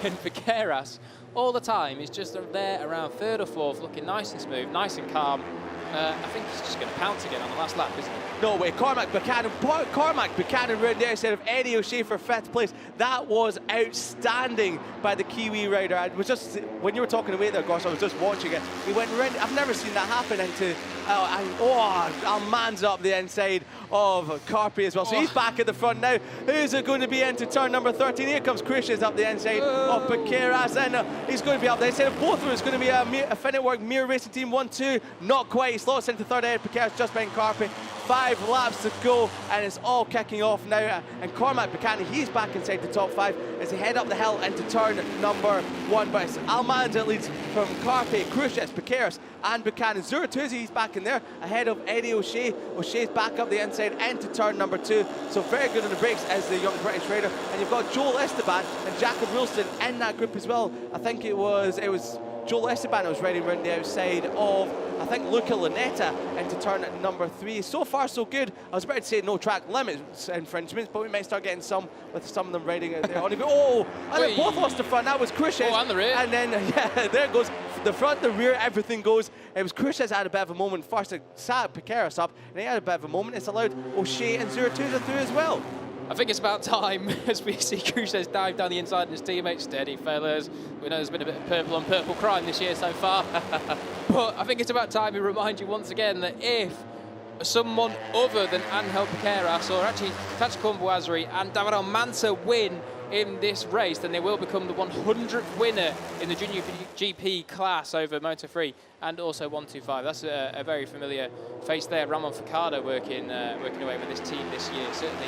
And Piqueras, all the time, he's just there around 3rd or 4th, looking nice and smooth, nice and calm. I think he's just going to pounce again on the last lap, isn't he? No way. Cormac Buchanan round there instead of Eddie O'Shea for 5th place. That was outstanding by the Kiwi rider. I was just, when you were talking away there, gosh, I was just watching it. He went round. I've never seen that happen into Almanza up the inside of Carpe as well. So he's back at the front now. Who's it going to be into turn number 13? Here comes Cruces up the inside of Piqueras, and he's going to be up the inside of both of them. It's going to be a Finetwork Mirror Racing Team 1-2. Not quite. He slots into third ahead. Piqueras just behind Carpe. 5 laps to go, and it's all kicking off now. And Cormac Buchanan, he's back inside the top 5 as he head up the hill into turn number 1. But it's Almanza leads from Carpe, Cruces, Piqueras, and Buchanan. Zuratuzzi, he's back in there ahead of Eddie O'Shea. O'Shea's back up the inside into turn number 2. So very good on the brakes as the young British rider. And you've got Joel Esteban and Jacob Wilson in that group as well. I think it was Joel Esteban was riding around the outside of, I think, Luca Lanetta into turn number 3. So far, so good. I was about to say no track limits infringements, but we might start getting some with some of them riding out there. Oh, and they both lost the front. That was Cruces. Oh, and the rear. And then, yeah, there goes the front, the rear, everything goes. It was Cruces had a bit of a moment. First, it sat Piqueras up, and he had a bit of a moment. It's allowed O'Shea and Zuratuzzi through as well. I think it's about time as we see Cruces dive down the inside and his teammates. Steady, fellas. We know there's been a bit of purple on purple crime this year so far. But I think it's about time we remind you once again that if someone other than Angel Piqueras or actually Tachikon Bouazri and David Almanza win in this race, then they will become the 100th winner in the Junior GP class over Moto3 and also 125. That's a very familiar face there. Ramon Ficado working away with this team this year. Certainly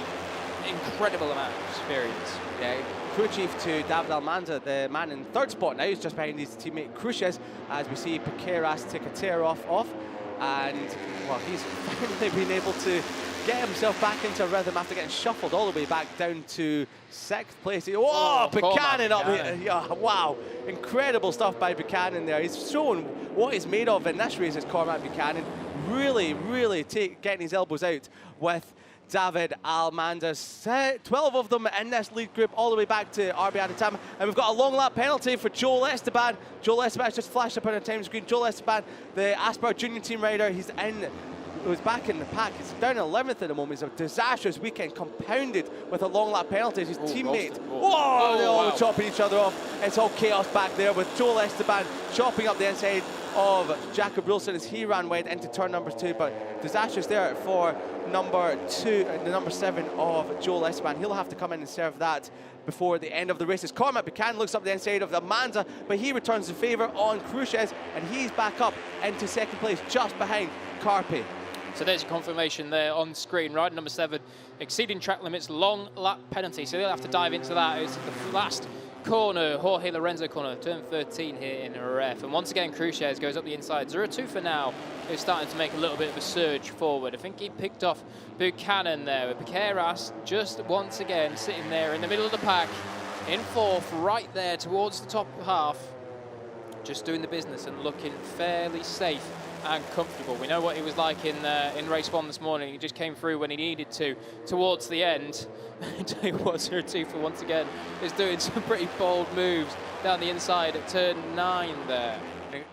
incredible amount of experience. Yeah, crew chief to David Almanza, the man in third spot now. He's just behind his teammate Cruces, as we see Piqueras take a tear off. And, well, he's finally been able to get himself back into rhythm after getting shuffled all the way back down to 6th place. Whoa, Buchanan up here. Yeah, wow, incredible stuff by Buchanan there. He's shown what he's made of in this race, is Cormac Buchanan. Really getting his elbows out with David Almanza. 12 of them in this lead group, all the way back to RB Aditama. And we've got a long lap penalty for Joel Esteban. Joel Esteban's just flashed up on our time screen. Joel Esteban, the Aspar Junior team rider, he's back in the pack. He's down 11th at the moment. It's a disastrous weekend, compounded with a long lap penalty. His teammate, they're all chopping each other off. It's all chaos back there with Joel Esteban chopping up the inside of Jacob Wilson as he ran wide into turn number 2, but disastrous there for number 7 of Joel Esteban. He'll have to come in and serve that before the end of the race. As Cormac Buchanan looks up the inside of Almanza, but he returns the favour on Cruces, and he's back up into 2nd place, just behind Carpe. So there's your confirmation there on screen. Rider number 7, exceeding track limits, long lap penalty. So they'll have to dive into that. It's the last corner, Jorge Lorenzo corner, turn 13 here in ref. And once again, Cruces goes up the inside. 0-2 for now. He's starting to make a little bit of a surge forward. I think he picked off Buchanan there. But Piqueras just once again sitting there in the middle of the pack, in 4th, right there towards the top half, just doing the business and looking fairly safe and comfortable. We know what he was like in race 1 this morning. He just came through when he needed to towards the end. I tell you what, 0-2 for once again is doing some pretty bold moves down the inside at turn 9 there.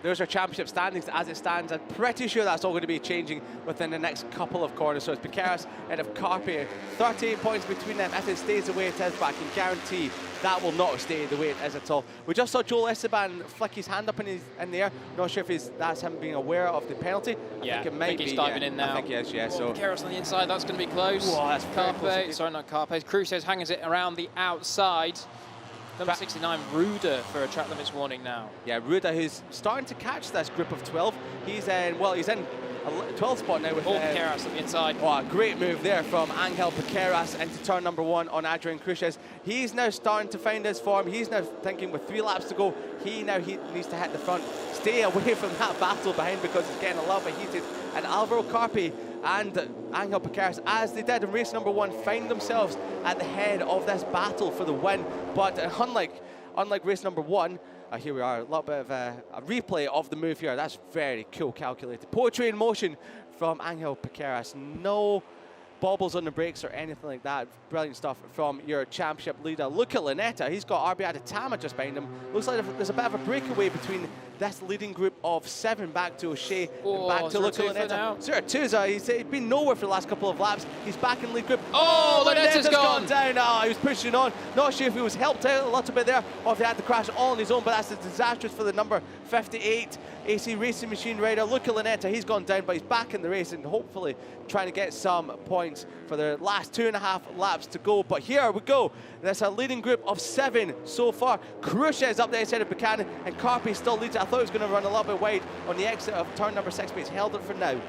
There's our championship standings as it stands. I'm pretty sure that's all going to be changing within the next couple of corners. So it's Piqueras ahead of Carpe. 38 points between them. If it stays the way it is, but I can guarantee that will not stay the way it is at all. We just saw Joel Esteban flick his hand up in the air. Not sure if that's him being aware of the penalty. Yeah, I think it might be. He's diving in now. I think he is, yeah. So Piqueras on the inside, that's going to be close. Whoa, that's Carpe, sorry, not Carpe. Cruces hangs it around the outside. Number 69, Ruda, for a track limits warning now. Yeah, Ruda, who's starting to catch this group of 12. He's in a 12th spot now with Piqueras on the inside. Oh, a great move there from Angel Piqueras into turn number 1 on Adrian Cruces. He's now starting to find his form. He's now thinking with 3 laps to go, he needs to hit the front. Stay away from that battle behind, because it's getting a little bit heated. And Alvaro Carpe and Angel Piqueras, as they did in race number 1, find themselves at the head of this battle for the win. But unlike race number 1, here we are, a little bit of a replay of the move here. That's very cool, calculated. Poetry in motion from Angel Piqueras. No bobbles on the brakes or anything like that. Brilliant stuff from your championship leader. Look at Lunetta. He's got RB Aditama just behind him. Looks like there's a bit of a breakaway between this leading group of 7 back to O'Shea and back to Luca Lunetta. 0-2, he's been nowhere for the last couple of laps. He's back in lead group. Oh, Lunetta's gone down. Oh, he was pushing on. Not sure if he was helped out a little bit there or if he had to crash all on his own, but that's disastrous for the number 58 AC Racing Machine rider. Luca Lunetta, he's gone down, but he's back in the race and hopefully trying to get some points for the last 2.5 laps to go. But here we go. That's a leading group of 7 so far. Cruces up the outside of Buchanan, and Carpe still leads it. I thought he was going to run a little bit wide on the exit of turn number 6, but he's held it for now.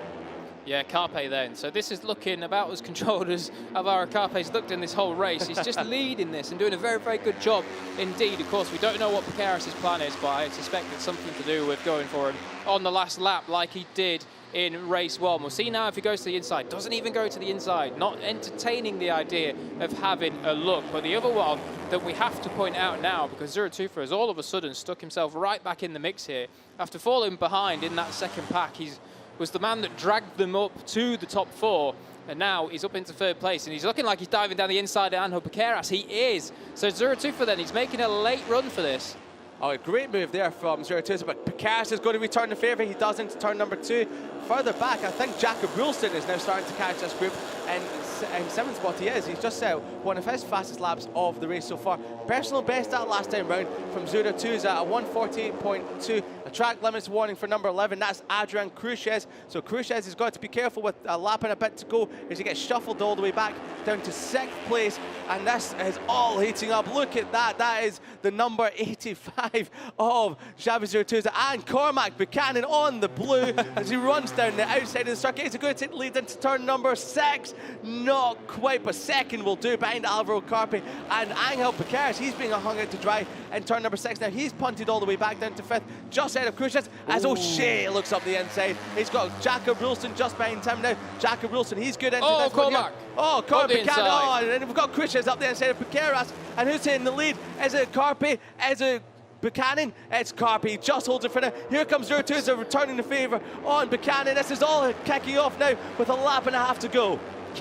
Yeah, Carpe then. So this is looking about as controlled as Alvaro Carpe's looked in this whole race. He's just leading this and doing a very, very good job indeed. Of course, we don't know what Piqueras' plan is, but I suspect it's something to do with going for him on the last lap like he did in race 1. We'll see now if he goes to the inside. Doesn't even go to the inside, not entertaining the idea of having a look. But the other one that we have to point out now, because 0-2 has all of a sudden stuck himself right back in the mix here. After falling behind in that 2nd pack, he was the man that dragged them up to the top 4, and now he's up into 3rd place, and he's looking like he's diving down the inside of Angel Piqueras. He is. So 0-2 then, he's making a late run for this. Oh, a great move there from 0-2, but Piqueras is going to return the favour. He does into turn number 2. Further back, I think Jacob Wilson is now starting to catch this group, and in 7th spot he is. He's just set one of his fastest laps of the race so far. Personal best that last time round from 0-2 is at a 1:48.2, a track limits warning for number 11. That's Adrian Cruces. So Cruces has got to be careful with a lap and a bit to go as he gets shuffled all the way back down to 6th place. And this is all heating up. Look at that. That is the number 85 of Xavi 02 and Cormac Buchanan on the blue as he runs down the outside of the circuit. He's going to take the lead into turn number 6. Not quite, but second will do behind Alvaro Carpe and Angel Piqueras. He's being hung out to dry in turn number 6. Now he's punted all the way back down to 5th, just ahead of Cruces as O'Shea looks up the inside. He's got Jacob Wilson just behind him now. Jacob Wilson, he's good into this one here. Oh, Cormac Buchanan. Oh, and then we've got Cruces up the inside of Piqueras. And who's in the lead? Is it Carpe? Is it Buchanan? It's Carpe. He just holds it for now. Here comes 02 returning the favour on Buchanan. This is all kicking off now with a lap and a half to go.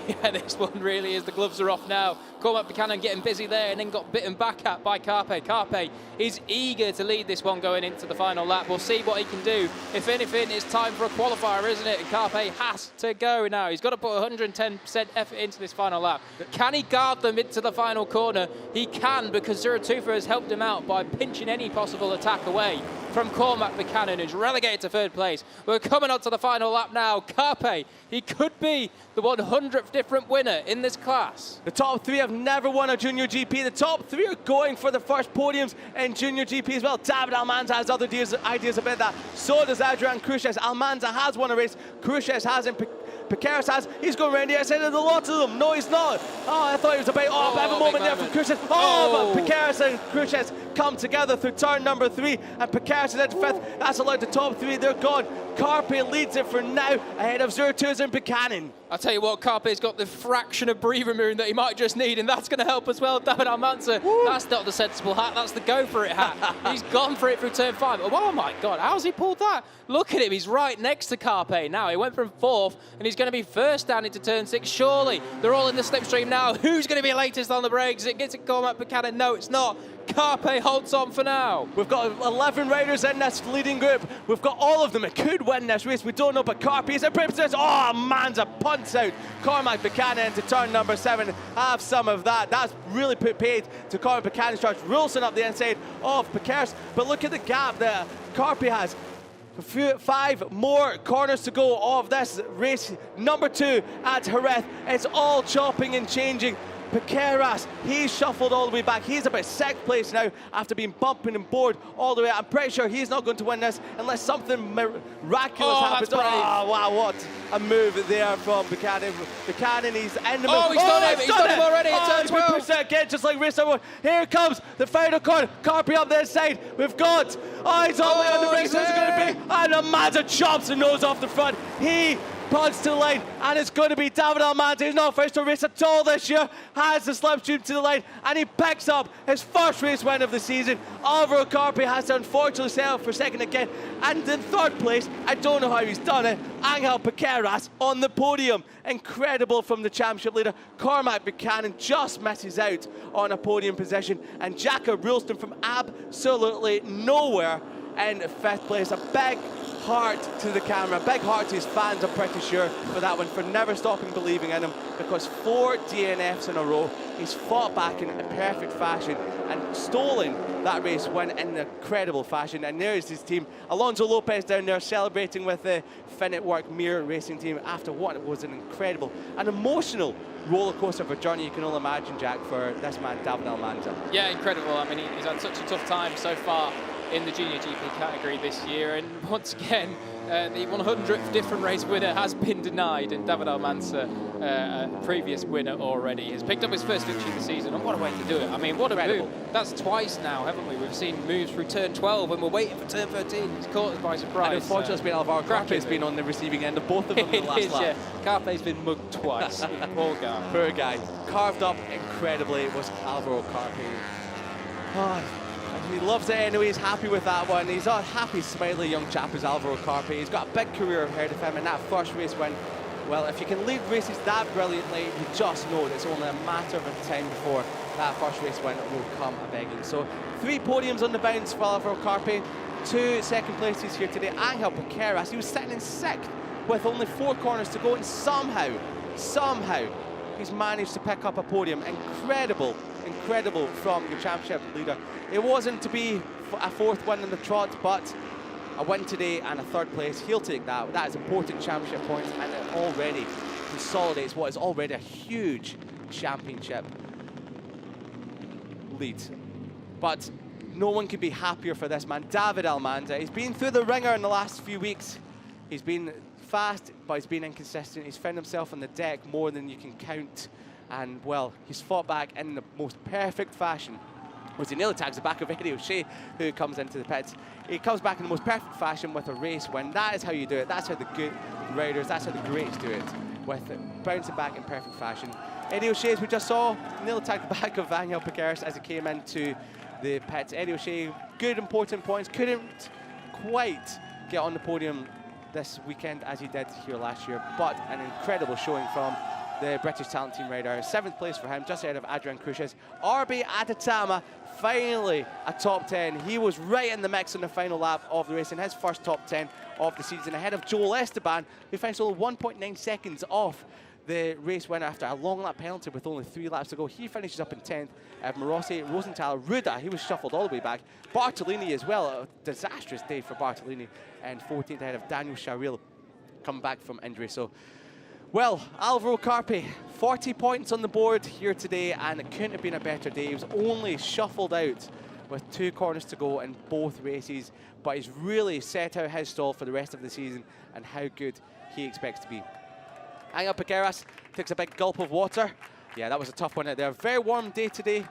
Yeah, this one really is. The gloves are off now. Cormac Buchanan getting busy there and then got bitten back at by Carpe. Carpe is eager to lead this one going into the final lap. We'll see what he can do. If anything, it's time for a qualifier, isn't it? And Carpe has to go now. He's got to put 110% effort into this final lap. Can he guard them into the final corner? He can, because Zuratufa has helped him out by pinching any possible attack away from Cormac Buchanan, who's relegated to 3rd place. We're coming on to the final lap now. Carpe, he could be the 100th different winner in this class. The top 3 have never won a Junior GP. The top 3 are going for the first podiums in Junior GP as well. David Almanza has other ideas about that. So does Adrian Cruces. Almanza has won a race. Cruces hasn't. Piqueras has. He's going around the outside of the lot of them. No, he's not. Oh, I thought he was about. Oh, have a moment there from Cruces. Oh, but Piqueras and Cruces come together through turn number 3, and Piqueras is into 5th. That's allowed the top 3. They're gone. Carpe leads it for now, ahead of Zuratuza and Buchanan. I'll tell you what, Carpe's got the fraction of breathing room that he might just need, and that's going to help as well. David Almanza, that's not the sensible hat, that's the go for it hat. He's gone for it through turn 5. Oh my God, how's he pulled that? Look at him, he's right next to Carpe now. He went from 4th, and he's going to be first down into turn 6. Surely, they're all in the slipstream now. Who's going to be latest on the brakes? It gets it Cormac Buchanan. No, it's not. Carpe holds on for now. We've got 11 riders in this leading group. We've got all of them. It could win this race. We don't know, but Carpe is in position. Oh, Manza punts out Cormac Buchanan into turn number 7. Have some of that. That's really put paid to Cormac Buchanan's charge. Wilson up the inside of Piqueras. But look at the gap that Carpe has. 5 more corners to go of this race. Number 2 at Jerez. It's all chopping and changing. Piqueras, he's shuffled all the way back. He's about 6th place now after being bumping and bored all the way. I'm pretty sure he's not going to win this unless something miraculous happens. Oh, wow, what a move there from Buchanan. Buchanan, he's in the move. He's done it. He's done it already. It's 12. Again, just like race number 1. Here comes the final corner. Carpe up this side. We've got, he's all the way on the brakes. Who's it going to be? And Almanza chops the nose off the front. He punch to the line, and it's going to be David Almanza. He's not first to race at all this year, has the slipstream to the line, and he picks up his first race win of the season. Alvaro Carpe has to unfortunately settle for 2nd again, and in 3rd place, I don't know how he's done it, Angel Piqueras on the podium. Incredible from the championship leader. Cormac Buchanan just misses out on a podium position, and Jacob Wilson from absolutely nowhere in 5th place. A big heart to the camera, big heart to his fans, I'm pretty sure, for that one, for never stopping believing in him, because 4 DNFs in a row, he's fought back in a perfect fashion and stolen that race win in incredible fashion. And there's his team. Alonso Lopez down there celebrating with the Finetwork Mir racing team after what was an incredible and emotional roller coaster of a journey you can only imagine, Jack, for this man, David Almanza. Yeah, incredible. I mean, he's had such a tough time so far in the Junior GP category this year, and once again the 100th different race winner has been denied, and David Almanza, a previous winner already, has picked up his first victory of the season, and what a way to do it. I mean, what a move. That's twice now, haven't we? We've seen moves through turn 12 and we're waiting for turn 13. He's caught us by surprise. And unfortunately, it's been Alvaro Carpe's been on the receiving end of both of them in the last lap. Yeah. Carpe's been mugged twice. Poor guy. Poor guy. Carved up incredibly was Alvaro Carpe. Oh, he loves it anyway. He's happy with that one. He's a happy, smiley young chap as Alvaro Carpe. He's got a big career ahead of him, and that first race win, well, if you can lead races that brilliantly, you just know that it's only a matter of time before that first race win will come a-begging. So 3 podiums on the bounce for Alvaro Carpe, 2 second places here today. Angel Piqueras, he was sitting in 6th with only 4 corners to go, and somehow, he's managed to pick up a podium. Incredible from the championship leader. It wasn't to be a 4th win in the trot, but a win today and a third place, he'll take that. That is important championship points, and it already consolidates what is already a huge championship lead. But no one could be happier for this man, David Almanza. He's been through the ringer in the last few weeks. He's been fast, but he's been inconsistent. He's found himself on the deck more than you can count. And, well, he's fought back in the most perfect fashion. Was he nearly tags the back of Eddie O'Shea, who comes into the pits. He comes back in the most perfect fashion with a race win. That is how you do it. That's how the good riders, that's how the greats do it, with it bouncing back in perfect fashion. Eddie O'Shea, as we just saw, nearly tagged the back of Ángel Piqueras as he came into the pits. Eddie O'Shea, good important points, couldn't quite get on the podium this weekend as he did here last year, but an incredible showing from the British Talent Team rider. 7th place for him, just ahead of Adrian Cruces. RB Atatama, finally a top 10. He was right in the mix on the final lap of the race in his first top 10 of the season, ahead of Joel Esteban, who finished only 1.9 seconds off the race winner after a long lap penalty with only 3 laps to go. He finishes up in 10th. Marossi, Rosenthal, Ruda, he was shuffled all the way back. Bartolini as well, a disastrous day for Bartolini, and 14th ahead of Daniel Charil, coming back from injury. So, well, Alvaro Carpi, 40 points on the board here today, and it couldn't have been a better day. He was only shuffled out with 2 corners to go in both races, but he's really set out his stall for the rest of the season and how good he expects to be. Ángel Piqueras takes a big gulp of water. Yeah, that was a tough one out there. Very warm day today,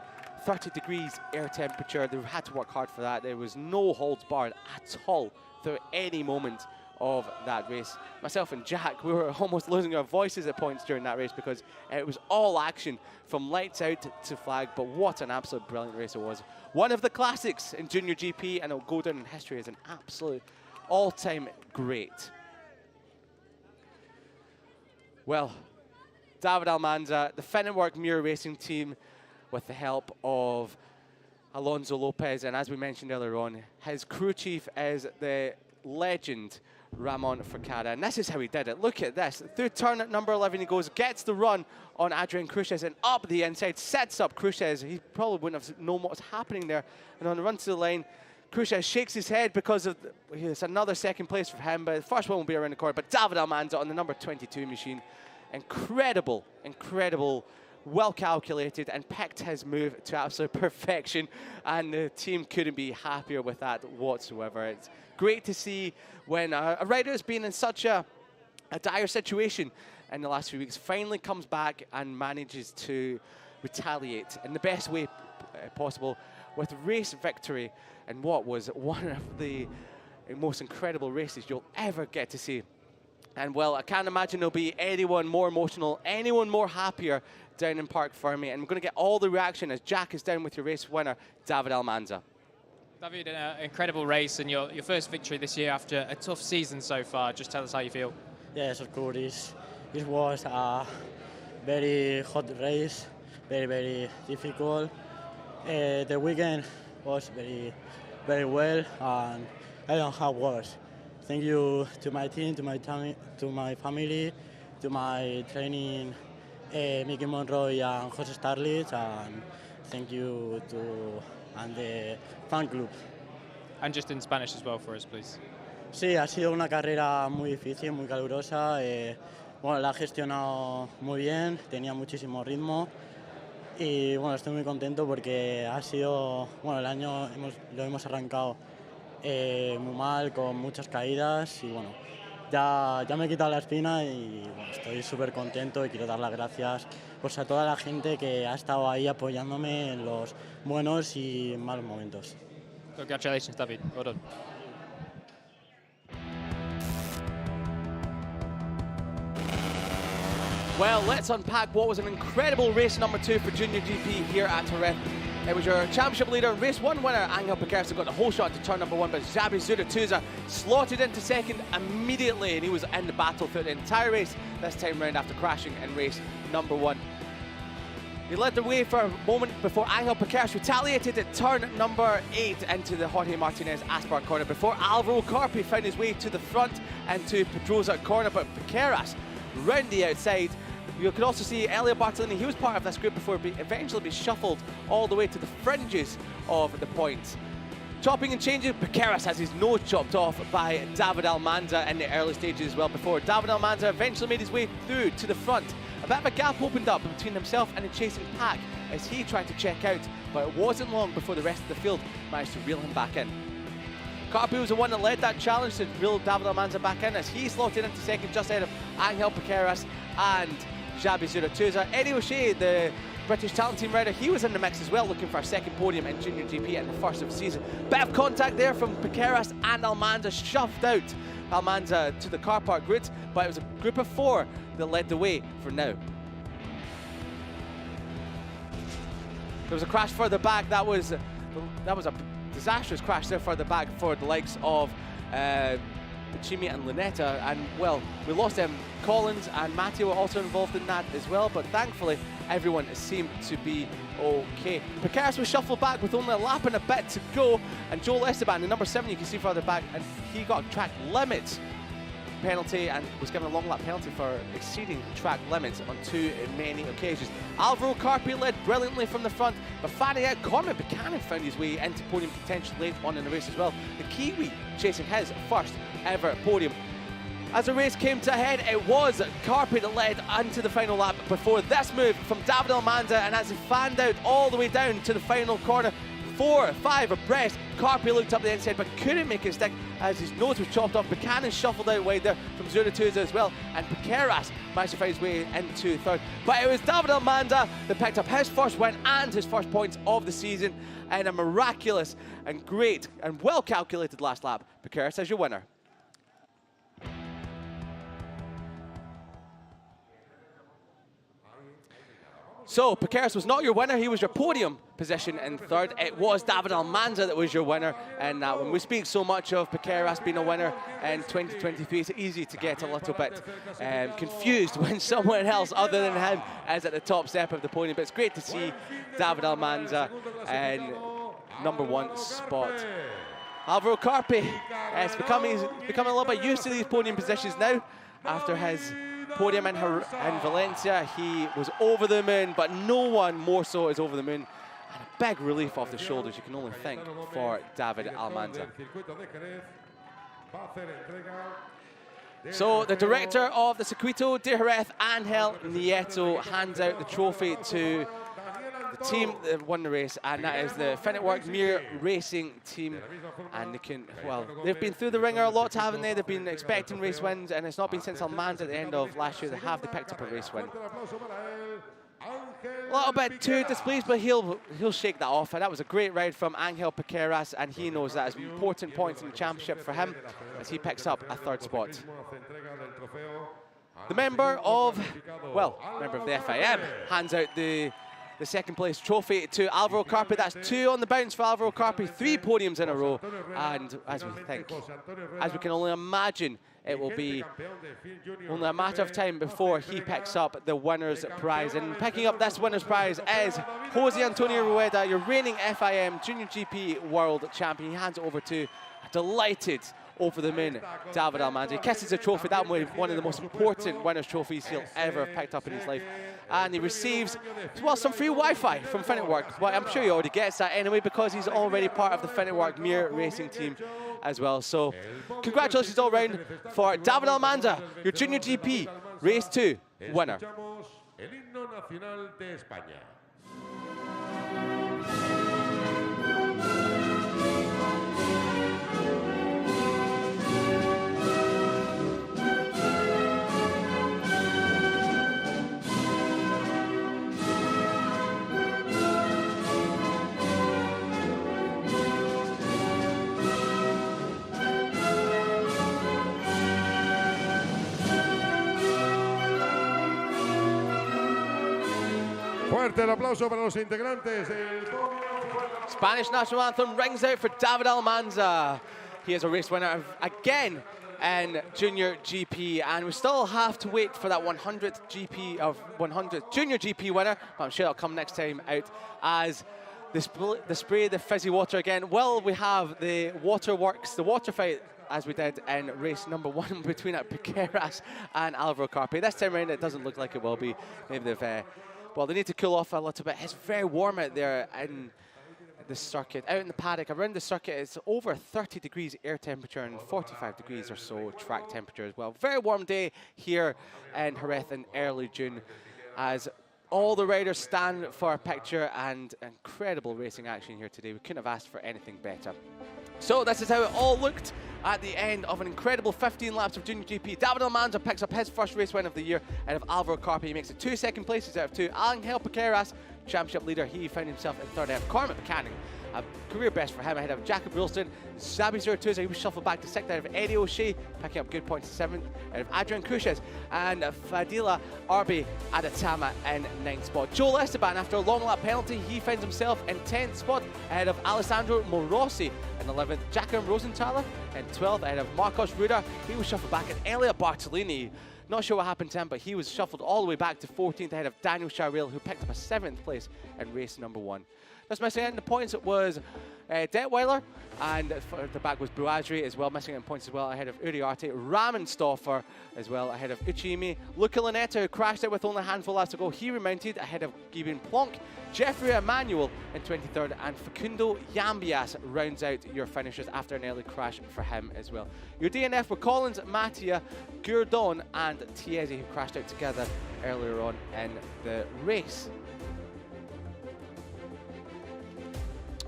30 degrees air temperature. They had to work hard for that. There was no holds barred at all through any moment of that race. Myself and Jack, we were almost losing our voices at points during that race because it was all action from lights out to flag, but what an absolute brilliant race it was. One of the classics in Junior GP, and it'll go down in history as an absolute all-time great. Well, David Almanza, the Finetwork Muir Racing team, with the help of Alonso Lopez, and as we mentioned earlier on, his crew chief is the legend Ramon Forcada, and this is how he did it. Look at this. Through turn at number 11 he goes, gets the run on Adrian Cruces, and up the inside, sets up Cruces. He probably wouldn't have known what was happening there, and on the run to the line, Cruces shakes his head because of it's another second place for him, but the first one will be around the corner. But David Almanza on the number 22 machine, incredible, incredible, well calculated, and picked his move to absolute perfection, and the team couldn't be happier with that whatsoever. It's great to see when a rider has been in such a dire situation in the last few weeks finally comes back and manages to retaliate in the best way possible with race victory in what was one of the most incredible races you'll ever get to see. And, well, I can't imagine there'll be anyone more emotional, anyone more happier down in Parc Fermé. And we're going to get all the reaction as Jack is down with your race winner, David Almanza. David, an incredible race and your first victory this year after a tough season so far. Just tell us how you feel. Yes, of course. It was a very hot race, very, very difficult. The weekend was very, very well, and I don't have words. Thank you to my team, to my family, to my training, Mickey Monroy and Jose Starlitz, and thank you to the fan club. And just in Spanish as well for us, please. Sí, ha sido una carrera muy difícil, muy calurosa. Bueno, la he gestionado muy bien, tenía muchísimo ritmo. Y bueno, estoy muy contento porque ha sido, bueno, el año lo hemos arrancado muy mal, con muchas caídas, y bueno, ya me he quitado la espina y bueno, estoy súper contento y quiero dar las gracias pues, a toda la gente que ha estado ahí apoyándome en los buenos y malos momentos. Congratulations, David. Well done. Well, let's unpack what was an incredible race number 2 for Junior GP here at Jerez. It was your championship leader, race 1 winner, Ángel Piqueras, got the whole shot to turn number 1, but Xabi Zurituza slotted into second immediately, and he was in the battle throughout the entire race this time round after crashing in race number 1. He led the way for a moment before Ángel Piqueras retaliated at turn number 8 into the Jorge Martinez Aspar corner before Alvaro Carpi found his way to the front into Pedrosa corner, but Piqueras round the outside. You could also see Elio Bartolini, he was part of this group before eventually be shuffled all the way to the fringes of the points. Chopping and changing, Piqueras has his nose chopped off by David Almanza in the early stages as well before David Almanza eventually made his way through to the front. A bit of a gap opened up between himself and the chasing pack as he tried to check out, but it wasn't long before the rest of the field managed to reel him back in. Carpi was the one that led that challenge to reel David Almanza back in as he slotted into second just ahead of Ángel Piqueras and Xabi Zuratouza. Eddie O'Shea, the British talent team rider, he was in the mix as well, looking for a second podium in Junior GP in the first of the season. Bit of contact there from Piqueras and Almanza, shoved out Almanza to the car park grid, but it was a group of 4 that led the way for now. There was a crash further back. That was a disastrous crash there further back for the likes of Chimi and Lunetta, and well, we lost them. Collins and Matty were also involved in that as well, but thankfully everyone seemed to be okay. Piqueras was shuffled back with only a lap and a bit to go, and Joel Esteban, the number 7 you can see further back, and he got a track limits penalty and was given a long lap penalty for exceeding track limits on too many occasions. Alvaro Carpi led brilliantly from the front, but fanning out, Cormac Buchanan found his way into podium contention late on in the race as well. The Kiwi chasing his first ever podium. As the race came to a head, it was Carpi that led into the final lap before this move from David Almanza, and as he fanned out all the way down to the final corner, 4, 5 abreast, Carpi looked up the inside but couldn't make it stick as his nose was chopped off. Buchanan shuffled out wide there from Zuratouza as well, and Piqueras managed to find his way into third. But it was David Almanza that picked up his first win and his first points of the season in a miraculous and great and well calculated last lap. Piqueras as your winner. So, Piqueras was not your winner, he was your podium position in third. It was David Almanza that was your winner, and when we speak so much of Piqueras being a winner in 2023, it's easy to get a little bit confused when someone else other than him is at the top step of the podium. But it's great to see David Almanza in #1 spot. Alvaro Carpi is becoming a little bit used to these podium positions now after his podium in Valencia. He was over the moon, but no one more so is over the moon. And a big relief off the shoulders, you can only think, for David Almanza. So the director of the Circuito de Jerez, Ángel Nieto, hands out the trophy to the team that won the race, and that is the Finetwork Mir Racing team. And they can, well, they've been through the ringer a lot, haven't they? They've been expecting race wins, and it's not been since Almanza at the end of last year they picked up a race win. A little bit too displeased, but he'll shake that off. And that was a great ride from Ángel Piqueras, and he knows that is important points in the championship for him as he picks up a third spot. The member of the FIM hands out the second place trophy to Alvaro Carpi. That's 2 on the bounce for Alvaro Carpi, 3 podiums in a row, and as we can only imagine, it will be only a matter of time before he picks up the winner's prize. And picking up this winner's prize is Jose Antonio Rueda, your reigning FIM Junior GP World Champion. He hands it over to a delighted, over the moon David Almanza. He kisses the trophy. That was one of the most important winner's trophies he'll ever have picked up in his life. And he receives, well, some free Wi-Fi from Finetwork. But I'm sure he already gets that anyway because he's already part of the Finetwork Mir Racing team as well. So congratulations all round for David Almanza, your Junior GP Race 2 winner. Fuerte el aplauso para los integrantes del Spanish national anthem rings out for David Almanza. He is a race winner again in Junior GP, and we still have to wait for that 100th Junior GP winner, but I'm sure it'll come next time out as the spray the fizzy water again. Well, we have the waterworks, the water fight, as we did in race #1 between Piqueras and Alvaro Carpi. This time around, it doesn't look like it will be. Maybe they've, well, they need to cool off a little bit. It's very warm out there in the circuit, out in the paddock, around the circuit, it's over 30 degrees air temperature and 45 degrees or so track temperature as well. Very warm day here in Jerez in early June, as all the riders stand for a picture, and incredible racing action here today. We couldn't have asked for anything better. So this is how it all looked at the end of an incredible 15 laps of Junior GP. David Almanza picks up his first race win of the year out of Alvaro Carpi. He makes it 2 second places out of 2. Ángel Piqueras, championship leader, he found himself in third out of Cormac Buchanan. A career best for him ahead of Jacob Ralston. Zabi Zuratuza, he was shuffled back to 6th out of Eddie O'Shea, picking up good points 7th out of Adrian Cruces, and Fadila Arbi Adatama in 9th spot. Joel Esteban, after a long lap penalty, he finds himself in 10th spot ahead of Alessandro Morosi in 11th. Jacob Rosenthaler in 12th ahead of Marcos Ruder. He was shuffled back, and Elliot Bartolini, not sure what happened to him, but he was shuffled all the way back to 14th ahead of Daniel Charril, who picked up a 7th place in race number 1. Just missing out in the points it was Detweiler, and for the back was Bouazri as well, missing out in points as well ahead of Uriarte. Ramenstoffer as well ahead of Uchimi. Luca Lunetta, who crashed out with only a handful left to go, he remounted ahead of Gibeon Plonk. Jeffrey Emmanuel in 23rd, and Facundo Yambias rounds out your finishers after an early crash for him as well. Your DNF were Collins, Mattia, Gurdon and Tiesi, who crashed out together earlier on in the race.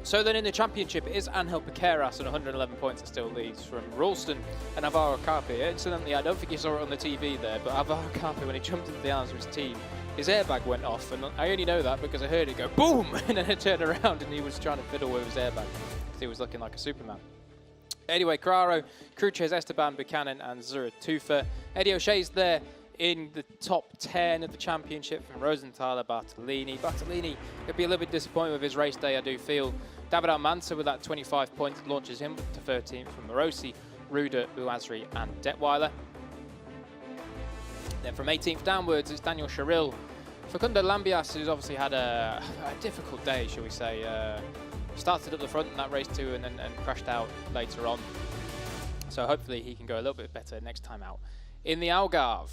So then in the championship is Ángel Piqueras on 111 points that still leads from Ralston and Alvaro Carpi. Incidentally, I don't think you saw it on the TV there, but Alvaro Carpi, when he jumped into the arms of his team, his airbag went off, and I only know that because I heard it go boom, and then it turned around and he was trying to fiddle with his airbag because he was looking like a Superman. Anyway, Carraro, Cruces, Esteban, Buchanan and Zuratufa. Eddie O'Shea's there in the top 10 of the championship from Rosenthaler, Bartolini. Bartolini could be a little bit disappointed with his race day, I do feel. David Almanza with that 25 points launches him to 13th from Morosi, Ruder, Bouazri and Detweiler. Then from 18th downwards, it's Daniel Charril. Facundo Lambias, who's obviously had a difficult day, shall we say. Started at the front in that race too and crashed out later on. So hopefully he can go a little bit better next time out. In the Algarve,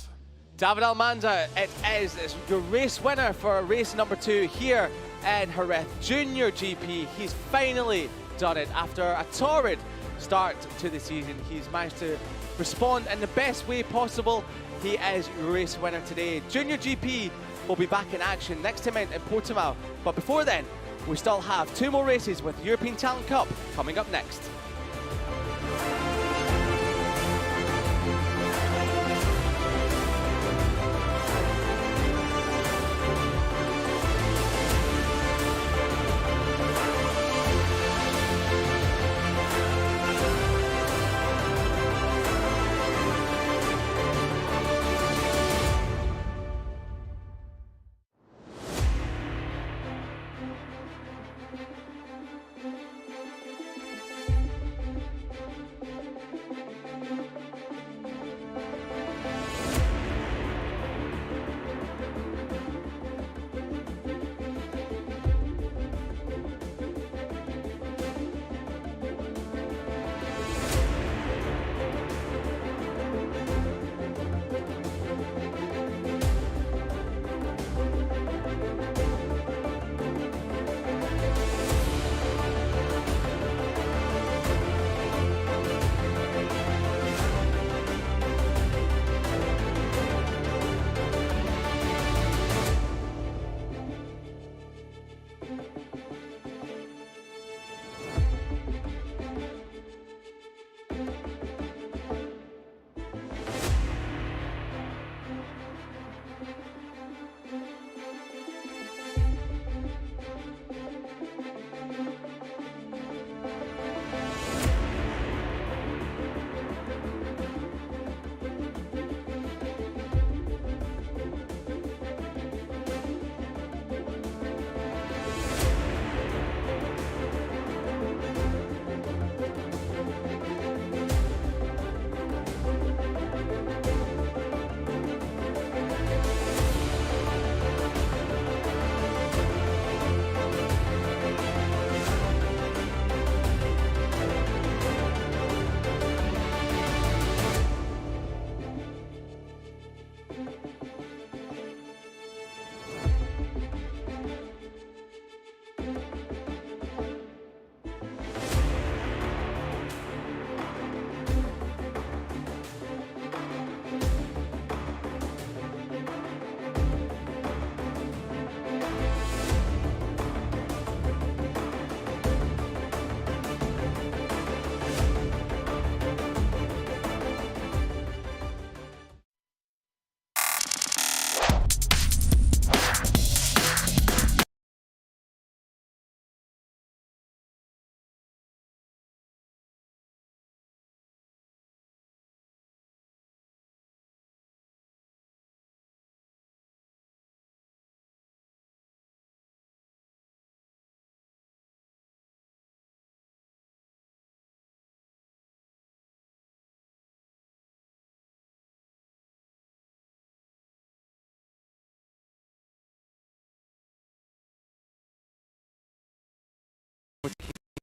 David Almanza, it's your race winner for race number 2 here in Jerez Junior GP. He's finally done it after a torrid start to the season. He's managed to respond in the best way possible. He is your race winner today. Junior GP will be back in action next time in Portimao. But before then, we still have 2 more races with the European Talent Cup coming up next.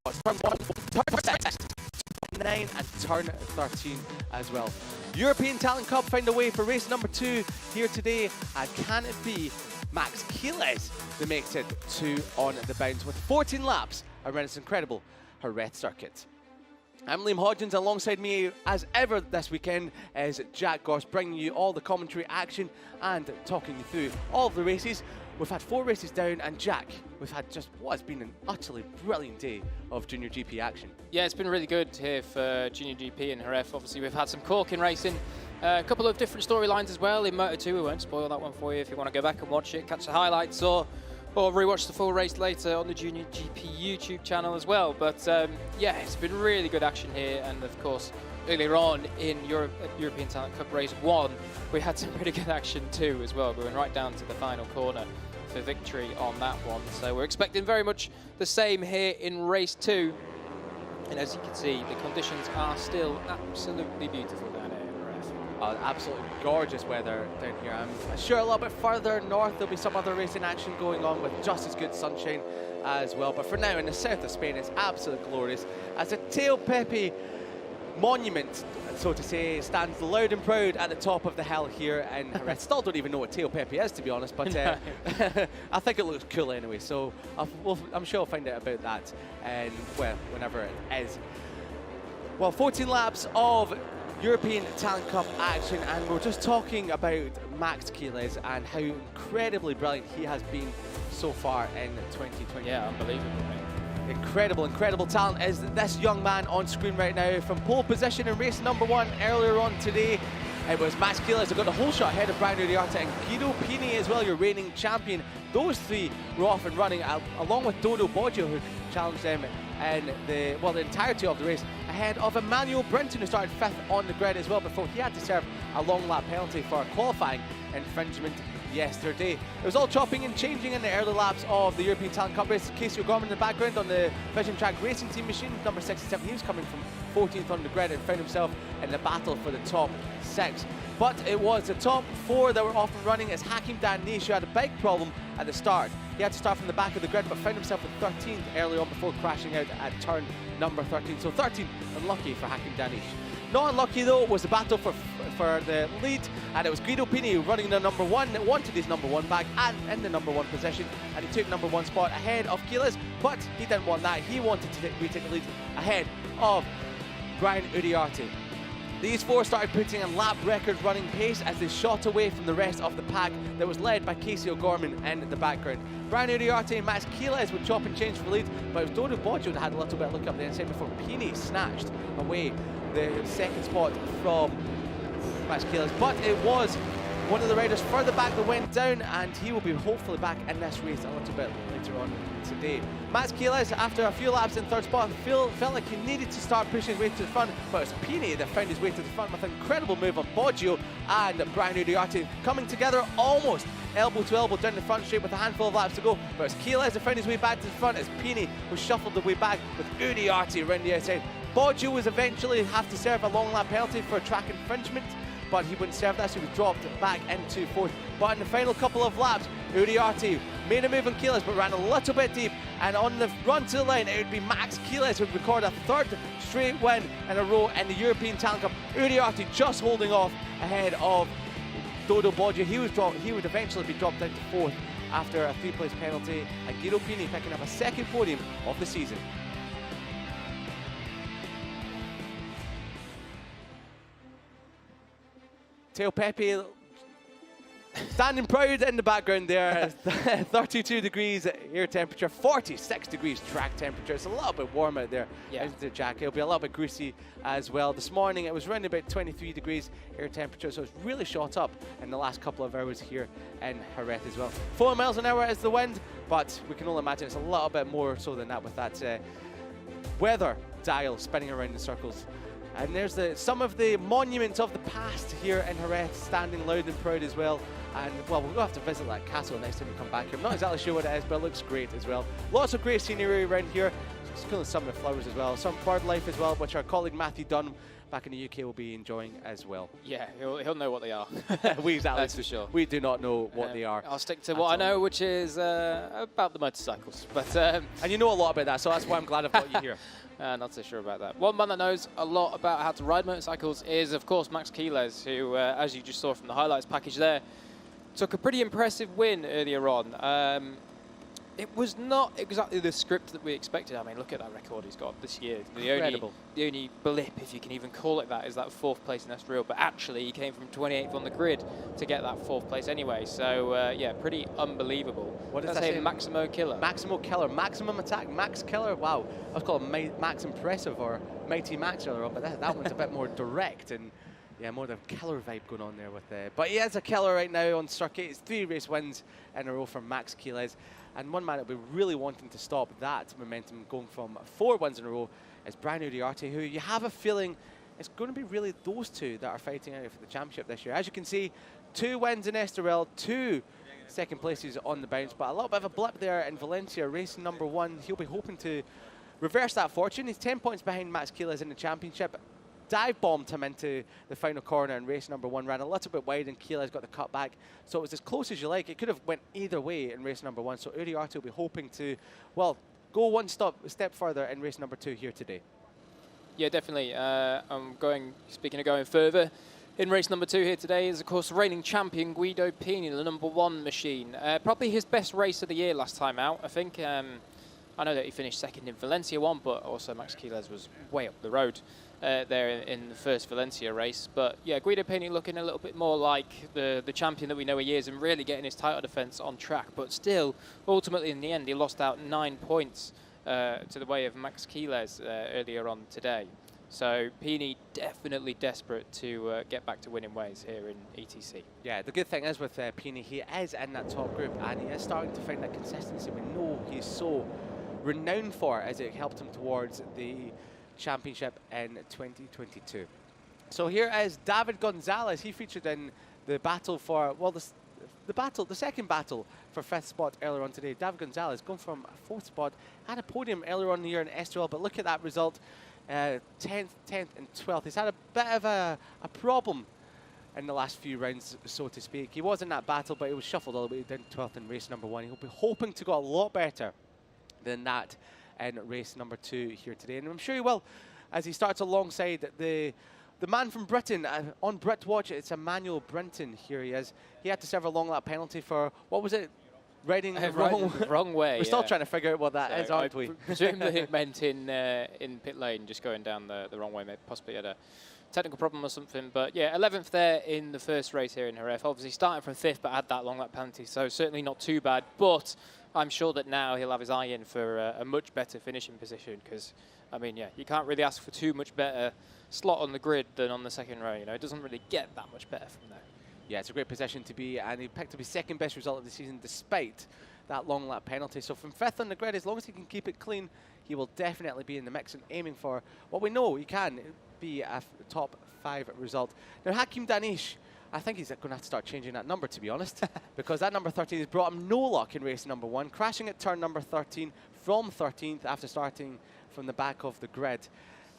Turn 1, turn 6, turn 9 and turn 13 as well. European Talent Cup found a way for race number 2 here today, and can it be Max Quiles that makes it 2 on the bounce with 14 laps around this incredible Jerez circuit. I'm Liam Hodgins, alongside me as ever this weekend is Jack Gorse, bringing you all the commentary action and talking you through all of the races. We've had 4 races down, and Jack, we've had just what has been an utterly brilliant day of Junior GP action. Yeah, it's been really good here for Junior GP and Jerez. Obviously, we've had some corking racing, a couple of different storylines as well in Moto2. We won't spoil that one for you if you want to go back and watch it, catch the highlights, or rewatch the full race later on the Junior GP YouTube channel as well. But yeah, it's been really good action here, and of course, earlier on in European Talent Cup race 1, we had some pretty good action too as well. We went right down to the final corner for victory on that one. So we're expecting very much the same here in race 2. And as you can see, the conditions are still absolutely beautiful down here in Jerez. Absolutely gorgeous weather down here. I'm sure a little bit further north there'll be some other racing action going on with just as good sunshine as well. But for now, in the south of Spain, it's absolutely glorious as the Teo Pepe monument, so to say, stands loud and proud at the top of the hill here in Jerez. Still don't even know what Teo Pepe is, to be honest, but I think it looks cool anyway, so I'm sure I'll find out about that, and well, whenever it is. Well, 14 laps of European Talent Cup action, and we're just talking about Max Quiles and how incredibly brilliant he has been so far in 2020. Yeah, unbelievable, mate. Incredible talent is this young man on screen right now. From pole position in race number 1 earlier on today, it was Max Quiles who got the whole shot ahead of Brian Uriarte and Guido Pini as well, your reigning champion. Those 3 were off and running, along with Dodo Boggio, who challenged them in the entirety of the race, ahead of Emmanuel Brinton, who started 5th on the grid as well before he had to serve a long lap penalty for a qualifying infringement yesterday. It was all chopping and changing in the early laps of the European Talent Cup race. Casey O'Gorman in the background on the Vision Track Racing Team machine, number 67. He was coming from 14th on the grid and found himself in the battle for the top 6. But it was the top 4 that were off and running, as Hakim Danish, who had a big problem at the start. He had to start from the back of the grid, but found himself in 13th early on before crashing out at turn number 13. So 13, unlucky for Hakim Danish. Not unlucky though was the battle for the lead, and it was Guido Pini running the number 1 that wanted his number 1 back and in the number 1 position, and he took number 1 spot ahead of Quiles, but he didn't want that. He wanted to retake the lead ahead of Brian Uriarte. These 4 started putting a lap record running pace as they shot away from the rest of the pack that was led by Casey O'Gorman in the background. Brian Uriarte and Max Quiles would chop and change for lead, but it was Dodo Boggio that had a little bit of look up the inside before Pini snatched away the 2nd spot from Max Quiles. But it was one of the riders further back that went down, and he will be hopefully back in this race a little bit later on today. Max Quiles, after a few laps in 3rd spot, felt like he needed to start pushing his way to the front, but it was Pini that found his way to the front with an incredible move on Boggio and Brian Uriarte coming together almost elbow to elbow down the front straight with a handful of laps to go. But it's Quiles that found his way back to the front, as Pini who shuffled the way back with Uriarte around the outside. Boggio was eventually have to serve a long lap penalty for track infringement, but he wouldn't serve that, so he was dropped back into 4th. But in the final couple of laps, Uriarte made a move on Quiles, but ran a little bit deep, and on the run to the line, it would be Max Quiles who would record a 3rd straight win in a row in the European Talent Cup. Uriarte just holding off ahead of Dodo Boggio. He would eventually be dropped down to 4th after a 3-place penalty, and Guido Pini picking up a 2nd podium of the season. Teo Pepe standing proud in the background there. 32 degrees air temperature, 46 degrees track temperature. It's a little bit warm out there, isn't it, Jack? It'll be a little bit greasy as well. This morning it was around about 23 degrees air temperature, so it's really shot up in the last couple of hours here in Jerez as well. 4 miles an hour is the wind, but we can only imagine it's a little bit more so than that with that weather dial spinning around in circles. And there's some of the monuments of the past here in Jerez standing loud and proud as well. And well, we'll have to visit that castle next time we come back here. I'm not exactly sure what it is, but it looks great as well. Lots of great scenery around here. Just cool, some of the flowers as well. Some bird life as well, which our colleague Matthew Dunn back in the UK will be enjoying as well. Yeah, he'll know what they are. That's for sure. We do not know what they are. I'll stick to what I know, which is about the motorcycles. But and you know a lot about that, so that's why I'm glad I've got you here. Not so sure about that. One man that knows a lot about how to ride motorcycles is, of course, Max Quiles, who, as you just saw from the highlights package there, took a pretty impressive win earlier on. It was not exactly the script that we expected. I mean, look at that record he's got this year. Incredible. The only blip, if you can even call it that, is that 4th place in Estoril. But actually, he came from 28th on the grid to get that 4th place anyway. So, yeah, pretty unbelievable. What does that say? Maximo Killer. Maximo Killer. Maximum attack. Max Killer. Wow. I was called Max Impressive or Mighty Max earlier on, but that one's a bit more direct and yeah, more of a killer vibe going on there with but he is a killer right now on circuit. It's 3 race wins in a row for Max Quiles. And one man that we're really wanting to stop that momentum going from 4 wins in a row is Brian Uriarte, who you have a feeling it's going to be really those two that are fighting out for the championship this year. As you can see, 2 wins in Estoril, 2 second places on the bounce, but a little bit of a blip there in Valencia, race number 1. He'll be hoping to reverse that fortune. He's 10 points behind Max Quiles in the championship. Dive bombed him into the final corner in race number 1, ran a little bit wide and Quiles got the cut back. So it was as close as you like. It could have went either way in race number 1. So Uriarte will be hoping to, well, go one step further in race number 2 here today. Yeah, definitely. Speaking of going further, in race number 2 here today is, of course, reigning champion Guido Pini, the number 1 machine. Probably his best race of the year last time out, I think. I know that he finished 2nd in Valencia 1, but also Max Quiles was way up the road there in the first Valencia race. But yeah, Guido Pini looking a little bit more like the champion that we know he is and really getting his title defence on track. But still, ultimately in the end, he lost out 9 points to the way of Max Quiles earlier on today. So Pini definitely desperate to get back to winning ways here in ETC. Yeah, the good thing is with Pini, he is in that top group and he is starting to find that consistency we know he's so renowned for, as it helped him towards the championship in 2022. So here is David Gonzalez. He featured in the battle for, well, the second battle for 5th spot earlier on today. David Gonzalez going from 4th spot, had a podium earlier on in the year in Estoril, but look at that result, 10th and 12th. He's had a bit of a problem in the last few rounds, so to speak. He was in that battle, but he was shuffled all the way down to 12th in race number 1. He'll be hoping to go a lot better than that in race number 2 here today. And I'm sure he will, as he starts alongside the man from Britain. On Brit Watch, it's Emmanuel Brinton. Here he is. He had to serve a long lap penalty for, what was it? Riding the wrong way. We're still trying to figure out what that is, aren't we? Presumably it meant in pit lane, just going down the wrong way. Maybe possibly had a technical problem or something. But yeah, 11th there in the first race here in Jerez. Obviously starting from 5th, but had that long lap penalty, so certainly not too bad. But I'm sure that now he'll have his eye in for a much better finishing position, because, I mean, yeah, you can't really ask for too much better slot on the grid than on the second row. You know, it doesn't really get that much better from there. Yeah, it's a great position to be, and he picked up his 2nd best result of the season despite that long lap penalty. So from 5th on the grid, as long as he can keep it clean, he will definitely be in the mix and aiming for what we know he can be a top 5 result. Now, Hakim Danish, I think he's going to have to start changing that number, to be honest, because that number 13 has brought him no luck in race number 1, crashing at turn number 13 from 13th after starting from the back of the grid.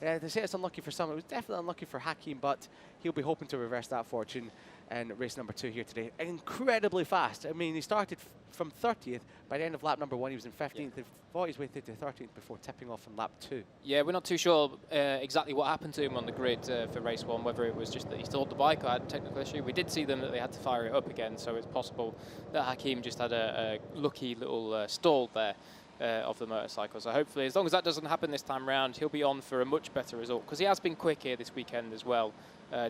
They say it's unlucky for some. It was definitely unlucky for Hakim, but he'll be hoping to reverse that fortune in race number 2 here today. Incredibly fast. I mean, he started from 30th. By the end of lap number 1, he was in 15th. He fought his way through to 13th before tipping off in lap 2. Yeah, we're not too sure exactly what happened to him on the grid for race 1, whether it was just that he stalled the bike or had a technical issue. We did see them that they had to fire it up again, so it's possible that Hakim just had a lucky little stall there of the motorcycle. So hopefully, as long as that doesn't happen this time round, he'll be on for a much better result, because he has been quick here this weekend as well.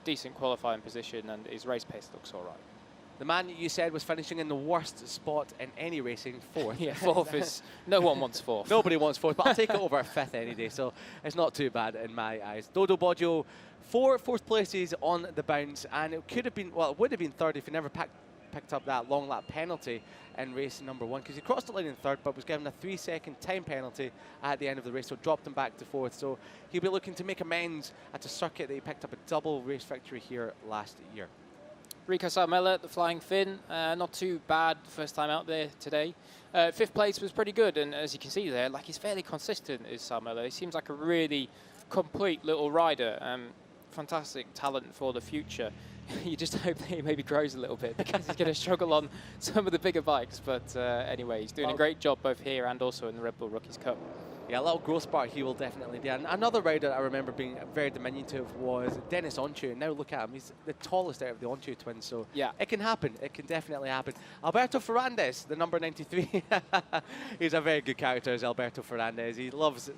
Decent qualifying position, and his race pace looks all right. The man you said was finishing in the worst spot in any racing, 4th. Yeah, 4th is, no one wants 4th. Nobody wants 4th, but I'll take it over 5th any day, so it's not too bad in my eyes. Dodo Boggio, 4 4th places on the bounce, and it could have been, well, it would have been 3rd if he never picked up that long lap penalty in race number 1, because he crossed the line in 3rd, but was given a 3-second time penalty at the end of the race, so dropped him back to 4th. So he'll be looking to make amends at a circuit that he picked up a double race victory here last year. Rico Sarmella, the Flying Finn, not too bad first time out there today. 5th place was pretty good, and as you can see there, like, he's fairly consistent, is Sarmella. He seems like a really complete little rider. fantastic talent for the future. You just hope that he maybe grows a little bit, because he's going to struggle on some of the bigger bikes. But anyway, he's doing a great job both here and also in the Red Bull Rookies Cup. Yeah, a little growth spurt he will definitely do. And another rider that I remember being very diminutive was Dennis Onchu. And now look at him, he's the tallest out of the Onchu twins. So yeah, it can happen. It can definitely happen. Alberto Ferrandez, the number 93. He's a very good character, is Alberto Ferrandez. He loves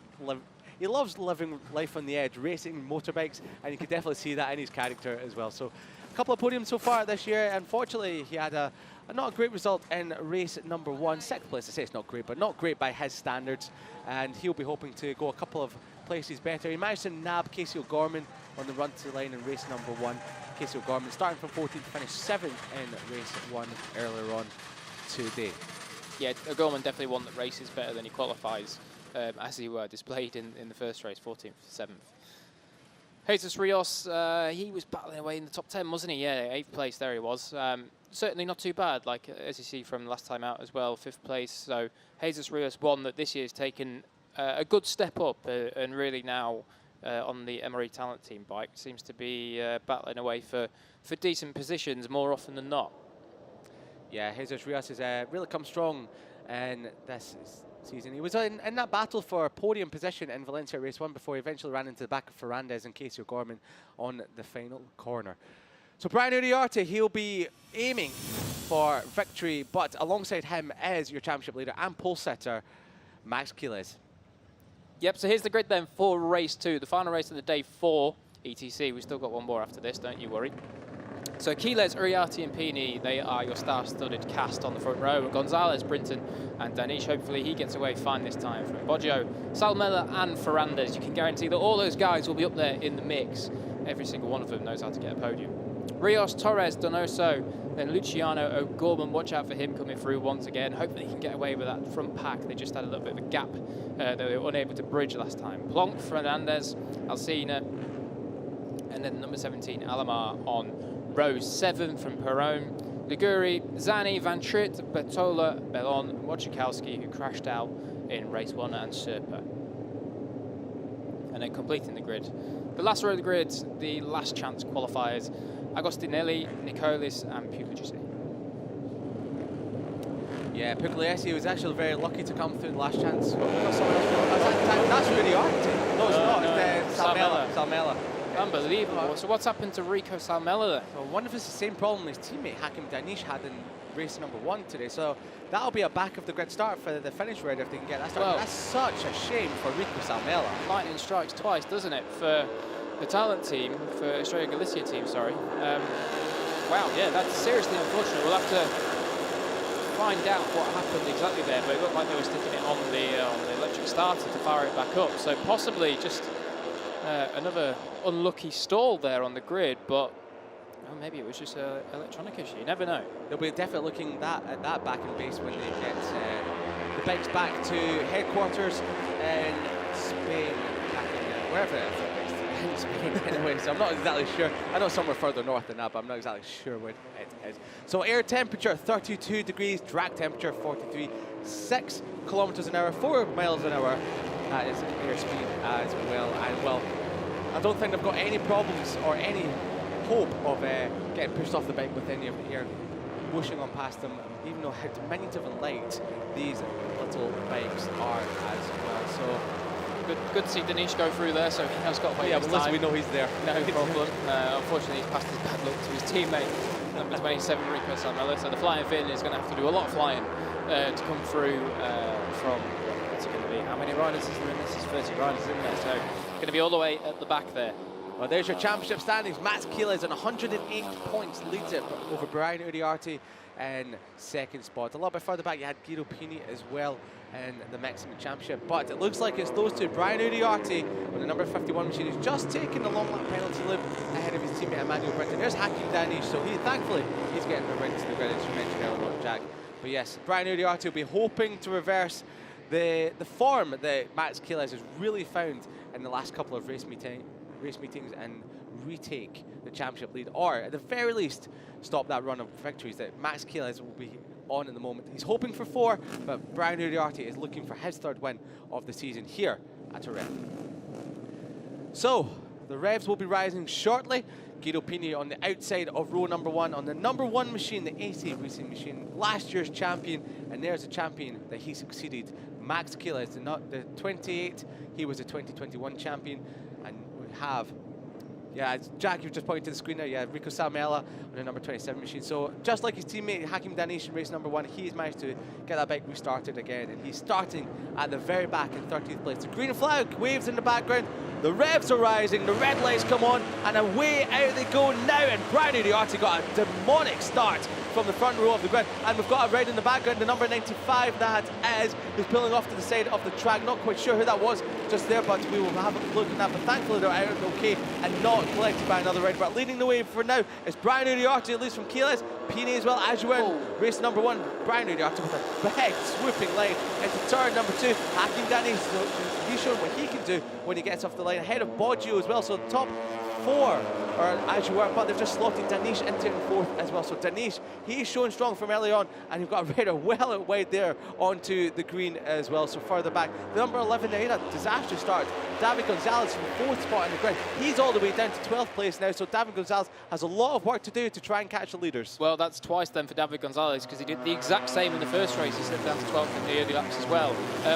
living life on the edge, racing motorbikes, and you can definitely see that in his character as well. So a couple of podiums so far this year. Unfortunately, he had a not a great result in race number 1. Second place, I say it's not great, but not great by his standards. And he'll be hoping to go a couple of places better. He managed to nab Casey O'Gorman on the run to the line in race number 1. Casey O'Gorman starting from 14th to finish 7th in race 1 earlier on today. Yeah, O'Gorman definitely one that races better than he qualifies, as he were displayed in the first race, 14th to 7th. Jesus Rios, he was battling away in the top 10, wasn't he? Yeah, 8th place, there he was. Certainly not too bad, like as you see from last time out as well, 5th place. So Jesus Rios, one that this year's taken a good step up, and really now on the Emery Talent Team bike seems to be battling away for decent positions more often than not. Yeah, Jesus Rios has really come strong in this season. He was in that battle for podium position in Valencia race 1 before he eventually ran into the back of Ferrandez and Casey O'Gorman on the final corner. So Brian Uriarte, he'll be aiming for victory, but alongside him is your championship leader and pole setter, Max Quiles. Yep, so here's the grid then for race 2, the final race of the day 4 ETC. We've still got one more after this, don't you worry. So Quiles, Uriarte and Pini, they are your star-studded cast on the front row. Gonzalez, Brinton and Danish, hopefully he gets away fine this time from Boggio, Salmela and Ferrandez. You can guarantee that all those guys will be up there in the mix. Every single one of them knows how to get a podium. Rios, Torres, Donoso, then Luciano O'Gorman. Watch out for him coming through once again. Hopefully he can get away with that front pack. They just had a little bit of a gap that they were unable to bridge last time. Plonk, Fernandez, Alcina, and then number 17, Alamar on row 7 from Perron. Liguri, Zani, Van Tritt, Bertola, Bellon, Wojciechowski, who crashed out in race 1, and Serpa. And then completing the grid. The last row of the grid, the last chance qualifiers, Agostinelli, Nicolis and Pugliese. Yeah, Pugliese was actually very lucky to come through the last chance. That's really Uriarte. No, it's not. It's Salmela. Unbelievable. So what's happened to Rico Salmela then? Well, one of us the same problem his teammate Hakim Danish had in race number 1 today. So that'll be a back of the grid start for the finish rider if they can get that start. Well, that's such a shame for Rico Salmela. Lightning strikes twice, doesn't it, for the talent team, for Australia Galicia team, sorry. Wow, yeah, that's seriously unfortunate. We'll have to find out what happened exactly there, but it looked like they were sticking it on the electric starter to fire it back up. So possibly just another unlucky stall there on the grid, but maybe it was just an electronic issue. You never know. They'll be definitely looking at that back in base when they get the bikes back to headquarters in Spain, wherever it is. In Spain anyway, so I'm not exactly sure. I know somewhere further north than that, but I'm not exactly sure where it is. So air temperature 32 degrees, drag temperature 43, 6 kilometers an hour, 4 miles an hour. That is airspeed as well. And well, I don't think they've got any problems or any hope of getting pushed off the bike with any of the air whooshing on past them, even though how diminutive and light these little bikes are as well. So good to see Danish go through there, so he has got way. Yeah, but listen, we know he's there. No problem. Unfortunately, he's passed his bad luck to his teammate, number 27, Rico Salmela. So the flying Finn is going to have to do a lot of flying to come through from, what's it going to be? How many riders is there in this? There's 30 riders in there, so going to be all the way at the back there. Well, there's your championship standings. Max Quiles on 108 points leads it over Brian Uriarte in second spot. A little bit further back, you had Guido Pini as well in the Mexican Championship. But it looks like it's those two. Brian Uriarte on the number 51 machine who's just taken the long lap penalty loop ahead of his teammate Emmanuel Brinton. There's Hakim Danish, so thankfully he's getting the ring to the grid, as you mentioned earlier on, Jack. But yes, Brian Uriarte will be hoping to reverse the form that Max Quiles has really found in the last couple of race meetings and retake the championship lead, or at the very least stop that run of victories that Max Quiles will be on at the moment. He's hoping for 4, but Brian Uriarte is looking for his 3rd win of the season here at Jerez. So The revs will be rising shortly. Guido Pini on the outside of row number 1 on the number 1 machine, the 80 racing machine, last year's champion, and there's a champion that he succeeded. Max Keeles, the 28, he was a 2021 champion, and we have, yeah, Jack, you've just pointed to the screen there, yeah, Rico Salmela on the number 27 machine. So just like his teammate Hakim Danish in race number 1, he's managed to get that bike restarted again, and he's starting at the very back in 13th place. The green flag waves in the background, the revs are rising, the red lights come on, and away out they go now, and Brian Uriarte got a demonic start from the front row of the grid, and we've got a red in the background, the number 95, that is, who's pulling off to the side of the track. Not quite sure who that was just there, but we will have a look at that, but thankfully they're out okay and not collected by another red. But leading the way for now is Brian Uriarte, at least from Keeles, Pini as well, as you were in race number 1. Brian Uriarte with a big swooping line into turn number 2. Hakim Dani, he's shown what he can do when he gets off the line, ahead of Boggio as well, so top 4 or as you were, but they've just slotted Danish into 4th as well. So Danish, he's shown strong from early on, and you've got a radar well out wide there onto the green as well. So further back, the number 11 there, a disastrous start. David Gonzalez from 4th spot in the grid. He's all the way down to 12th place now, so David Gonzalez has a lot of work to do to try and catch the leaders. Well, that's twice then for David Gonzalez, because he did the exact same in the first race. He slipped down to 12th in the early laps as well.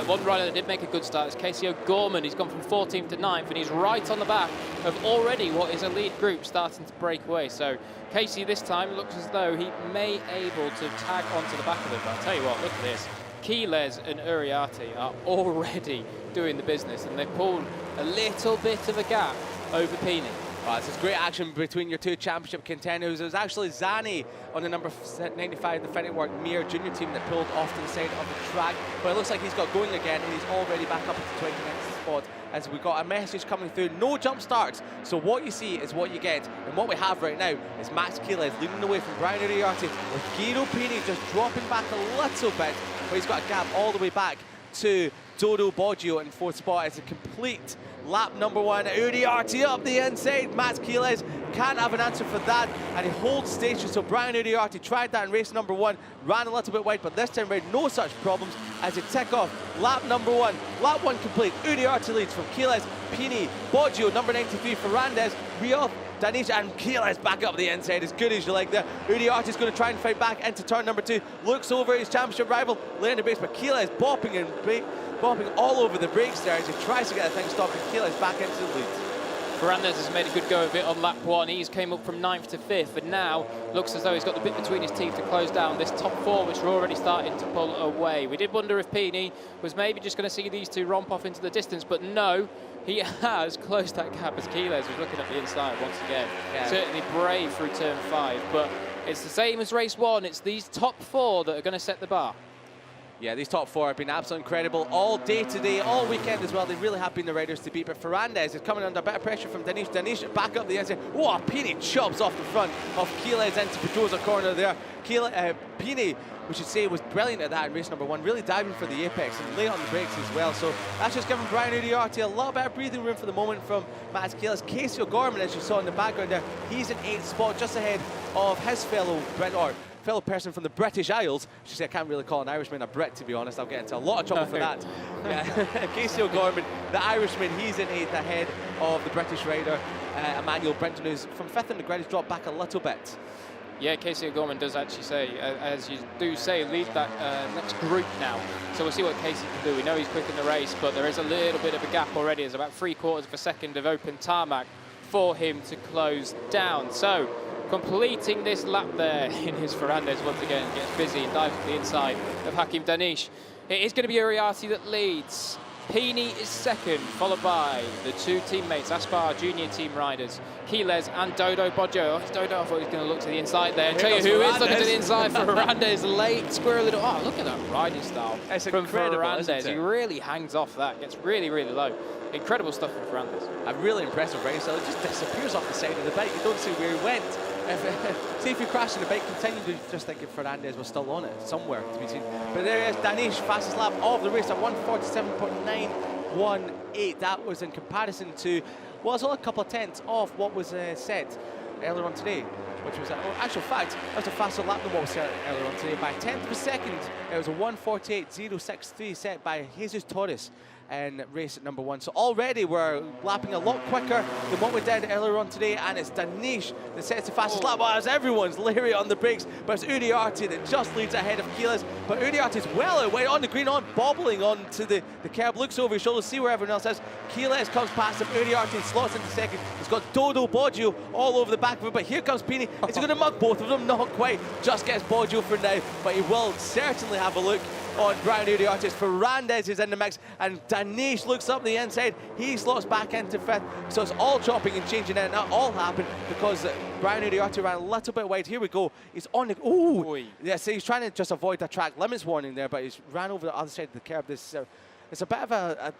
One rider that did make a good start is Casey O'Gorman. He's gone from 14th to 9th, and he's right on the back of already what is a lead group starting to break away. So Casey this time looks as though he may able to tag onto the back of it. But I'll tell you what, look at this. Keeles and Uriarte are already doing the business, and they've pulled a little bit of a gap over Pini. Well, it's great action between your two championship contenders. It was actually Zani on the number 95, the Finetwork Mir junior team, that pulled off to the side of the track. But it looks like he's got going again, and he's already back up at the 29th spot, as we got a message coming through. No jump starts, so what you see is what you get. And what we have right now is Max Keeles leading the way from Brian Uriarte, with Guido Pini just dropping back a little bit, but he's got a gap all the way back to Dodo Boggio in 4th spot. As a complete lap number 1. Uriarte up the inside. Max Keeles can't have an answer for that, and he holds station. So Brian Uriarte tried that in race number 1, ran a little bit wide, but this time around no such problems as they tick off lap number 1. Lap 1 complete. Uriarte leads from Keeles, Pini, Boggio, number 93, Ferrandez, Rios, Danish, and Keeles back up the inside, as good as you like there. Uriarte's going to try and fight back into turn number 2. Looks over his championship rival, laying the base, but Keeles bopping all over the brakes there as he tries to get the thing stopped, and Keeles back into the lead. Ferrandez has made a good go of it on lap 1. He's came up from 9th to 5th, and now looks as though he's got the bit between his teeth to close down this top 4, which are already starting to pull away. We did wonder if Pini was maybe just going to see these two romp off into the distance, but no, he has closed that gap as Keeles was looking at the inside once again. Yeah. Certainly brave through turn 5, but it's the same as race 1. It's these top 4 that are going to set the bar. Yeah, these top 4 have been absolutely incredible all day today, all weekend as well. They really have been the riders to beat, but Ferrandez is coming under a bit of pressure from Danish. Danish back up the inside. Oh, Pini chops off the front of Keeles into Pedrosa corner there. Pini, we should say, was brilliant at that in race number 1, really diving for the apex and laying on the brakes as well. So that's just giving Brian Uriarte a little bit of breathing room for the moment from Max Keeles. Casey O'Gorman, as you saw in the background there, he's in 8th spot, just ahead of his fellow person from the British Isles. I can't really call an Irishman a Brit, to be honest. I'll get into a lot of trouble for that. Yeah. Casey O'Gorman, the Irishman, he's in 8th ahead of the British rider, Emmanuel Brenton, who's from 5th in the grid. He's dropped back a little bit. Yeah, Casey O'Gorman does actually say, as you do say, lead that next group now. So we'll see what Casey can do. We know he's quick in the race, but there is a little bit of a gap already. There's about 3/4 of a second of open tarmac for him to close down. So completing this lap there in his Ferrandez once again, gets busy and dives to the inside of Hakim Danish. It is going to be Uriarte that leads. Pini is 2nd, followed by the 2 teammates, Aspar junior team riders, Keeles and Dodo Boggio. Oh, it's Dodo, I thought he was going to look to the inside there. I'll tell you who is looking to the inside for Ferrandez, late squirrel little. Oh, look at that riding style from Ferrandez. He really hangs off that, gets really, really low. Incredible stuff from Ferrandez. A really impressive race, so it just disappears off the side of the bike. You don't see where he went. See if you crash and the bike continued, you just think Ferrandez was still on it, somewhere to be seen. But there is Danish, fastest lap of the race at 1:47.918. That was in comparison to, well, it's only a couple of tenths off what was set earlier on today. which was, actual fact, that was a faster lap than what we said earlier on today by a tenth of a second. It was a 1:48.063 set by Jesus Torres in race number 1. So already we're lapping a lot quicker than what we did earlier on today, and it's Danish that sets the fastest lap. Well, as everyone's leery on the brakes, but it's Uriarte that just leads ahead of Quiles. But Uriarte's well away on the green, bobbling onto the curb, looks over his shoulder, see where everyone else is. Quiles comes past him, Uriarte slots into second. He's got Dodo Boggio all over the back of him, but here comes Pini. Is he going to mug both of them? Not quite, just gets Boggio for now, but he will certainly have a look on Brian Uriarte. Ferrandez is in the mix, and Danish looks up the inside. He slots back into 5th. So it's all chopping and changing, and that all happened because Brian Uriarte ran a little bit wide. Here we go. He's on the... Oh! Yeah, so he's trying to just avoid the track limits warning there, but he's ran over the other side of the curb. This it's a bit of a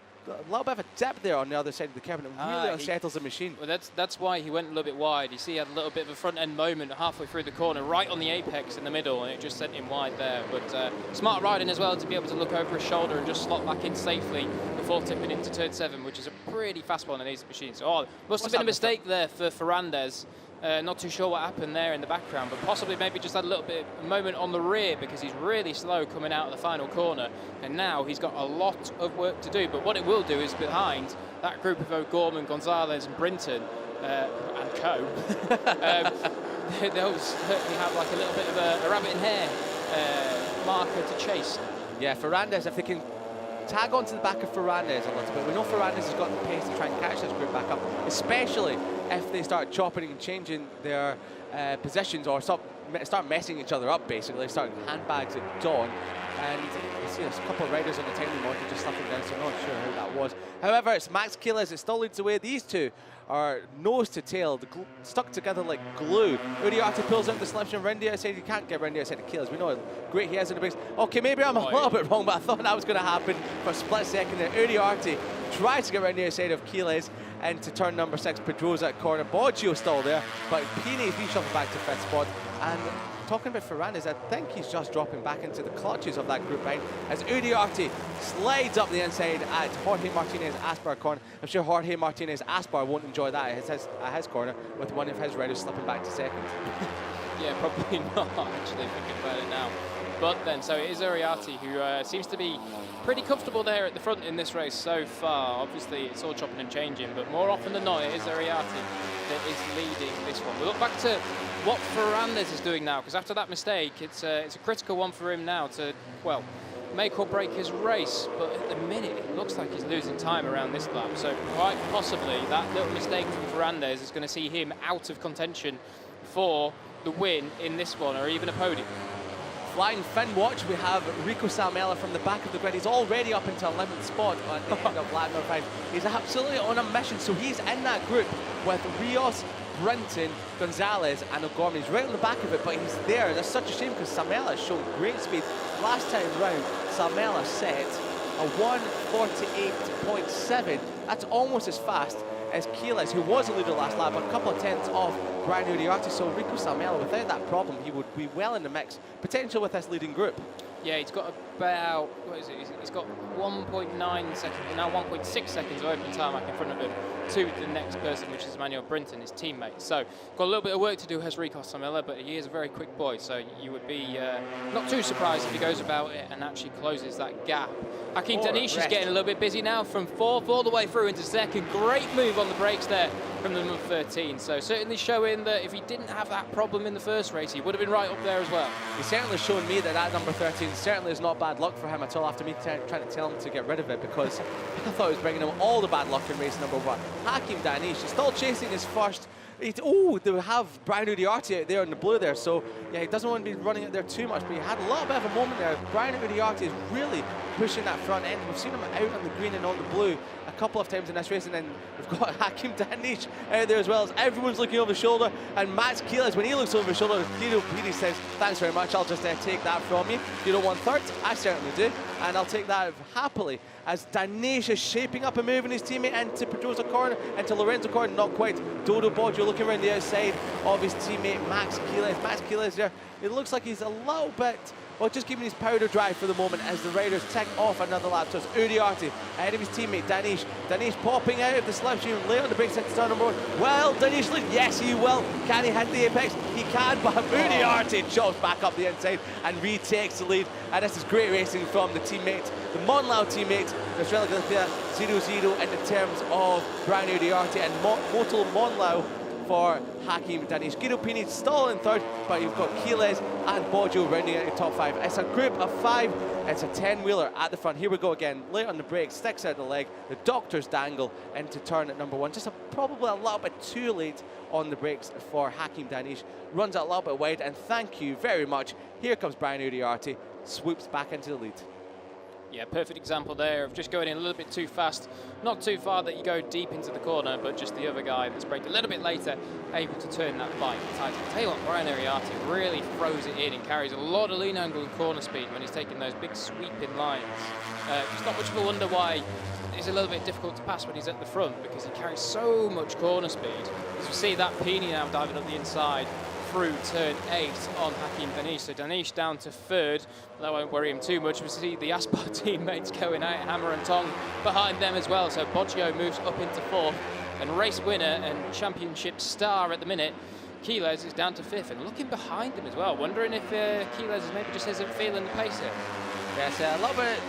little bit of a dip there on the other side of the curb, and it really unsettles the machine. Well, that's why he went a little bit wide. You see, he had a little bit of a front-end moment halfway through the corner, right on the apex in the middle, and it just sent him wide there. But smart riding as well to be able to look over his shoulder and just slot back in safely before tipping into turn 7, which is a pretty fast one in these machines. So, must have been a mistake there for Ferrandez. Not too sure what happened there in the background, but possibly maybe just had a little bit of a moment on the rear because he's really slow coming out of the final corner, and now he's got a lot of work to do. But what it will do is behind that group of O'Gorman, Gonzalez and Brinton and co, they'll certainly have like a little bit of a rabbit in hair marker to chase. Yeah, Ferrandez, if they can tag onto the back of Ferrandez a little bit. We know Ferrandez has got the pace to try and catch this group back up, especially if they start chopping and changing their positions or start messing each other up, basically. Start handbags at dawn. And you see there's a couple of riders on the timing marker just slapping down, so I'm not sure how that was. However, it's Max Quiles that still leads the way. These two are nose to tail, stuck together like glue. Uriarte pulls out the slipstream. Rendy outside, you can't get Rendy outside of Quiles. We know how great he is in the brakes. Okay, maybe I'm a little bit wrong, but I thought that was going to happen for a split second there. Uriarte tries to get Rendy outside of Quiles into turn number 6. Pedrosa at corner. Boggio still there, but Pini is shuffled back to 5th spot. And talking about Ferrandez, I think he's just dropping back into the clutches of that group behind as Uriarte slides up the inside at Jorge Martinez Aspar corner. I'm sure Jorge Martinez Aspar won't enjoy that at his corner with one of his riders slipping back to 2nd. Yeah, probably not, actually, thinking about it now. But then, so it is Uriarte who seems to be pretty comfortable there at the front in this race so far. Obviously, it's all chopping and changing, but more often than not, it is Uriarte that is leading this one. We'll look back to what Ferrandez is doing now, because after that mistake, it's a critical one for him now to, well, make or break his race. But at the minute, it looks like he's losing time around this lap. So quite possibly, that little mistake from Ferrandez is going to see him out of contention for the win in this one, or even a podium. Flying Fin watch, we have Rico Salmela from the back of the grid. He's already up into 11th spot at the end of lap number 5. He's absolutely on a mission, so he's in that group with Rios, Brinton, Gonzalez and O'Gorman. He's right on the back of it, but he's there. That's such a shame because Salmela has shown great speed. Last time round, Salmela set a 1:48.7. That's almost as fast as Quiles, who was a leader last lap, a couple of tenths off Brian Uriarte. So Rico Salmela, without that problem, he would be well in the mix, potential with this leading group. Yeah, he's got about, what is it? He's got 1.9 seconds, now 1.6 seconds of open tarmac in front of him to the next person, which is Emmanuel Brinton, his teammate. So, got a little bit of work to do, has Rico Salmela, but he is a very quick boy, so you would be not too surprised if he goes about it and actually closes that gap. Hakim Danish is getting a little bit busy now from 4th all the way through into 2nd. Great move on the brakes there from the number 13. So certainly showing that if he didn't have that problem in the first race, he would have been right up there as well. He's certainly shown me that number 13 certainly is not bad luck for him at all after me trying to tell him to get rid of it, because I thought it was bringing him all the bad luck in race number 1. Hakim Danish is still chasing his first. They have Brian Uriarte out there in the blue there, so yeah, he doesn't want to be running out there too much, but he had a little bit of a moment there. Brian Uriarte is really pushing that front end. We've seen him out on the green and on the blue a couple of times in this race, and then we've got Hakim Danish out there as well, as everyone's looking over his shoulder, and Max Quiles, when he looks over his shoulder, he says, thanks very much, I'll just take that from you. You don't want 3rd? I certainly do, and I'll take that happily, as Danish is shaping up and moving his teammate into Pedrosa corner, into Lorenzo corner, not quite. Dodo Boggio looking around the outside of his teammate Max Quiles. Max Quiles there, it looks like he's a little bit Well, just keeping his powder dry for the moment as the riders tick off another lap. So it's Uriarte ahead of his teammate Danish. Danish popping out of the slipstream, late on the brakes into turn number 1. Well, Danish lead. Yes, he will. Can he hit the apex? He can, but Uriarte chops back up the inside and retakes the lead. And this is great racing from the teammate, the Monlau teammate. There's relatively clear 0-0 in terms of Brian Uriarte and Motul Monlau for Hakim Danish. Guido Pini still in third, but you've got Quiles and Boggio rounding out the top 5. It's a group of 5. It's a 10-wheeler at the front. Here we go again. Late on the brakes, sticks out the leg. The doctors dangle into turn at number 1. Just probably a little bit too late on the brakes for Hakim Danish. Runs it a little bit wide, and thank you very much. Here comes Brian Uriarte, swoops back into the lead. Yeah, perfect example there of just going in a little bit too fast. Not too far that you go deep into the corner, but just the other guy that's braked a little bit later, able to turn that bike tight. I'll tell you what, Brian Uriarte really throws it in and carries a lot of lean angle and corner speed when he's taking those big sweeping lines. It's not much of a wonder why it's a little bit difficult to pass when he's at the front, because he carries so much corner speed. As you see that Pini now diving up the inside through turn 8 on Hakim Danish. So Danish down to third. That won't worry him too much. We see the Aspar teammates going out, Hammer and Tong behind them as well. So Boggio moves up into 4th, and race winner and championship star at the minute, Quiles, is down to 5th, and looking behind him as well, wondering if Quiles maybe just isn't feeling the pace here. Yes, a little bit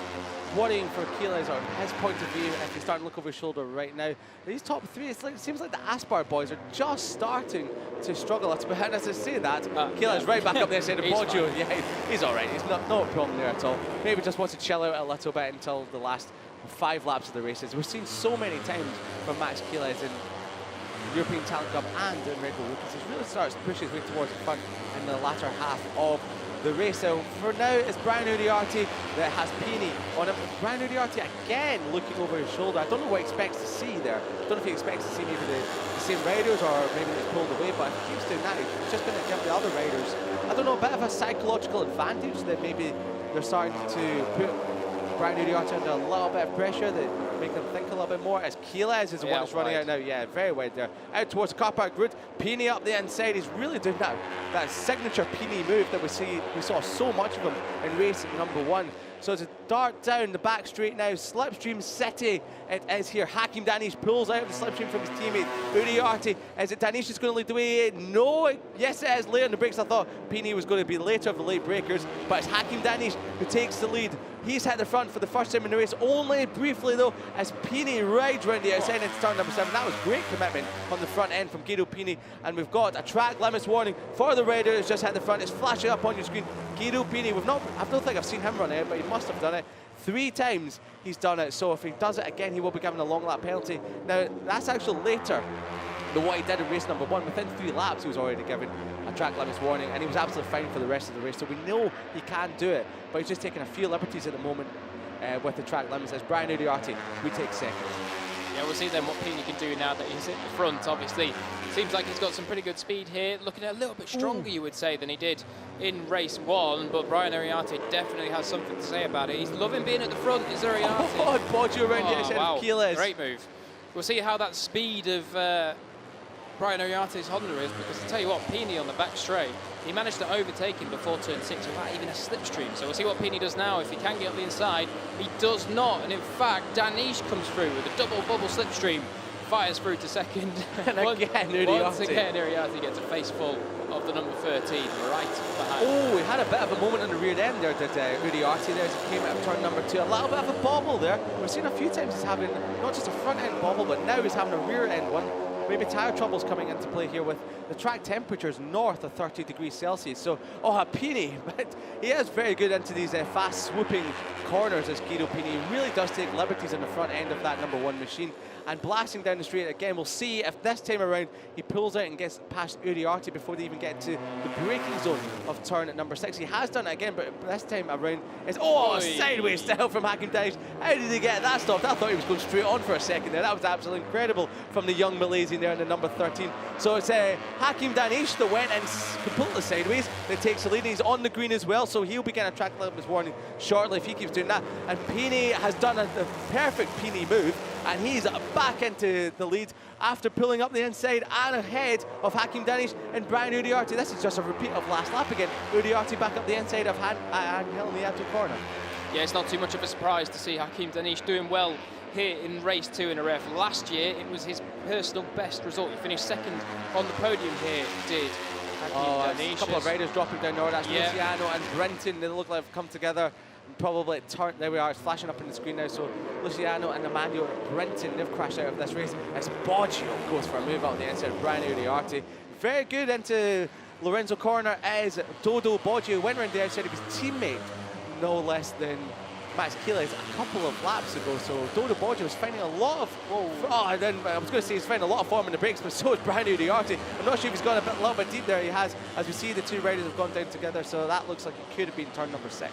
worrying for Quiles, or his point of view, if he's starting to look over his shoulder right now. These top 3, it seems like the Aspar boys are just starting to struggle. It's behind us to say that. Quiles right back up there saying to Boggio, yeah, he's all right. He's no problem there at all. Maybe just wants to chill out a little bit until the last 5 laps of the races. We've seen so many times from Max Quiles in European Talent Cup and in Red Bull Lucas. He really starts to push his way towards the front in the latter half of the race. So for now, it's Brian Uriarte that has Pini on him. Brian Uriarte again looking over his shoulder. I don't know what he expects to see there. I don't know if he expects to see maybe the same riders, or maybe they've pulled away, but if he keeps doing that, he's just going to give the other riders, I don't know, a bit of a psychological advantage that maybe they're starting to put Brian Uriarte under a little bit of pressure that make them think a little bit more. As Quiles is the one that's running out now. Yeah, very wide there. Out towards the car park route. Pini up the inside. He's really doing that signature Pini move that we saw so much of him in race number 1. So it's a dart down the back straight now. Slipstream City it is here. Hakim Danish pulls out of the slipstream from his teammate Uriarte. Is it Danish is going to lead the way? No, yes it is. Late on the brakes. I thought Pini was going to be later of the late breakers, but it's Hakim Danish who takes the lead. He's hit the front for the first time in the race, only briefly though, as Pini rides round the outside into turn number 7. That was great commitment on the front end from Guido Pini, and we've got a track limits warning for the rider who's just hit the front. It's flashing up on your screen. Guido Pini, I don't think I've seen him run out, but he must have done it. 3 times he's done it, so if he does it again, he will be given a long lap penalty. Now, that's actually later than what he did in race number 1. Within 3 laps, he was already given a track limits warning, and he was absolutely fine for the rest of the race. So we know he can do it, but he's just taking a few liberties at the moment with the track limits. As Brian Uriarte, we take 2nd. Yeah, we'll see then what Pini can do now that he's at the front, obviously. Seems like he's got some pretty good speed here, looking a little bit stronger, you would say, than he did in race 1, but Brian Uriarte definitely has something to say about it. He's loving being at the front, is Uriarte. Oh, Boggio around the outside of Quiles. Great move. We'll see how that speed of Brian Uriarte's Honda is, because I'll tell you what, Pini on the back straight, he managed to overtake him before turn 6 without even a slipstream. So we'll see what Pini does now. If he can get up the inside, he does not. And in fact, Danish comes through with a double bubble slipstream, fires through to 2nd. And once again, Uriarte gets a face full of the number 13 right behind. Oh, he had a bit of a moment on the rear end there, did Uriarte there, as he came out of turn number 2. A little bit of a bobble there. We've seen a few times he's having not just a front end bobble, but now he's having a rear end one. Maybe tyre troubles coming into play here with the track temperatures north of 30 degrees Celsius. So, Pini, but he is very good into these fast swooping corners as Guido Pini. He really does take liberties in the front end of that number 1 machine. And blasting down the straight again, we'll see if this time around he pulls out and gets past Uriarte before they even get to the braking zone of turn at number 6. He has done it again, but this time around it's sideways style from Hakim Danish. How did he get that stopped? I thought he was going straight on for a second there. That was absolutely incredible from the young Malaysian 14 there and the number 13. So it's Hakim Danish that went and completely sideways that takes the lead. He's on the green as well, so he'll be getting a track limits warning shortly if he keeps doing that. And Pini has done the perfect Pini move, and he's back into the lead after pulling up the inside and ahead of Hakim Danish and Brian Uriarte. This is just a repeat of last lap again. Uriarte back up the inside of Ángel Nieto corner. Yeah, it's not too much of a surprise to see Hakim Danish doing well here in race 2 in a ref. Last year, it was his personal best result. He finished second on the podium here, did Hakim Danish. A couple of riders dropping down there. That's Yeah. Luciano and Brenton. They look like they've come together. Probably turned. There we are. It's flashing up on the screen now. So Luciano and Emmanuel Brenton, they've crashed out of this race. As Boggio goes for a move out on the inside of Brian Uriarte. Very good into Lorenzo corner as Dodo Boggio went around the outside of his teammate, no less than Max Quiles a couple of laps ago. So Dodo Boggio was finding a lot of and then I was going to say he's finding a lot of form in the brakes, but so is Brian Uriarte. I'm not sure if he's gone a little bit deep there. He has, as we see the two riders have gone down together. So that looks like it could have been turn number 6.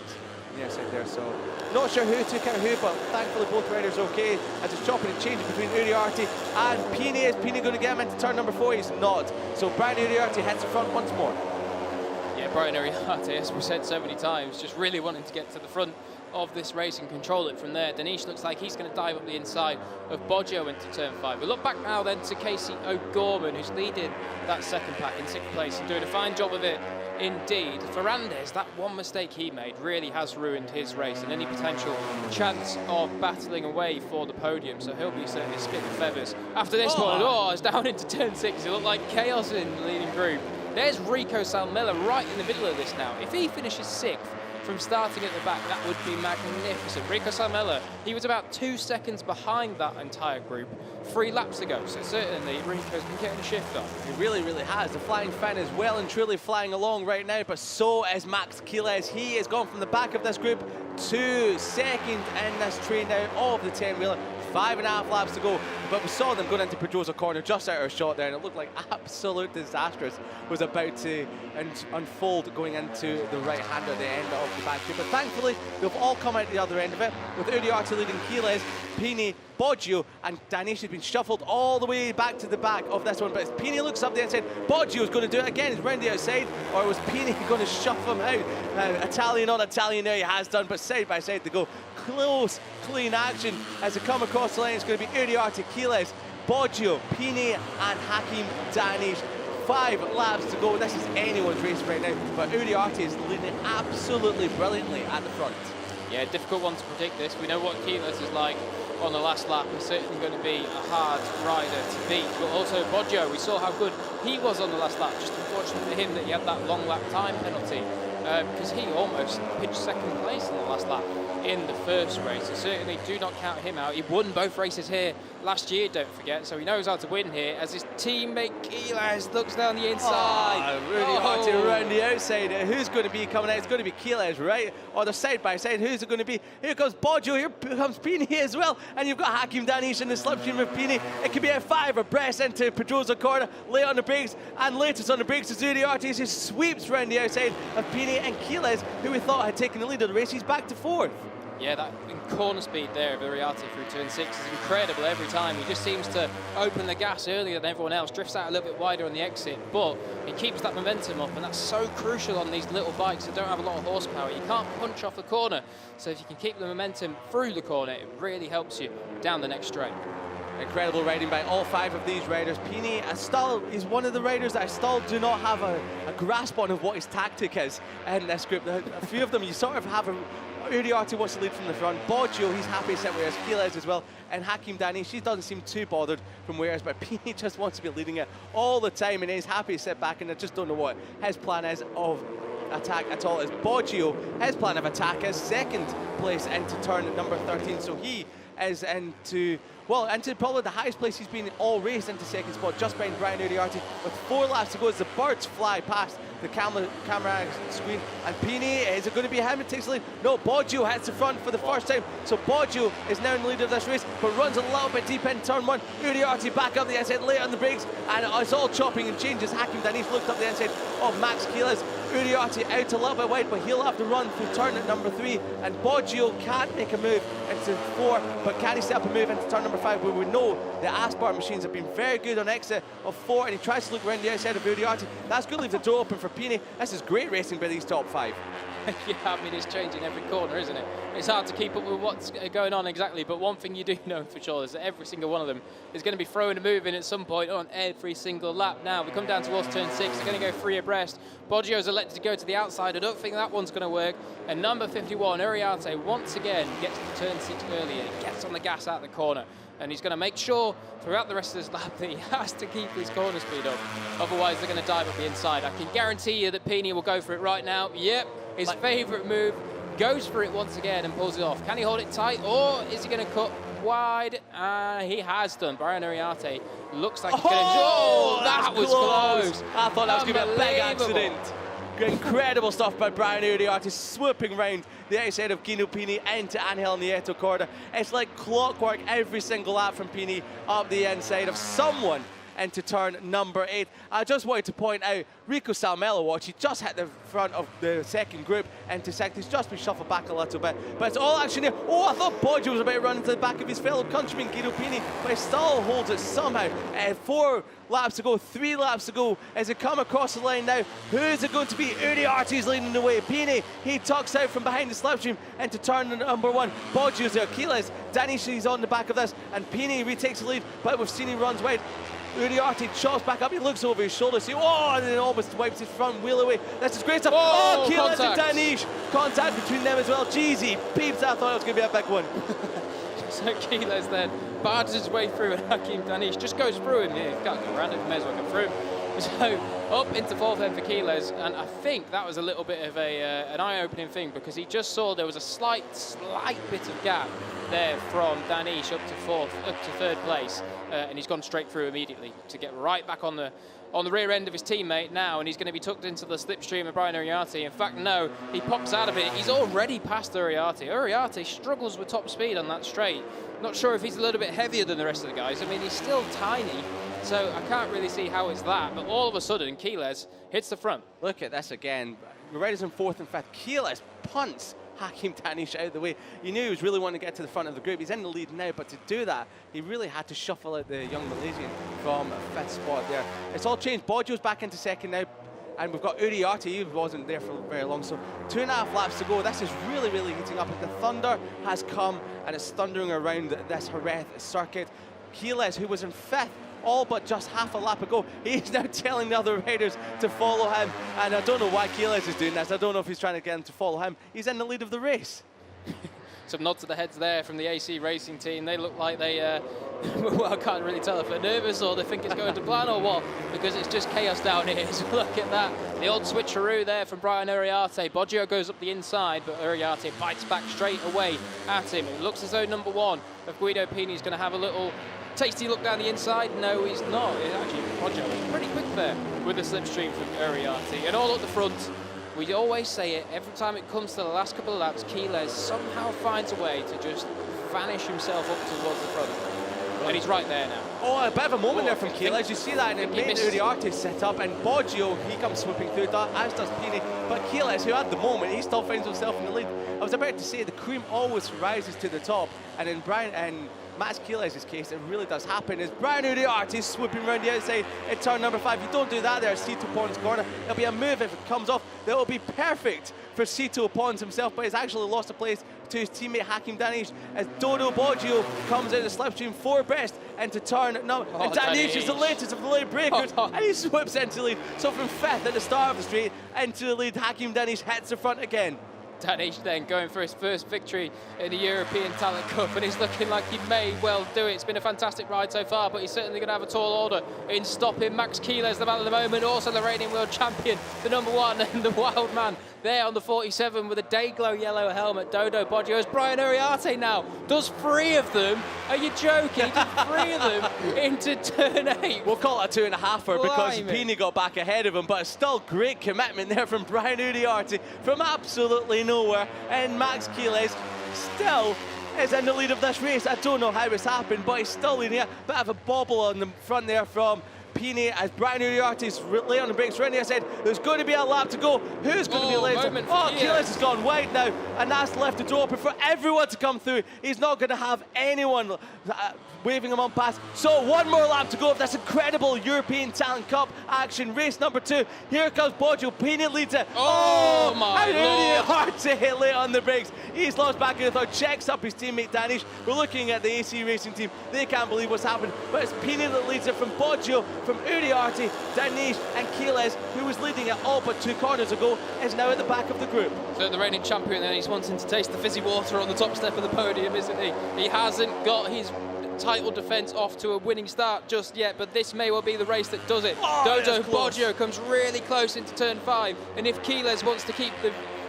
The outside there, so not sure who took out who, but thankfully both riders are okay as it's chopping and changing between Uriarte and Pini. Is Pini going to get him into turn number 4? He's not. So Brian Uriarte heads the front once more. Yeah, Brian Uriarte, as we've said so many times, just really wanting to get to the front of this race and control it from there. Danish looks like he's going to dive up the inside of Boggio into turn 5. We look back now then to Casey O'Gorman, who's leading that second pack in 6th place and doing a fine job of it. Indeed, Ferrandez, that one mistake he made really has ruined his race and any potential chance of battling away for the podium. So he'll be certainly spitting feathers after this one. Oh, it's down into turn 6. It looked like chaos in the leading group. There's Rico Salmela right in the middle of this now. If he finishes 6th from starting at the back, that would be magnificent. Rico Salmela, he was about 2 seconds behind that entire group 3 laps ago, so certainly Rico's been getting a shift on. He really, really has. The Flying Fin is well and truly flying along right now, but so is Max Quiles. He has gone from the back of this group to second in this train now of the 10-wheeler. 5.5 laps to go, but we saw them going into Pedrosa corner just out of shot there, and it looked like absolute disastrous was about to unfold going into the right-hander at the end of the back here. But thankfully, they've all come out the other end of it, with Uriarte leading Quiles, Pini, Boggio, and Danish has been shuffled all the way back to the back of this one. But as Pini looks up the inside, Boggio is going to do it again. He's round the outside, or was Pini going to shuffle him out? Italian on Italian now, he has done, but side by side they go. Close, clean action as they come across the line. It's going to be Uriarte, Quiles, Boggio, Pini, and Hakim Danish. 5 laps to go. This is anyone's race right now, but Uriarte is leading absolutely brilliantly at the front. Yeah, difficult one to predict this. We know what Quiles is like on the last lap. He's certainly going to be a hard rider to beat. But also Boggio, we saw how good he was on the last lap. Just unfortunate for him that he had that long lap time penalty because he almost pitched 2nd place in the last lap in the first race. So certainly do not count him out. He won both races here last year, don't forget, so he knows how to win here as his teammate Quiles looks down the inside. Really hard to around the outside. Who's going to be coming out? It's going to be Quiles, right? Or the side by side. Who's it going to be? Here comes Boggio, here comes Pini as well, and you've got Hakim Danish in the slipstream of Pini. It could be a 5 abreast into Pedrosa corner, late on the brakes, and latest on the brakes is Uriarte, who sweeps round the outside of Pini, and Quiles, who we thought had taken the lead of the race, he's back to 4th. Yeah, that corner speed there of Uriarte through turn 6 is incredible every time. He just seems to open the gas earlier than everyone else, drifts out a little bit wider on the exit, but he keeps that momentum up, and that's so crucial on these little bikes that don't have a lot of horsepower. You can't punch off the corner, so if you can keep the momentum through the corner, it really helps you down the next straight. Incredible riding by all 5 of these riders. Pini is one of the riders that I still do not have a grasp on of what his tactic is in this group. A few of them you sort of have Uriarte wants to lead from the front. Boggio, he's happy to sit where Quiles as well. And Hakim Danish, he doesn't seem too bothered from where he is, but Pini just wants to be leading it all the time, and he's happy to sit back, and I just don't know what his plan is of attack at all. As Boggio, his plan of attack is 2nd place into turn number 13, so he is into probably the highest place he's been in all race, into 2nd spot, just behind Brian Uriarte, with 4 laps to go as the birds fly past the camera screen. And Pini, is it going to be him that takes the lead? No, Boggio hits the front for the first time, so Boggio is now in the lead of this race, but runs a little bit deep in turn 1. Uriarte back up the inside, late on the brakes, and it's all chopping and changes. Hakim Danish looked up the inside of Max Quiles. Uriarte out a little bit wide, but he'll have to run through turn at number 3, and Boggio can't make a move into 4, but can he step up a move into turn number 5, where we know the Aspar machines have been very good on exit of 4, and he tries to look around the outside of Uriarte. That's good to leave the door open for Pini. This is great racing by these top 5. Yeah, I mean, it's changing every corner, isn't it? It's hard to keep up with what's going on exactly, but one thing you do know for sure is that every single one of them is going to be throwing a move in at some point on every single lap. Now, we come down towards turn 6, they're going to go 3 abreast. Boggio's elected to go to the outside. I don't think that one's going to work. And number 51, Uriarte, once again, gets to turn 6 earlier, gets on the gas out of the corner. And he's going to make sure throughout the rest of this lap that he has to keep his corner speed up. Otherwise, they're going to dive up the inside. I can guarantee you that Pini will go for it right now. Yep, his favourite move, goes for it once again and pulls it off. Can he hold it tight, or is he going to cut wide? He has done. Brian Uriarte looks like he's going to... Oh, that was close. I thought that was going to be a big accident. Incredible stuff by Brian Uriarte, swooping round the outside of Gino Pini into Ángel Nieto corner. It's like clockwork every single lap from Pini up the inside of someone into turn number 8. I just wanted to point out Rico Salmello watch. He just hit the front of the second group into second. He's just been shuffled back a little bit, but it's all action here. Oh, I thought Boggio was about to run into the back of his fellow countryman Guido Pini, but he still holds it somehow. 4 laps to go, 3 laps to go. As they come across the line now, who is it going to be? Uriarte's leading the way. Pini, he tucks out from behind the slipstream into turn number 1. Boggio's there. Keyless, Danishi's on the back of this, and Pini retakes the lead, but we've seen he runs wide. Uriarte chops back up, he looks over his shoulder, see, oh, and then almost wipes his front wheel away. This is great stuff. Oh, Keyless and Danish. Contact between them as well. Jeezy, peeps, I thought it was going to be a big one. So Keyless then barges his way through, and Hakim Danish just goes through him. Yeah, he can't go around it, may as well go through him. So up into 4th then for Keyless, and I think that was a little bit of an eye-opening thing, because he just saw there was a slight bit of gap there from Danish up to 3rd place, and he's gone straight through immediately to get right back on the rear end of his teammate now, and he's going to be tucked into the slipstream of Brian Uriarte. In fact, no, he pops out of it. He's already past Uriarte. Uriarte struggles with top speed on that straight. Not sure if he's a little bit heavier than the rest of the guys. I mean, he's still tiny, so I can't really see how it's that. But all of a sudden, Keyless hits the front. Look at this again. Riders in 4th and 5th. Keyless punts Hakim Danish out of the way. You knew he was really wanting to get to the front of the group. He's in the lead now, but to do that, he really had to shuffle out the young Malaysian from 5th spot there. It's all changed. Boggio's back into 2nd now, and we've got Uriarte. He wasn't there for very long, so 2.5 laps to go. This is really, really heating up. The thunder has come, and it's thundering around this Jerez circuit. Keyless, who was in 5th, all but just half a lap ago, he's now telling the other riders to follow him, and I don't know why Keyless is doing this. I don't know if he's trying to get them to follow him. He's in the lead of the race. Some nods to the heads there from the AC Racing team. They look like they, well, I can't really tell if they're nervous or they think it's going to plan or what, because it's just chaos down here. So look at that. The old switcheroo there from Brian Uriarte. Boggio goes up the inside, but Uriarte bites back straight away at him. It looks as though number 1 of Guido Pini is going to have a little tasty look down the inside. No, he's not. Actually, Boggio was pretty quick there with the slipstream from Uriarte. And all up the front, we always say it, every time it comes to the last couple of laps, Keyless somehow finds a way to just vanish himself up towards the front. And he's right there now. Oh, a bit of a moment there from Keyless. You see that, and it made Uriarte sit up, and Boggio, he comes swooping through, as does Pini. But Keyless, who had the moment, he still finds himself in the lead. I was about to say, the cream always rises to the top, and in Brian and Max Keyless' case, it really does happen. As Brian Uriarte is swooping around the outside at turn number 5. You don't do that there, Cito Pons' corner. It'll be a move if it comes off. That will be perfect for Cito Pons himself, but he's actually lost a place to his teammate Hakim Danish as Dodo Boggio comes out of the slipstream 4 abreast into turn number. And Danish is the latest of the late breakers, and he swoops into the lead. So from 5th at the start of the straight into the lead, Hakim Danish hits the front again. Danish then going for his first victory in the European Talent Cup, and he's looking like he may well do it. It's been a fantastic ride so far, but he's certainly going to have a tall order in stopping Max Keyless, the man at the moment, also the reigning world champion, the number 1, and the wild man there on the 47 with a Dayglow yellow helmet, Dodo Boggio. As Brian Uriarte now does 3 of them. Are you joking? He did 3 of them into turn 8. We'll call it a 2.5er because Pini got back ahead of him, but it's still great commitment there from Brian Uriarte from absolutely nowhere. And Max Keyless still is in the lead of this race. I don't know how it's happened, but he's still leading. A bit of a bobble on the front there from Pini as Brian Uriarte's late on the brakes. Renier said there's going to be a lap to go. Who's going to be late? Keyless has gone wide now, and that's left the door open for everyone to come through. He's not going to have anyone waving him on past. So one more lap to go of this incredible European Talent Cup action. Race number 2. Here comes Boggio. Pini leads it. Oh my Lord. Hard to hit late on the brakes. He's lost back in the third. Checks up his teammate Danish. We're looking at the AC Racing team. They can't believe what's happened. But it's Pini that leads it from Boggio, from Uriarte, Danish and Keyless, who was leading it all but 2 corners ago, is now at the back of the group. So the reigning champion then, he's wanting to taste the fizzy water on the top step of the podium, isn't he? He hasn't got his title defence off to a winning start just yet, but this may well be the race that does it. Dodo Boggio comes really close into turn 5, and if Keyless wants to keep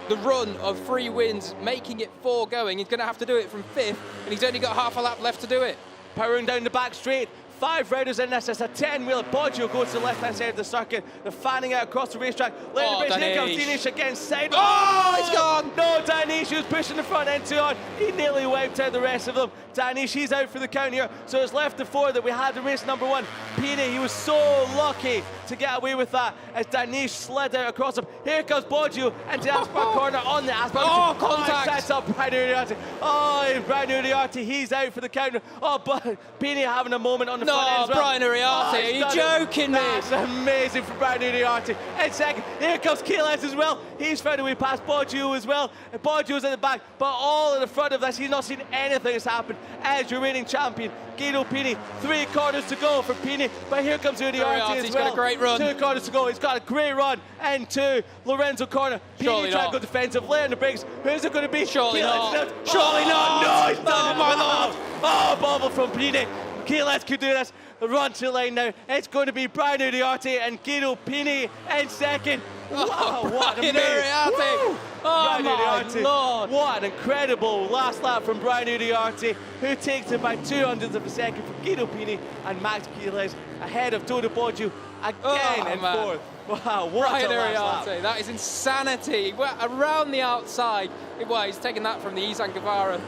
the run of 3 wins, making it 4 going, he's going to have to do it from 5th, and he's only got half a lap left to do it. Powering down the back straight. 5 riders in this. It's a 10-wheeler. Boggio goes to the left-hand side of the circuit. They're fanning out across the racetrack. Here comes Danish against side. Oh, it's gone! No, Danish was pushing the front end too hard. He nearly wiped out the rest of them. Danish, he's out for the count here. So it's left the 4 that we had in race number 1. Pini, he was so lucky to get away with that as Danish slid out across him. Here comes Boggio into the asphalt corner on the asphalt. Oh, contact! Sets up Brian Uriarte. Oh, Brian Uriarte, he's out for the count. Oh, but Pini having a moment on the front end as well. Brian Uriarte, are you joking me? That's amazing for Brian Uriarte. In second, here comes Keyless as well. He's found a way past Boggio as well. And Boggio's at the back, but all in the front of this, he's not seen anything that's happened as your reigning champion, Guido Pini. 3 corners to go for Pini, but here comes Uriarte as well. He's got a great run. 2 corners to go. He's got a great run into Lorenzo corner. Pini trying to go defensive, lay on the brakes. Who's it going to be? Surely not. Surely not. No, he's done it. My Lord. Oh, bobble from Pini. Keyless could do this. Run to the line now. It's going to be Brian Uriarte and Guido Pini in second. Wow, what Brian Uriarte. Oh my Lord. What an incredible last lap from Brian Uriarte, who takes it by 200ths of a second from Guido Pini and Max Keyless ahead of Dodo Boggio again in 4th. Wow, what Brian a last Uriarte, lap. that is insanity. Well, around the outside, well, he's taken that from the Izan Guevara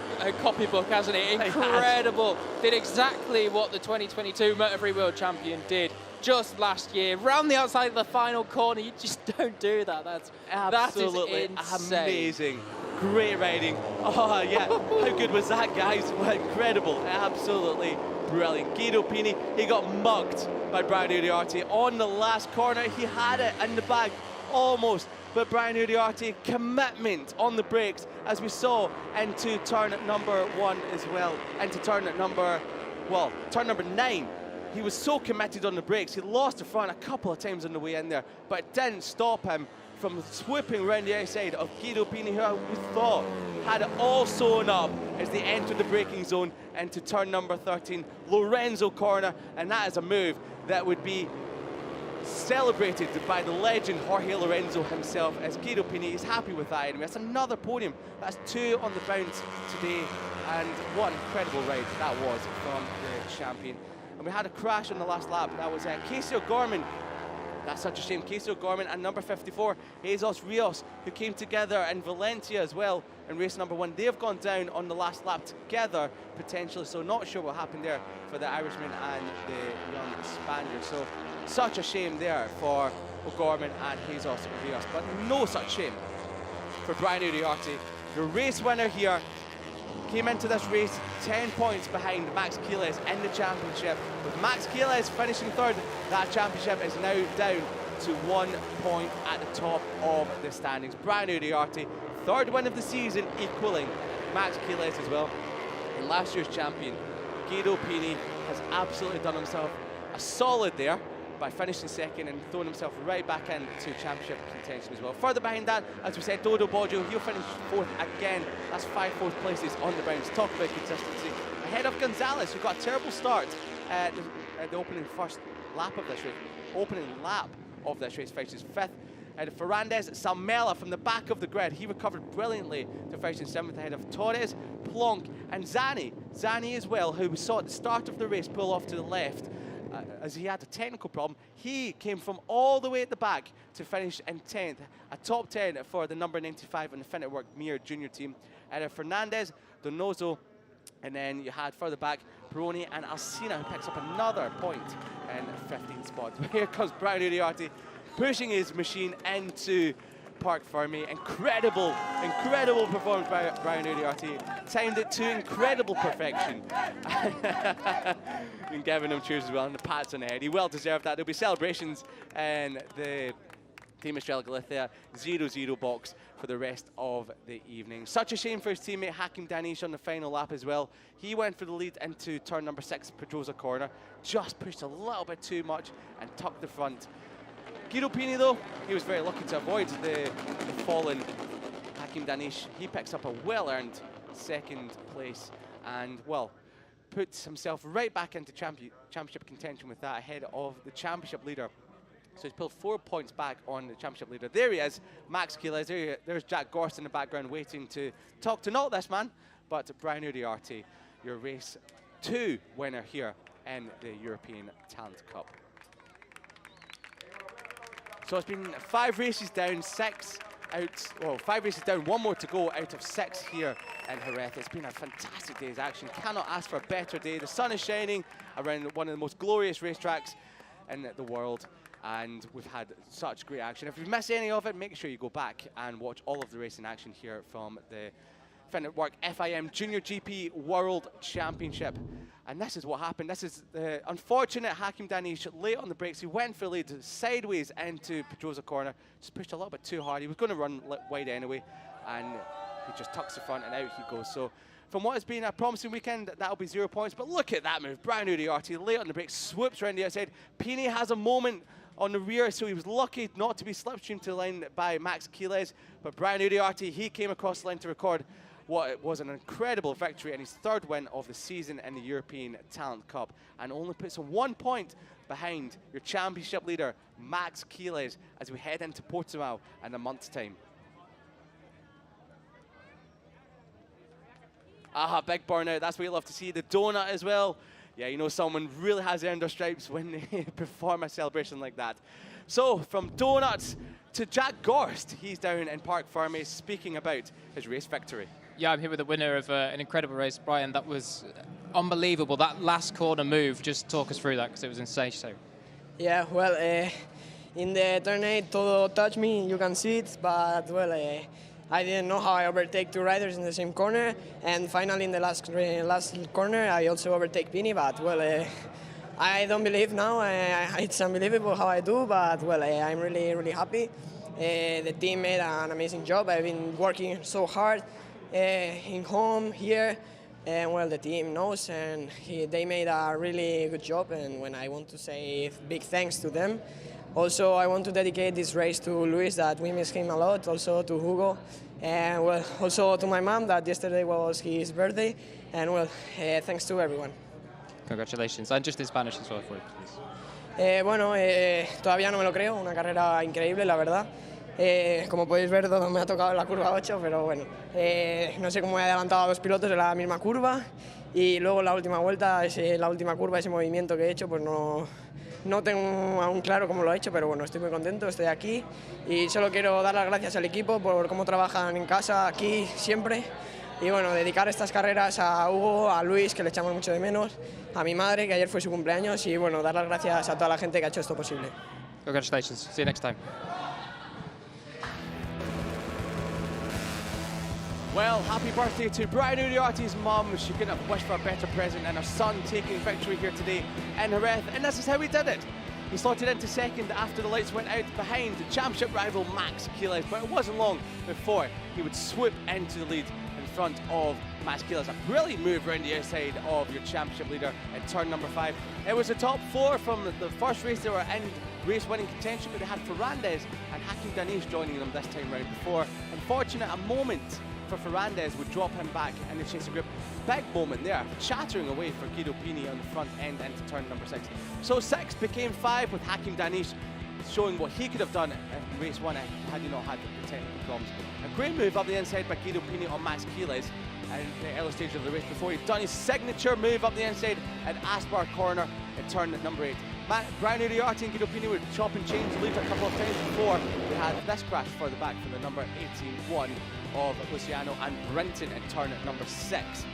copybook, hasn't he? Incredible. Did exactly what the 2022 Motor 3 World Champion did just last year. Round the outside of the final corner, you just don't do that. That's absolutely amazing. Great riding. Oh, yeah. How good was that, guys? Incredible. Absolutely brilliant. Guido Pini, he got mugged by Brian Uriarte on the last corner. He had it in the bag, almost. But Brian Uriarte, commitment on the brakes, as we saw into turn number 1 as well. Into turn number 9. He was so committed on the brakes. He lost the front a couple of times on the way in there, but it didn't stop him from swooping around the outside of Guido Pini, who we thought had it all sewn up as they entered the braking zone into turn number 13, Lorenzo corner, and that is a move that would be celebrated by the legend Jorge Lorenzo himself, as Guido Pini is happy with that anyway. That's another podium. That's 2 on the bounce today, and what an incredible ride that was from the champion. And we had a crash on the last lap. That was Casey O'Gorman. That's such a shame. Casey O'Gorman and number 54, Jesus Rios, who came together in Valencia as well in race number 1. They've gone down on the last lap together, potentially, so not sure what happened there for the Irishman and the young Spaniard. So such a shame there for O'Gorman and Jesus Rios, but no such shame for Brian Uriarte, the race winner here. Came into this race 10 points behind Max Keyless in the championship. With Max Keyless finishing 3rd, that championship is now down to 1 point at the top of the standings. Brian Uriarte, 3rd win of the season, equaling Max Keyless as well. And last year's champion, Guido Pini, has absolutely done himself a solid there by finishing 2nd and throwing himself right back into championship contention as well. Further behind that, as we said, Dodo Boggio, he'll finish 4th again. That's 5 4th places on the bounce. Talk about consistency. Ahead of Gonzalez, who got a terrible start at the opening lap of this race, finishes 5th. And Ferrandez Salmela from the back of the grid, he recovered brilliantly to finish in 7th ahead of Torres, Plonk and Zani. Zani as well, who we saw at the start of the race pull off to the left. As he had a technical problem, he came from all the way at the back to finish in 10th, a top 10 for the number 95 on the Finetwork Mir Junior team. Fernandez, Donoso, and then you had further back Peroni and Alcina, who picks up another point in 15th spot. Here comes Brian Uriarte pushing his machine into Parc Fermé. Incredible performance by Brian Uriarte. Timed it to incredible perfection. And giving him cheers as well, and the pats on the head. He well deserved that. There'll be celebrations in the Team Estrella Galicia 0-0 box for the rest of the evening. Such a shame for his teammate Hakim Danish on the final lap as well. He went for the lead into turn number 6, Pedrosa corner. Just pushed a little bit too much and tucked the front. Guido Pini, though, he was very lucky to avoid the fallen Hakim Danish. He picks up a well-earned second place and, well, puts himself right back into championship contention with that, ahead of the championship leader. So he's pulled 4 points back on the championship leader. There he is, Max Quiles. There's Jack Gorst in the background waiting to talk to not this man, but Brian Uriarte, your race 2 winner here in the European Talent Cup. So it's been 5 races down, 6 out, well, 5 races down, 1 more to go out of 6 here in Jerez. It's been a fantastic day's action. Cannot ask for a better day. The sun is shining around one of the most glorious racetracks in the world, and we've had such great action. If you've missed any of it, make sure you go back and watch all of the racing action here from the Finetwork FIM JuniorGP World Championship. And this is what happened. This is the unfortunate Hakim Danish late on the brakes. He went for the lead sideways into Pedrosa corner. Just pushed a little bit too hard. He was going to run wide anyway, and he just tucks the front and out he goes. So from what has been a promising weekend, that'll be 0 points. But look at that move. Brian Uriarte late on the brakes, swoops around the outside. Pini has a moment on the rear, so he was lucky not to be slipstreamed to the line by Max Quiles. But Brian Uriarte, he came across the line to record what was an incredible victory and his 3rd win of the season in the European Talent Cup, and only puts him 1 point behind your championship leader, Max Quiles, as we head into Portimao in a month's time. Aha, big burnout. That's what you love to see. The donut as well. Yeah, you know someone really has earned their stripes when they perform a celebration like that. So, from donuts to Jack Gorst, he's down in Parc Fermé speaking about his race victory. Yeah, I'm here with the winner of an incredible race, Brian. That was unbelievable. That last corner move, just talk us through that, because it was insane. So. Yeah, well, in the turn 8, todo touched me, you can see it, but, well, I didn't know how I overtake 2 riders in the same corner, and finally in the last corner, I also overtake Pini, but, well, I don't believe now. It's unbelievable how I do, but, well, I'm really, really happy. The team made an amazing job. I've been working so hard in home, here, and, well, the team knows, and they made a really good job, and when I want to say big thanks to them. Also, I want to dedicate this race to Luis, that we miss him a lot, also to Hugo, and, well, also to my mom, that yesterday was his birthday, and, well, thanks to everyone. Congratulations, and just in Spanish as well for you, please. Bueno, todavía no me lo creo, una carrera increíble, la verdad. Como podéis ver, todo me ha tocado en la curva 8, pero bueno, no sé cómo he adelantado a 2 pilotos en la misma curva, y luego la última vuelta, la última curva, ese movimiento que he hecho, pues no tengo aún claro cómo lo he hecho, pero bueno, estoy muy contento, estoy aquí, y solo quiero dar las gracias al equipo por cómo trabajan en casa, aquí, siempre, y bueno, dedicar estas carreras a Hugo, a Luis, que le echamos mucho de menos, a mi madre, que ayer fue su cumpleaños, y bueno, dar las gracias a toda la gente que ha hecho esto posible. Congratulations, see you next time. Well, happy birthday to Brian Uriarte's mum. She couldn't have wished for a better present than her son taking victory here today in Jerez. And this is how he did it. He slotted into 2nd after the lights went out behind the championship rival Max Quiles. But it wasn't long before he would swoop into the lead in front of Max Quiles. A brilliant move around the outside of your championship leader in turn number 5. It was the top 4 from the first race. They were in race-winning contention, but they had Ferrandez and Hakim Danish joining them this time round before. Unfortunate, a moment for Ferrandez would drop him back in the chasing group. Big moment there, chattering away for Guido Pini on the front end into turn number 6. So 6 became 5 with Hakim Danish showing what he could have done in race 1 had he not had the technical problems. A great move up the inside by Guido Pini on Max Quiles in the early stage of the race before he'd done his signature move up the inside at Aspar corner in turn number 8. Brian Uriarte and Guido Pini would chop and change the lead a couple of times before we had this crash further back for the number 81 of Luciano and Brinton in turn number 6.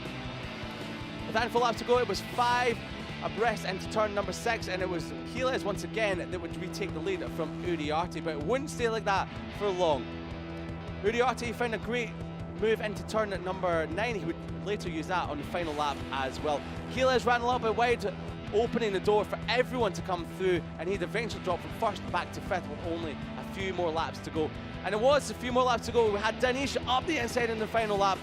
With handful laps to go, it was 5 abreast into turn number 6, and it was Jerez once again that would retake the lead from Uriarte, but it wouldn't stay like that for long. Uriarte found a great move into turn number 9. He would later use that on the final lap as well. Jerez ran a little bit wide, opening the door for everyone to come through, and he'd eventually drop from 1st back to 5th with only a few more laps to go. And it was a few more laps to go. We had Danish up the inside in the final lap,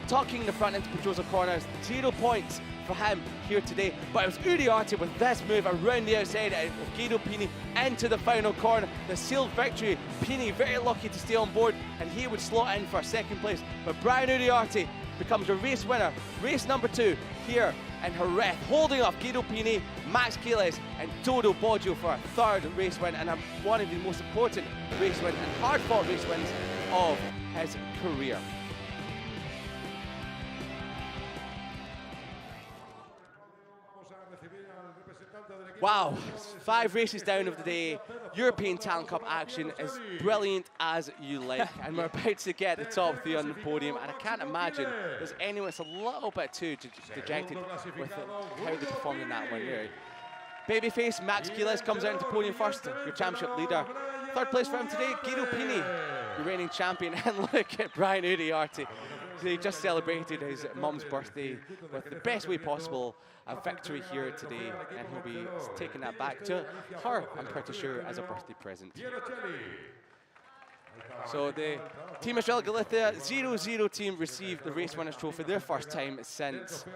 tucking the front into Pedrosa corners. 0 points for him here today, but it was Uriarte with this move around the outside of Guido Pini into the final corner. The sealed victory. Pini very lucky to stay on board, and he would slot in for 2nd place. But Brian Uriarte becomes a race winner, race number 2 here in Jerez, holding off Guido Pini, Max Jerez and Dodo Boggio for a 3rd race win, and one of the most important race wins and hard-fought race wins of his career. Wow, 5 races down of the day. European Talent Cup action is brilliant as you like, and we're about to get the top 3 on the podium, and I can't imagine there's anyone that's a little bit too dejected with how they performed in that one. Really. Babyface Max Jerez comes out into podium first, your championship leader. 3rd place for him today, Guido Pini, your reigning champion, and look at Brian Uriarte. He just celebrated his mum's birthday with the best way possible, a victory here today, and he'll be taking that back to her, I'm pretty sure, as a birthday present. So the Team Estrella Galicia 0-0 team received the race winners trophy their first time since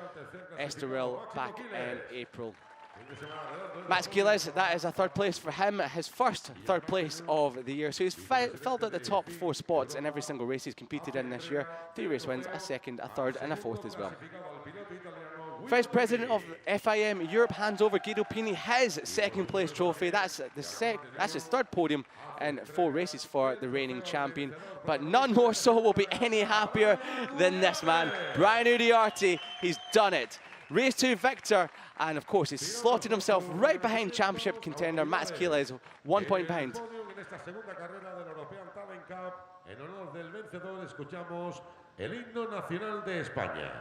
Estoril back in April. Max Jerez, that is a 3rd place for him, his first 3rd place of the year. So he's filled out the top 4 spots in every single race he's competed in this year. 3 race wins, a 2nd, a 3rd and a 4th as well. Vice President of FIM Europe hands over Guido Pini his 2nd place trophy. That's his 3rd podium in 4 races for the reigning champion. But none more so will be any happier than this man, Brian Uriarte. He's done it. Race 2 victor, and of course he's slotted himself right behind championship contender Max Jerez, 1 point behind. En honor del vencedor escuchamos el himno nacional de España.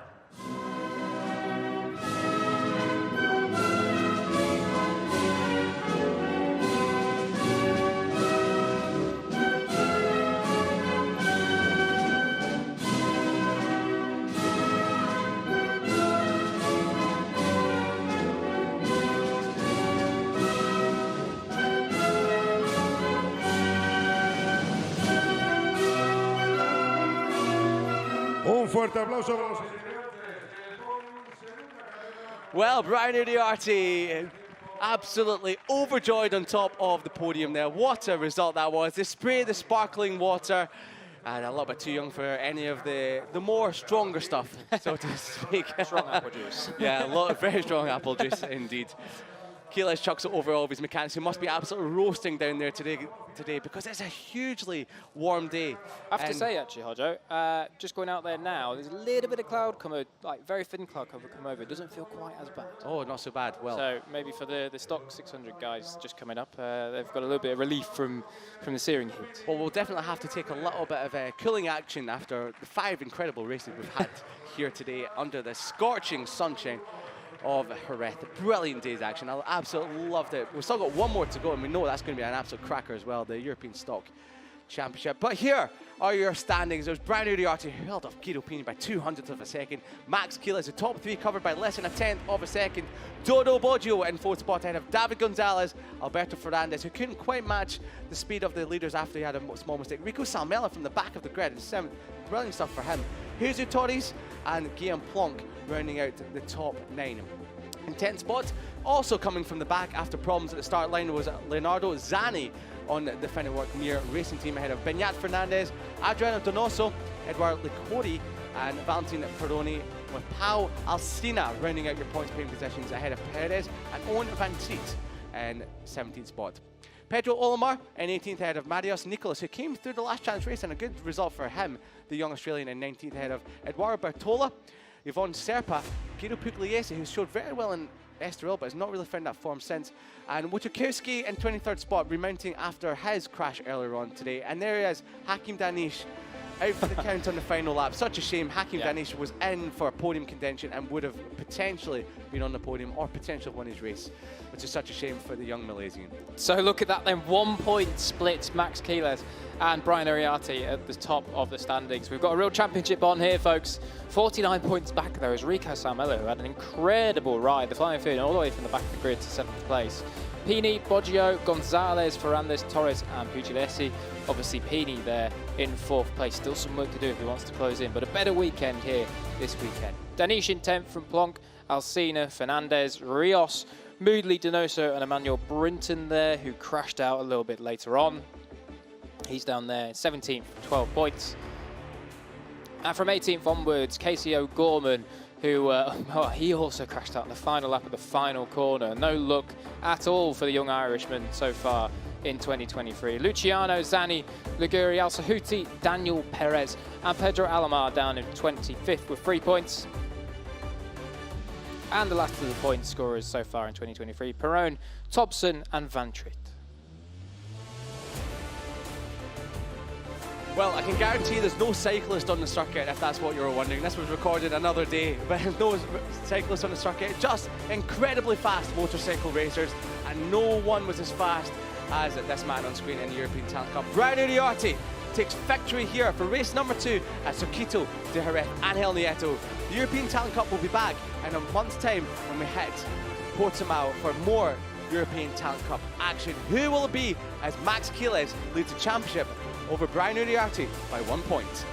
Un fuerte aplauso para los Well, Brian Uriarte absolutely overjoyed on top of the podium there. What a result that was. They spray the sparkling water, and a little bit too young for any of the more stronger stuff, so to speak. Strong apple juice. Yeah, a lot of very strong apple juice indeed. Jerez chucks it over all of his mechanics, who must be absolutely roasting down there today because it's a hugely warm day. I have to say, actually, Hodjo, just going out there now, there's a little bit of cloud come over, like very thin cloud cover come over. It doesn't feel quite as bad. Oh, not so bad. Well, so maybe for the stock 600 guys just coming up, they've got a little bit of relief from the searing heat. Well, we'll definitely have to take a little bit of cooling action after the 5 incredible races we've had here today under the scorching sunshine of Jerez. Brilliant day's action. I absolutely loved it. We've still got 1 more to go, and we know that's going to be an absolute cracker as well, the European Stock Championship. But here are your standings. There's Brian Uriarte, who held off Guido Pini by 200th of a second. Max Jerez, the top 3 covered by less than a 10th of a second. Dodo Boggio in 4th spot ahead of David Gonzalez, Alberto Fernandez, who couldn't quite match the speed of the leaders after he had a small mistake. Rico Salmela from the back of the grid in 7th. Brilliant stuff for him. Jesus Torres and Guillaume Plonk rounding out the top 9. In 10th spot, also coming from the back after problems at the start line, was Leonardo Zani on the Finetwork Mir racing team ahead of Beñat Fernandez, Adriano Donoso, Eduardo Licori and Valentin Peroni, with Pau Alcina rounding out your points paying positions ahead of Perez and Owen Van Triet in 17th spot. Pedro Olomar in 18th ahead of Marius Nicolas, who came through the last chance race, and a good result for him, the young Australian, in 19th ahead of Eduardo Bertola, Yvonne Serpa, Guido Pugliese, who showed very well in Estoril but has not really found that form since, and Wojciechowski in 23rd spot, remounting after his crash earlier on today. And there he is, Hakim Danish, out for the count on the final lap. Such a shame. Hakim Yeah. Danish was in for podium contention and would have potentially been on the podium or potentially won his race, which is such a shame for the young Malaysian. So look at that then, 1 point split, Max Quiles and Brian Ariati at the top of the standings. We've got a real championship on here, folks. 49 points back there is Rico Salmello, who had an incredible ride, the flying field all the way from the back of the grid to 7th place. Pini, Boggio, Gonzalez, Ferrandez, Torres and Pugliese. Obviously Pini there in 4th place. Still some work to do if he wants to close in, but a better weekend here this weekend. Danish in 10th from Plonk, Alsina, Fernandez, Rios, Moodley, Donoso and Emmanuel Brinton there, who crashed out a little bit later on. He's down there, 17th, 12 points. And from 18th onwards, Casey O'Gorman, who he also crashed out in the final lap of the final corner. No luck at all for the young Irishman so far in 2023. Luciano, Zani, Liguri, Al Sahuti, Daniel Perez and Pedro Alamar down in 25th with 3 points. And the last of the point scorers so far in 2023, Perrone, Thompson and Van Tritt. Well, I can guarantee there's no cyclist on the circuit, if that's what you were wondering. This was recorded another day, but there's no cyclist on the circuit. Just incredibly fast motorcycle racers, and no one was as fast as this man on screen in the European Talent Cup. Brian Uriarte takes victory here for race number 2 at Circuito de Jerez. Ángel Nieto. The European Talent Cup will be back in a month's time when we hit Portimao for more European Talent Cup action. Who will it be as Max Quiles leads the championship over Brian Uriarte by 1 point?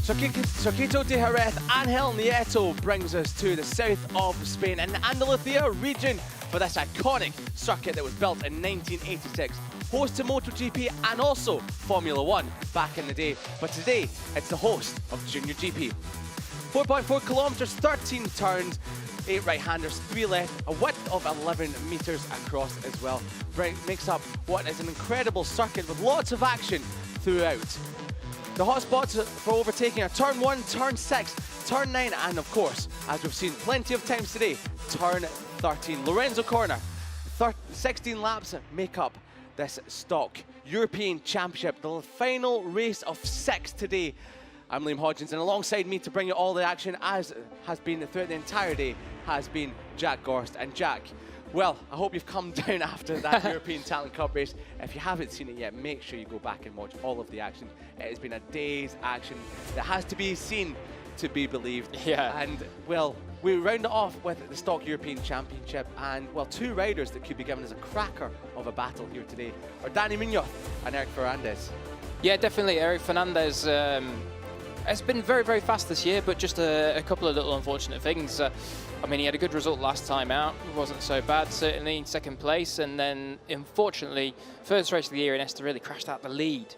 Circuito de Jerez, Ángel Nieto brings us to the south of Spain and the Andalucía region for this iconic circuit that was built in 1986. Host to MotoGP and also Formula One back in the day, but today it's the host of JuniorGP. 4.4 kilometers, 13 turns, 8 right-handers, 3 left, a width of 11 meters across as well. Makes up what is an incredible circuit with lots of action throughout. The hotspots for overtaking are turn 1, turn 6, turn 9, and of course, as we've seen plenty of times today, turn 13. Lorenzo Corner, 16 laps make up this stock European Championship, the final race of 6 today. I'm Liam Hodgins, and alongside me to bring you all the action, as has been throughout the entire day, has been Jack Gorst. And Jack, well, I hope you've come down after that European Talent Cup race. If you haven't seen it yet, make sure you go back and watch all of the action. It has been a day's action that has to be seen to be believed. Yeah. And, well, we round it off with the Stock European Championship, and, well, 2 riders that could be given as a cracker of a battle here today are Dani Munoz and Eric Fernandez. Yeah, definitely. Eric Fernandez has been very, very fast this year, but just a couple of little unfortunate things. I mean, he had a good result last time out. It wasn't so bad, certainly in second place. And then, unfortunately, first race of the year in Estoril crashed out the lead.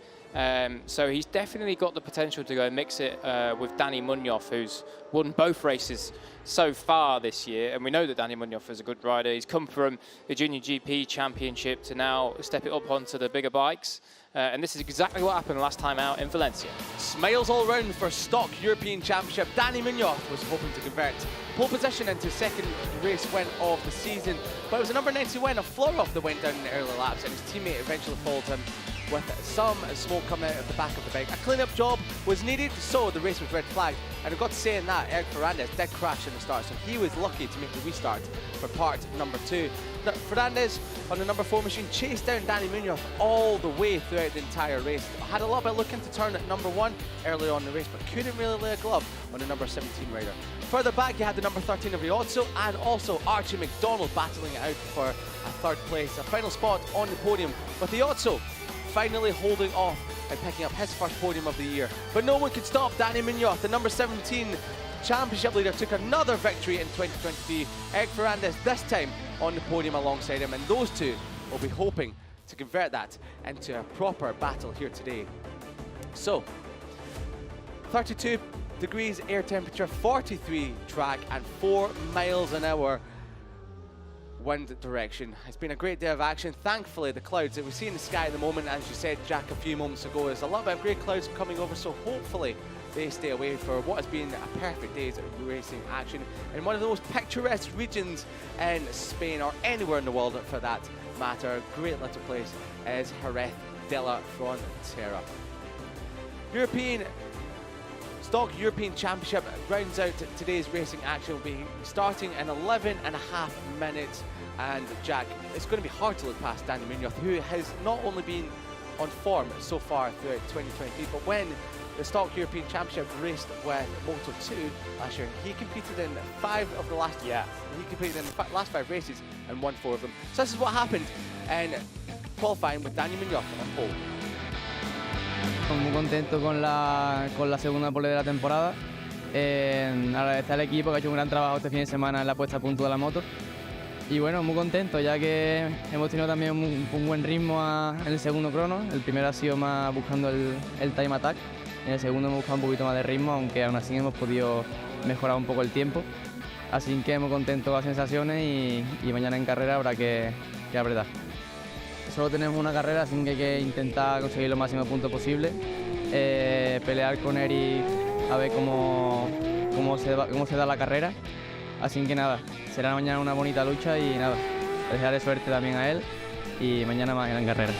So he's definitely got the potential to go mix it with Dani Munoz, who's won both races so far this year. And we know that Dani Munoz is a good rider. He's come from the JuniorGP Championship to now step it up onto the bigger bikes. And this is exactly what happened last time out in Valencia. Smiles all round for Stock European Championship. Dani Munoz was hoping to convert pole position into second race win of the season, but it was a number 90 win, a floor-off that went down in the early laps, and his teammate eventually followed him with some smoke coming out of the back of the bike. A clean-up job was needed, so the race was red flagged. And I've got to say in that, Eric Fernandez did crash in the start, so he was lucky to make the restart for part number 2. Fernandez on the number 4 machine chased down Dani Munoz all the way throughout the entire race. Had a little bit looking to turn at number 1 early on in the race, but couldn't really lay a glove on the number 17 rider. Further back, you had the number 13 of Riozzo and also Archie McDonald battling it out for a 3rd place, a final spot on the podium, with Riozzo finally holding off and picking up his 1st podium of the year. But no one could stop Dani Munoz. The number 17 championship leader took another victory in 2023. Eric Fernandez this time on the podium alongside him, and those two will be hoping to convert that into a proper battle here today. So, 32 degrees air temperature, 43 track, and 4 miles an hour wind direction. It's been a great day of action. Thankfully, the clouds that we see in the sky at the moment, as you said, Jack, a few moments ago, there's a little bit of grey clouds coming over, so hopefully they stay away for what has been a perfect day's racing action in one of the most picturesque regions in Spain, or anywhere in the world for that matter. Great little place is Jerez de la Frontera. Stock European Championship rounds out today's racing action. Will be starting in 11.5 minutes. And Jack, it's going to be hard to look past Dani Munoz, who has not only been on form so far throughout 2023, but when the Stock European Championship raced with Moto2 last year, he competed in 5 of the last. Yeah. He competed in the last 5 races and won 4 of them. So this is what happened in qualifying with Dani Munoz on pole. Muy contento con la segunda pole de la temporada. Agradecer al equipo que ha hecho un gran trabajo este fin de semana en la puesta a punto de la moto. Y bueno, muy contento ya que hemos tenido también un buen ritmo en el segundo crono. El primero ha sido más buscando el time attack. En el segundo hemos buscado un poquito más de ritmo, aunque aún así hemos podido mejorar un poco el tiempo. Así que muy contento con las sensaciones y mañana en carrera habrá que apretar. Solo tenemos una carrera, así que hay que intentar conseguir los máximos puntos posibles, pelear con Eric a ver cómo se da la carrera. Así que nada, será mañana una bonita lucha y nada, desearle suerte también a él y mañana más en carrera.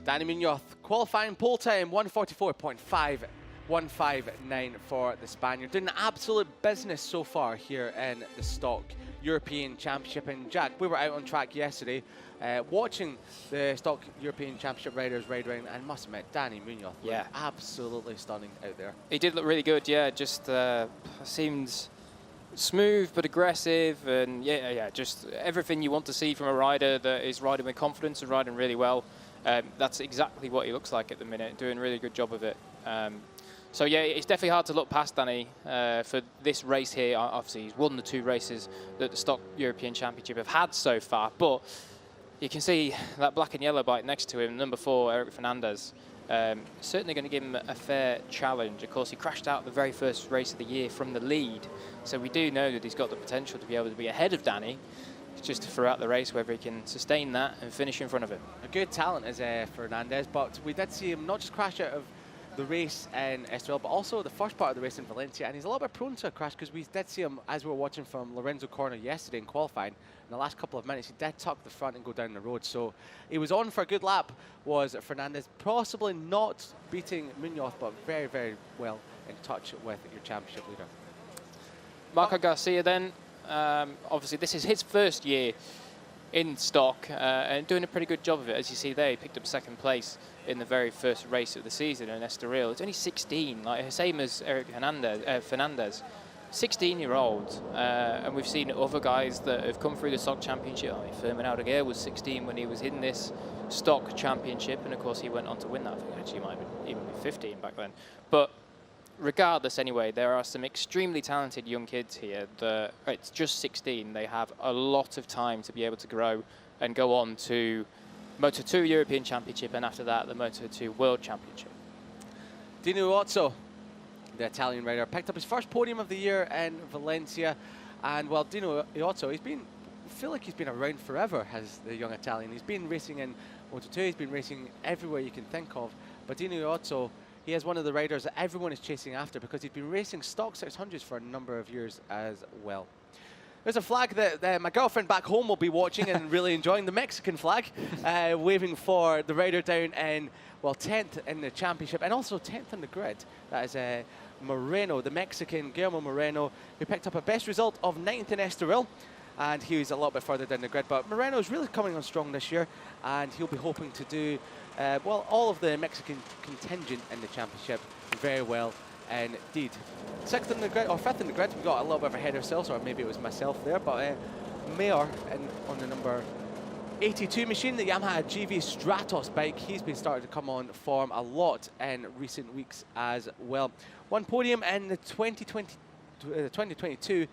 Dani Munoz qualifying pole time 1:44.5159 for the Spaniard. Doing absolute business so far here in the Stock European Championship. And Jack, we were out on track yesterday watching the Stock European Championship riders ride around, and must admit, Dani Munoz looked absolutely stunning out there. He did look really good, yeah. Just seemed smooth but aggressive, and just everything you want to see from a rider that is riding with confidence and riding really well. That's exactly what he looks like at the minute, doing a really good job of it. So yeah, it's definitely hard to look past Danny for this race here. Obviously, he's won the 2 races that the Stock European Championship have had so far, but you can see that black and yellow bike next to him, number 4, Eric Fernandez. Certainly going to give him a fair challenge. Of course, he crashed out the very first race of the year from the lead, so we do know that he's got the potential to be able to be ahead of Danny. It's just throughout the race whether he can sustain that and finish in front of him. A good talent is Fernandez, but we did see him not just crash out of the race in Estoril, but also the first part of the race in Valencia, and he's a little bit prone to a crash because we did see him, as we were watching from Lorenzo Corner yesterday in qualifying, in the last couple of minutes he did tuck the front and go down the road, so he was on for a good lap, was Fernandez, possibly not beating Munoz, but very, very well in touch with your championship leader. Marco Garcia then, obviously this is his first year in stock and doing a pretty good job of it. As you see there, he picked up 2nd place in the very first race of the season in Estoril. It's only 16, like same as Eric Fernandez, 16-year-old. And we've seen other guys that have come through the stock championship. I mean, Firmin Aldeguer was 16 when he was in this stock championship, and of course he went on to win that. I think actually he might even be 15 back then. But regardless, anyway, there are some extremely talented young kids here. It's just 16. They have a lot of time to be able to grow and go on to Moto2 European Championship, and after that, the Moto2 World Championship. Dino Iozzo, the Italian rider, picked up his first podium of the year in Valencia. And well, Dino Iozzo, I feel like he's been around forever as the young Italian. He's been racing in Moto2, he's been racing everywhere you can think of. But Dino Iozzo, he is one of the riders that everyone is chasing after because he's been racing stock 600s for a number of years as well. There's a flag that my girlfriend back home will be watching and really enjoying, the Mexican flag, waving for the rider down in, well, 10th in the championship and also 10th in the grid. That is Moreno, the Mexican Guillermo Moreno, who picked up a best result of 9th in Estoril. And he was a little bit further down the grid. But Moreno is really coming on strong this year, and he'll be hoping to do, well, all of the Mexican contingent in the championship very well indeed. 6th in the grid, or 5th in the grid, we got a little bit ahead of ourselves, or maybe it was myself there, but Mayer on the number 82 machine, the Yamaha GV Stratos bike, he's been starting to come on form a lot in recent weeks as well. One podium in the 2022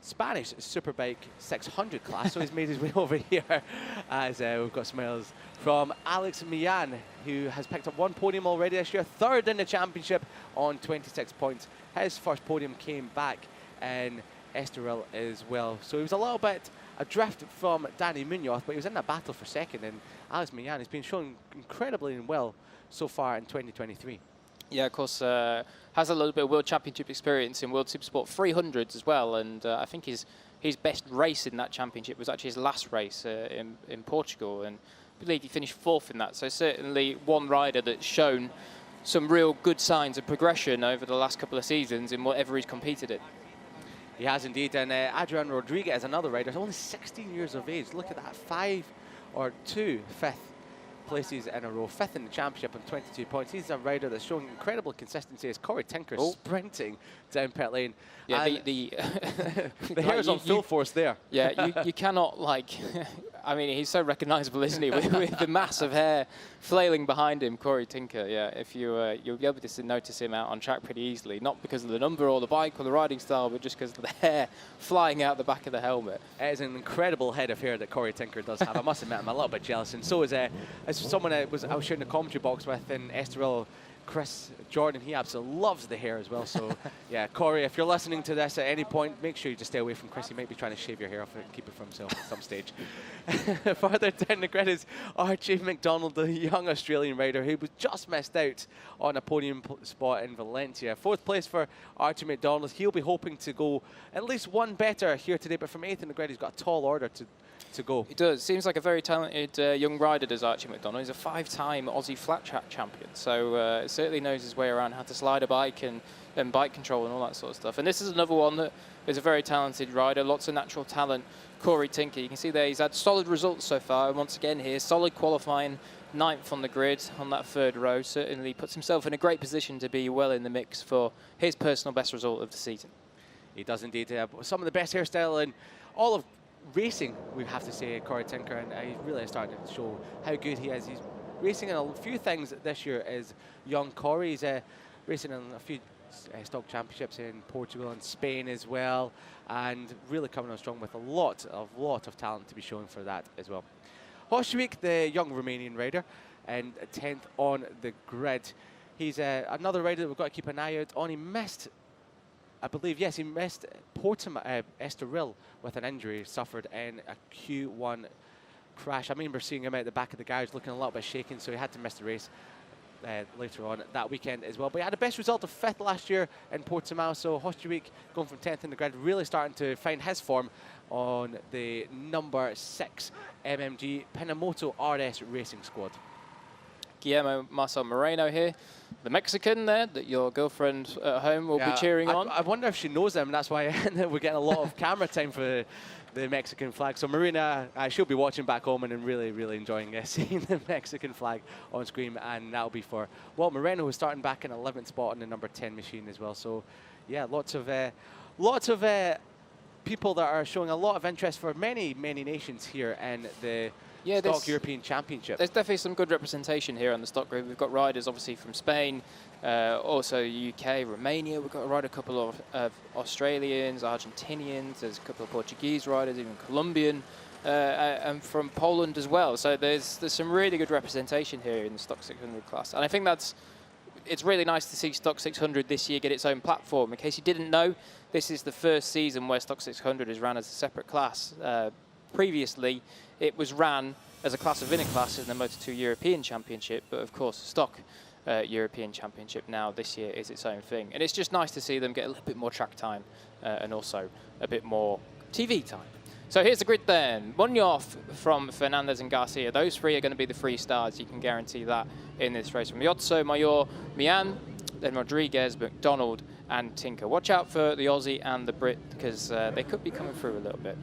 Spanish Superbike 600 class, so he's made his way over here as we've got smiles from Alex Millan, who has picked up 1 podium already this year, 3rd in the championship on 26 points. His first podium came back in Estoril as well, so he was a little bit adrift from Danny Munoz, but he was in that battle for 2nd, and Alex Millan has been showing incredibly well so far in 2023. Yeah, of course, has a little bit of World Championship experience in World Supersport 300s as well, and I think his best race in that championship was actually his last race in Portugal, and I believe he finished 4th in that, so certainly one rider that's shown some real good signs of progression over the last couple of seasons in whatever he's competed in. He has indeed, and Adrian Rodriguez, another rider, only 16 years of age. Look at that, 5 or 2 5th places in a row, 5th in the championship on 22 points. He's a rider that's showing incredible consistency as Corey Tinker sprinting down pit lane. Yeah, the hair's on full force there. Yeah, you cannot, like, I mean, he's so recognisable, isn't he, with the mass of hair flailing behind him, Corey Tinker. Yeah, if you'll be able to notice him out on track pretty easily, not because of the number or the bike or the riding style, but just because of the hair flying out the back of the helmet. It is an incredible head of hair that Corey Tinker does have. I must admit, I'm a little bit jealous, and so is as someone I was sharing the commentary box with in Estoril, Chris Jordan, he absolutely loves the hair as well. So, yeah, Corey, if you're listening to this at any point, make sure you just stay away from Chris. He might be trying to shave your hair off and keep it for himself at some stage. Further down the grid is Archie McDonald, the young Australian rider who was just missed out on a podium spot in Valencia. 4th place for Archie McDonald. He'll be hoping to go at least one better here today, but from 8th in the grid, he's got a tall order to go. He does. Seems like a very talented young rider, does Archie McDonald. He's a 5-time Aussie flat track champion, so certainly knows his way around how to slide a bike and bike control and all that sort of stuff. And this is another one that is a very talented rider, lots of natural talent. Corey Tinker, you can see there he's had solid results so far. Once again here, solid qualifying, 9th on the grid on that 3rd row. Certainly puts himself in a great position to be well in the mix for his personal best result of the season. He does indeed. Some of the best hairstyle in all of racing, we have to say, Corey Tinker, and he really started to show how good he is. He's racing in a few things this year as young Corey. He's racing in a few stock championships in Portugal and Spain as well, and really coming on strong with a lot of talent to be shown for that as well. Hoshvik, the young Romanian rider, and 10th on the grid. He's another rider that we've got to keep an eye out on. He missed, I believe, yes, he missed Estoril with an injury suffered in a Q1 crash. I remember seeing him at the back of the garage looking a little bit shaken, so he had to miss the race later on that weekend as well. But he had the best result of 5th last year in Portimao, so Hoshvik going from 10th in the grid, really starting to find his form on the number 6 MMG Pinamoto RS Racing squad. Guillermo Marcel Moreno here, the Mexican there that your girlfriend at home will be cheering on. I wonder if she knows him, that's why we're getting a lot of camera time for the Mexican flag. So Marina, she'll be watching back home and really, really enjoying seeing the Mexican flag on screen, and that'll be for Walt Moreno, who's starting back in 11th spot on the number 10 machine as well. So yeah, lots of people that are showing a lot of interest for many nations here in the Stock European Championship. There's definitely some good representation here on the stock group. We've got riders obviously from Spain, also UK, Romania. We've got a couple of Australians, Argentinians. There's a couple of Portuguese riders, even Colombian, and from Poland as well. So there's some really good representation here in the Stock 600 class. And I think it's really nice to see Stock 600 this year get its own platform. In case you didn't know, this is the first season where Stock 600 is ran as a separate class. Previously, it was ran as a class of winner class in the Moto2 European Championship, but of course, Stock European Championship now this year is its own thing. And it's just nice to see them get a little bit more track time and also a bit more TV time. So here's the grid then. Munoz from Fernandez and Garcia. Those three are going to be the 3 stars. You can guarantee that in this race. From Miozzo, Mayor, Mian, then Rodriguez, McDonald, and Tinker. Watch out for the Aussie and the Brit because they could be coming through a little bit.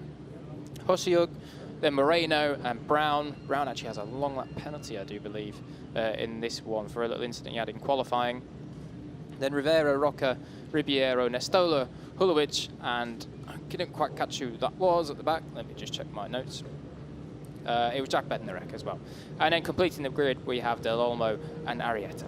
Hosiug, then Moreno and Brown. Brown actually has a long lap penalty, I do believe, in this one for a little incident he had in qualifying. Then Rivera, Roca, Ribeiro, Nestola, Hulovic, and I couldn't quite catch who that was at the back. Let me just check my notes. It was Jack Bednarek as well. And then completing the grid, we have Del Olmo and Arietta.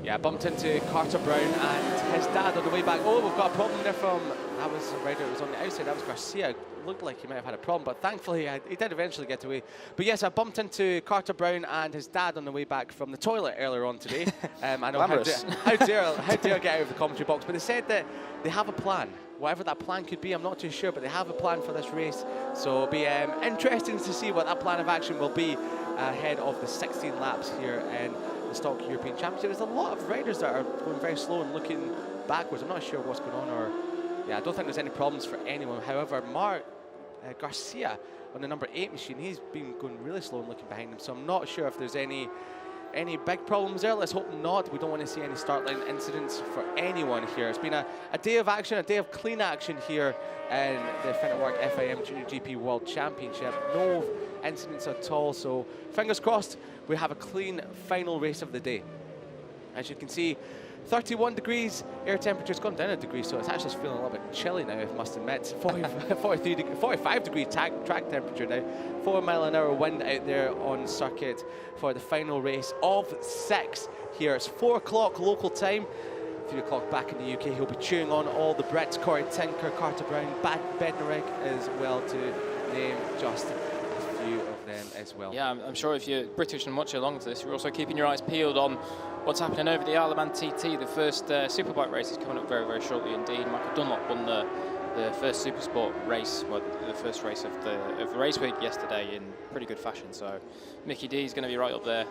Yeah, bumped into Carter Brown and his dad on the way back. Oh, we've got a problem there from, that was a rider who was on the outside, that was Garcia. Looked like he might have had a problem, but thankfully he did eventually get away. But yes, I bumped into Carter Brown and his dad on the way back from the toilet earlier on today. I know how dare I get out of the commentary box, but they said that they have a plan. Whatever that plan could be, I'm not too sure, but they have a plan for this race. So it'll be interesting to see what that plan of action will be ahead of the 16 laps here in the Stock European Championship. There's a lot of riders that are going very slow and looking backwards. I'm not sure what's going on, or yeah, I don't think there's any problems for anyone. However, Garcia on the number 8 machine, he's been going really slow and looking behind him, so I'm not sure if there's any big problems there. Let's hope not. We don't want to see any start line incidents for anyone here. It's been a day of action, a day of clean action here in the Finetwork FIM JuniorGP World Championship. No incidents at all, so fingers crossed we have a clean final race of the day. As you can see, 31 degrees, air temperature's gone down a degree, so it's actually feeling a little bit chilly now, I must admit. 45 degree track temperature now. 4 mile an hour wind out there on circuit for the final race of 6 here. It's 4 o'clock local time, 3 o'clock back in the UK. He'll be cheering on all the Brits, Corey Tinker, Carter Brown, Bednarek as well, to name just a few of them as well. Yeah, I'm sure if you're British and watch along to this, you're also keeping your eyes peeled on what's happening over the Isle of Man TT. The first Superbike race is coming up very, very shortly indeed. Michael Dunlop won the first Supersport race, well, the first race of the race week yesterday in pretty good fashion. So Mickey D is going to be right up there,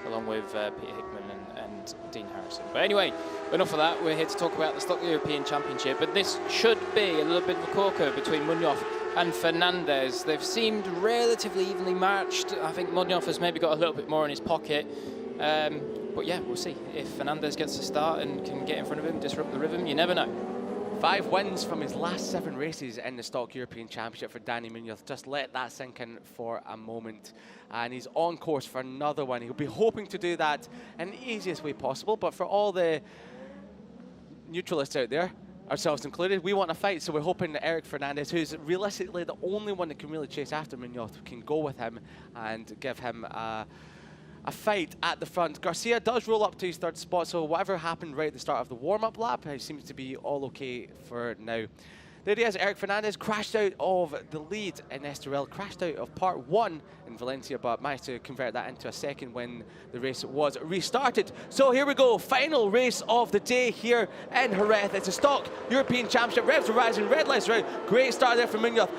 along with Peter Hickman and Dean Harrison. But anyway, enough of that. We're here to talk about the Stock European Championship, but this should be a little bit of a corker between Munoz and Fernandez. They've seemed relatively evenly matched. I think Munoz has maybe got a little bit more in his pocket. But yeah, we'll see. If Fernandez gets a start and can get in front of him, disrupt the rhythm, you never know. 5 wins from his last 7 races in the Stock European Championship for Danny Munoz. Just let that sink in for a moment. And he's on course for another one. He'll be hoping to do that in the easiest way possible. But for all the neutralists out there, ourselves included. We want a fight, so we're hoping that Eric Fernandez, who's realistically the only one that can really chase after Munoz, can go with him and give him a fight at the front. Garcia does roll up to his third spot, so whatever happened right at the start of the warm-up lap, he seems to be all okay for now. There he is, Eric Fernandez crashed out of the lead in Estoril, crashed out of part 1 in Valencia, but managed to convert that into a second when the race was restarted. So here we go, final race of the day here in Jerez. It's a stock European Championship. Revs are rising, red lights are out. Great start there for Munoz.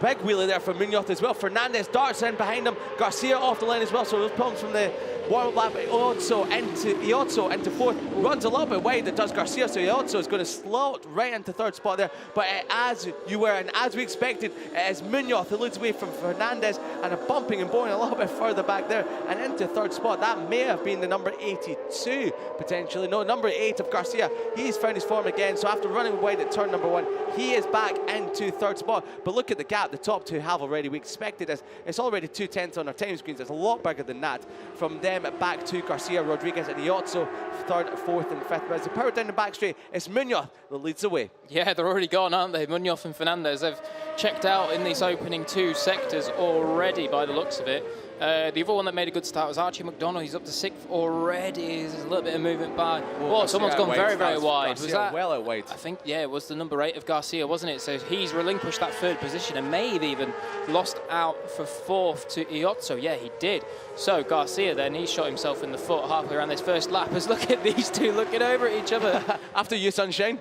Big wheelie there for Munoz as well. Fernandez darts in behind him. Garcia off the line as well, so those problems from the warm-up lap. Iozzo into fourth, runs a little bit wide, it does Garcia, so Iozzo is going to slot right into third spot there. But as you were and as we expected, it is Munoz who leads away from Fernandez and a bumping and boring a little bit further back there and into third spot. That may have been the number 82 potentially. No, number 8 of Garcia. He's found his form again, so after running wide at turn number 1, he is back into third spot. But look at the gap the top two have already. We expected it's already 2/10 on our time screens. It's a lot bigger than that. From them back to Garcia, Rodriguez and Iozzo, third, fourth and fifth. But as they power down the back straight, it's Munoz that leads the way. Yeah, they're already gone, aren't they? Munoz and Fernandez have checked out in these opening 2 sectors already by the looks of it. The other one that made a good start was Archie McDonald. He's up to 6th already. There's a little bit of movement by. Oh, someone's gone very, very wide. Was that well out wide? I think, yeah, it was the number 8 of Garcia, wasn't it? So he's relinquished that 3rd position and may have even lost out for 4th to Iozzo. Yeah, he did. So Garcia then, he shot himself in the foot halfway around this first lap. As look at these two looking over at each other. After you, sunshine.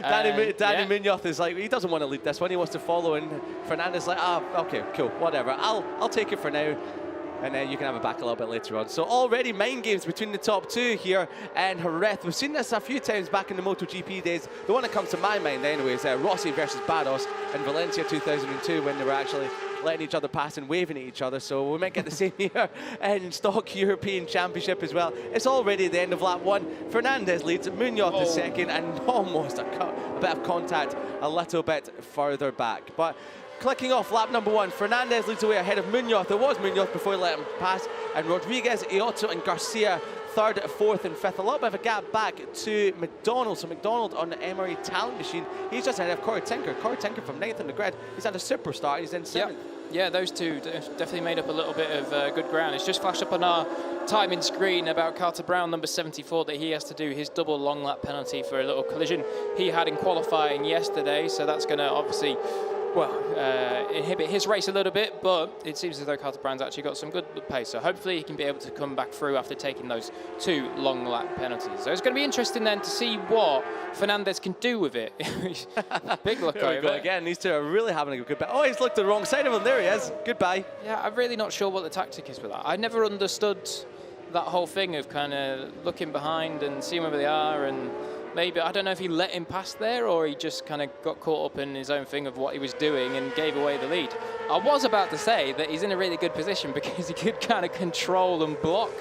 Danny Munoz is like, he doesn't want to lead this one, he wants to follow, and Fernandez is like, okay, cool, whatever, I'll take it for now, and then you can have it back a little bit later on. So already mind games between the top 2 here in Jerez. We've seen this a few times back in the MotoGP days. The one that comes to my mind anyway is Rossi versus Barros in Valencia 2002, when they were actually letting each other pass and waving at each other. So we might get the same here in Stock European Championship as well. It's already the end of lap 1. Fernandez leads, Munoz is second, and almost a bit of contact a little bit further back. But clicking off lap number 1, Fernandez leads away ahead of Munoz. There was Munoz before he let him pass, and Rodriguez, Iozzo and Garcia 3rd, 4th and 5th. A little bit of a gap back to McDonald. So McDonald on the MRE talent machine. He's just ahead of Corey Tinker. Corey Tinker from 9th on the grid. He's had a super start. He's in 7th. Yeah, those two definitely made up a little bit of good ground. It's just flashed up on our timing screen about Carter Brown, number 74, that he has to do his double long lap penalty for a little collision he had in qualifying yesterday. So that's going to obviously, inhibit his race a little bit, but it seems as though Carter Brown's actually got some good pace. So hopefully he can be able to come back through after taking those 2 long lap penalties. So it's going to be interesting then to see what Fernandez can do with it. Big look over. Again, these two are really having a good bet. Oh, he's looked the wrong side of him. There he is. Goodbye. Yeah, I'm really not sure what the tactic is with that. I never understood that whole thing of kind of looking behind and seeing where they are, and maybe, I don't know if he let him pass there or he just kind of got caught up in his own thing of what he was doing and gave away the lead. I was about to say that he's in a really good position because he could kind of control and block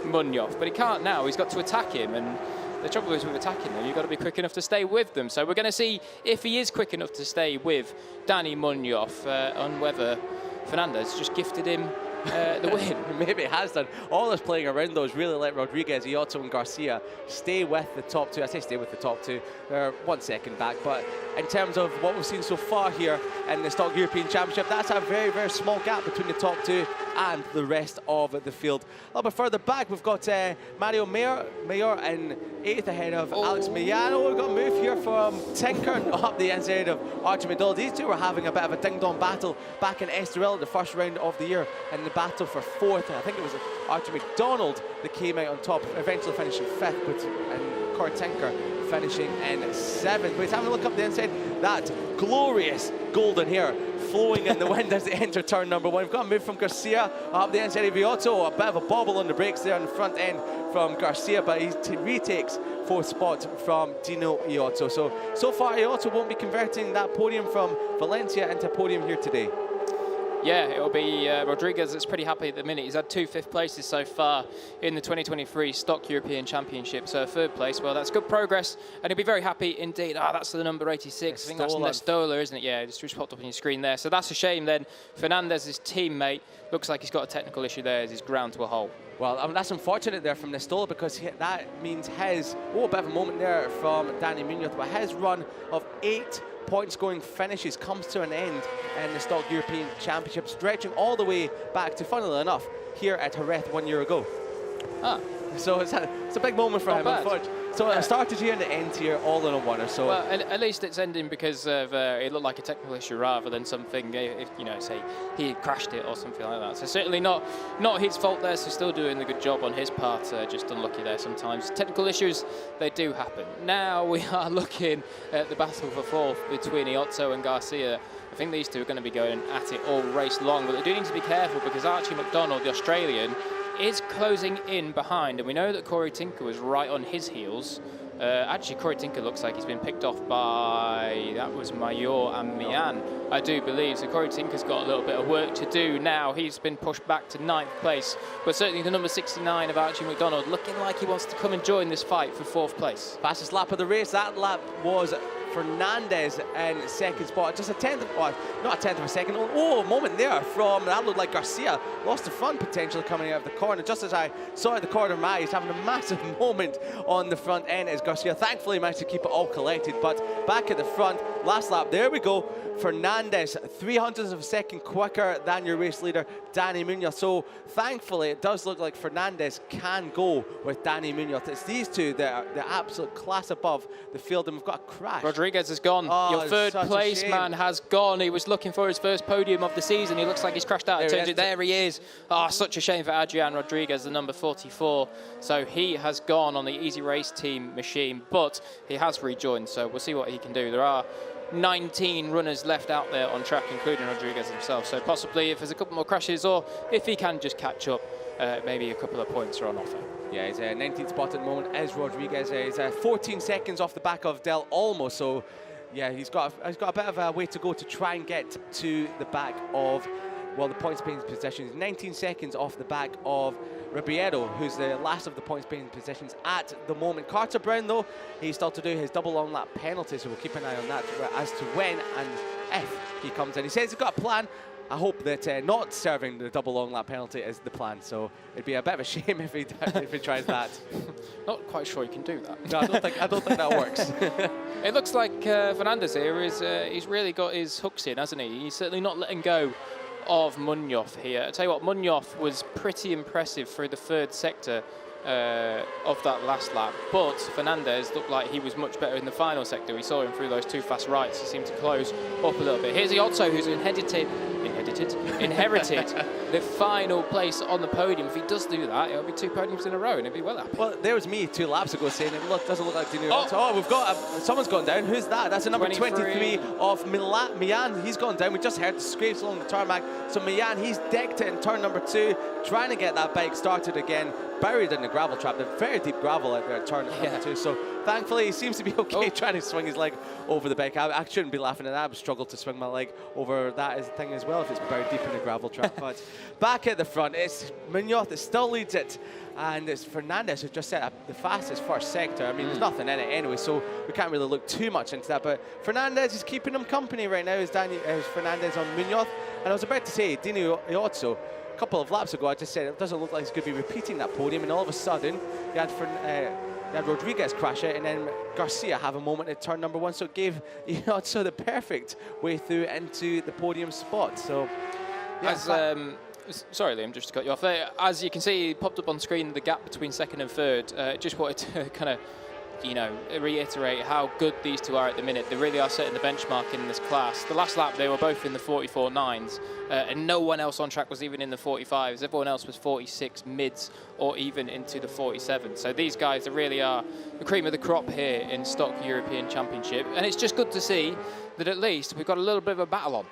Munoz, but he can't now. He's got to attack him, and the trouble is with attacking them, you've got to be quick enough to stay with them. So we're going to see if he is quick enough to stay with Danny Munoz on whether Fernandez just gifted him the win. Maybe it has done. All this playing around though is really let Rodriguez, Iozzo and Garcia stay with the top 2. I say stay with the top 2. They're 1 second back, but in terms of what we've seen so far here in the Stock European Championship, that's a very, very small gap between the top 2 and the rest of the field. A little bit further back, we've got Mario Mayor in 8th ahead of Alex Millano. We've got a move here from Tinker up the inside of Archie McDonald. These two were having a bit of a ding-dong battle back in Estoril, the first round of the year, in the battle for 4th. I think it was Archie McDonald that came out on top, eventually finishing 5th, and Corey Tinker finishing in 7th. But he's having a look up the inside. That glorious golden hair flowing in the wind as they enter turn number 1. We've got a move from Garcia up the inside of Iozzo. A bit of a bobble on the brakes there on the front end from Garcia, but he retakes 4th spot from Dino Iozzo. So far, Iozzo won't be converting that podium from Valencia into a podium here today. Yeah, it'll be Rodriguez that's pretty happy at the minute. He's had 2 5th places so far in the 2023 Stock European Championship. So 3rd place, well, that's good progress. And he'll be very happy indeed. That's the number 86. I think that's Nestola, isn't it? Yeah, it's just popped up on your screen there. So that's a shame then. Fernandez's teammate looks like he's got a technical issue there as he's ground to a hole. Well, I mean, that's unfortunate there from Nistola, because that means his, a bit of a moment there from Danny Munoz, but his run of 8 point-scoring finishes comes to an end in the Stock European Championship, stretching all the way back to, funnily enough, here at Jerez 1 year ago. So it's a big moment for him, unfortunately. So it started here and it ends here, all in a one. So well, at least it's ending because of it looked like a technical issue rather than something, if, you know, say he crashed it or something like that. So certainly not his fault there. So still doing a good job on his part. Just unlucky there sometimes. Technical issues, they do happen. Now we are looking at the battle for fourth between Iozzo and Garcia. I think these two are going to be going at it all race long, but they do need to be careful because Archie McDonald, the Australian, is closing in behind, and we know that Corey Tinker was right on his heels. Actually, Corey Tinker looks like he's been picked off by, that was Mayor and Mian, I do believe. So Corey Tinker's got a little bit of work to do now. He's been pushed back to 9th place, but certainly the number 69 of Archie McDonald looking like he wants to come and join this fight for 4th place. Fastest lap of the race, that lap was Fernandez in second spot, just a tenth of, well, not a tenth of a second, a moment there from, that looked like Garcia, lost the front potentially coming out of the corner. Just as I saw at the corner of my eye, he's having a massive moment on the front end as Garcia thankfully managed to keep it all collected, but back at the front, last lap, there we go, Fernandez, 300ths of a second quicker than your race leader, Danny Munoz. So thankfully, it does look like Fernandez can go with Danny Munoz. It's these two that are the absolute class above the field, and we've got a crash. Rodriguez has gone. Your third place man has gone. He was looking for his first podium of the season. He looks like he's crashed out. There he is. Such a shame for Adrian Rodriguez, the number 44. So he has gone on the Easy Race Team machine, but he has rejoined. So we'll see what he can do. There are 19 runners left out there on track, including Rodriguez himself. So possibly if there's a couple more crashes, or if he can just catch up, maybe a couple of points are on offer. Yeah, he's 19th spot at the moment is Rodriguez. He's 14 seconds off the back of Del Olmo. So yeah, he's got a bit of a way to go to try and get to the back of, well, the points paying positions. 19 seconds off the back of Ribeiro, who's the last of the points paying positions at the moment. Carter Brown, though, he's still to do his double long lap penalty, so we'll keep an eye on that as to when and if he comes in. He says he's got a plan. I hope that not serving the double long lap penalty is the plan, so it'd be a bit of a shame if he tries that. Not quite sure he can do that. No, I don't think that works. It looks like Fernandez here he's really got his hooks in, hasn't he? He's certainly not letting go of Munoz here. I tell you what, Munoz was pretty impressive through the third sector of that last lap, but Fernandez looked like he was much better in the final sector. We saw him through those two fast rights. He seemed to close up a little bit. Here's Iozzo, who's inherited the final place on the podium. If he does do that, it'll be 2 podiums in a row, and he'll be well happy. Well, there was me 2 laps ago saying it doesn't look like Dino. We've got someone's gone down. Who's that? That's the number 23 of Mian. He's gone down. We just heard the scrapes along the tarmac. So Mian, he's decked it in turn number 2, trying to get that bike started again. Buried in the gravel trap, the very deep gravel out there at turn number 2. So thankfully he seems to be okay trying to swing his leg over the bike. I shouldn't be laughing at that. I would struggle to swing my leg over that thing as well if it's buried deep in the gravel trap. But back at the front, it's Munoz that still leads it, and it's Fernandez who just set up the fastest first sector. I mean, there's nothing in it anyway, so we can't really look too much into that. But Fernandez is keeping him company right now as Fernandez on Munoz. And I was about to say, Dino Iozzo, a couple of laps ago, I just said it doesn't look like he's going to be repeating that podium, and all of a sudden you had Rodriguez crash it, and then Garcia have a moment at turn number 1, so it gave Iozzo the perfect way through into the podium spot. So yeah, sorry Liam, just to cut you off there. As you can see, popped up on screen the gap between second and third. Just wanted to kind of reiterate how good these two are at the minute. They really are setting the benchmark in this class. The last lap, they were both in the 44.9s, and no one else on track was even in the 45s. Everyone else was 46 mids or even into the 47. So these guys, they really are the cream of the crop here in Stock European Championship. And it's just good to see that at least we've got a little bit of a battle on.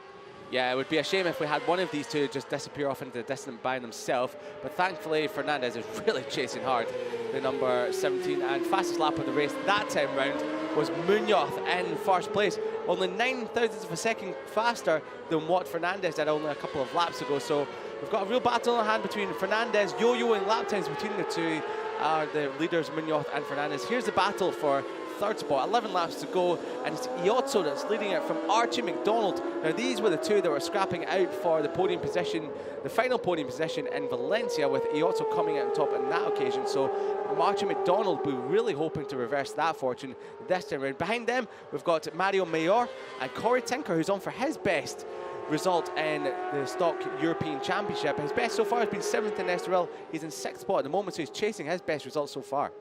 Yeah, it would be a shame if we had one of these two just disappear off into the distance by themselves. But thankfully, Fernandez is really chasing hard. The number 17 and fastest lap of the race that time round was Munoz in first place. Only 9 thousandths of a second faster than what Fernandez did only a couple of laps ago. So we've got a real battle in hand between Fernandez, yo-yoing lap times between the two. Are the leaders Munoz and Fernandez. Here's the battle for third spot. 11 laps to go, and it's Iotso that's leading it from Archie McDonald. Now, these were the two that were scrapping out for the podium position, the final podium position in Valencia, with Iotso coming out on top on that occasion. So Archie McDonald will be really hoping to reverse that fortune this time around. Behind them, we've got Mario Mayor and Corey Tinker, who's on for his best result in the Stock European Championship. His best so far has been 7th in Estoril. He's in 6th spot at the moment, so he's chasing his best result so far.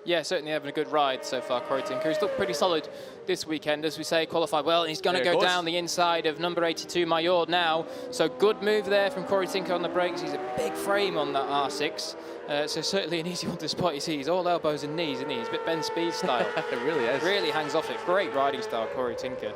Yeah, certainly having a good ride so far, Corey Tinker. He's looked pretty solid this weekend, as we say, qualified well, and he's going to go down the inside of number 82, Mayor, now. So good move there from Corey Tinker on the brakes. He's a big frame on that R6, so certainly an easy one to spot. You see, he's all elbows and knees, isn't he? He's a bit Ben Speed style. It really is. Really hangs off it. Great riding style, Corey Tinker.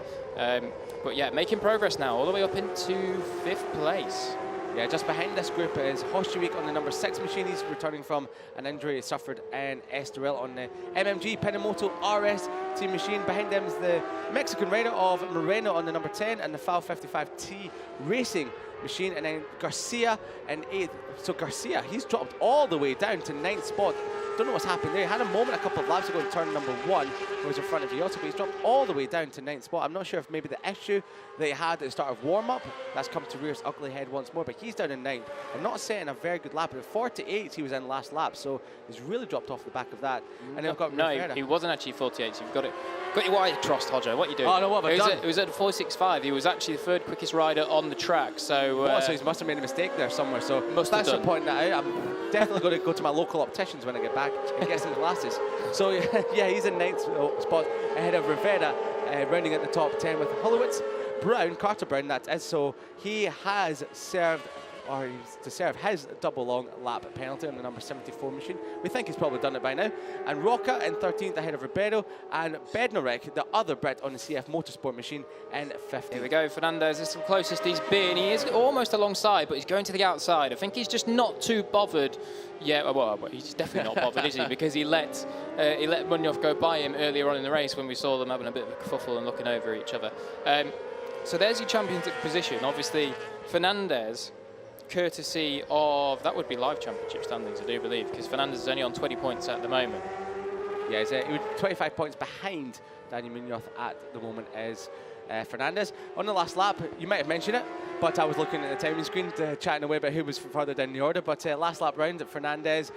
But yeah, making progress now, all the way up into 5th place. Yeah, just behind this group is Hoshivik on the number 6 machine. He's returning from an injury he suffered in Estoril on the MMG Penemoto RS team machine. Behind them is the Mexican rider of Moreno on the number 10 and the FAL 55T Racing machine. And then Garcia in 8th. So Garcia, he's dropped all the way down to 9th spot. Don't know what's happened there. He had a moment a couple of laps ago in turn number 1, where he was in front of Iotto, but he's dropped all the way down to 9th spot. I'm not sure if maybe the issue that he had at the start of warm-up that's come to rear its ugly head once more, but he's down in 9th and not setting a very good lap. At 48 he was in last lap, so he's really dropped off the back of that. And then we've got no, he wasn't actually 48, so you've got it. Got your wire crossed, Hodjo. What are you doing? Oh, no, what have I done? It was at 4.65. He was actually the 3rd quickest rider on the track. So, so he must have made a mistake there somewhere. So thanks for pointing that out. I'm definitely going to go to my local opticians when I get back and get some glasses. So yeah, he's in 9th spot ahead of Rivera, rounding at the top 10 with Hulowitz. Brown, Carter Brown, that is. So he has served, or he's to serve his double long lap penalty on the number 74 machine. We think he's probably done it by now. And Roca in 13th ahead of Ribeiro, and Bednarek, the other Brit on the CF Motorsport machine, in 15th. Here we go, Fernandez is the closest he's been. He is almost alongside, but he's going to the outside. I think he's just not too bothered. Yeah, well, he's definitely not bothered, is he? Because he let Munoz go by him earlier on in the race when we saw them having a bit of a kerfuffle and looking over each other. So there's your championship position. Obviously, Fernandez, courtesy of, that would be live championship standings, I do believe, because Fernandez is only on 20 points at the moment. Yeah, he was 25 points behind Daniel Munoz at the moment is Fernandez. On the last lap, you might have mentioned it, but I was looking at the timing screen, chatting away about who was further down the order, but last lap round, Fernandez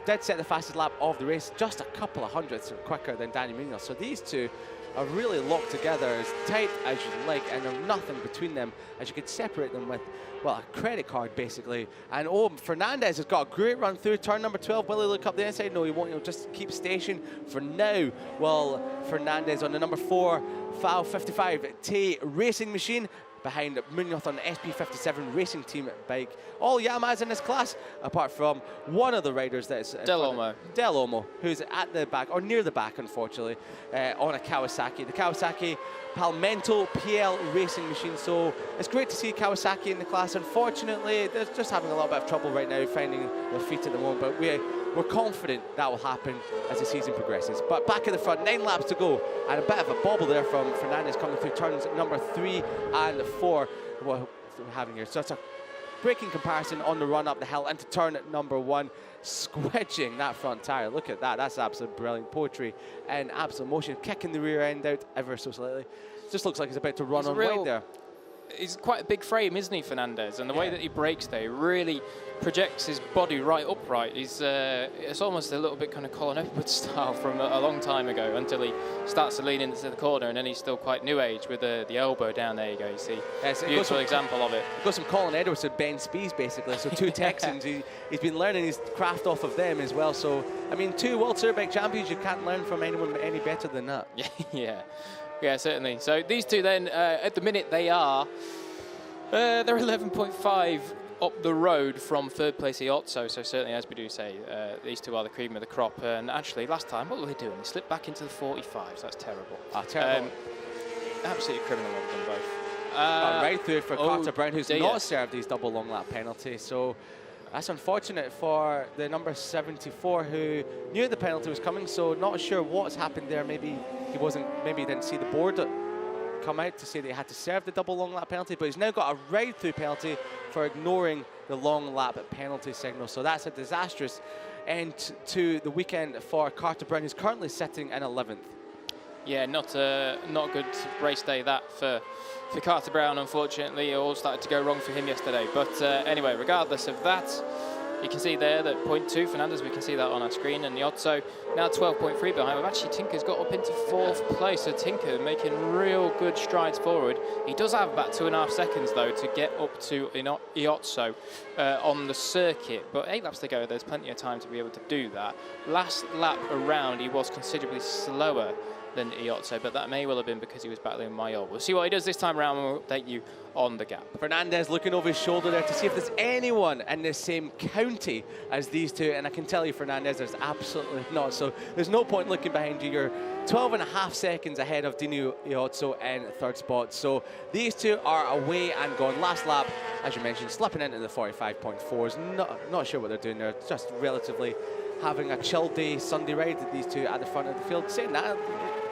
did set the fastest lap of the race, just a couple of hundredths quicker than Daniel Munoz. So these two are really locked together as tight as you like, and there's nothing between them, as you could separate them with, well, a credit card basically. And Fernandez has got a great run through turn number 12. Will he look up the inside? No, he won't. He'll just keep station for now. Well, Fernandez on the number 4 FAL 55T Racing machine, behind Munoz on the SP57 Racing Team bike. All Yamahas in this class, apart from one of the riders that's Del Olmo, who's at the back, or near the back, unfortunately, on a Kawasaki. The Kawasaki Palmetto PL Racing machine. So it's great to see Kawasaki in the class. Unfortunately, they're just having a little bit of trouble right now finding their feet at the moment, but we're confident that will happen as the season progresses. But back at the front, 9 laps to go, and a bit of a bobble there from Fernandez coming through turns number 3 and 4. What we're having here. So it's a braking comparison on the run up the hill into turn number 1, squidging that front tyre. Look at that. That's absolute brilliant poetry and absolute motion, kicking the rear end out ever so slightly. Just looks like he's about to run on wide there. He's quite a big frame, isn't he, Fernandez? And the way that he brakes there, he really projects his body right upright. It's almost a little bit kind of Colin Edwards style from a long time ago, until he starts to lean into the corner, and then he's still quite new age with the elbow down. There you go, you see. Yes, beautiful example of it. It goes from Colin Edwards to Ben Spies, basically. So 2 Texans, he's been learning his craft off of them as well. So, I mean, 2 World Superbike champions, you can't learn from anyone any better than that. Yeah, certainly. So these two then, at the minute, they're 11.5 up the road from 3rd place Iotso. So certainly, as we do say, these two are the cream of the crop. And actually, last time, what were they doing? They slipped back into the 45s. That's terrible. Terrible. Absolutely criminal of them both. Right through for Carter Brown, who's not served his double long lap penalty. So that's unfortunate for the number 74, who knew the penalty was coming. So not sure what's happened there. Maybe he didn't see the board come out to say that he had to serve the double long lap penalty, but he's now got a ride through penalty for ignoring the long lap penalty signal. So that's a disastrous end to the weekend for Carter Brown, who's currently sitting in 11th. Yeah, not a good race day that for Carter Brown, unfortunately. It all started to go wrong for him yesterday. But anyway, regardless of that, you can see there that 0.2 Fernandez, we can see that on our screen, and Iozzo now 12.3 behind. But actually, Tinker's got up into 4th place, so Tinker making real good strides forward. He does have about 2.5 seconds, though, to get up to Iozzo on the circuit. But 8 laps to go, there's plenty of time to be able to do that. Last lap around, he was considerably slower than Iozzo, but that may well have been because he was battling Mayor. We'll see what he does this time around, and we'll update you on the gap. Fernandez looking over his shoulder there to see if there's anyone in the same county as these two, and I can tell you, Fernandez, there's absolutely not. So there's no point looking behind you. You're 12.5 seconds ahead of Dino Iozzo in 3rd spot. So these two are away and gone. Last lap, as you mentioned, slipping into the 45.4s. Not sure what they're doing there. Just relatively having a chill day, Sunday ride, these two at the front of the field. Saying that,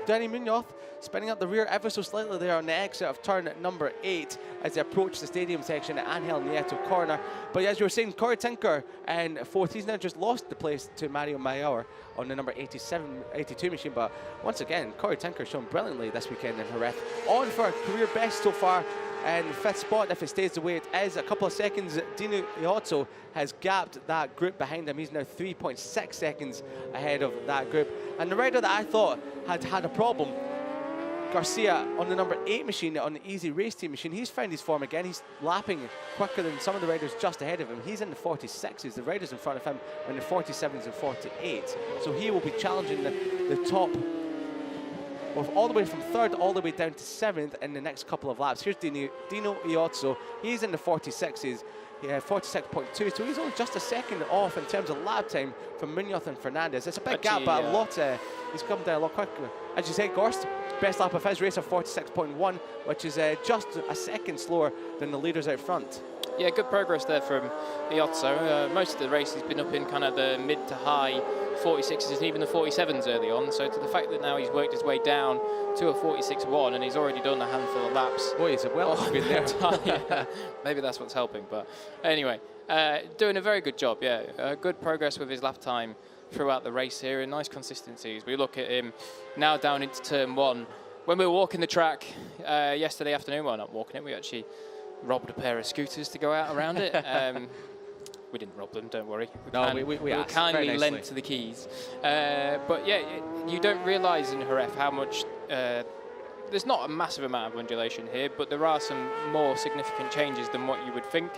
Danny Munoz spinning up the rear ever so slightly there on the exit of turn number 8 as they approach the stadium section at Ángel Nieto corner. But as you were saying, Corey Tinker in 4th, he's now just lost the place to Mario Mayor on the number 82 machine. But once again, Corey Tinker shown brilliantly this weekend in Jerez. On for a career best so far. And 5th spot, if it stays the way it is, a couple of seconds. Dino Iozzo has gapped that group behind him. He's now 3.6 seconds ahead of that group. And the rider that I thought had a problem, Garcia, on the number 8 machine, on the easy race team machine, he's found his form again. He's lapping quicker than some of the riders just ahead of him. He's in the 46s. The riders in front of him are in the 47s and 48s. So he will be challenging the top all the way from 3rd all the way down to 7th in the next couple of laps. Here's Dino Iozzo. He's in the 46s, 46.2, so he's only just a second off in terms of lap time from Munoz and Fernandez. It's a big gap, but he's come down a lot quicker. As you say, Gorst, best lap of his race of 46.1, which is just a second slower than the leaders out front. Yeah, good progress there from Iozzo. Most of the race he's been up in kind of the mid to high 46s and even the 47s early on. So to the fact that now he's worked his way down to a 46.1 and he's already done a handful of laps. Boy, he's been there. Yeah, maybe that's what's helping. But anyway, doing a very good job. Yeah, good progress with his lap time throughout the race here and nice consistencies. We look at him now down into turn 1. When we were walking the track yesterday afternoon, well, not walking it, we actually robbed a pair of scooters to go out around it. We didn't rob them, don't worry. We were kindly lent to the keys. But yeah, you don't realise in Jerez how much, there's not a massive amount of undulation here, but there are some more significant changes than what you would think.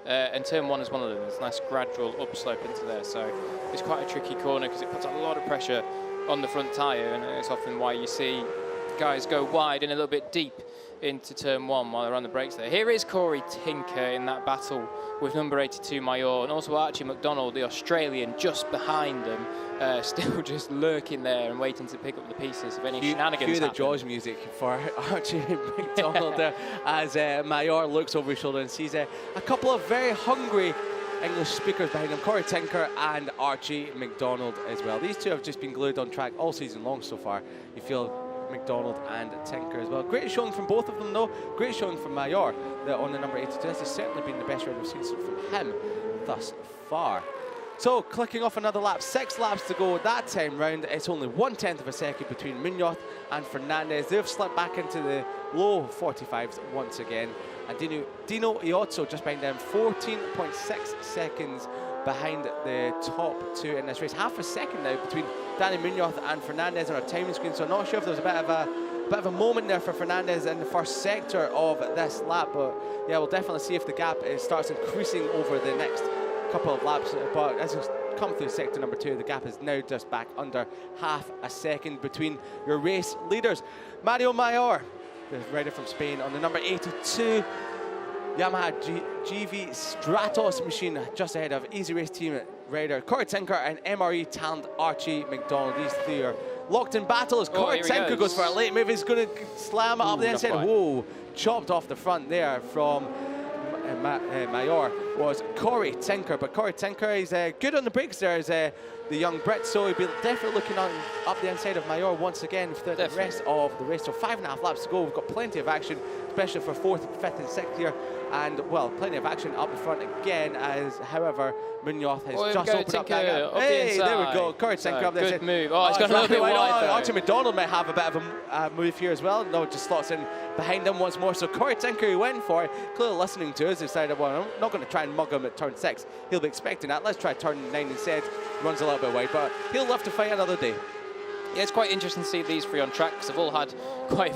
And turn 1 is one of them. There's a nice gradual upslope into there. So it's quite a tricky corner because it puts a lot of pressure on the front tyre, and it's often why you see guys go wide and a little bit deep into turn 1 while they're on the brakes there. Here is Corey Tinker in that battle with number 82 Mayor, and also Archie McDonald, the Australian, just behind them, still just lurking there and waiting to pick up the pieces of any shenanigans. Cue the Jaws music for Archie McDonald there as Mayor looks over his shoulder and sees a couple of very hungry English speakers behind him, Corey Tinker and Archie McDonald as well. These two have just been glued on track all season long so far. You feel McDonald and Tinker as well. Great showing from both of them though. Great showing from Mayor on the number 82. This has certainly been the best ride we've seen from him thus far. So clicking off another lap, 6 laps to go that time round. It's only 1/10 of a second between Munoz and Fernandez. They've slipped back into the low 45s once again. And Dino Iozzo just behind them, 14.6 seconds behind the top 2 in this race. Half a second now between Danny Munoz and Fernandez on our timing screen. So I'm not sure if there's a bit of a moment there for Fernandez in the first sector of this lap. But yeah, we'll definitely see if the gap starts increasing over the next couple of laps. But as we come through sector number 2, the gap is now just back under half a second between your race leaders. Mario Mayor, the rider from Spain, on the number 82 Yamaha GV Stratos machine, just ahead of Easy Race Team rider Corey Tinker and MRE talent Archie McDonald. These 3 are locked in battle as Corey Tinker goes for a late move. He's going to slam it up the inside. Whoa, chopped off the front there from Mayor was Corey Tinker, but Corey Tinker is good on the brakes there as the young Brit, so he'll be definitely looking on up the inside of Mayor once again for the rest of the race. So 5.5 laps to go. We've got plenty of action, especially for 4th, 5th and 6th here, and well, plenty of action up the front again, as however Munoz has just opened up that gap. Hey, there we go, Corey Tinker up there. Good move. Oh, it's gone a little bit wide though. Archie McDonald might have a bit of a move here as well. No, just slots in behind him once more. So Corey Tinker, who went for it, clearly listening to us, decided, well, I'm not going to try and mug him at turn 6. He'll be expecting that. Let's try turn 9 instead. Runs a little bit wide, but he'll love to fight another day. Yeah, it's quite interesting to see these three on track because they've all had quite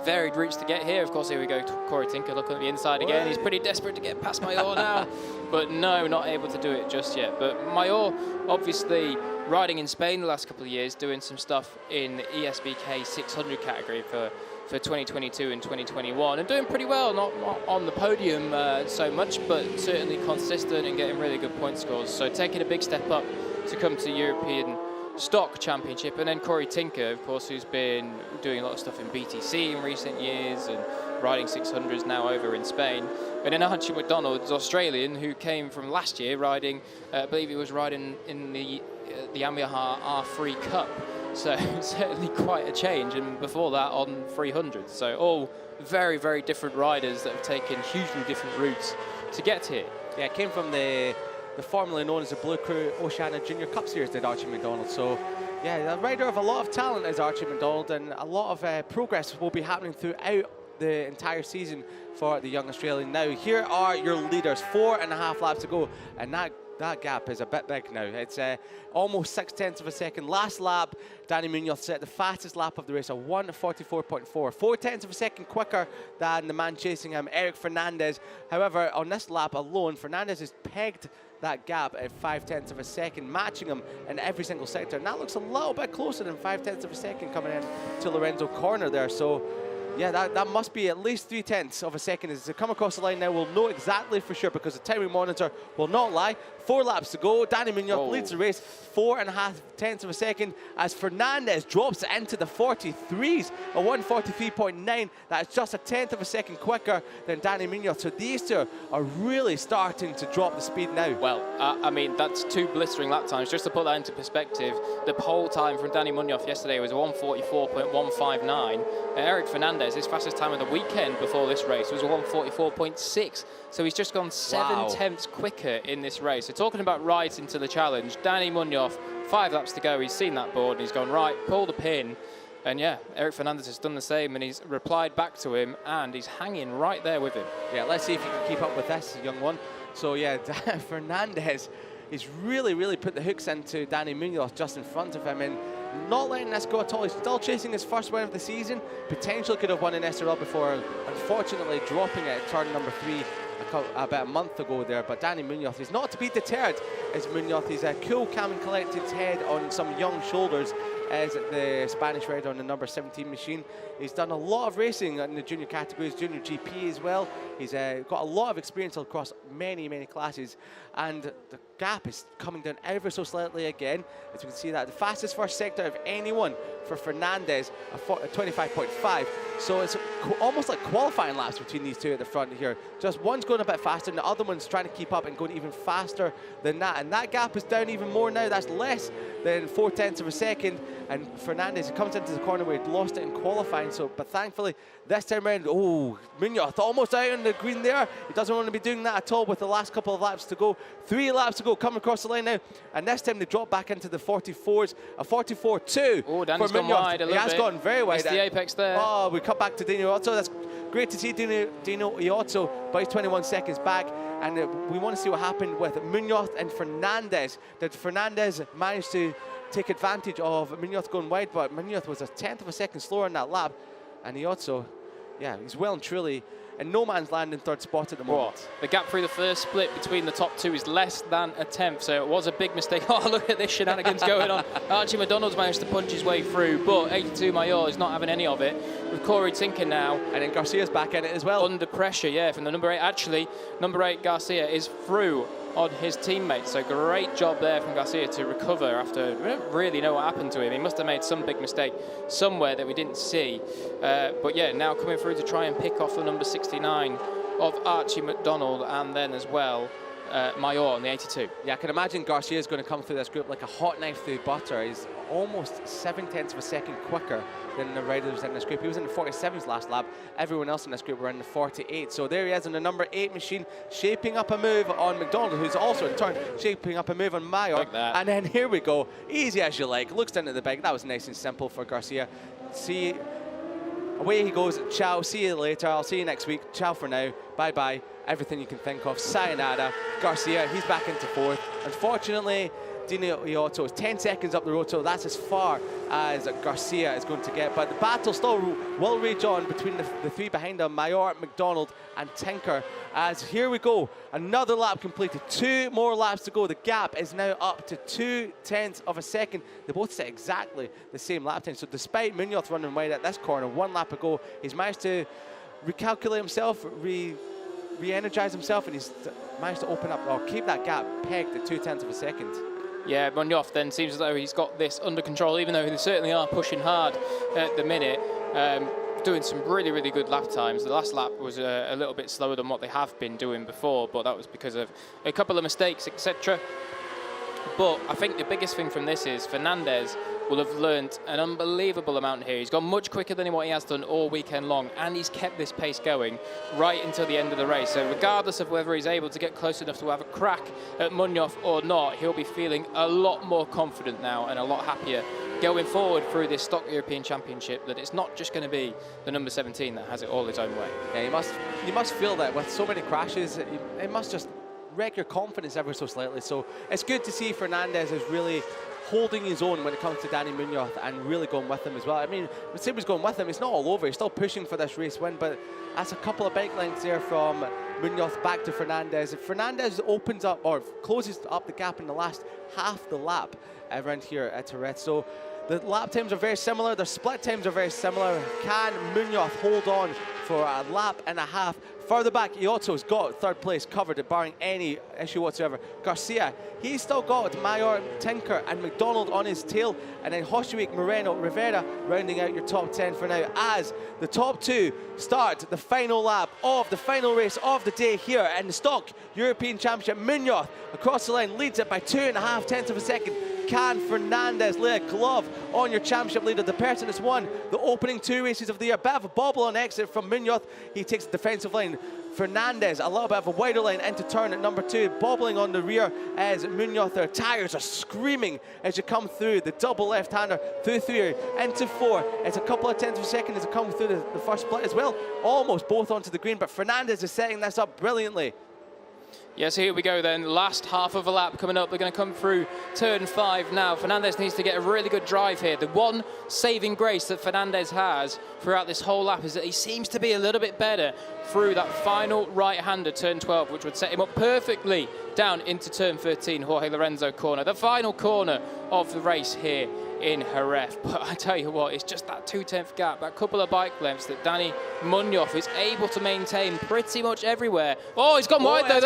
varied routes to get here. Of course, here we go, Corey Tinker looking at the inside again. He's pretty desperate to get past Mayor now, but no, not able to do it just yet. But Mayor, obviously, riding in Spain the last couple of years, doing some stuff in the ESBK 600 category for 2022 and 2021, and doing pretty well, not on the podium so much, but certainly consistent and getting really good point scores. So taking a big step up to come to European Stock Championship. And then Corey Tinker, of course, who's been doing a lot of stuff in BTC in recent years and riding 600s now over in Spain. And then Archie McDonald's Australian, who came from last year riding, I believe he was riding in the Yamaha R3 Cup. So certainly quite a change, and before that on 300s. So all very, very different riders that have taken hugely different routes to get here. Yeah, it came from the formerly known as the Blue Crew Oceania Junior Cup Series, did Archie McDonald. So yeah, a rider of a lot of talent is Archie McDonald, and a lot of progress will be happening throughout the entire season for the young Australian. Now, here are your leaders, 4.5 laps to go, and that gap is a bit big now. It's almost 0.6 of a second. Last lap, Danny Munoz set the fastest lap of the race, a 1:44.4. 0.4 of a second quicker than the man chasing him, Eric Fernandez. However, on this lap alone, Fernandez has pegged that gap at 0.5 of a second, matching him in every single sector. And that looks a little bit closer than 0.5 of a second coming in to Lorenzo Corner there. So yeah, that must be at least 0.3 of a second. As they come across the line now, we'll know exactly for sure because the timing monitor will not lie. 4 laps to go. Danny Munoz leads the race, 4.5 of a second, as Fernandez drops into the 43s, a 1:43.9. That's just 0.1 of a second quicker than Danny Munoz. So these two are really starting to drop the speed now. Well, I mean, that's 2 blistering lap times. Just to put that into perspective, the pole time from Danny Munoz yesterday was 1:44.159. Eric Fernandez, his fastest time of the weekend before this race, was 1:44.6. So he's just gone 7/10 quicker in this race. So talking about rides into the challenge, Danny Munoz, 5 laps to go. He's seen that board and he's gone, right, pull the pin. And yeah, Eric Fernandez has done the same, and he's replied back to him, and he's hanging right there with him. Yeah, let's see if he can keep up with this young one. So yeah, Fernandez is really put the hooks into Danny Munoz just in front of him, and not letting this go at all. He's still chasing his first win of the season. Potentially could have won an SRL before, unfortunately dropping it at turn number 3 about a month ago there. But Danny Munoz is not to be deterred. As Munoz, he's a cool, calm and collected head on some young shoulders as the Spanish rider on the number 17 machine. He's done a lot of racing in the junior categories, junior GP as well. He's got a lot of experience across many classes, and the gap is coming down ever so slightly again. As you can see, that the fastest first sector of anyone for Fernandez, a 25.5. So it's almost like qualifying laps between these two at the front here. Just one's going a bit faster and the other one's trying to keep up and going even faster than that. And that gap is down even more now. That's less than 0.4 of a second. And Fernandez comes into the corner where he'd lost it in qualifying. So, but thankfully, this time around, Munoz almost out on the green there. He doesn't want to be doing that at all with the last couple of laps to go. 3 laps to go, coming across the line now. And this time they drop back into the 44s, a 44.2. Oh, Danny's gone wide a little bit. He has gone very wide. It's the apex there. Oh, we cut back to Dino Iotto. That's great to see Dino Iotto, but he's 21 seconds back. And we want to see what happened with Munoz and Fernandez. Did Fernandez manage to take advantage of Munoz going wide? But Munoz was 0.1 of a second slower in that lap. And Iotto, yeah, he's well and truly in no man's land in 3rd spot at the moment. The gap through the first split between the top 2 is less than 1/10, so it was a big mistake. Oh, look at this shenanigans going on. Archie McDonald's managed to punch his way through, but 82 Mayor is not having any of it. With Corey Tinker now. And then Garcia's back in it as well. Under pressure, yeah, from the number 8. Actually, number 8 Garcia is through on his teammates, so great job there from Garcia to recover after we don't really know what happened to him. He must have made some big mistake somewhere that we didn't see. But yeah, now coming through to try and pick off the number 69 of Archie McDonald, and then as well Mayor on the 82. Yeah, I can imagine Garcia is going to come through this group like a hot knife through butter. He's almost 0.7 of a second quicker than the riders in this group. He was in the 47s last lap. Everyone else in this group were in the 48. So there he is in the number 8 machine, shaping up a move on McDonald, who's also in turn shaping up a move on Mayor. Like that. And then here we go, easy as you like. Looks down at the bike. That was nice and simple for Garcia. See, away he goes. Ciao. See you later. I'll see you next week. Ciao for now. Bye bye. Everything you can think of. Sayonara. Garcia, he's back into 4th. Unfortunately, Dino Iotto is 10 seconds up the road, so that's as far as Garcia is going to get. But the battle still will rage on between the 3 behind him, Mayor, McDonald, and Tinker. As here we go, another lap completed. 2 more laps to go. The gap is now up to 0.2 of a second. They both set exactly the same lap time. So despite Munoz running wide at this corner, 1 lap ago, he's managed to recalculate himself, re-energize himself, and he's managed to open up or keep that gap pegged at 0.2 of a second. Yeah, Munoz then seems as though he's got this under control, even though they certainly are pushing hard at the minute. Doing some really, really good lap times. The last lap was a little bit slower than what they have been doing before, but that was because of a couple of mistakes, etc. But I think the biggest thing from this is Fernandez will have learnt an unbelievable amount here. He's gone much quicker than what he has done all weekend long, and he's kept this pace going right until the end of the race. So regardless of whether he's able to get close enough to have a crack at Munoz or not, he'll be feeling a lot more confident now and a lot happier going forward through this Stock European Championship, that it's not just going to be the number 17 that has it all his own way. Yeah, you must feel that with so many crashes, it must just wreck your confidence ever so slightly. So it's good to see Fernandez is really holding his own when it comes to Danny Munoz and really going with him as well. I mean, when Sib was going with him, it's not all over. He's still pushing for this race win, but that's a couple of bike lengths there from Munoz back to Fernandez. If Fernandez opens up or closes up the gap in the last half the lap around here at Jerez. So the lap times are very similar. Their split times are very similar. Can Munoz hold on for a lap and a half? Further back, Iotto's got 3rd place covered, barring any issue whatsoever. Garcia, he's still got Mayor, Tinker, and McDonald on his tail. And then Hoshwick, Moreno, Rivera rounding out your top 10 for now, as the top 2 start the final lap of the final race of the day here in the Stock European Championship. Munoz across the line leads it by 2.5 of a second. Can Fernandez lay a glove on your championship leader, the person that's won the opening 2 races of the year? Bit of a bobble on exit from Munoz. He takes the defensive line. Fernandez, a little bit of a wider line into turn at number 2, bobbling on the rear as Munoz. Their tyres are screaming as you come through the double left-hander through 3 into 4. It's a couple of tenths of a second as it comes through the first split as well. Almost both onto the green, but Fernandez is setting this up brilliantly. Yes, here we go then. Last half of a lap coming up. They're going to come through turn 5 now. Fernandez needs to get a really good drive here. The one saving grace that Fernandez has throughout this whole lap is that he seems to be a little bit better through that final right-hander, turn 12, which would set him up perfectly down into turn 13, Jorge Lorenzo corner. The final corner of the race here in Jerez. But I tell you what, it's just that 2/10 gap, that couple of bike lengths that Danny Munoz is able to maintain pretty much everywhere. Oh, he's gone wide there.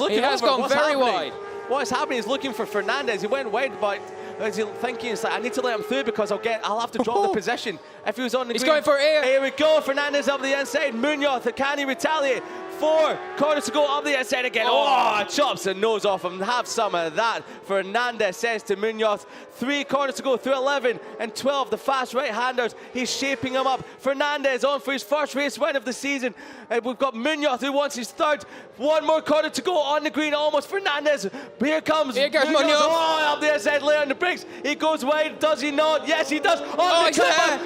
He has gone very wide. What is happening? He's looking for Fernandez. He went wide, but is he thinking, it's like, I need to let him through because I'll have to drop the position if he was on the green. He's going for it here. Here we go. Fernandez up the inside. Munoz, can he retaliate? 4 corners to go up the inside again. Oh, chops the nose off him. Have some of that. Fernandez says to Munoz. 3 corners to go through 11 and 12. The fast right-handers. He's shaping them up. Fernandez on for his first race win of the season. And we've got Munoz who wants his 3rd. 1 more corner to go on the green. Almost Fernandez. Here comes Munoz. Oh, up the inside, lay on the brakes. He goes wide. Does he not? Yes, he does. Oh,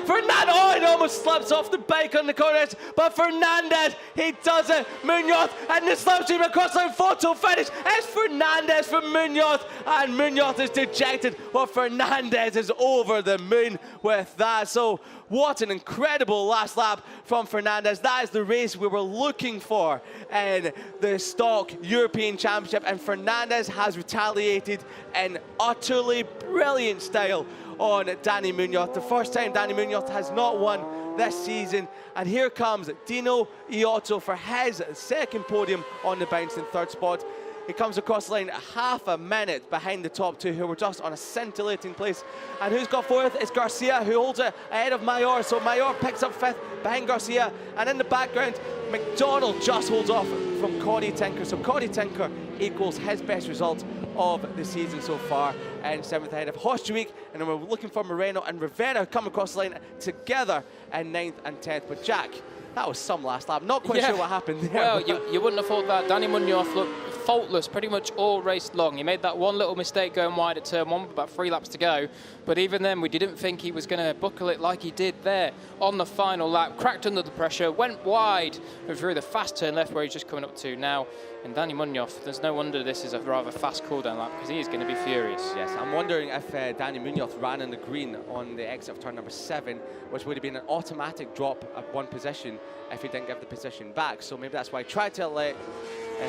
Fernandez. Oh, it almost slips off the bike on the corners. But Fernandez, he does it. Munoz and the slipstream across line, photo finish. It's Fernandez for Munoz, and Munoz is dejected. Well, Fernandez is over the moon with that. So what an incredible last lap from Fernandez. That is the race we were looking for in the Stock European Championship, and Fernandez has retaliated in utterly brilliant style on Danny Munoz. The first time Danny Munoz has not won this season. And here comes Dino Iotto for his 2nd podium on the bounce in 3rd spot. He comes across the line half a minute behind the top two, who were just on a scintillating place. And who's got fourth? It's Garcia, who holds it ahead of Mayor. So Mayor picks up fifth behind Garcia. And in the background, McDonald just holds off from Cody Tinker. So Cody Tinker equals his best result of the season so far, and seventh ahead of Hostjuik. And then we're looking for Moreno and Rivera, who come across the line together in 9th and 10th. But Jack, that was some last lap. Not quite sure what happened there. Well, you wouldn't have thought that. Danny Munoz looked faultless pretty much all race long. He made that one little mistake going wide at turn 1 with about 3 laps to go. But even then, we didn't think he was going to buckle it like he did there on the final lap. Cracked under the pressure, went wide and through the fast turn left where he's just coming up to now. And Danny Munoz, there's no wonder this is a rather fast cooldown lap, because he is going to be furious. Yes, I'm wondering if Danny Munoz ran in the green on the exit of turn number 7, which would have been an automatic drop of 1 position if he didn't give the position back. So maybe that's why he tried to let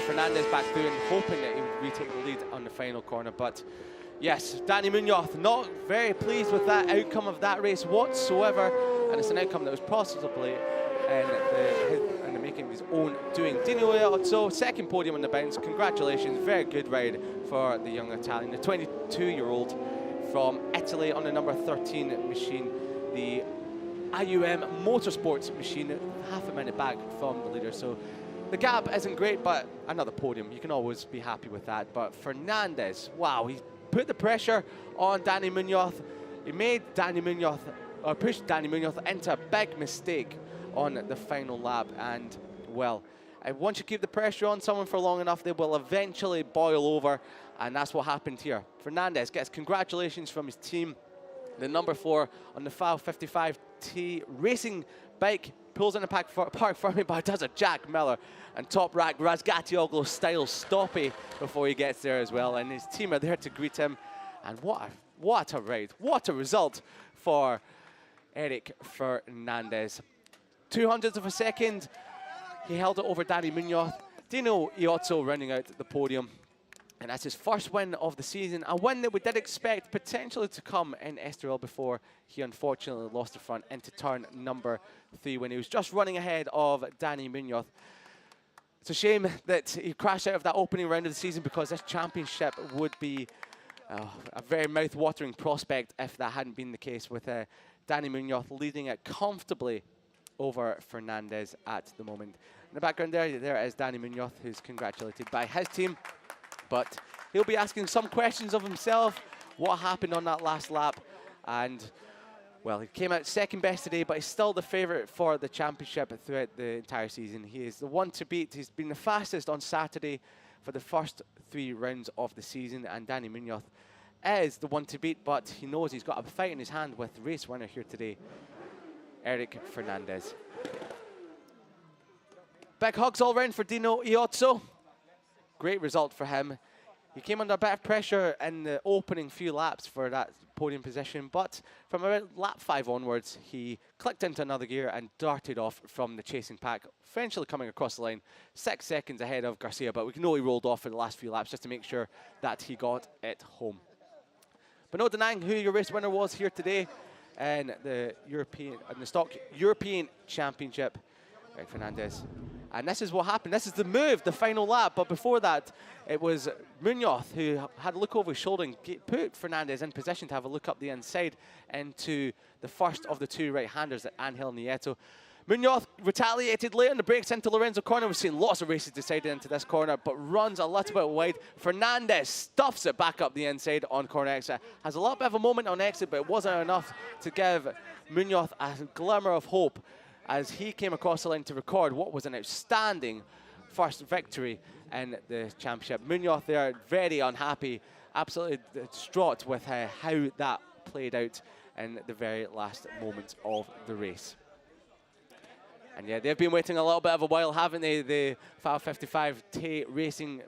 Fernandez back through and hoping that he would retake the lead on the final corner. But yes, Danny Munoz not very pleased with that outcome of that race whatsoever, and it's an outcome that was possibly in the making of his own doing. Dino Iozzo, second podium on the bounce. Congratulations, very good ride for the young Italian, the 22-year-old from Italy on the number 13 machine, the IUM Motorsports machine, half a minute back from the leader. So the gap isn't great, but another podium. You can always be happy with that. But Fernandez, wow, he put the pressure on Danny Munoz. He made Danny Munoz, or pushed Danny Munoz into a big mistake on the final lap. And, well, once you keep the pressure on someone for long enough, they will eventually boil over. And that's what happened here. Fernandez gets congratulations from his team. The number 4 on the FAL 55T racing bike pulls in the park for me, but does a Jack Miller and top rack Razgatioglu style stoppy before he gets there as well. And his team are there to greet him. And what a ride, what a result for Eric Fernandez. 200ths of a second, he held it over Danny Munoz. Dino Iozzo running out the podium. And that's his first win of the season, a win that we did expect potentially to come in Estoril before he unfortunately lost the front into turn number 3 when he was just running ahead of Danny Munoz. It's a shame that he crashed out of that opening round of the season, because this championship would be a very mouth-watering prospect if that hadn't been the case, with Danny Munoz leading it comfortably over Fernandez at the moment. In the background there is Danny Munoz, who's congratulated by his team. But he'll be asking some questions of himself, what happened on that last lap. And, well, he came out second best today, but he's still the favourite for the championship throughout the entire season. He is the one to beat. He's been the fastest on Saturday for the first 3 rounds of the season. And Danny Munoz is the one to beat, but he knows he's got a fight in his hand with race winner here today, Eric Fernandez. Big hugs all round for Dino Iozzo. Great result for him. He came under a bit of pressure in the opening few laps for that podium position, but from about lap 5 onwards, he clicked into another gear and darted off from the chasing pack, eventually coming across the line 6 seconds ahead of Garcia, but we can know he rolled off for the last few laps just to make sure that he got it home. But no denying who your race winner was here today in the Stock European Championship, Eric Fernandez. And this is what happened. This is the move, the final lap. But before that, it was Munoz who had a look over his shoulder and put Fernandez in position to have a look up the inside into the first of the 2 right-handers at Ángel Nieto. Munoz retaliated late on the brakes into Lorenzo corner. We've seen lots of races decided into this corner, but runs a little bit wide. Fernandez stuffs it back up the inside on corner exit. Has a little bit of a moment on exit, but it wasn't enough to give Munoz a glimmer of hope as he came across the line to record what was an outstanding first victory in the championship. Munoz there very unhappy, absolutely distraught with how that played out in the very last moments of the race. And yeah, they've been waiting a little bit of a while, haven't they? The FAL 55 Tay Racing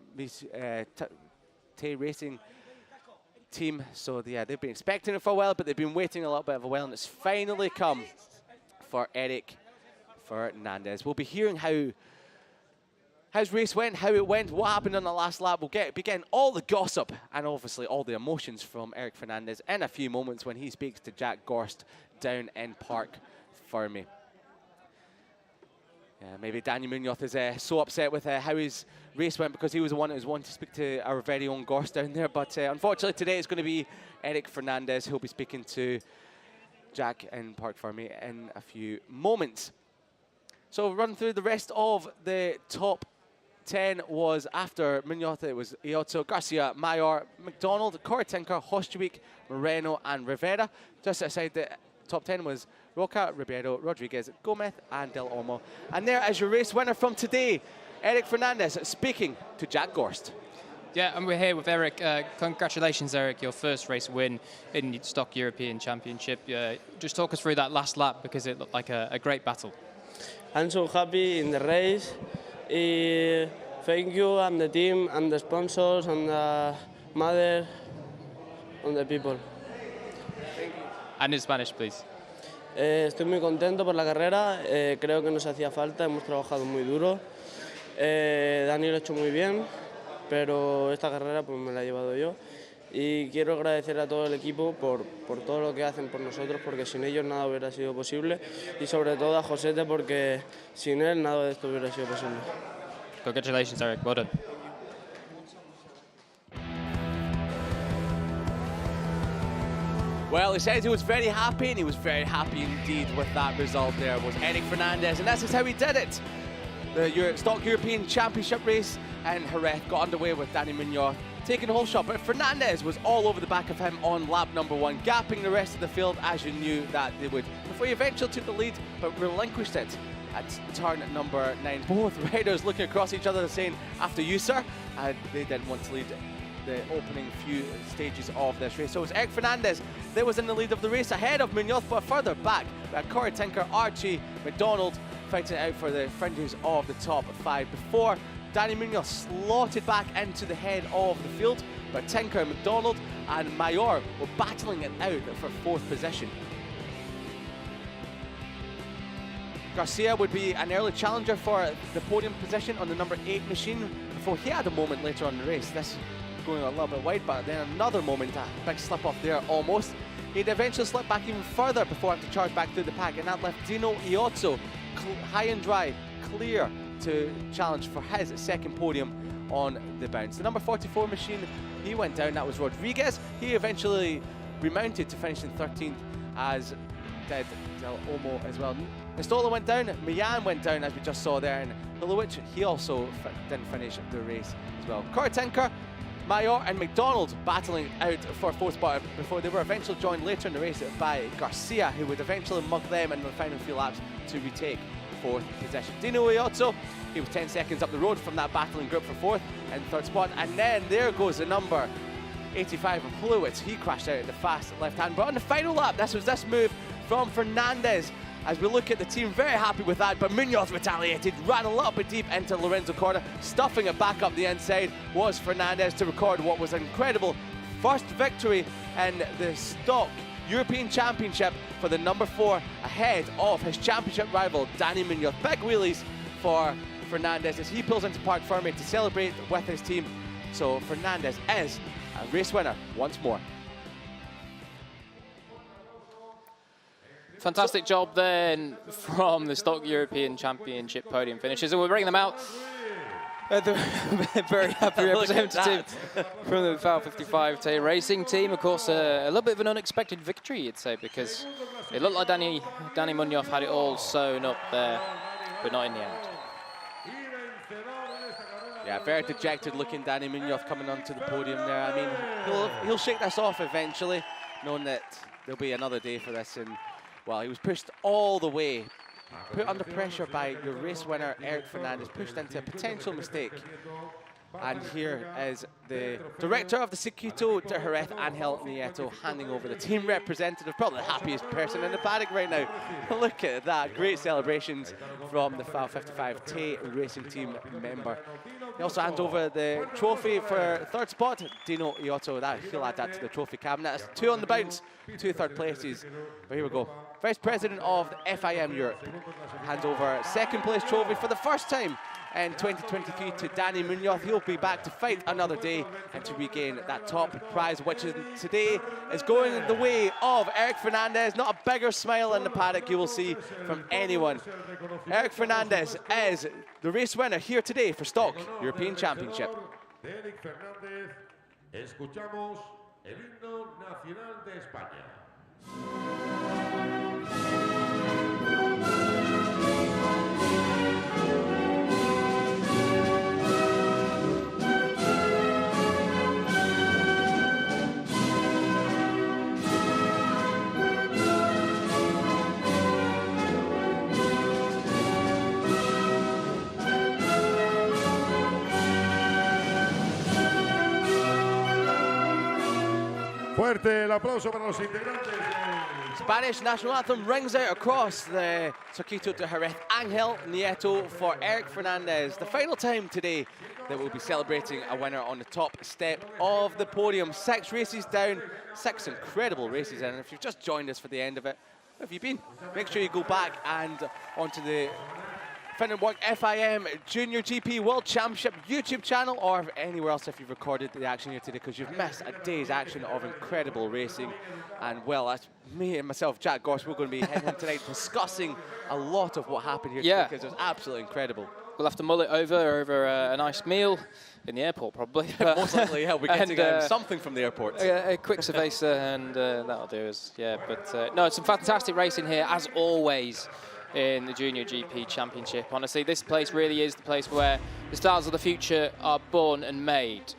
team. So yeah, they've been expecting it for a while, but they've been waiting a little bit of a while, and it's finally come for Eric Fernandez. We'll be hearing how his race went, how it went, what happened on the last lap. We'll be getting all the gossip and obviously all the emotions from Eric Fernandez in a few moments when he speaks to Jack Gorst down in Park Fermi. Yeah, maybe Danny Munoz is so upset with how his race went because he was the one that was wanting to speak to our very own Gorst down there. But unfortunately today it's going to be Eric Fernandez who'll be speaking to Jack in Parc Fermé in a few moments. So run through the rest of the top 10 was after Munoz. It was Iotto, Garcia, Mayor, McDonald, Corre-Tinker, Hostwick, Moreno and Rivera. Just outside the top 10 was Roca, Ribeiro, Rodriguez, Gomez and Del Olmo. And there is your race winner from today, Eric Fernandez, speaking to Jack Gorst. Yeah, and we're here with Eric. Congratulations, Eric, your first race win in the Stock European Championship. Just talk us through that last lap because it looked like a great battle. I'm so happy in the race. Thank you and the team and the sponsors and the mother and the people. And in Spanish, please. Estoy muy contento por la carrera. Creo que nos hacía falta. Hemos trabajado muy duro. Dani lo ha hecho muy bien, pero esta carrera pues me la he llevado yo. Y quiero agradecer a todo el equipo por todo lo que hacen por nosotros, porque sin ellos nada hubiera sido posible. Y sobre todo a Josete, porque sin él nada de esto hubiera sido posible. Congratulations, Eric. Well done. Well, he said he was very happy, and he was very happy indeed with that result there, was Eric Fernandez, and this is how he did it. The Stock European Championship race in Jerez got underway with Danny Munoz taking a whole shot, but Fernandez was all over the back of him on lap number 1, gapping the rest of the field as you knew that they would, before he eventually took the lead, but relinquished it at turn number 9. Both riders looking across each other saying, after you, sir, and they didn't want to lead the opening few stages of this race. So it was Eric Fernandez that was in the lead of the race, ahead of Munoz, but further back we had Corre-Tinker, Archie, McDonald fighting out for the fringes of the top 5 before Danny Munoz slotted back into the head of the field, but Tinker, McDonald and Mayor were battling it out for 4th position. Garcia would be an early challenger for the podium position on the number 8 machine before he had a moment later on in the race. This going a little bit wide, but then another moment, a big slip off there almost. He'd eventually slip back even further before having to charge back through the pack, and that left Dino Iotto high and dry, clear to challenge for his 2nd podium on the bounce. The number 44 machine, he went down, that was Rodriguez. He eventually remounted to finish in 13th, as did Del Olmo as well. Nistola went down, Mian went down as we just saw there, and Milovic, he also didn't finish the race as well. Corre-Tinker, Mayor and McDonald battling out for 4th spot before they were eventually joined later in the race by Garcia, who would eventually mug them in the final few laps to retake 4th position. Dino Iotto, he was 10 seconds up the road from that battling group for 4th and 3rd spot, and then there goes the number 85 of Plewitz. He crashed out at the fast left hand, but on the final lap, this was this move from Fernandez. As we look at the team, very happy with that, but Munoz retaliated, ran a little bit deep into Lorenzo Corda, stuffing it back up the inside was Fernandez to record what was an incredible first victory in the Stock European Championship for the number 4 ahead of his championship rival Danny Munoz. Big wheelies for Fernandez as he pulls into Parc Fermé to celebrate with his team. So Fernandez is a race winner once more. Fantastic job then from the Stock European Championship podium finishers, and we're bringing them out. The very happy representative from the FAL 55 Tay Racing team. Of course, a little bit of an unexpected victory, you'd say, because it looked like Danny Munoz had it all sewn up there, but not in the end. Yeah, very dejected looking Danny Munoz coming onto the podium there. I mean, he'll shake this off eventually, knowing that there'll be another day for this. And well, he was pushed all the way, put under pressure by your race winner, Eric Fernandez, pushed into a potential mistake. And here is the director of the Circuito de Jerez, Ángel Nieto, handing over the team representative, probably the happiest person in the paddock right now. Look at that, great celebrations from the FAL 55 Tay Racing team member. He also hands over the trophy for 3rd spot, Dino Iotto. He'll add that to the trophy cabinet. That's 2 on the bounce, 2 3rd places. But here we go. Vice President of the FIM Europe hands over 2nd place trophy for the first time in 2023 to Danny Munoz. He'll will be back to fight another day and to regain that top prize, which is today is going the way of Eric Fernandez. Not a bigger smile in the paddock you will see from anyone. Eric Fernandez is the race winner here today for Stock European Championship. Eric Fernández, escuchamos el himno nacional de España. Fuerte el aplauso para los integrantes. Spanish national anthem rings out across the Circuito de Jerez. Ángel Nieto for Eric Fernandez. The final time today that we'll be celebrating a winner on the top step of the podium. 6 races down, 6 incredible races, and if you've just joined us for the end of it, where have you been? Make sure you go back and onto the Finetwork FIM JuniorGP World Championship YouTube channel, or anywhere else if you've recorded the action here today, because you've missed a day's action of incredible racing. And well, that's me and myself, Jack Gorse, we're going to be heading home tonight discussing a lot of what happened here today, because it was absolutely incredible. We'll have to mull it over a nice meal in the airport, probably. Most likely, yeah. We're getting something from the airport. A quick cerveza, and that'll do us. Yeah, but no, it's some fantastic racing here, as always, in the Junior GP Championship. Honestly, this place really is the place where the stars of the future are born and made.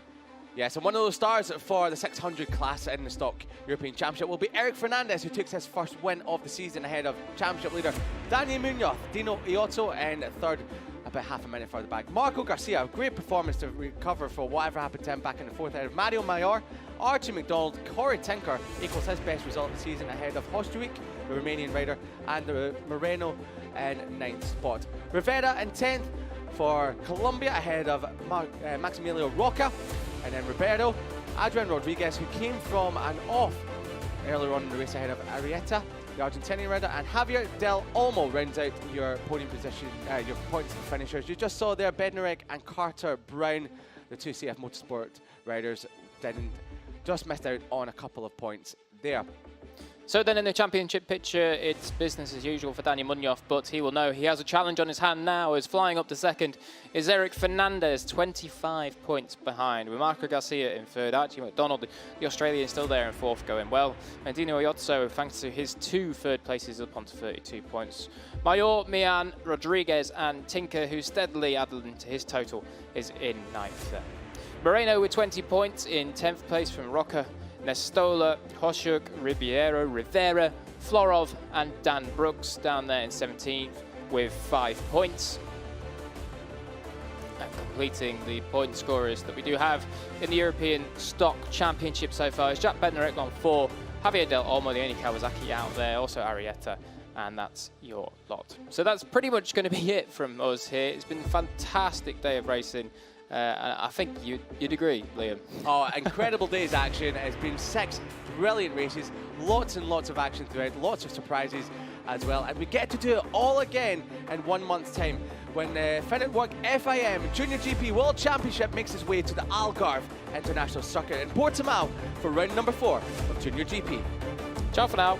Yes, and one of those stars for the 600 class in the Stock European Championship will be Eric Fernandez, who takes his first win of the season ahead of Championship leader Dani Munoz, Dino Iotto, and third about half a minute further back. Marco Garcia, a great performance to recover for whatever happened to him back in the fourth ahead of Mario Mayor. Archie McDonald, Corey Tinker equals his best result of the season ahead of Hostruik, the Romanian rider, and the Moreno in 9th spot. Rivera in 10th for Colombia ahead of Maximilio Roca, and then Roberto, Adrian Rodriguez, who came from an off earlier on in the race ahead of Arieta, the Argentinian rider, and Javier Del Olmo rounds out your podium position, your points finishers. You just saw there Bednarek and Carter Brown, the 2 CF Motorsport riders, just missed out on a couple of points there. So then in the championship picture, it's business as usual for Dani Munoz, but he will know he has a challenge on his hand now, as flying up to second is Eric Fernandez, 25 points behind, with Marco Garcia in third. Archie McDonald, the Australian, still there in fourth, going well. And Dino Iotto, thanks to his 2 third places, up onto 32 points. Mayor, Mian, Rodriguez and Tinker, who steadily added into his total, is in 9th there. Moreno with 20 points in 10th place from Roca. Nestola, Hoshuk, Ribeiro, Rivera, Florov and Dan Brooks down there in 17th with 5 points. And completing the point scorers that we do have in the European Stock Championship so far is Jack Bednarek on 4, Javier Del Olmo, the only Kawasaki out there, also Arieta, and that's your lot. So that's pretty much going to be it from us here. It's been a fantastic day of racing. I think you'd agree, Liam. Oh, incredible day's action. It's been 6 brilliant races, lots and lots of action throughout, lots of surprises as well. And we get to do it all again in 1 month's time when the Finetwork FIM JuniorGP World Championship makes its way to the Algarve International Circuit in Portimao for round number 4 of JuniorGP. Ciao for now.